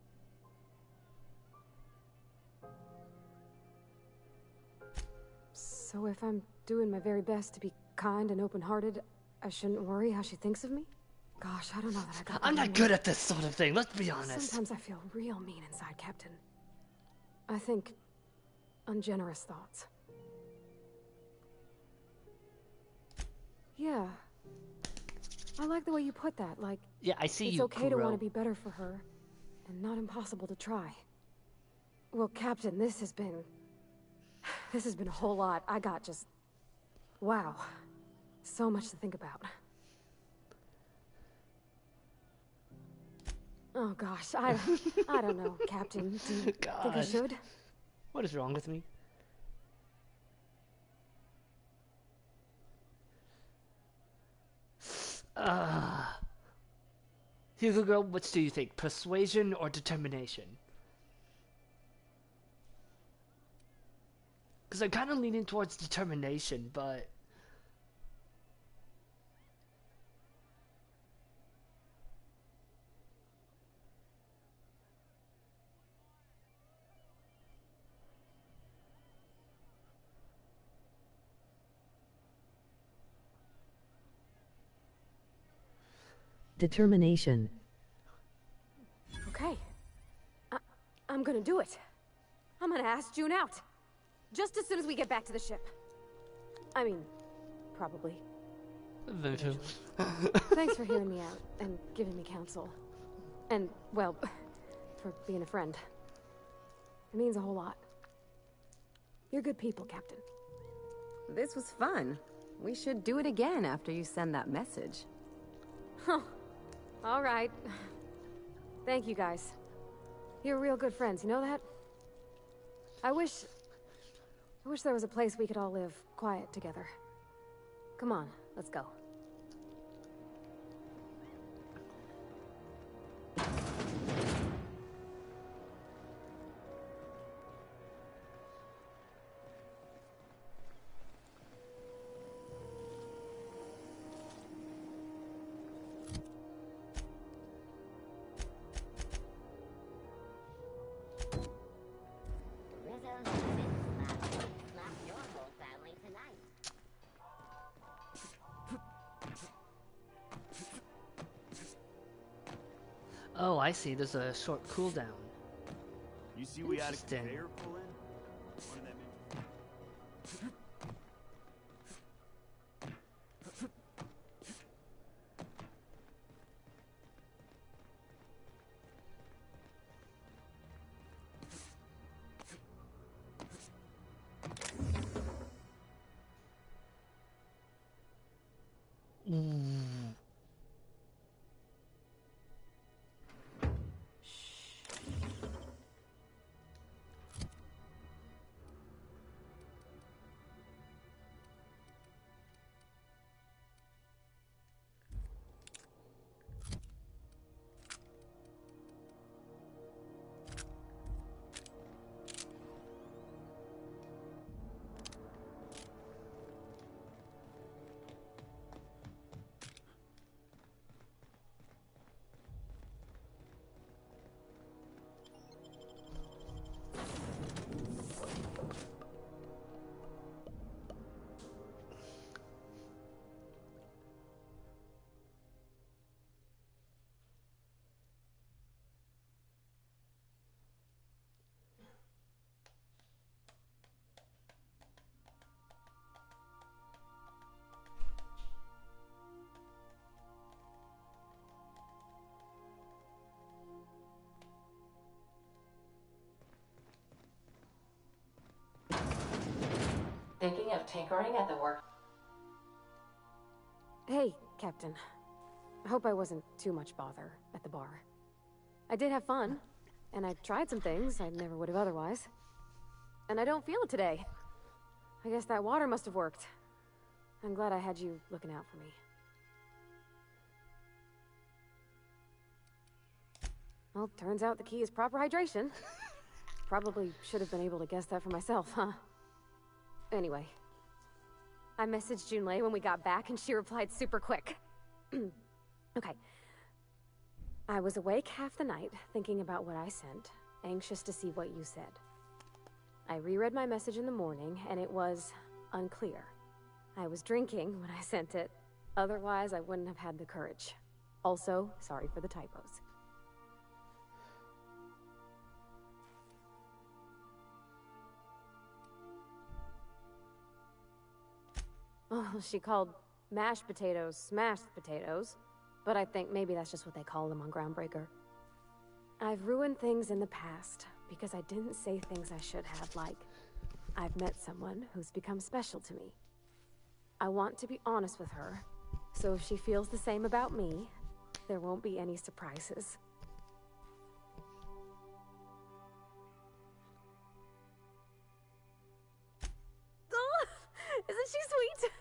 So if I'm doing my very best to be kind and open-hearted, I shouldn't worry how she thinks of me? Gosh, I don't know that I got I'm that not in good me. at this sort of thing, let's be honest. Sometimes I feel real mean inside, Captain. I think ungenerous thoughts. Yeah. I like the way you put that, like... Yeah, I see it's you, okay to Kuro. want to be better for her, and not impossible to try. Well, Captain, this has been a whole lot. I got just... wow. So much to think about. Oh gosh, I don't know, Captain. Do you think I Gosh. should? What is wrong with me? Hugo Girl, which do you think? Persuasion or determination? Because I'm kind of leaning towards determination, but... Determination. Okay. I'm gonna do it. I'm gonna ask June out. Just as soon as we get back to the ship. I mean, probably. Thanks for hearing me out and giving me counsel. And, well, for being a friend. It means a whole lot. You're good people, Captain. This was fun. We should do it again after you send that message. Huh. All right. Thank you, guys. You're real good friends, you know that? I wish there was a place we could all live quiet together. Come on, let's go. Rizzo has been slapped your whole family tonight. Oh, I see. There's a short cooldown. You see we had a Interesting. conveyor pull in? What did that mean? Mm. Thinking of tinkering at the work? Hey, Captain. I hope I wasn't too much bother at the bar. I did have fun, and I tried some things I never would have otherwise. And I don't feel it today. I guess that water must have worked. I'm glad I had you looking out for me. Well, turns out the key is proper hydration. Probably should have been able to guess that for myself, huh? Anyway. I messaged Junlei when we got back, and she replied super quick. Okay. I was awake half the night, thinking about what I sent, anxious to see what you said. I reread my message in the morning, and it was unclear. I was drinking when I sent it. Otherwise, I wouldn't have had the courage. Also, sorry for the typos. Oh, she called mashed potatoes smashed potatoes, but I think maybe that's just what they call them on Groundbreaker. I've ruined things in the past because I didn't say things I should have, like, I've met someone who's become special to me. I want to be honest with her, so if she feels the same about me, there won't be any surprises. Isn't she sweet?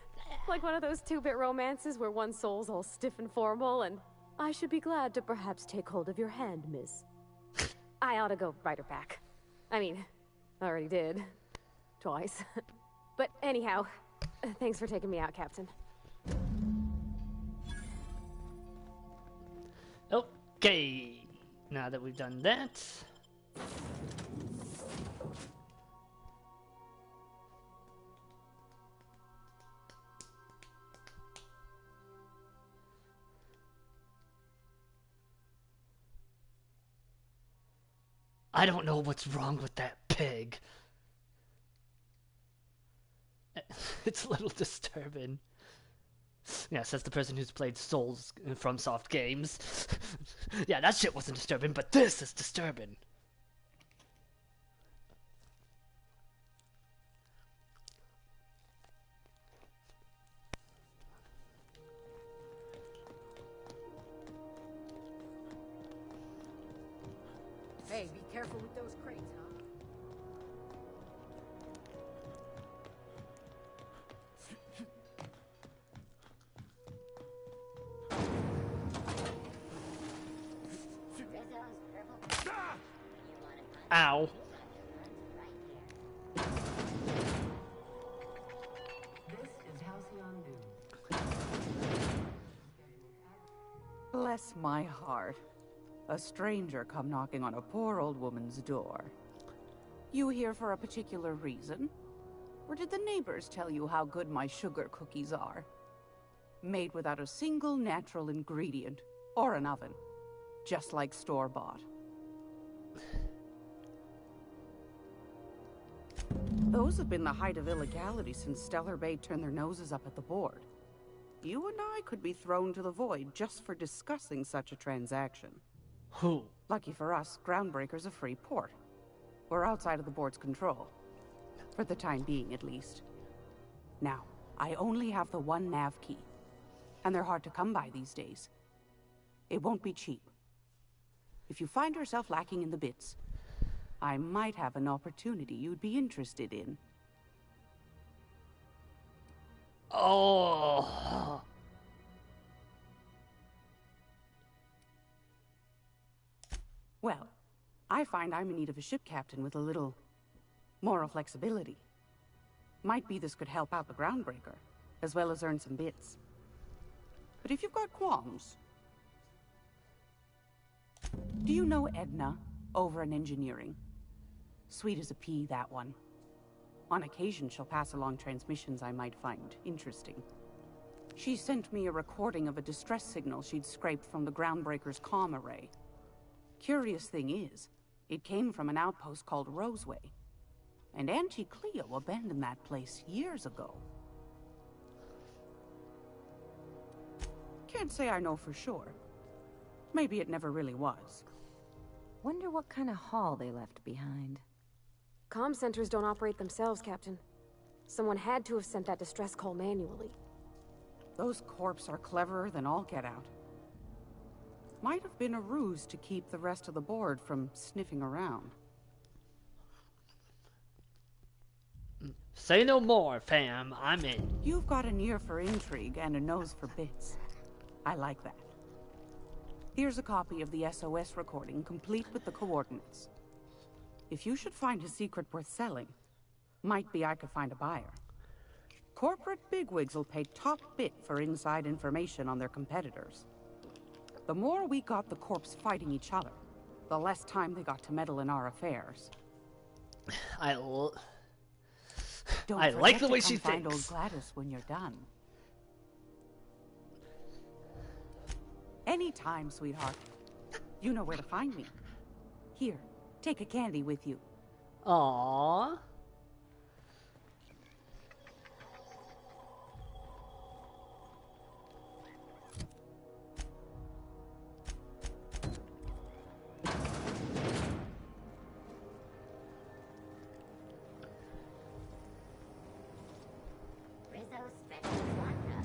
Like one of those 2-bit romances where one soul's all stiff and formal and, I should be glad to perhaps take hold of your hand, miss. I ought to go write her back. I mean, I already did. Twice. But anyhow, thanks for taking me out, Captain. Okay, now that we've done that... I don't know what's wrong with that pig. It's a little disturbing. Yeah, says the person who's played Souls from Soft games. Yeah, that shit wasn't disturbing, but this is disturbing. Hey, be careful with those crates, huh? Ow. This is Halcyon News. Bless my heart. A stranger come knocking on a poor old woman's door. You here for a particular reason? Or did the neighbors tell you how good my sugar cookies are? Made without a single natural ingredient, or an oven. Just like store-bought. Those have been the height of illegality since Stellar Bay turned their noses up at the board. You and I could be thrown to the void just for discussing such a transaction. Who? Lucky for us, Groundbreaker's a free port. We're outside of the board's control. For the time being, at least. Now, I only have the one nav key. And they're hard to come by these days. It won't be cheap. If you find yourself lacking in the bits, I might have an opportunity you'd be interested in. Oh. Well, I find I'm in need of a ship captain with a little moral flexibility. Might be this could help out the Groundbreaker, as well as earn some bits. But if you've got qualms... Do you know Edna, over in engineering? Sweet as a pea, that one. On occasion, she'll pass along transmissions I might find interesting. She sent me a recording of a distress signal she'd scraped from the Groundbreaker's comm array. Curious thing is, it came from an outpost called Roseway. And Auntie Cleo abandoned that place years ago. Can't say I know for sure. Maybe it never really was. Wonder what kind of haul they left behind. Comm centers don't operate themselves, Captain. Someone had to have sent that distress call manually. Those corps are cleverer than all get out. Might have been a ruse to keep the rest of the board from sniffing around. Say no more, fam. I'm in. You've got an ear for intrigue and a nose for bits. I like that. Here's a copy of the SOS recording, complete with the coordinates. If you should find a secret worth selling, might be I could find a buyer. Corporate bigwigs will pay top bit for inside information on their competitors. The more we got the corps fighting each other, the less time they got to meddle in our affairs. I Don't like the forget way to she come find old thinks. Gladys when you're done. Anytime, sweetheart. You know where to find me. Here, take a candy with you. Aww. Rizzo Special Quadra.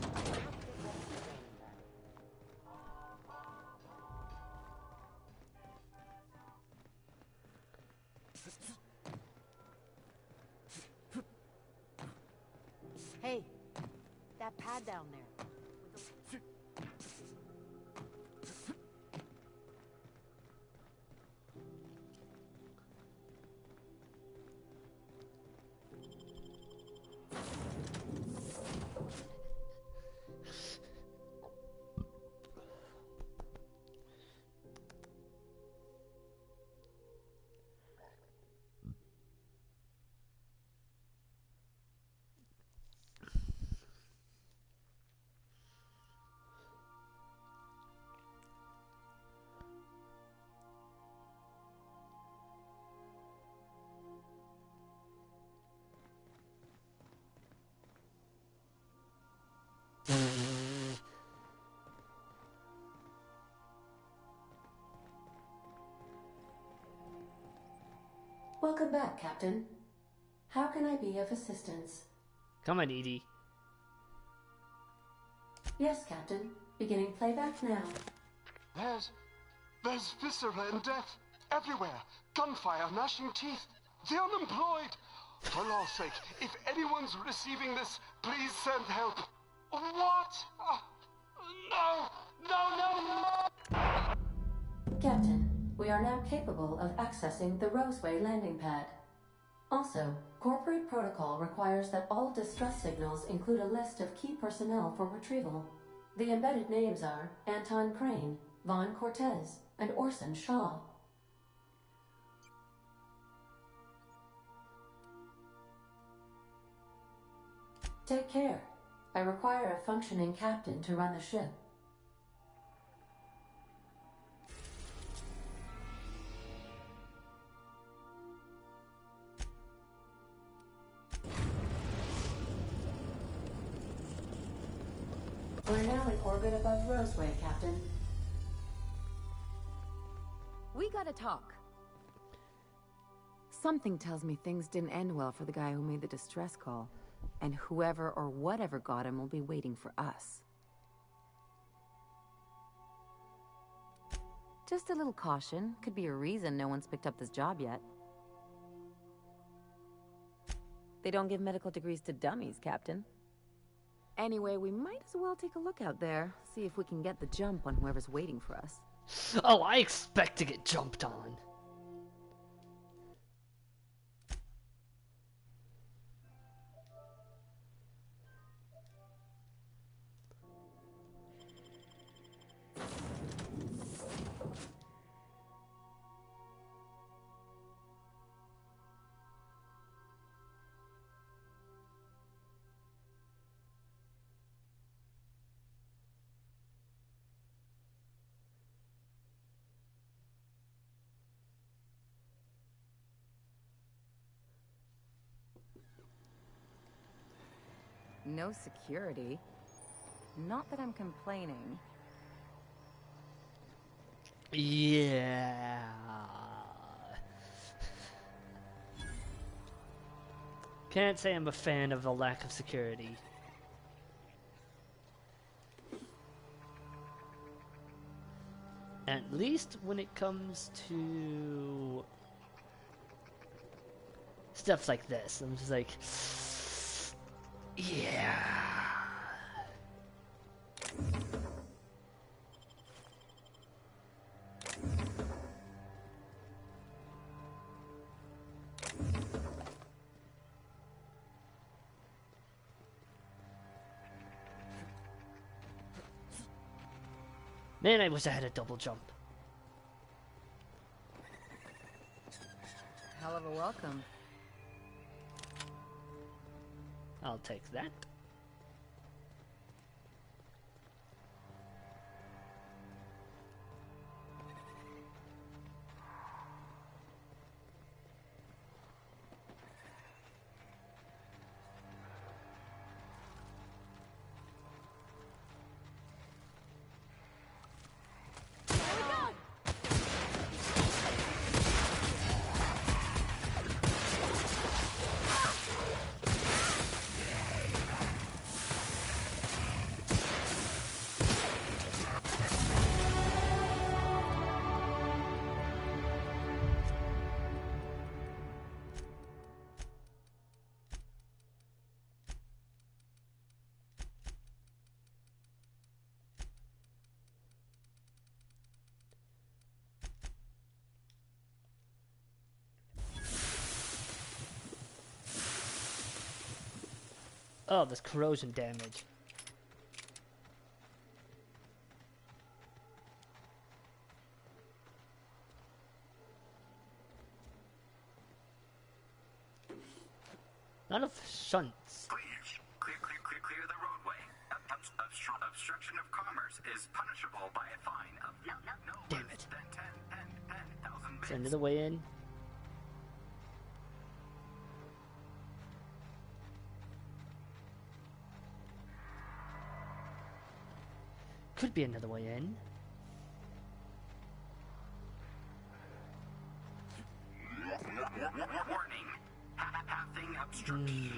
Hey, that pad down there. Welcome back, Captain. How can I be of assistance? Come on, Edie. Yes, Captain. Beginning playback now. There's viscera and death everywhere. Gunfire, gnashing teeth. The unemployed. For law's sake, if anyone's receiving this, please send help. What? No! Captain, we are now capable of accessing the Roseway landing pad. Also, corporate protocol requires that all distress signals include a list of key personnel for retrieval. The embedded names are Anton Crane, Vaughn Cortez, and Orson Shaw. Take care. I require a functioning captain to run the ship. We're now in orbit above Roseway, Captain. We gotta talk. Something tells me things didn't end well for the guy who made the distress call. And whoever or whatever got him will be waiting for us. Just a little caution. Could be a reason no one's picked up this job yet. They don't give medical degrees to dummies, Captain. Anyway, we might as well take a look out there, see if we can get the jump on whoever's waiting for us. Oh, I expect to get jumped on. No security. Not that I'm complaining. Yeah. Can't say I'm a fan of the lack of security. At least when it comes to stuff like this, I'm just like, yeah. Man, I wish I had a double jump. Hell of a welcome. I'll take that. Oh, this corrosion damage. Not of shunts. Please, clear the roadway. Obstruction of commerce is punishable by a fine of no Damn it. than 10,000 bits. Is there another way in? Could be another way in. Warning. Pathing obstruction.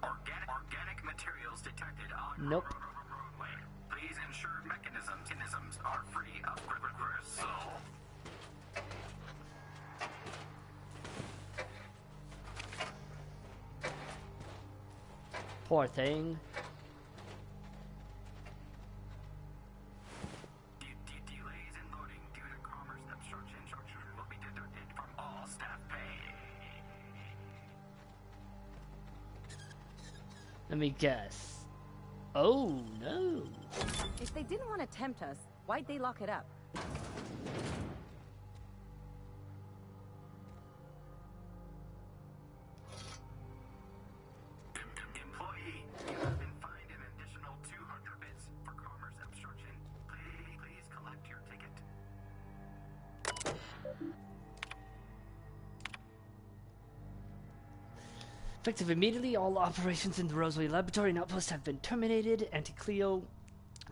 Organic materials detected on Nope. roadway. Please ensure mechanisms are free of gristle. Poor thing. Delays in loading due to commerce obstruction will be deducted from all staff pay. Let me guess. Oh, no. If they didn't want to tempt us, why'd they lock it up? Employee, you have been fined an additional 200 bits for commerce obstruction. Please collect your ticket. Effective immediately, all operations in the Roseway Laboratory and Outpost have been terminated. Anti-Cleo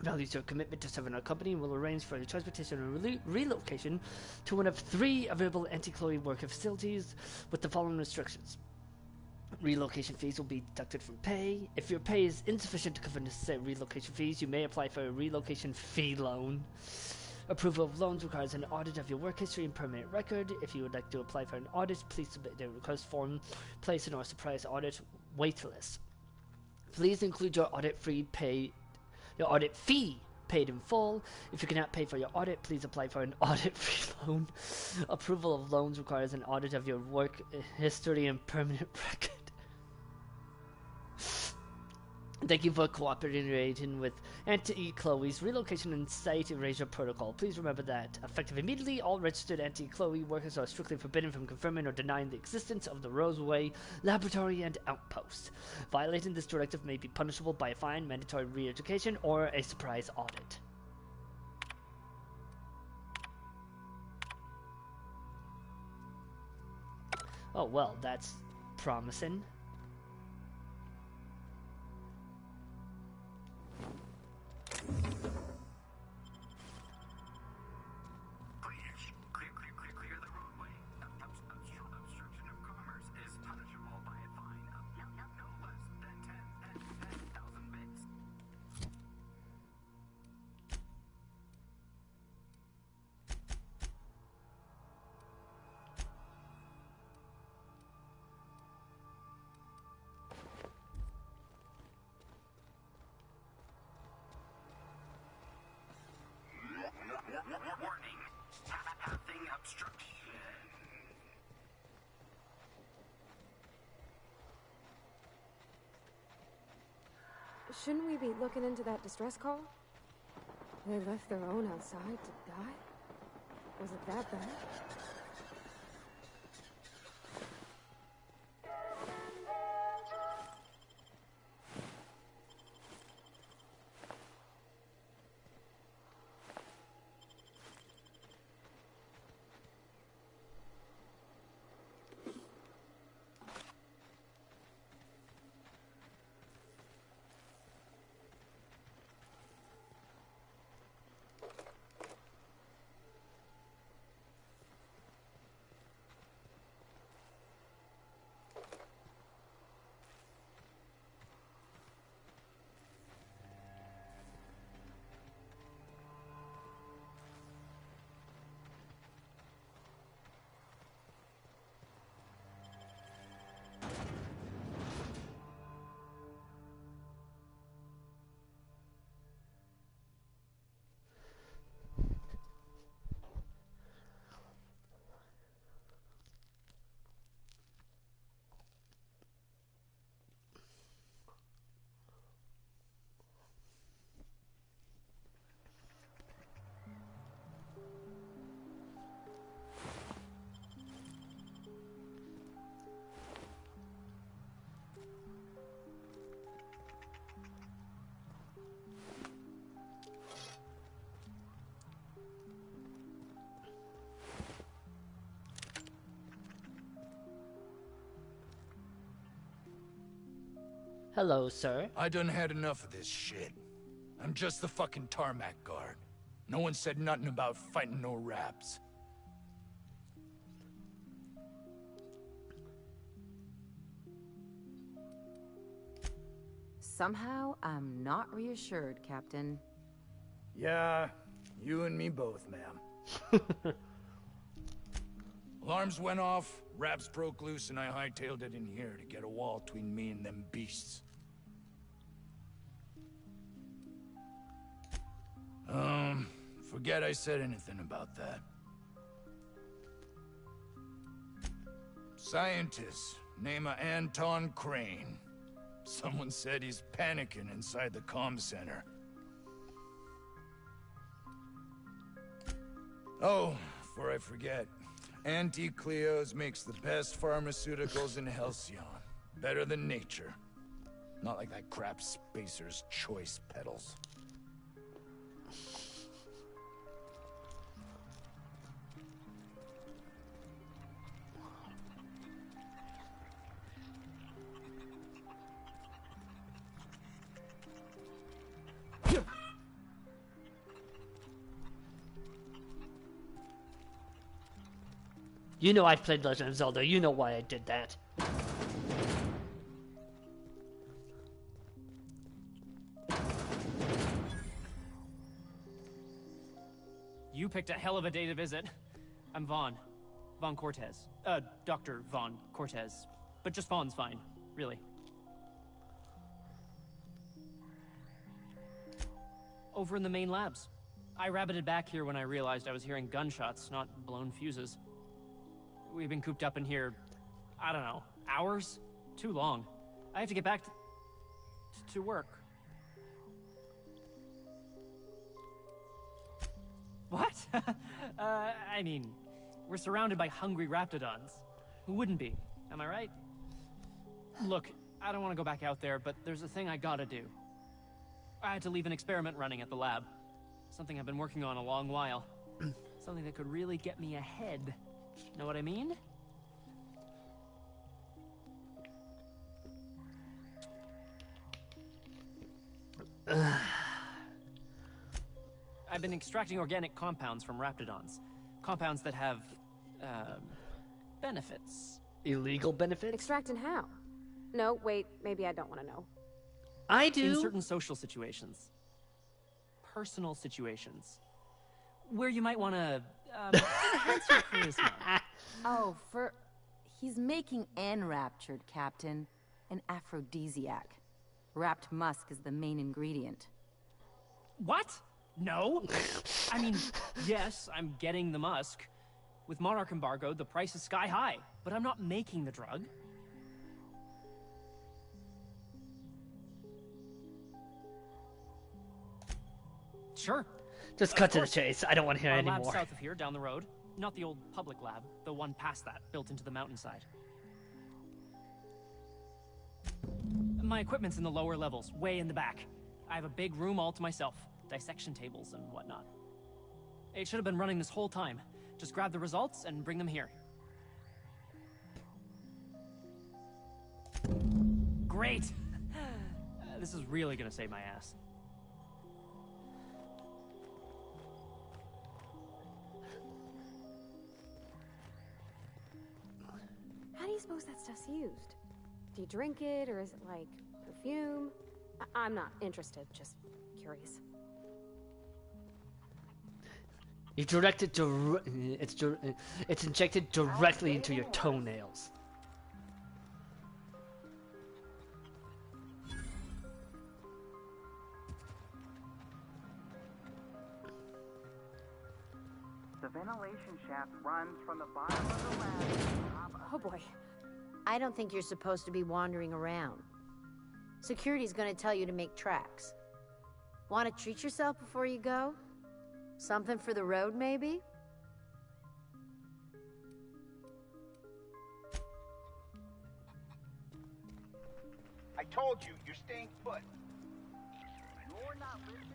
values your commitment to serving our company and will arrange for your transportation and relocation to one of 3 available Anti-Chloe worker facilities with the following restrictions. Relocation fees will be deducted from pay. If your pay is insufficient to cover necessary relocation fees, you may apply for a relocation fee loan. Approval of loans requires an audit of your work history and permanent record. If you would like to apply for an audit, please submit the request form, place in our surprise audit waitlist. Please include your audit fee paid in full. If you cannot pay for your audit, please apply for an audit fee loan. Approval of loans requires an audit of your work history and permanent record. Thank you for cooperating with Anti-Chloe's relocation and site erasure protocol. Please remember that, effective immediately, all registered Anti-Chloe workers are strictly forbidden from confirming or denying the existence of the Roseway Laboratory and Outpost. Violating this directive may be punishable by a fine, mandatory re-education, or a surprise audit. Oh, well, that's promising. Clear the roadway. Obstruction of commerce is punishable by a Shouldn't we be looking into that distress call? They left their own outside to die? Was it that bad? Hello, sir. I done had enough of this shit. I'm just the fucking tarmac guard. No one said nothing about fighting no raps. Somehow, I'm not reassured, Captain. Yeah, you and me both, ma'am. Alarms went off, raps broke loose, and I hightailed it in here to get a wall between me and them beasts. Forget I said anything about that. Scientist, name of Anton Crane. Someone said he's panicking inside the comm center. Oh, before I forget, Auntie Cleo's makes the best pharmaceuticals in Halcyon. Better than nature. Not like that crap Spacer's Choice pedals. You know I played Legend of Zelda. You know why I did that. You picked a hell of a day to visit. I'm Vaughn. Vaughn Cortez. Dr. Vaughn Cortez. But just Vaughn's fine, really. Over in the main labs. I rabbited back here when I realized I was hearing gunshots, not blown fuses. We've been cooped up in here, I don't know, hours? Too long. I have to get back to work. What? I mean, we're surrounded by hungry raptidons. Who wouldn't be? Am I right? Look, I don't want to go back out there, but there's a thing I gotta do. I had to leave an experiment running at the lab. Something I've been working on a long while. Something that could really get me ahead. Know what I mean? I've been extracting organic compounds from raptidons. Compounds that have, benefits. Illegal benefits? Extracting how? No, wait, maybe I don't want to know. I do. In certain social situations. Personal situations. Where you might want to, enhance your charisma. Oh, he's making enraptured, Captain. An aphrodisiac. Wrapped musk is the main ingredient. What? No. I mean, yes, I'm getting the musk. With Monarch embargo, the price is sky high, but I'm not making the drug. Sure. Just cut to the chase. I don't want to hear Our anymore. lab south of here, down the road. Not the old public lab, the one past that, built into the mountainside. My equipment's in the lower levels, way in the back. I have a big room all to myself, dissection tables and whatnot. It should have been running this whole time. Just grab the results and bring them here. Great! This is really gonna save my ass. How do you suppose that stuff's used? Do you drink it, or is it like perfume? I'm not interested, just curious. You direct it it's injected directly into your toenails. The ventilation shaft runs from the bottom of the lab. Oh boy. I don't think you're supposed to be wandering around. Security's gonna tell you to make tracks. Want to treat yourself before you go? Something for the road, maybe? I told you, you're staying put. You're not listening.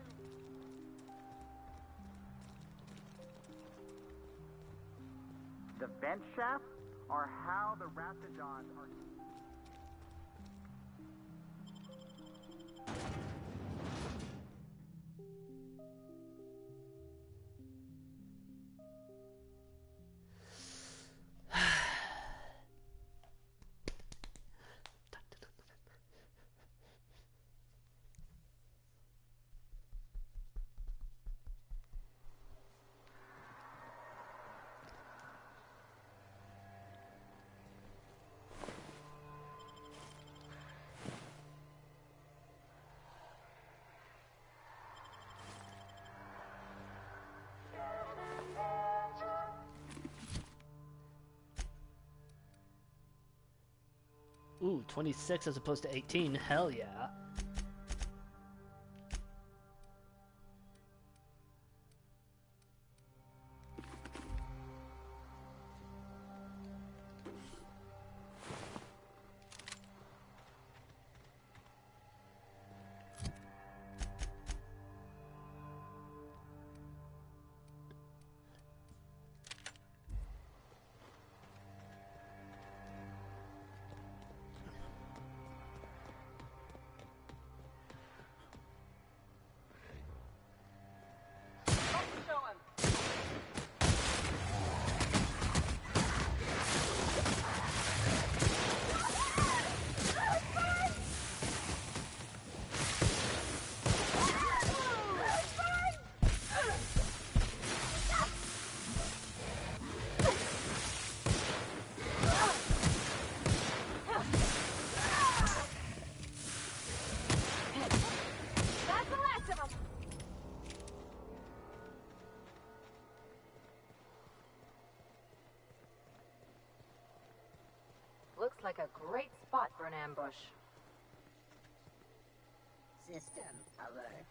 The vent shafts are how the Raptidons are... Ooh, 26 as opposed to 18. Hell yeah. Looks like a great spot for an ambush. System alert.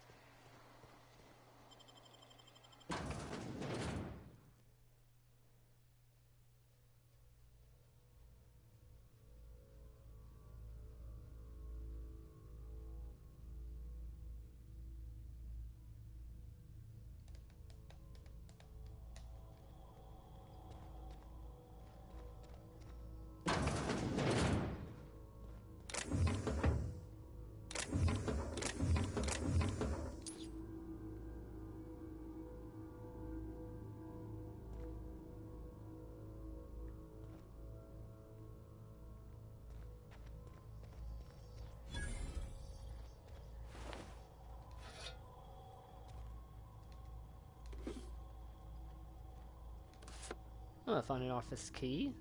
Oh, I found an office key.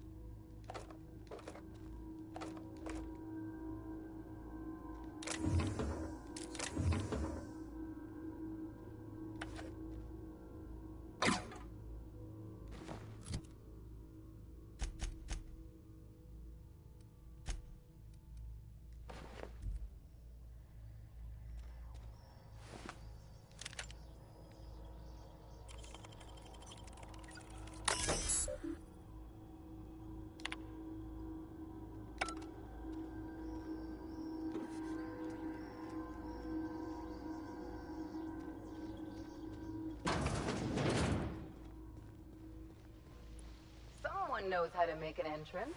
Everyone knows how to make an entrance.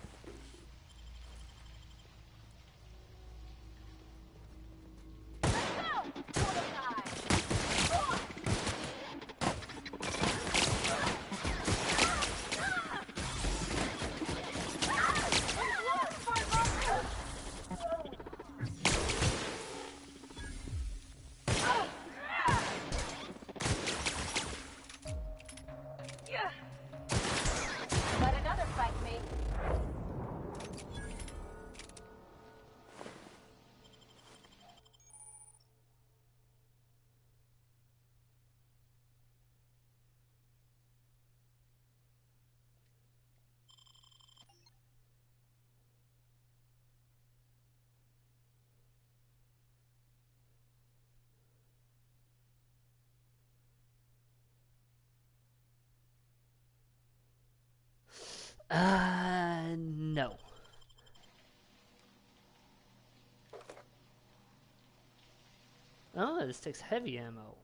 Let another fight me. No. Oh, this takes heavy ammo.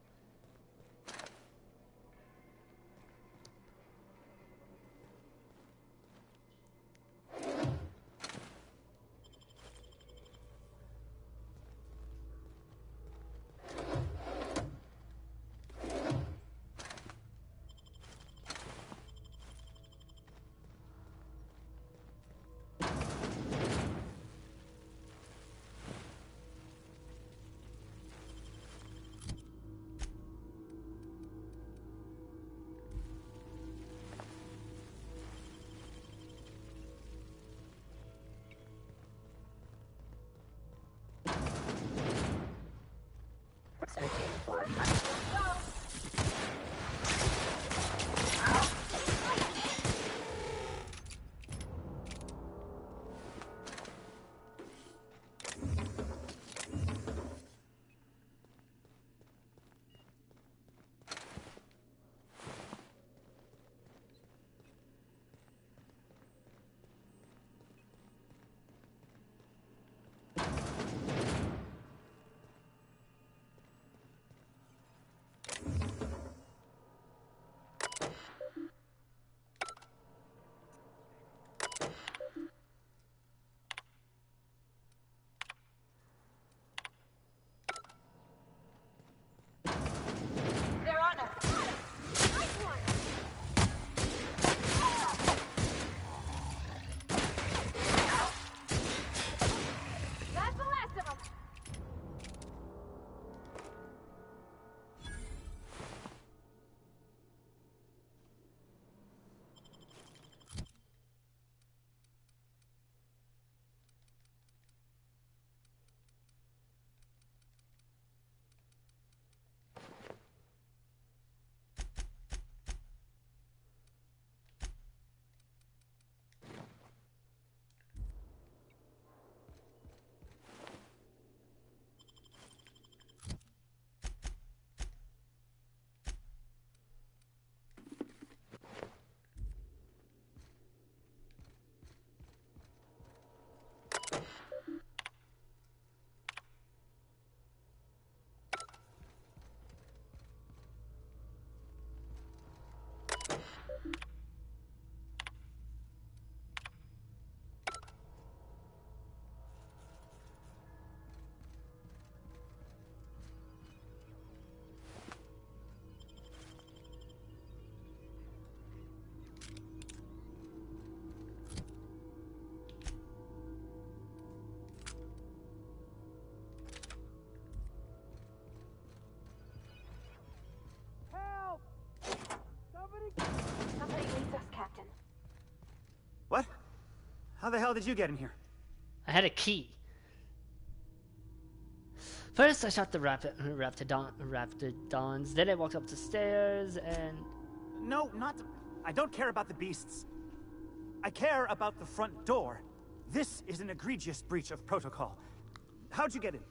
They're on us. Nice one. That's the last of them. Somebody needs us, Captain. What? How the hell did you get in here? I had a key. First, I shot the raptidons. Then I walked up the stairs and... No, not... I don't care about the beasts. I care about the front door. This is an egregious breach of protocol. How'd you get in?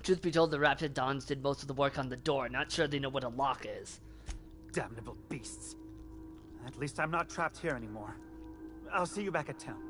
Truth be told, the Raptidons did most of the work on the door. Not sure they know what a lock is. Damnable beasts. At least I'm not trapped here anymore. I'll see you back at town.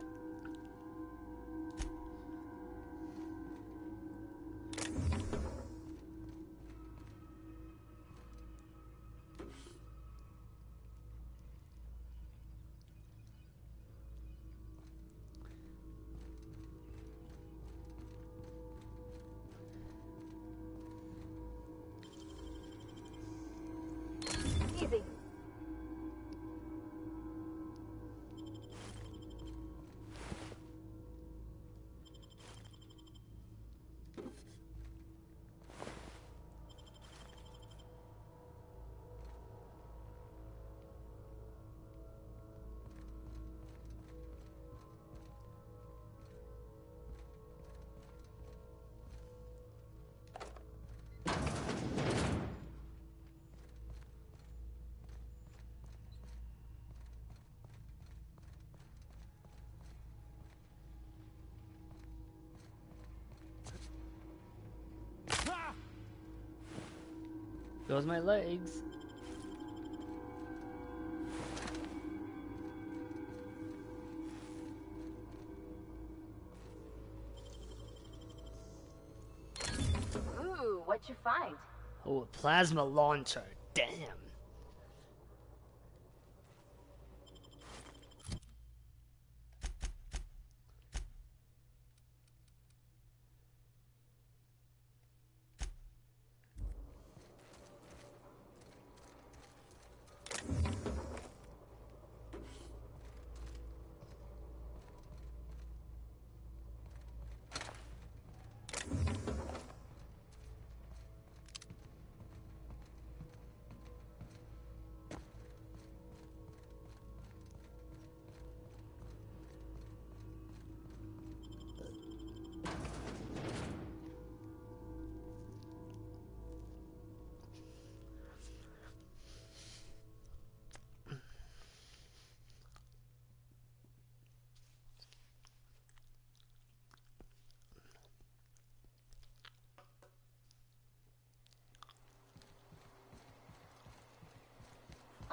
Goes my legs. Ooh, what'd you find? Oh, a plasma launcher. Damn.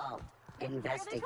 Oh, investigating.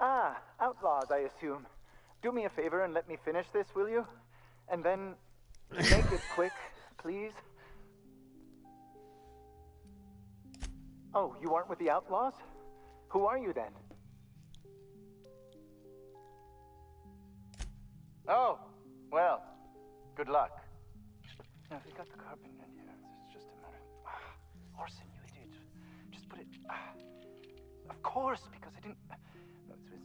Ah, outlaws, I assume. Do me a favor and let me finish this, will you? And then make it quick, please. Oh, you aren't with the outlaws? Who are you then? Oh, well, good luck. Now, if you got the carpenter in here, it's just a matter. Orson, you idiot. Just put it. Of course, because I didn't. No, if I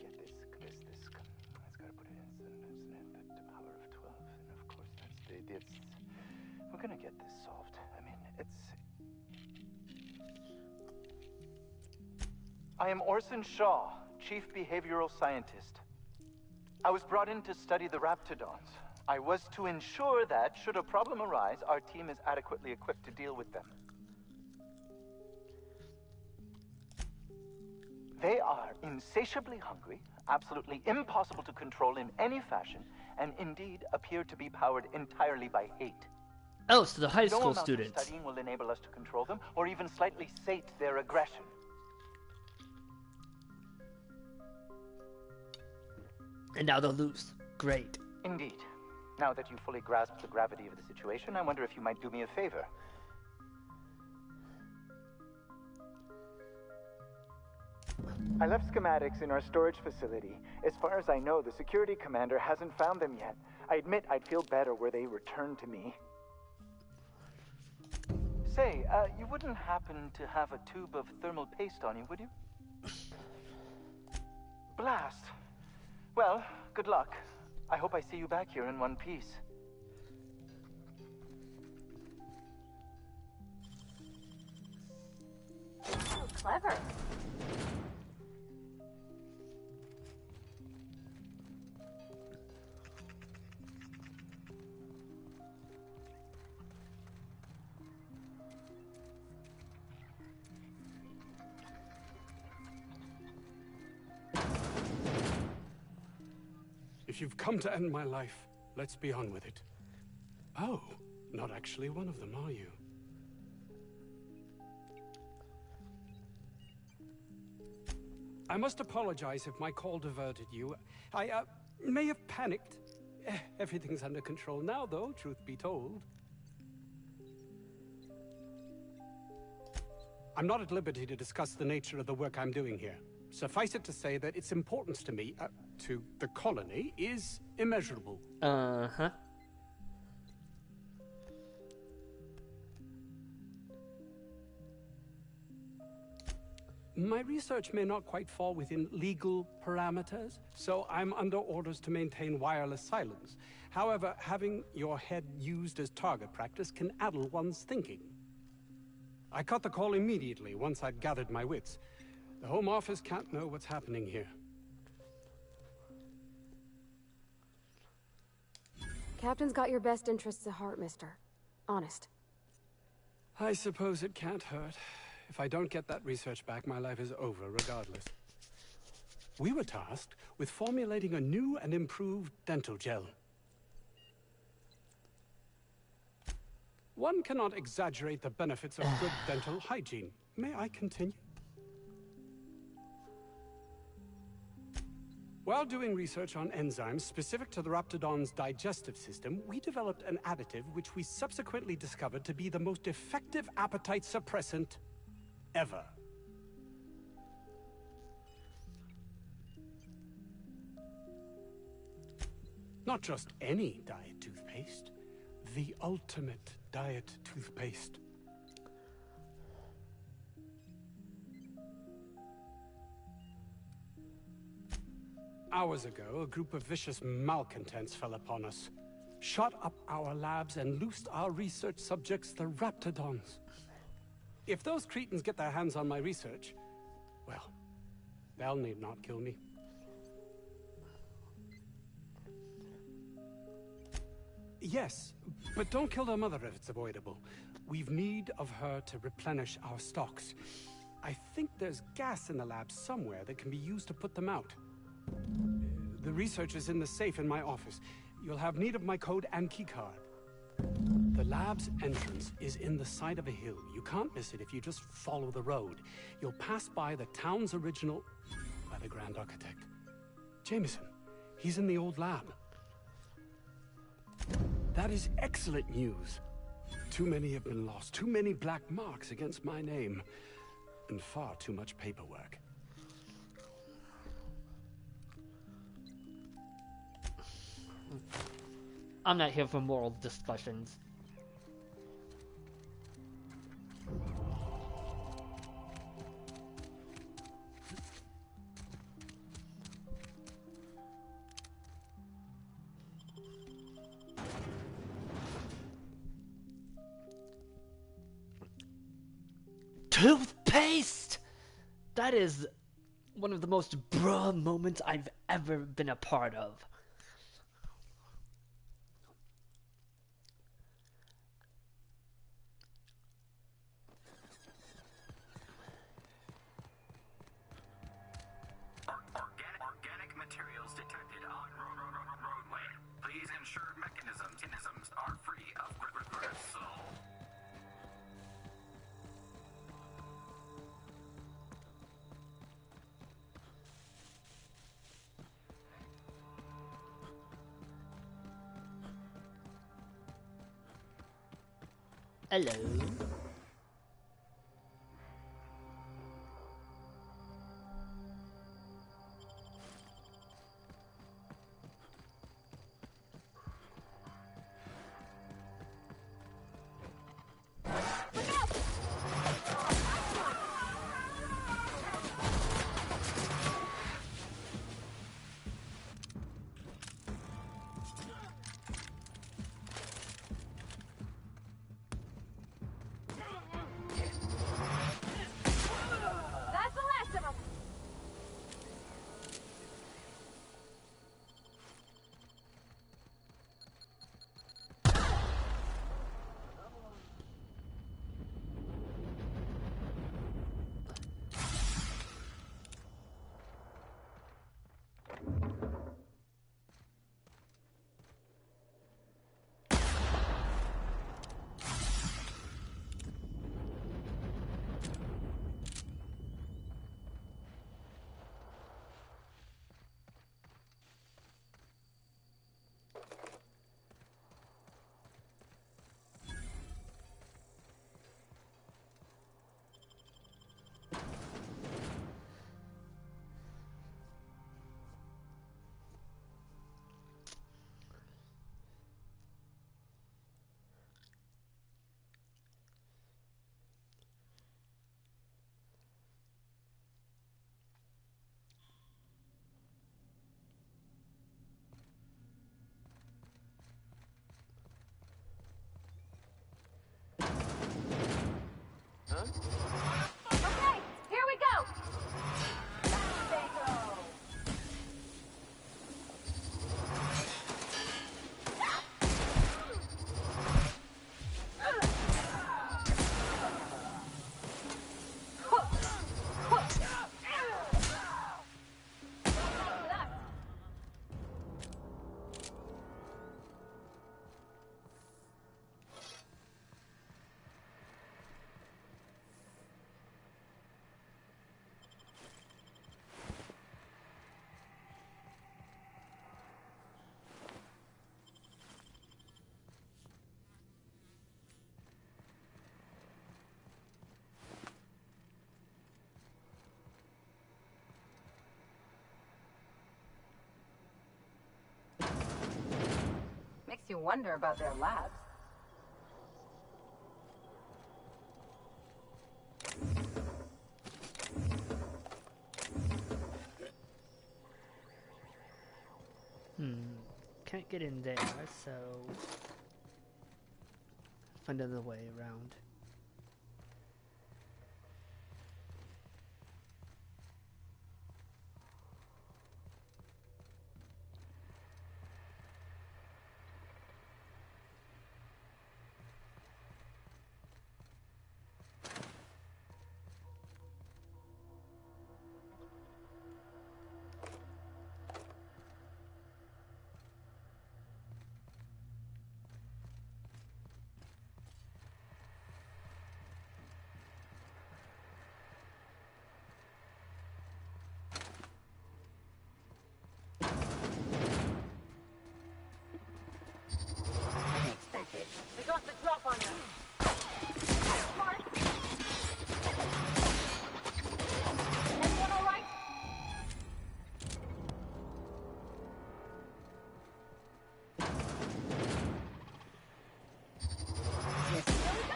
get this. It's got to put it in, isn't it? The power of 12, and of course that's we're gonna get this solved. I mean, I am Orson Shaw, Chief Behavioral Scientist. I was brought in to study the Raptidons. I was to ensure that, should a problem arise, our team is adequately equipped to deal with them. They are insatiably hungry, absolutely impossible to control in any fashion, and indeed appear to be powered entirely by hate. Oh, so the high No school amount of students. studying will enable us to control them, or even slightly sate their aggression. And now they'll lose. Great. Indeed. Now that you fully grasp the gravity of the situation, I wonder if you might do me a favor. I left schematics in our storage facility. As far as I know, the security commander hasn't found them yet. I admit I'd feel better were they returned to me. Say, you wouldn't happen to have a tube of thermal paste on you, would you? Blast. Well, good luck. I hope I see you back here in one piece. Oh, clever. If you've come to end my life, let's be on with it. Oh, not actually one of them, are you? I must apologize if my call diverted you. I may have panicked. Everything's under control now, though, truth be told. I'm not at liberty to discuss the nature of the work I'm doing here. Suffice it to say that its importance to me, to the colony, is immeasurable. Uh-huh. My research may not quite fall within legal parameters, so I'm under orders to maintain wireless silence. However, having your head used as target practice can addle one's thinking. I cut the call immediately once I'd gathered my wits. The Home Office can't know what's happening here. Captain's got your best interests at heart, mister. Honest. I suppose it can't hurt. If I don't get that research back, my life is over regardless. We were tasked with formulating a new and improved dental gel. One cannot exaggerate the benefits of good dental hygiene. May I continue? While doing research on enzymes specific to the Raptidon's digestive system, we developed an additive which we subsequently discovered to be the most effective appetite suppressant ever. Not just any diet toothpaste, the ultimate diet toothpaste. Hours ago, a group of vicious malcontents fell upon us, shot up our labs and loosed our research subjects, the Raptidons. If those cretins get their hands on my research, well, they'll need not kill me. Yes, but don't kill their mother if it's avoidable. We've need of her to replenish our stocks. I think there's gas in the lab somewhere that can be used to put them out. The research is in the safe in my office. You'll have need of my code and keycard. The lab's entrance is in the side of a hill. You can't miss it if you just follow the road. You'll pass by the town's original... by the Grand Architect. Jameson. He's in the old lab. That is excellent news. Too many have been lost. Too many black marks against my name. And far too much paperwork. I'm not here for moral discussions. Toothpaste! That is one of the most bruh moments I've ever been a part of. Organic materials detected on roadway. Please ensure mechanisms are free of gristle. Hello. Makes you wonder about their labs. Can't get in there, so find another way around. They got the drop on them. Everyone all right? Here we go.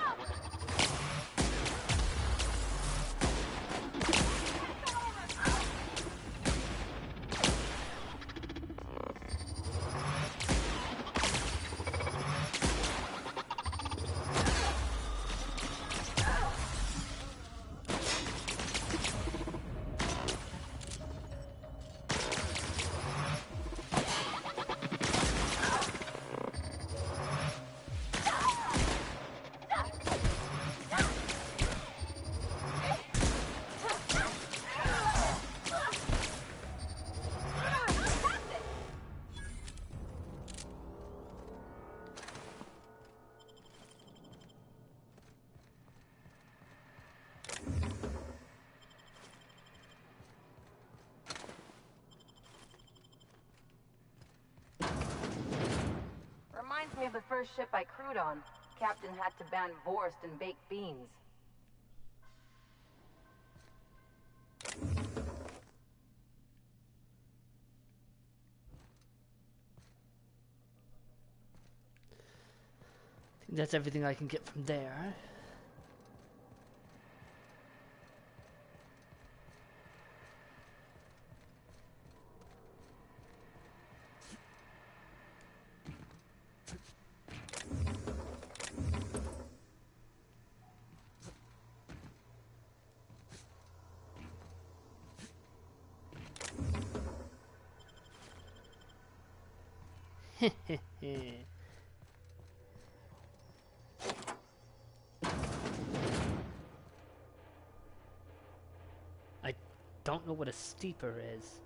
Reminds me of the first ship I crewed on. Captain had to ban Vorst and baked beans. I think that's everything I can get from there. I don't know what a steeper is.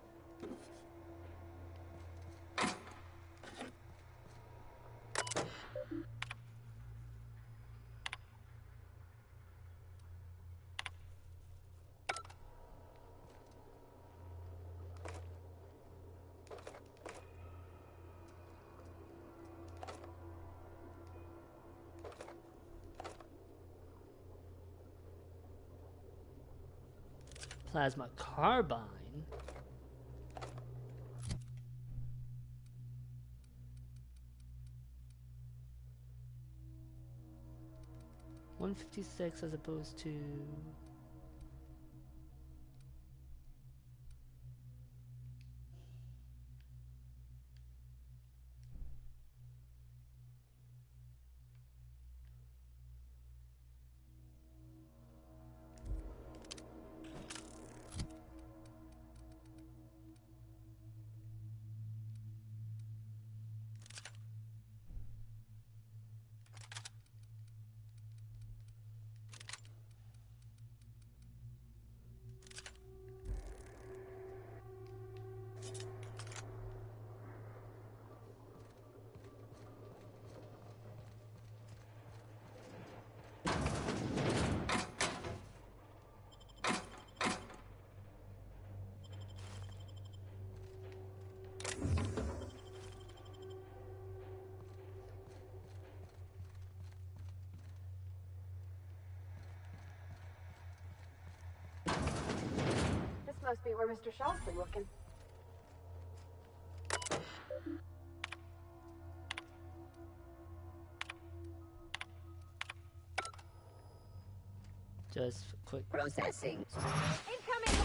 Plasma carbine. $156 as opposed to Must be where Mr. Shaw's been looking. Just quick processing. Incoming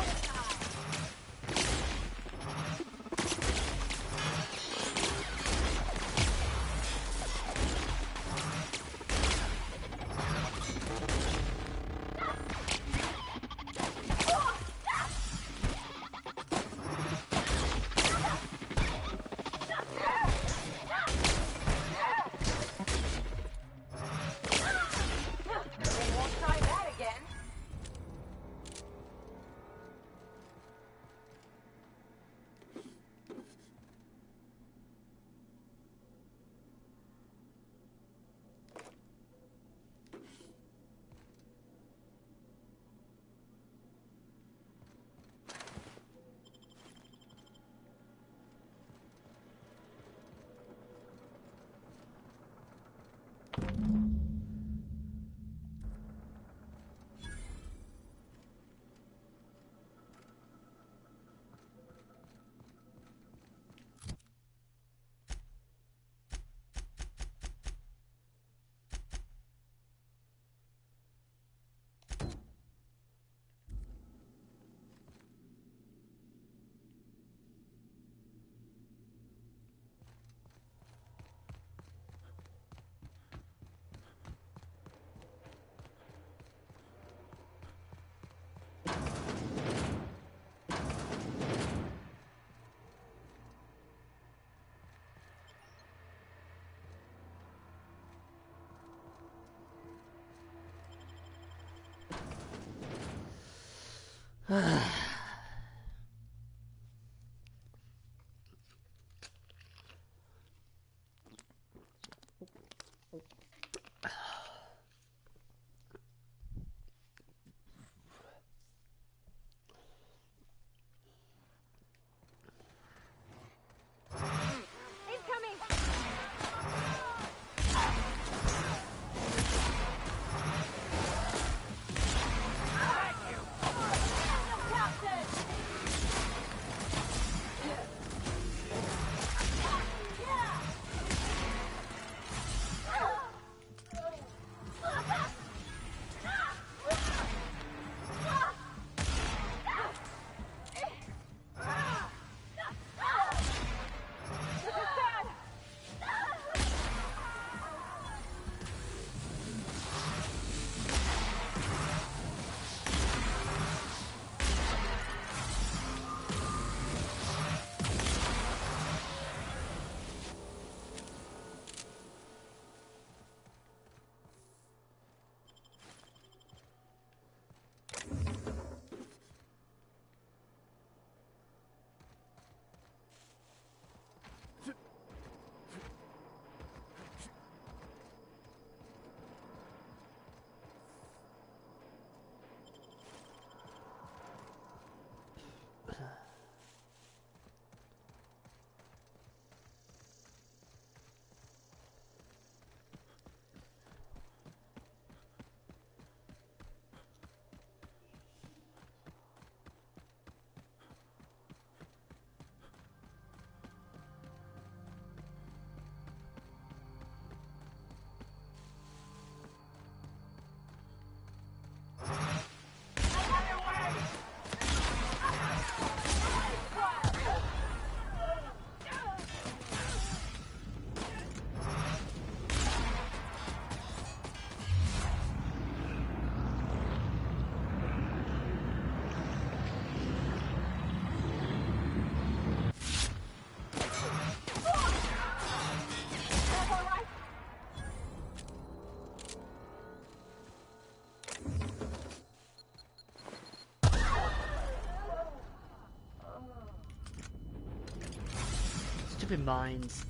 Stupid mines.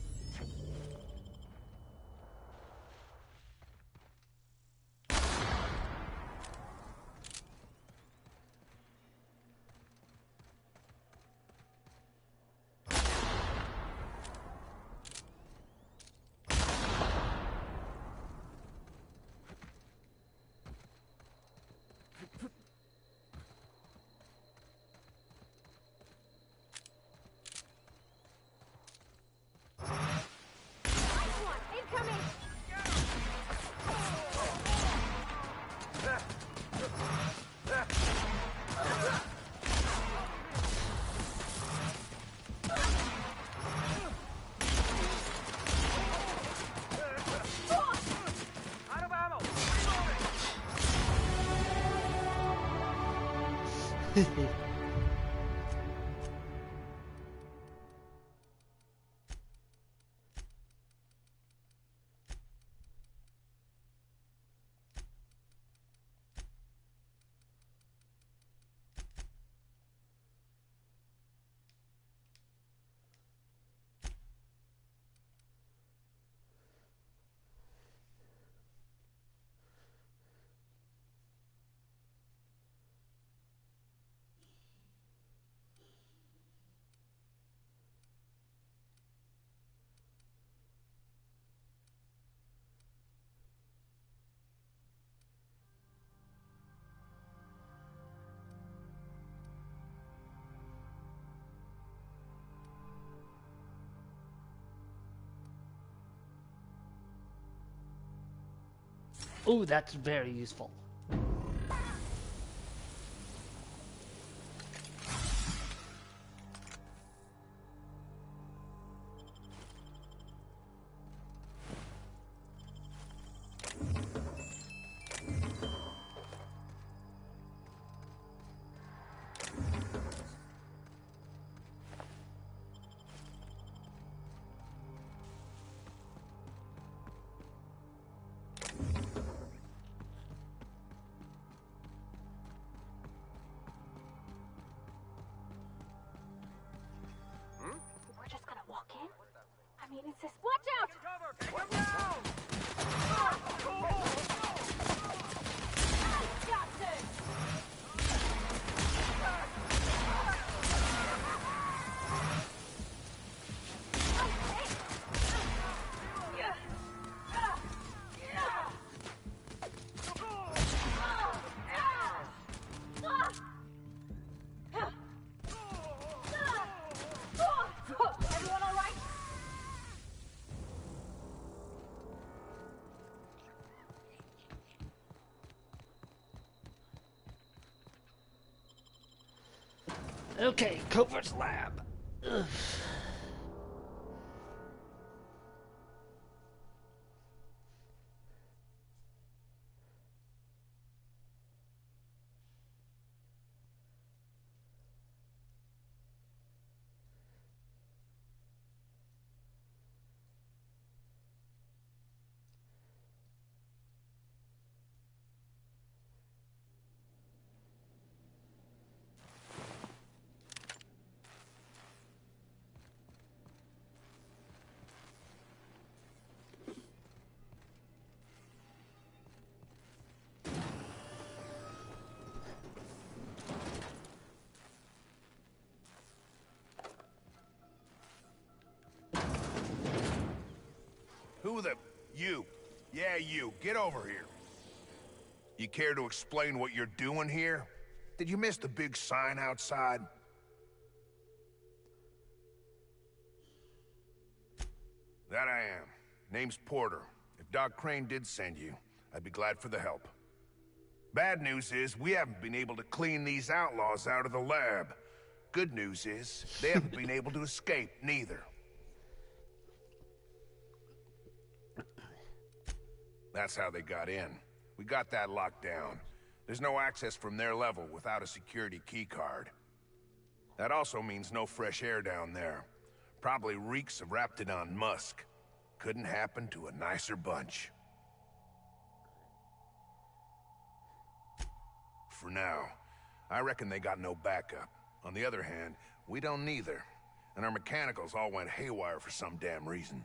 Oh, that's very useful. We're just gonna walk in? I mean, it's this. Watch out! Cover! Take him down! Got this! Everyone all right? Okay, Covert's lab. Ugh. Who the... You. Yeah, you. Get over here. You care to explain what you're doing here? Did you miss the big sign outside? That I am. Name's Porter. If Doc Crane did send you, I'd be glad for the help. Bad news is, we haven't been able to clean these outlaws out of the lab. Good news is, they haven't been able to escape, neither. That's how they got in. We got that locked down. There's no access from their level without a security keycard. That also means no fresh air down there. Probably reeks of Raptidon musk. Couldn't happen to a nicer bunch. For now, I reckon they got no backup. On the other hand, we don't neither. And our mechanicals all went haywire for some damn reason.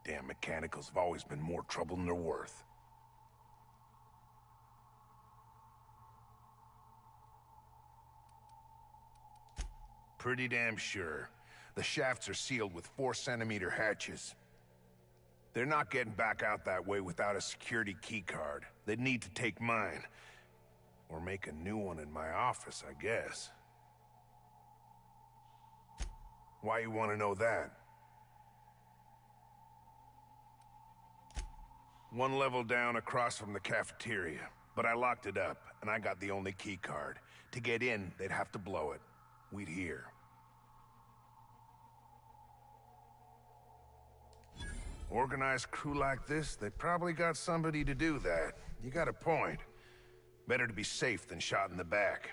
Damn mechanicals have always been more trouble than they're worth. Pretty damn sure. The shafts are sealed with 4-centimeter hatches. They're not getting back out that way without a security keycard. They'd need to take mine. Or make a new one in my office, I guess. Why you want to know that? One level down across from the cafeteria, but I locked it up, and I got the only key card. To get in, they'd have to blow it. We'd hear. Organized crew like this, they probably got somebody to do that. You got a point. Better to be safe than shot in the back.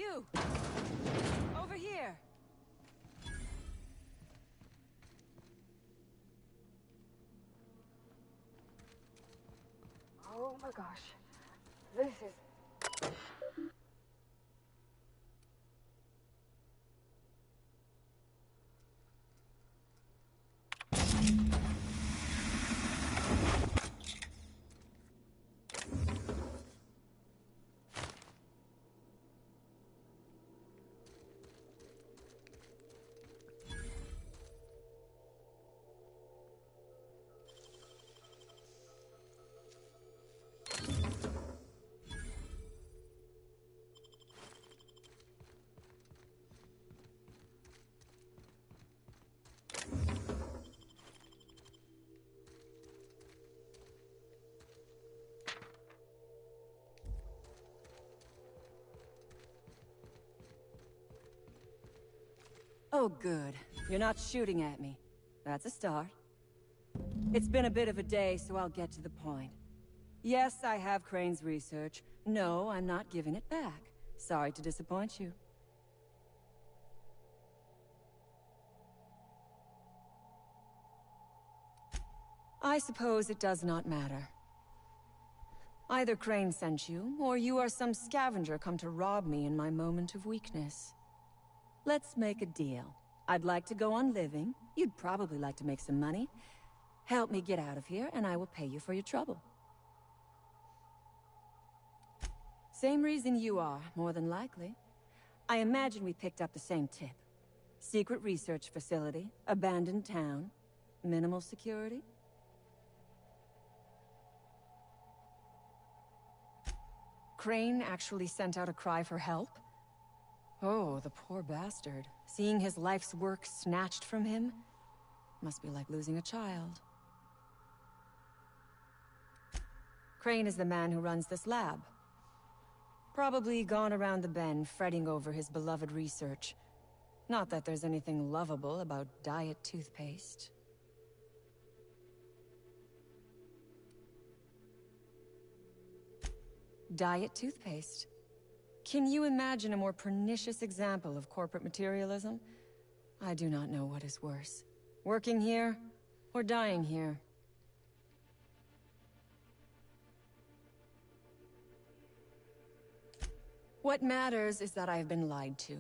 You! Over here! Oh my gosh. This is... Oh, good. You're not shooting at me. That's a start. It's been a bit of a day, so I'll get to the point. Yes, I have Crane's research. No, I'm not giving it back. Sorry to disappoint you. I suppose it does not matter. Either Crane sent you, or you are some scavenger come to rob me in my moment of weakness. Let's make a deal. I'd like to go on living. You'd probably like to make some money. Help me get out of here, and I will pay you for your trouble. Same reason you are, more than likely. I imagine we picked up the same tip. Secret research facility, abandoned town, minimal security. Crane actually sent out a cry for help? Oh, the poor bastard. Seeing his life's work snatched from him must be like losing a child. Crane is the man who runs this lab. Probably gone around the bend fretting over his beloved research. Not that there's anything lovable about diet toothpaste. Diet toothpaste. Can you imagine a more pernicious example of corporate materialism? I do not know what is worse. Working here, or dying here. What matters is that I have been lied to.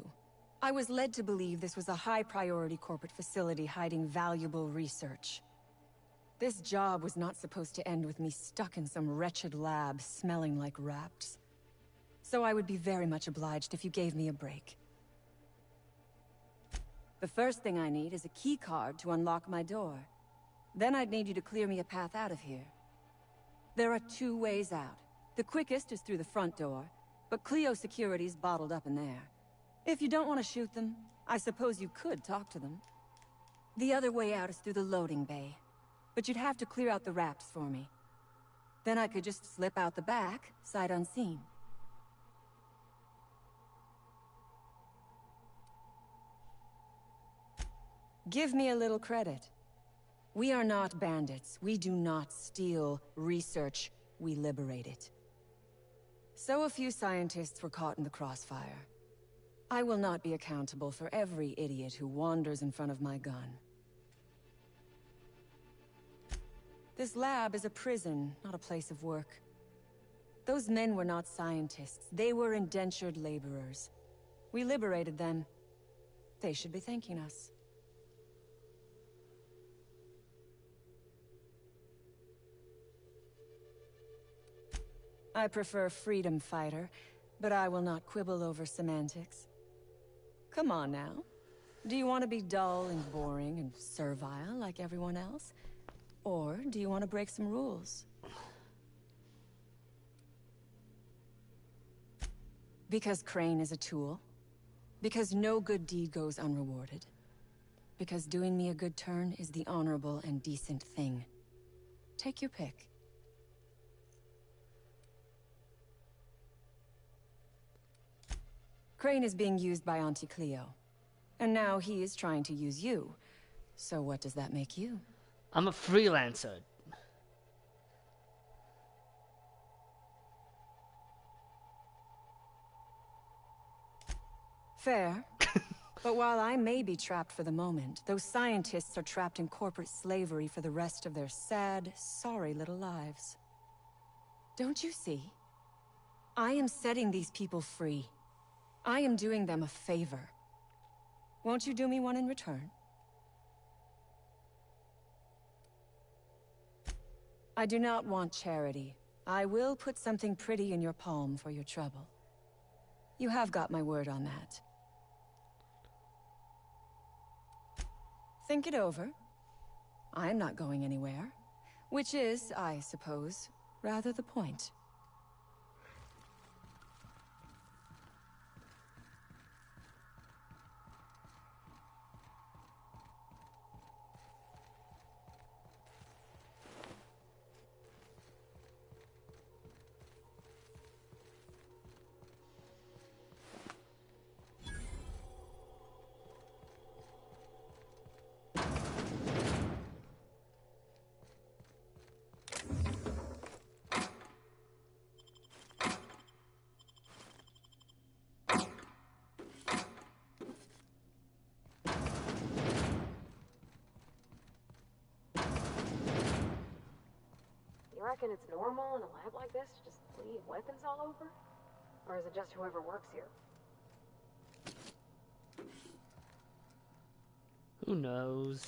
I was led to believe this was a high-priority corporate facility hiding valuable research. This job was not supposed to end with me stuck in some wretched lab smelling like rats. So I would be very much obliged if you gave me a break. The first thing I need is a key card to unlock my door. Then I'd need you to clear me a path out of here. There are 2 ways out. The quickest is through the front door, but Clio security's bottled up in there. If you don't want to shoot them, I suppose you could talk to them. The other way out is through the loading bay, but you'd have to clear out the wraps for me. Then I could just slip out the back, sight unseen. Give me a little credit. We are not bandits. We do not steal research. We liberate it. So a few scientists were caught in the crossfire. I will not be accountable for every idiot who wanders in front of my gun. This lab is a prison, not a place of work. Those men were not scientists. They were indentured laborers. We liberated them. They should be thanking us. I prefer freedom fighter, but I will not quibble over semantics. Come on now. Do you want to be dull and boring and servile like everyone else? Or do you want to break some rules? Because Crane is a tool? Because no good deed goes unrewarded? Because doing me a good turn is the honorable and decent thing? Take your pick. Crane is being used by Auntie Cleo. And now he is trying to use you. So what does that make you? I'm a freelancer. Fair. But while I may be trapped for the moment, those scientists are trapped in corporate slavery for the rest of their sad, sorry little lives. Don't you see? I am setting these people free. I am doing them a favor. Won't you do me one in return? I do not want charity. I will put something pretty in your palm for your trouble. You have got my word on that. Think it over. I'm not going anywhere. Which is, I suppose, rather the point. You reckon it's normal in a lab like this to just leave weapons all over? Or is it just whoever works here? Who knows?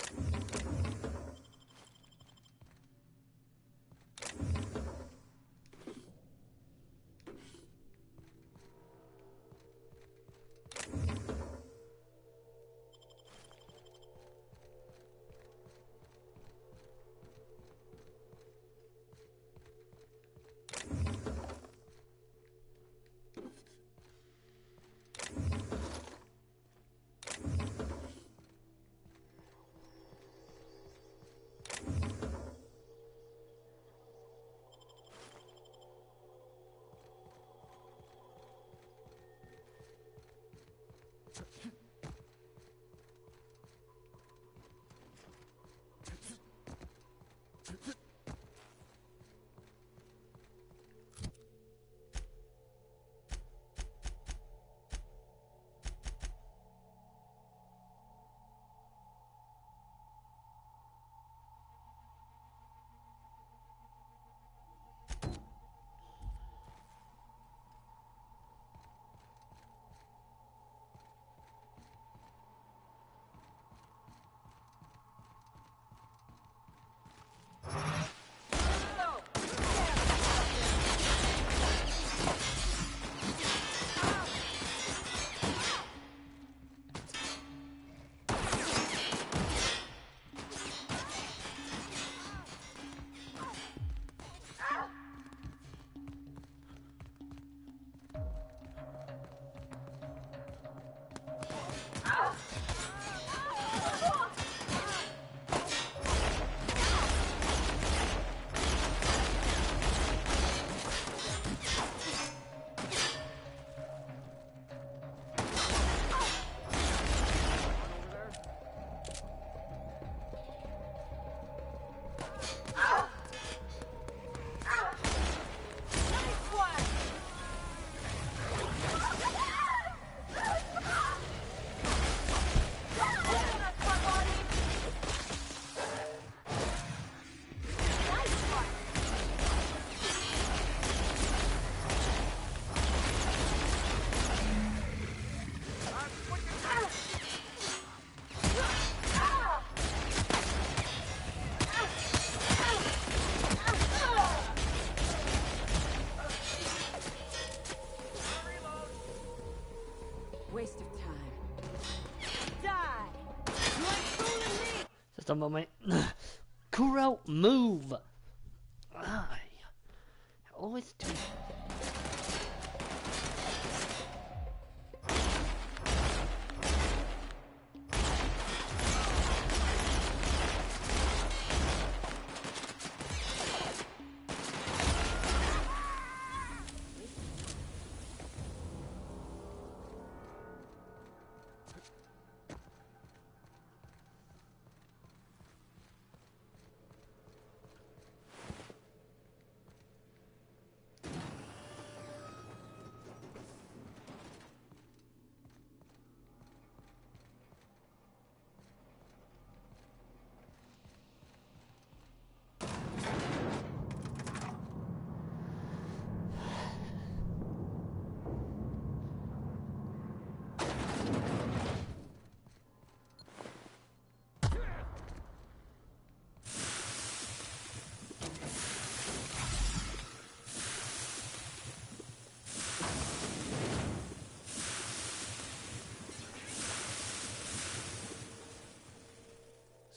Waste of time. Die! You ain't fooling me! Just a moment. Kuro, move! I always do.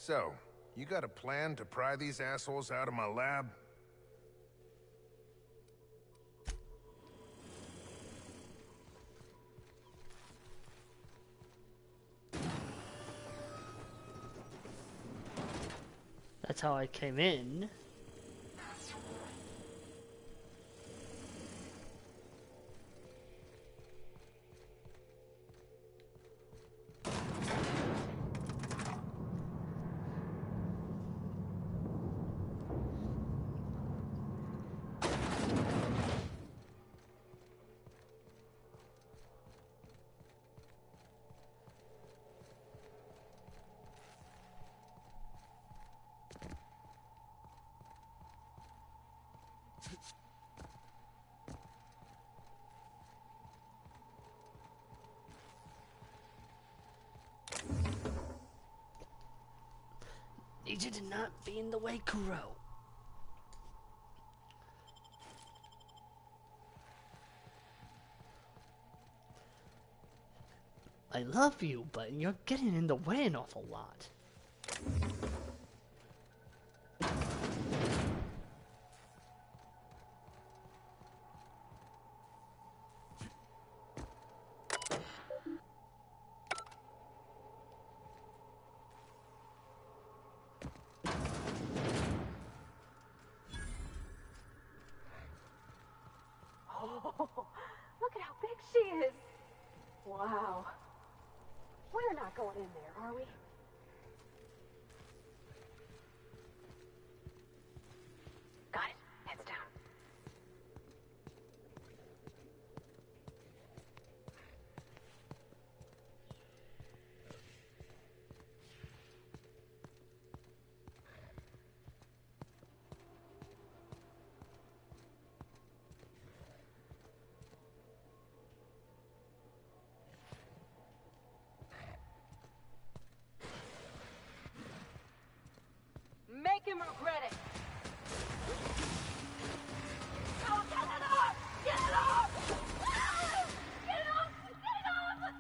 So, you got a plan to pry these assholes out of my lab? That's how I came in. Need you to not be in the way, Kuro. I love you, but you're getting in the way an awful lot. Look at how big she is! Wow. We're not going in there, are we? Got it. Heads down. Make him regret it! Oh, get it off! Get it off! Ah! Get it off! Get it off!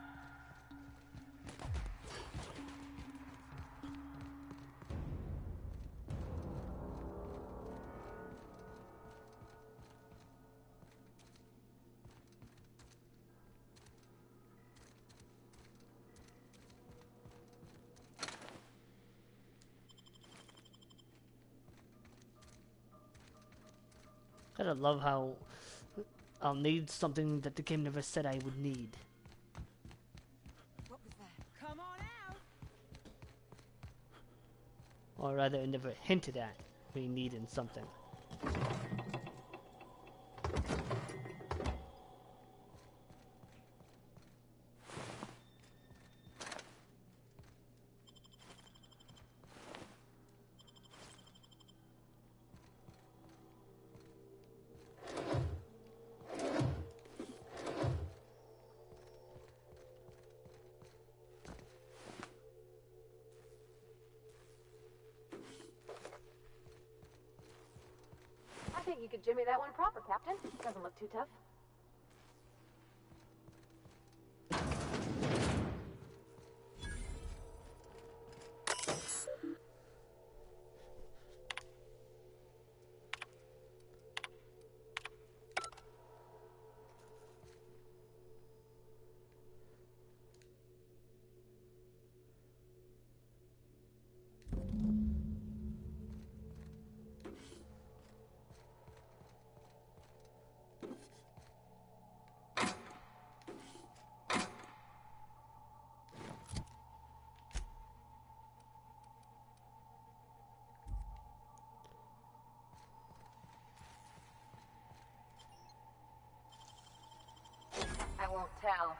I gotta love how I'll need something that the game never said I would need. What was that? Come on out! Or rather, it never hinted at me needing something. I think you could jimmy that one proper, Captain. Doesn't look too tough. I won't tell.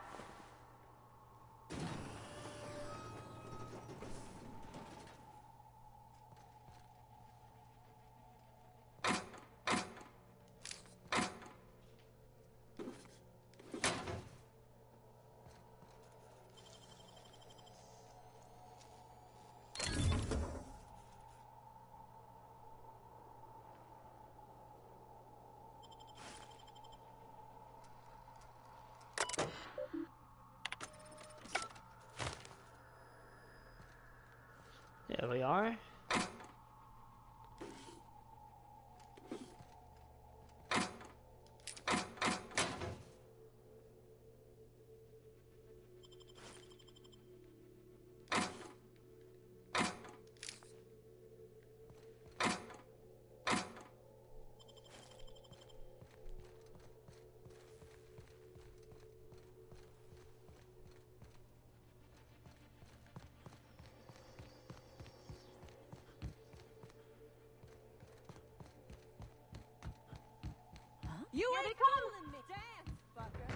There we are. You ain't calling me! Dance, fucker!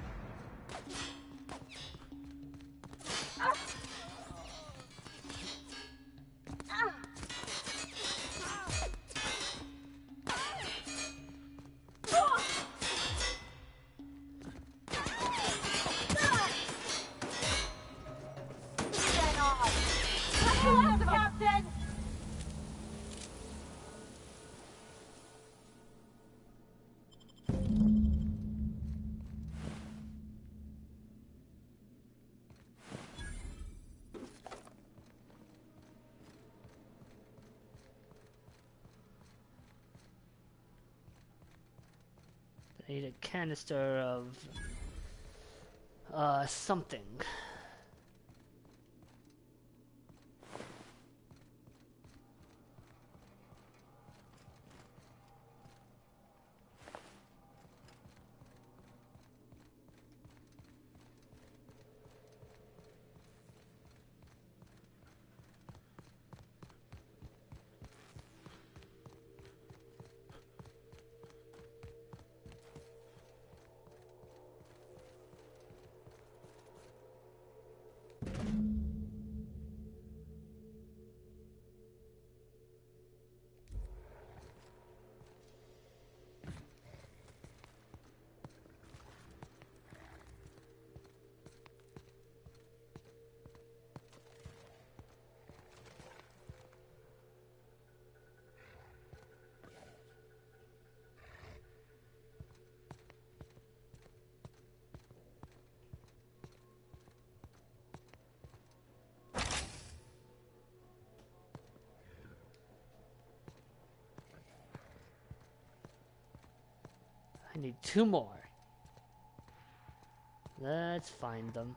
Captain! I need a canister of something. I need 2 more. Let's find them.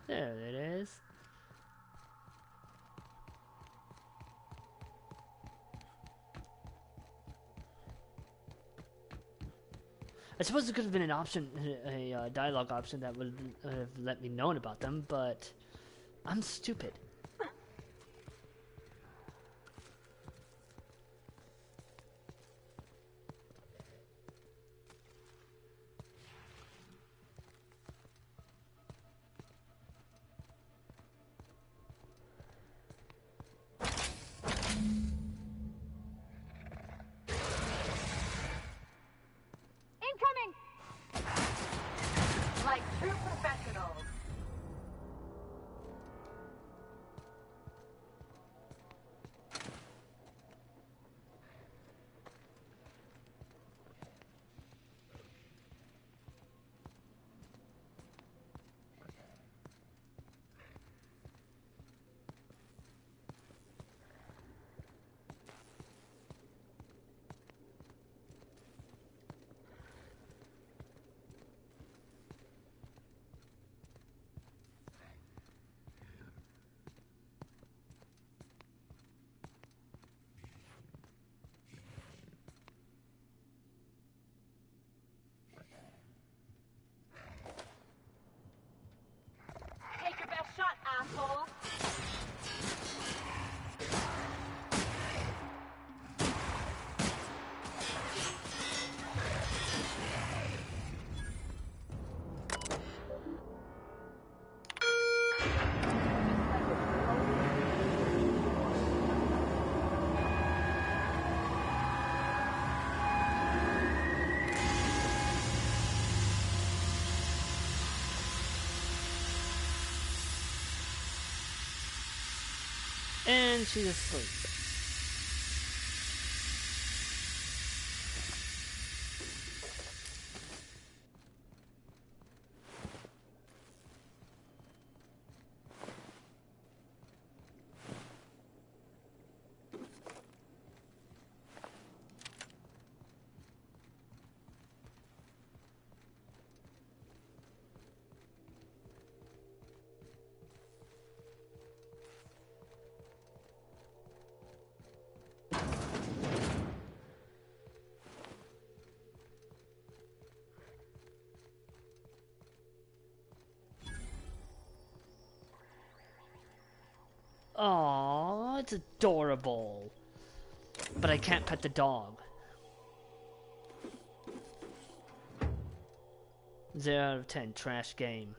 There it is. I suppose it could have been an option, a dialogue option that would have let me know about them, but I'm stupid. And she's asleep. Aww, it's adorable. But I can't pet the dog. 0 out of 10, trash game.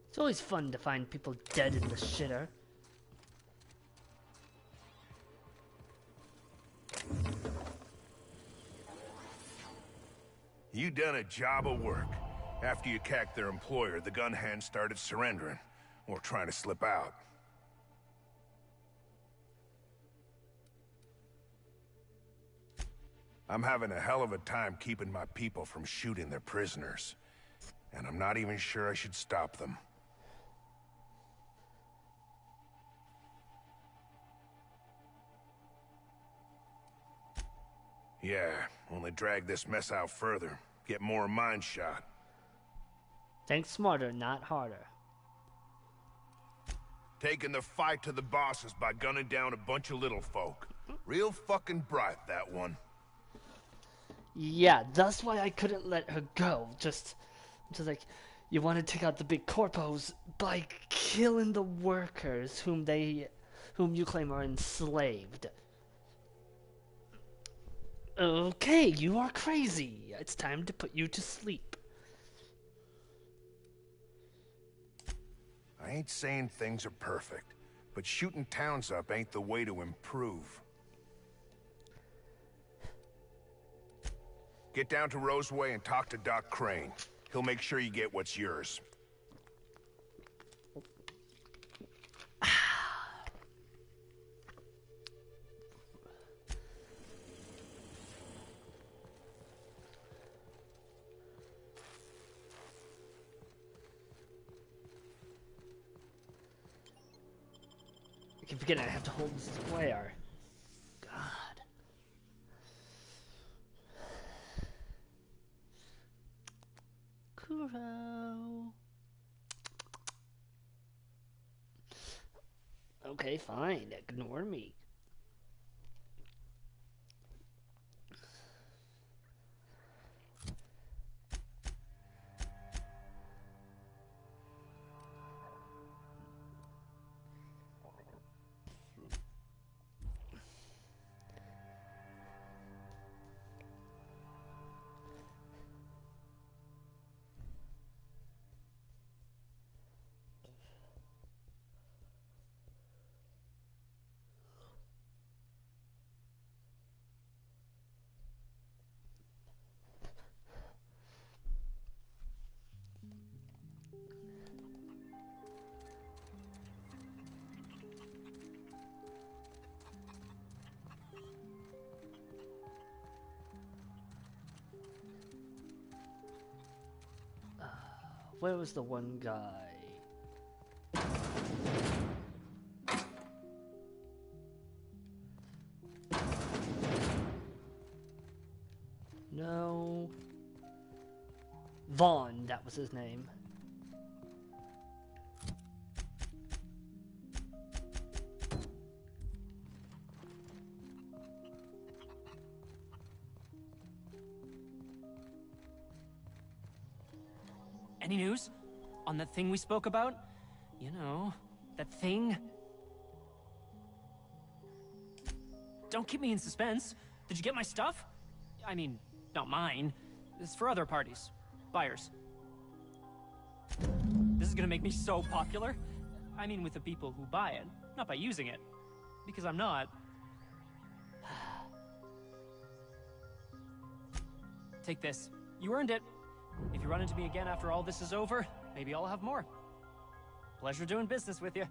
It's always fun to find people dead in the shitter. You done a job of work. After you cacked their employer, the gun hands started surrendering, or trying to slip out. I'm having a hell of a time keeping my people from shooting their prisoners. And I'm not even sure I should stop them. Yeah, only drag this mess out further. Get more of mine shot. Think smarter, not harder. Taking the fight to the bosses by gunning down a bunch of little folk. Real fucking bright, that one. Yeah, that's why I couldn't let her go. Just like, you want to take out the big corpos by killing the workers whom you claim are enslaved. Okay, you are crazy. It's time to put you to sleep. I ain't saying things are perfect, but shooting towns up ain't the way to improve. Get down to Roseway and talk to Doc Crane. He'll make sure you get what's yours. I keep forgetting I have to hold the square. God. Kuro. Okay, fine. Ignore me. Where was the one guy? No. Vaughn, that was his name. Any news? On that thing we spoke about? You know, that thing? Don't keep me in suspense. Did you get my stuff? I mean, not mine. It's for other parties. Buyers. This is gonna make me so popular. I mean with the people who buy it, not by using it. Because I'm not. Take this. You earned it. If you run into me again after all this is over, maybe I'll have more. Pleasure doing business with you.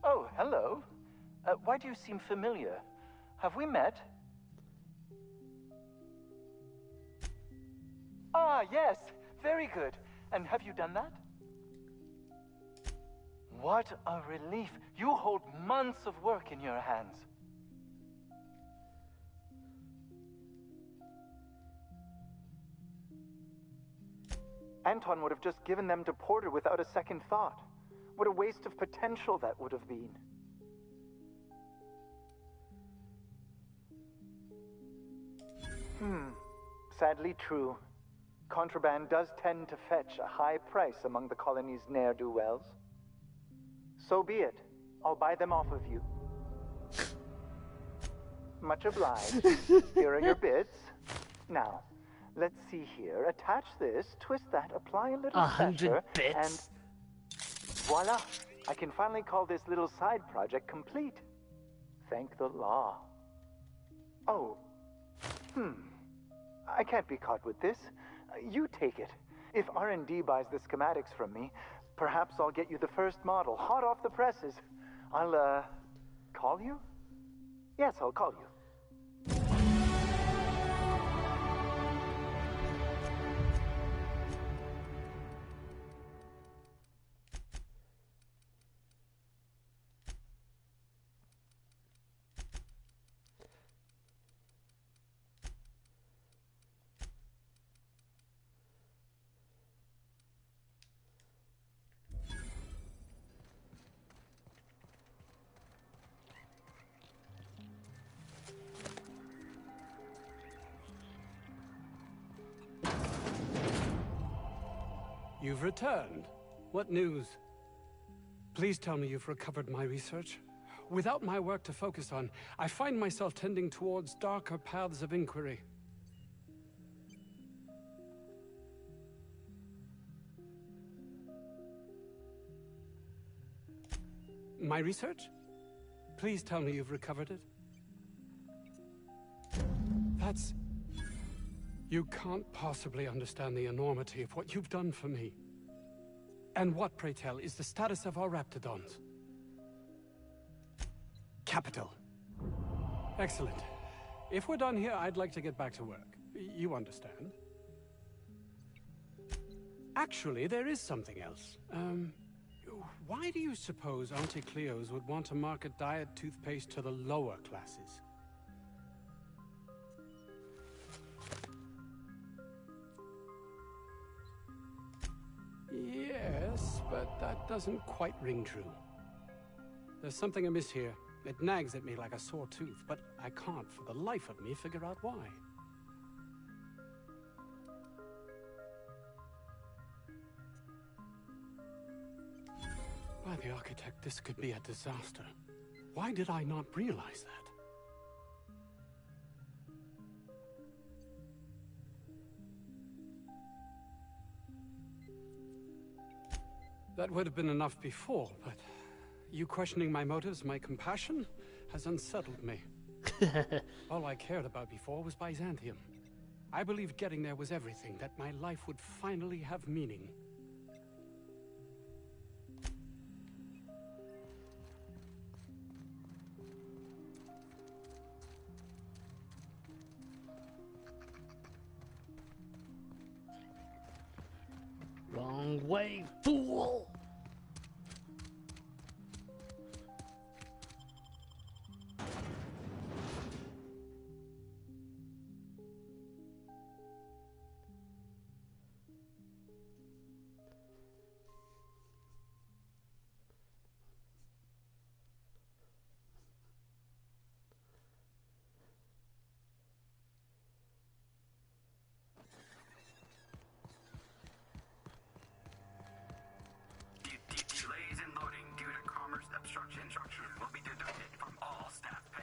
Oh, hello. Why do you seem familiar? Have we met? Ah, yes. Very good. And have you done that? What a relief. You hold months of work in your hands. Anton would have just given them to Porter without a second thought. What a waste of potential that would have been. Sadly true. Contraband does tend to fetch a high price among the colony's ne'er-do-wells. So be it. I'll buy them off of you. Much obliged. Here are your bids. Now, let's see here. Attach this, twist that, apply a little 100 pressure, bits? and voila! I can finally call this little side project complete. Thank the law. Oh. I can't be caught with this. You take it. If R&D buys the schematics from me, perhaps I'll get you the first model, hot off the presses. I'll, call you? Yes, I'll call you. You've returned. What news? Please tell me you've recovered my research. Without my work to focus on, I find myself tending towards darker paths of inquiry. My research? Please tell me you've recovered it. That's... You can't possibly understand the enormity of what you've done for me. And what, pray tell, is the status of our Raptidons? Capital. Excellent. If we're done here, I'd like to get back to work. You understand? Actually, there is something else. Why do you suppose Auntie Cleo's would want to market diet toothpaste to the lower classes? Yes, but that doesn't quite ring true. There's something amiss here. It nags at me like a sore tooth, but I can't for the life of me figure out why. By the architect, this could be a disaster. Why did I not realize that? That would have been enough before, but you questioning my motives, my compassion, has unsettled me. All I cared about before was Byzantium. I believed getting there was everything, that my life would finally have meaning. Wrong way, fool! Delays in loading due to commerce obstruction will be deducted from all staff pay.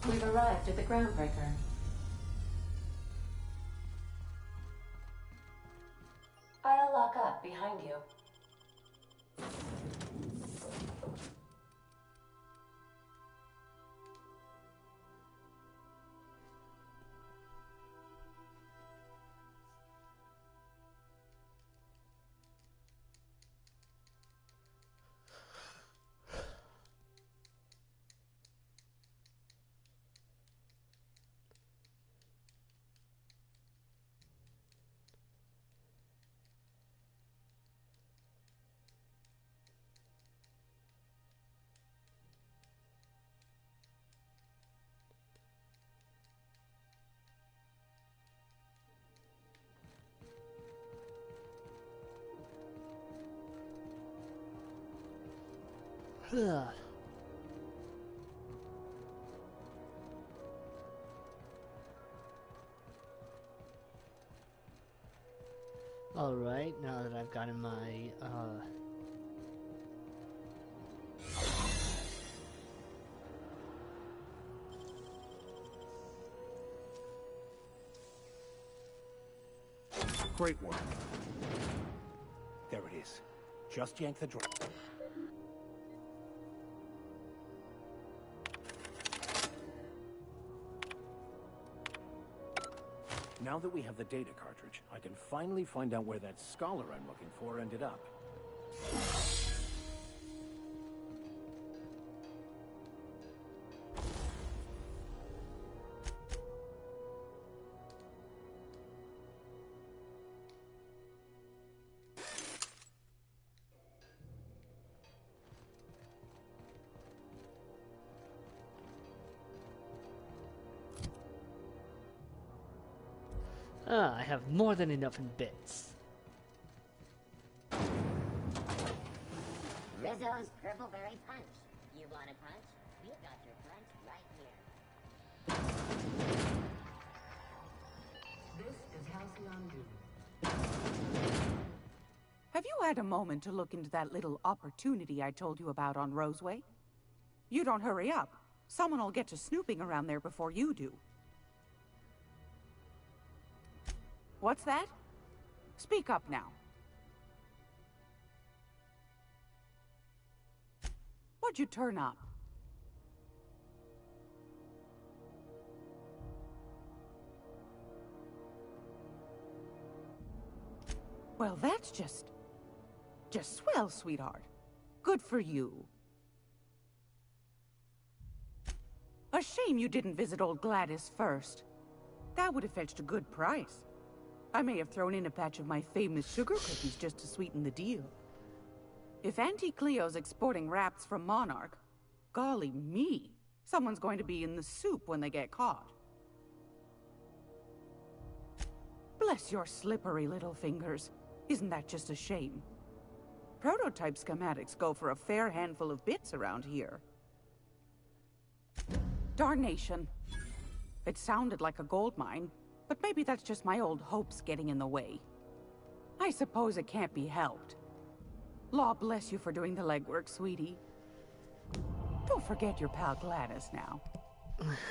We've arrived at the Groundbreaker. I'll lock up behind you. Alright, now that I've gotten my, Great work. There it is. Just yank the drawer. Now that we have the data cartridge, I can finally find out where that scholar I'm looking for ended up. I have more than enough in bits. Rizzo's Purple Berry Punch. You want a punch? We've got your punch right here. This is Halcyon News. Have you had a moment to look into that little opportunity I told you about on Roseway? You don't hurry up. Someone will get to snooping around there before you do. What's that? Speak up now. What'd you turn up? Well, that's just swell, sweetheart. Good for you. A shame you didn't visit old Gladys first. That would have fetched a good price. I may have thrown in a batch of my famous sugar cookies just to sweeten the deal. If Auntie Cleo's exporting wraps from Monarch, golly me, someone's going to be in the soup when they get caught. Bless your slippery little fingers. Isn't that just a shame? Prototype schematics go for a fair handful of bits around here. Darnation. It sounded like a gold mine, but maybe that's just my old hopes getting in the way. I suppose it can't be helped. Law bless you for doing the legwork, sweetie. Don't forget your pal Gladys now.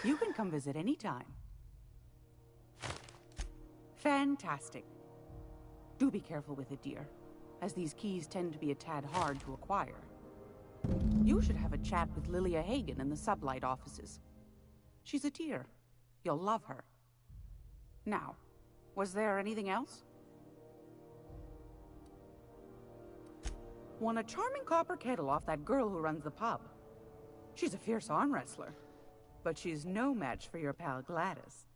You can come visit anytime. Fantastic. Do be careful with it, dear, as these keys tend to be a tad hard to acquire. You should have a chat with Lilia Hagen in the Sublight offices. She's a dear. You'll love her. Now, was there anything else? Won a charming copper kettle off that girl who runs the pub. She's a fierce arm wrestler, but she's no match for your pal Gladys.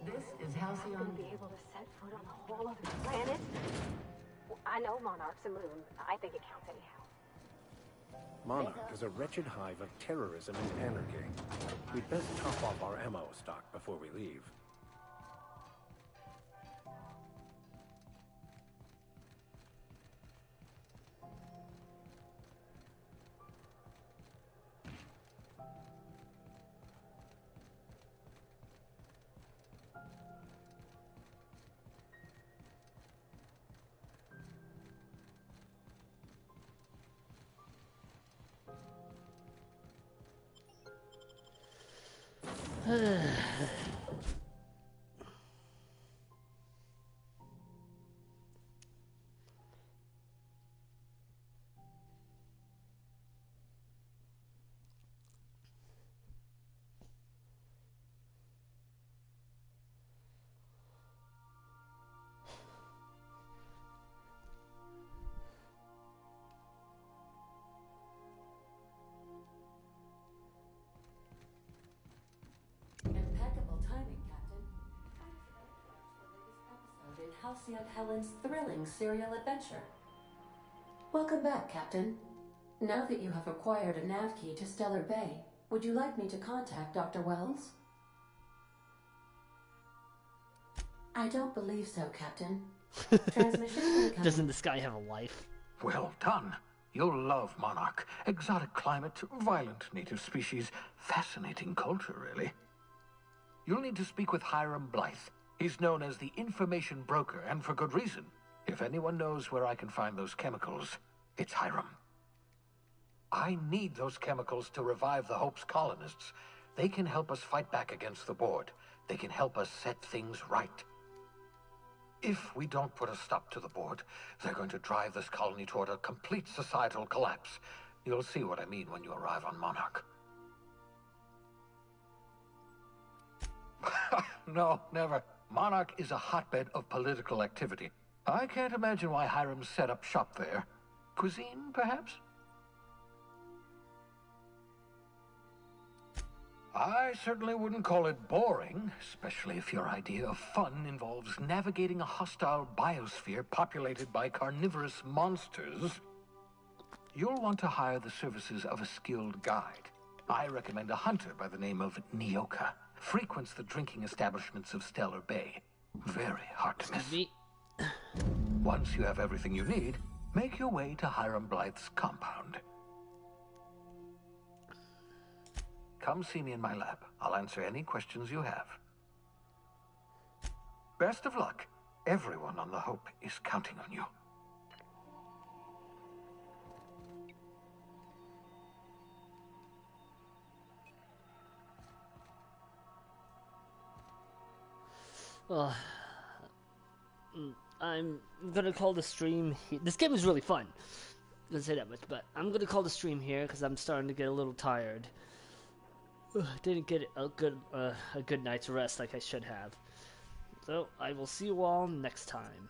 This is Halcyon. Be able to set foot on a whole other planet? Well, I know Monarch's a moon. I think it counts anyhow. Monarch is a wretched hive of terrorism and anarchy. We'd best top off our ammo stock before we leave. Impeccable timing, Captain. Episode in Halcyon Helen's thrilling serial adventure. Welcome back, Captain. Now that you have acquired a nav key to Stellar Bay, would you like me to contact Dr. Wells? I don't believe so, Captain. Transmission incoming. Doesn't this guy have a life? Well done. You'll love Monarch. Exotic climate, violent native species, fascinating culture, really. You'll need to speak with Hiram Blythe. He's known as the information broker, and for good reason. If anyone knows where I can find those chemicals, it's Hiram. I need those chemicals to revive the Hope's colonists. They can help us fight back against the Board. They can help us set things right. If we don't put a stop to the Board, they're going to drive this colony toward a complete societal collapse. You'll see what I mean when you arrive on Monarch. No, never. Monarch is a hotbed of political activity. I can't imagine why Hiram set up shop there. Cuisine, perhaps? I certainly wouldn't call it boring, especially if your idea of fun involves navigating a hostile biosphere populated by carnivorous monsters. You'll want to hire the services of a skilled guide. I recommend a hunter by the name of Nyoka. Frequents the drinking establishments of Stellar Bay. Very hard to miss. Once you have everything you need, make your way to Hiram Blythe's compound. Come see me in my lab. I'll answer any questions you have. Best of luck. Everyone on the Hope is counting on you. Well, I'm gonna call the stream here. This game is really fun. I'm gonna say that much, but I'm gonna call the stream here because I'm starting to get a little tired. Didn't get a good night's rest like I should have. So I will see you all next time.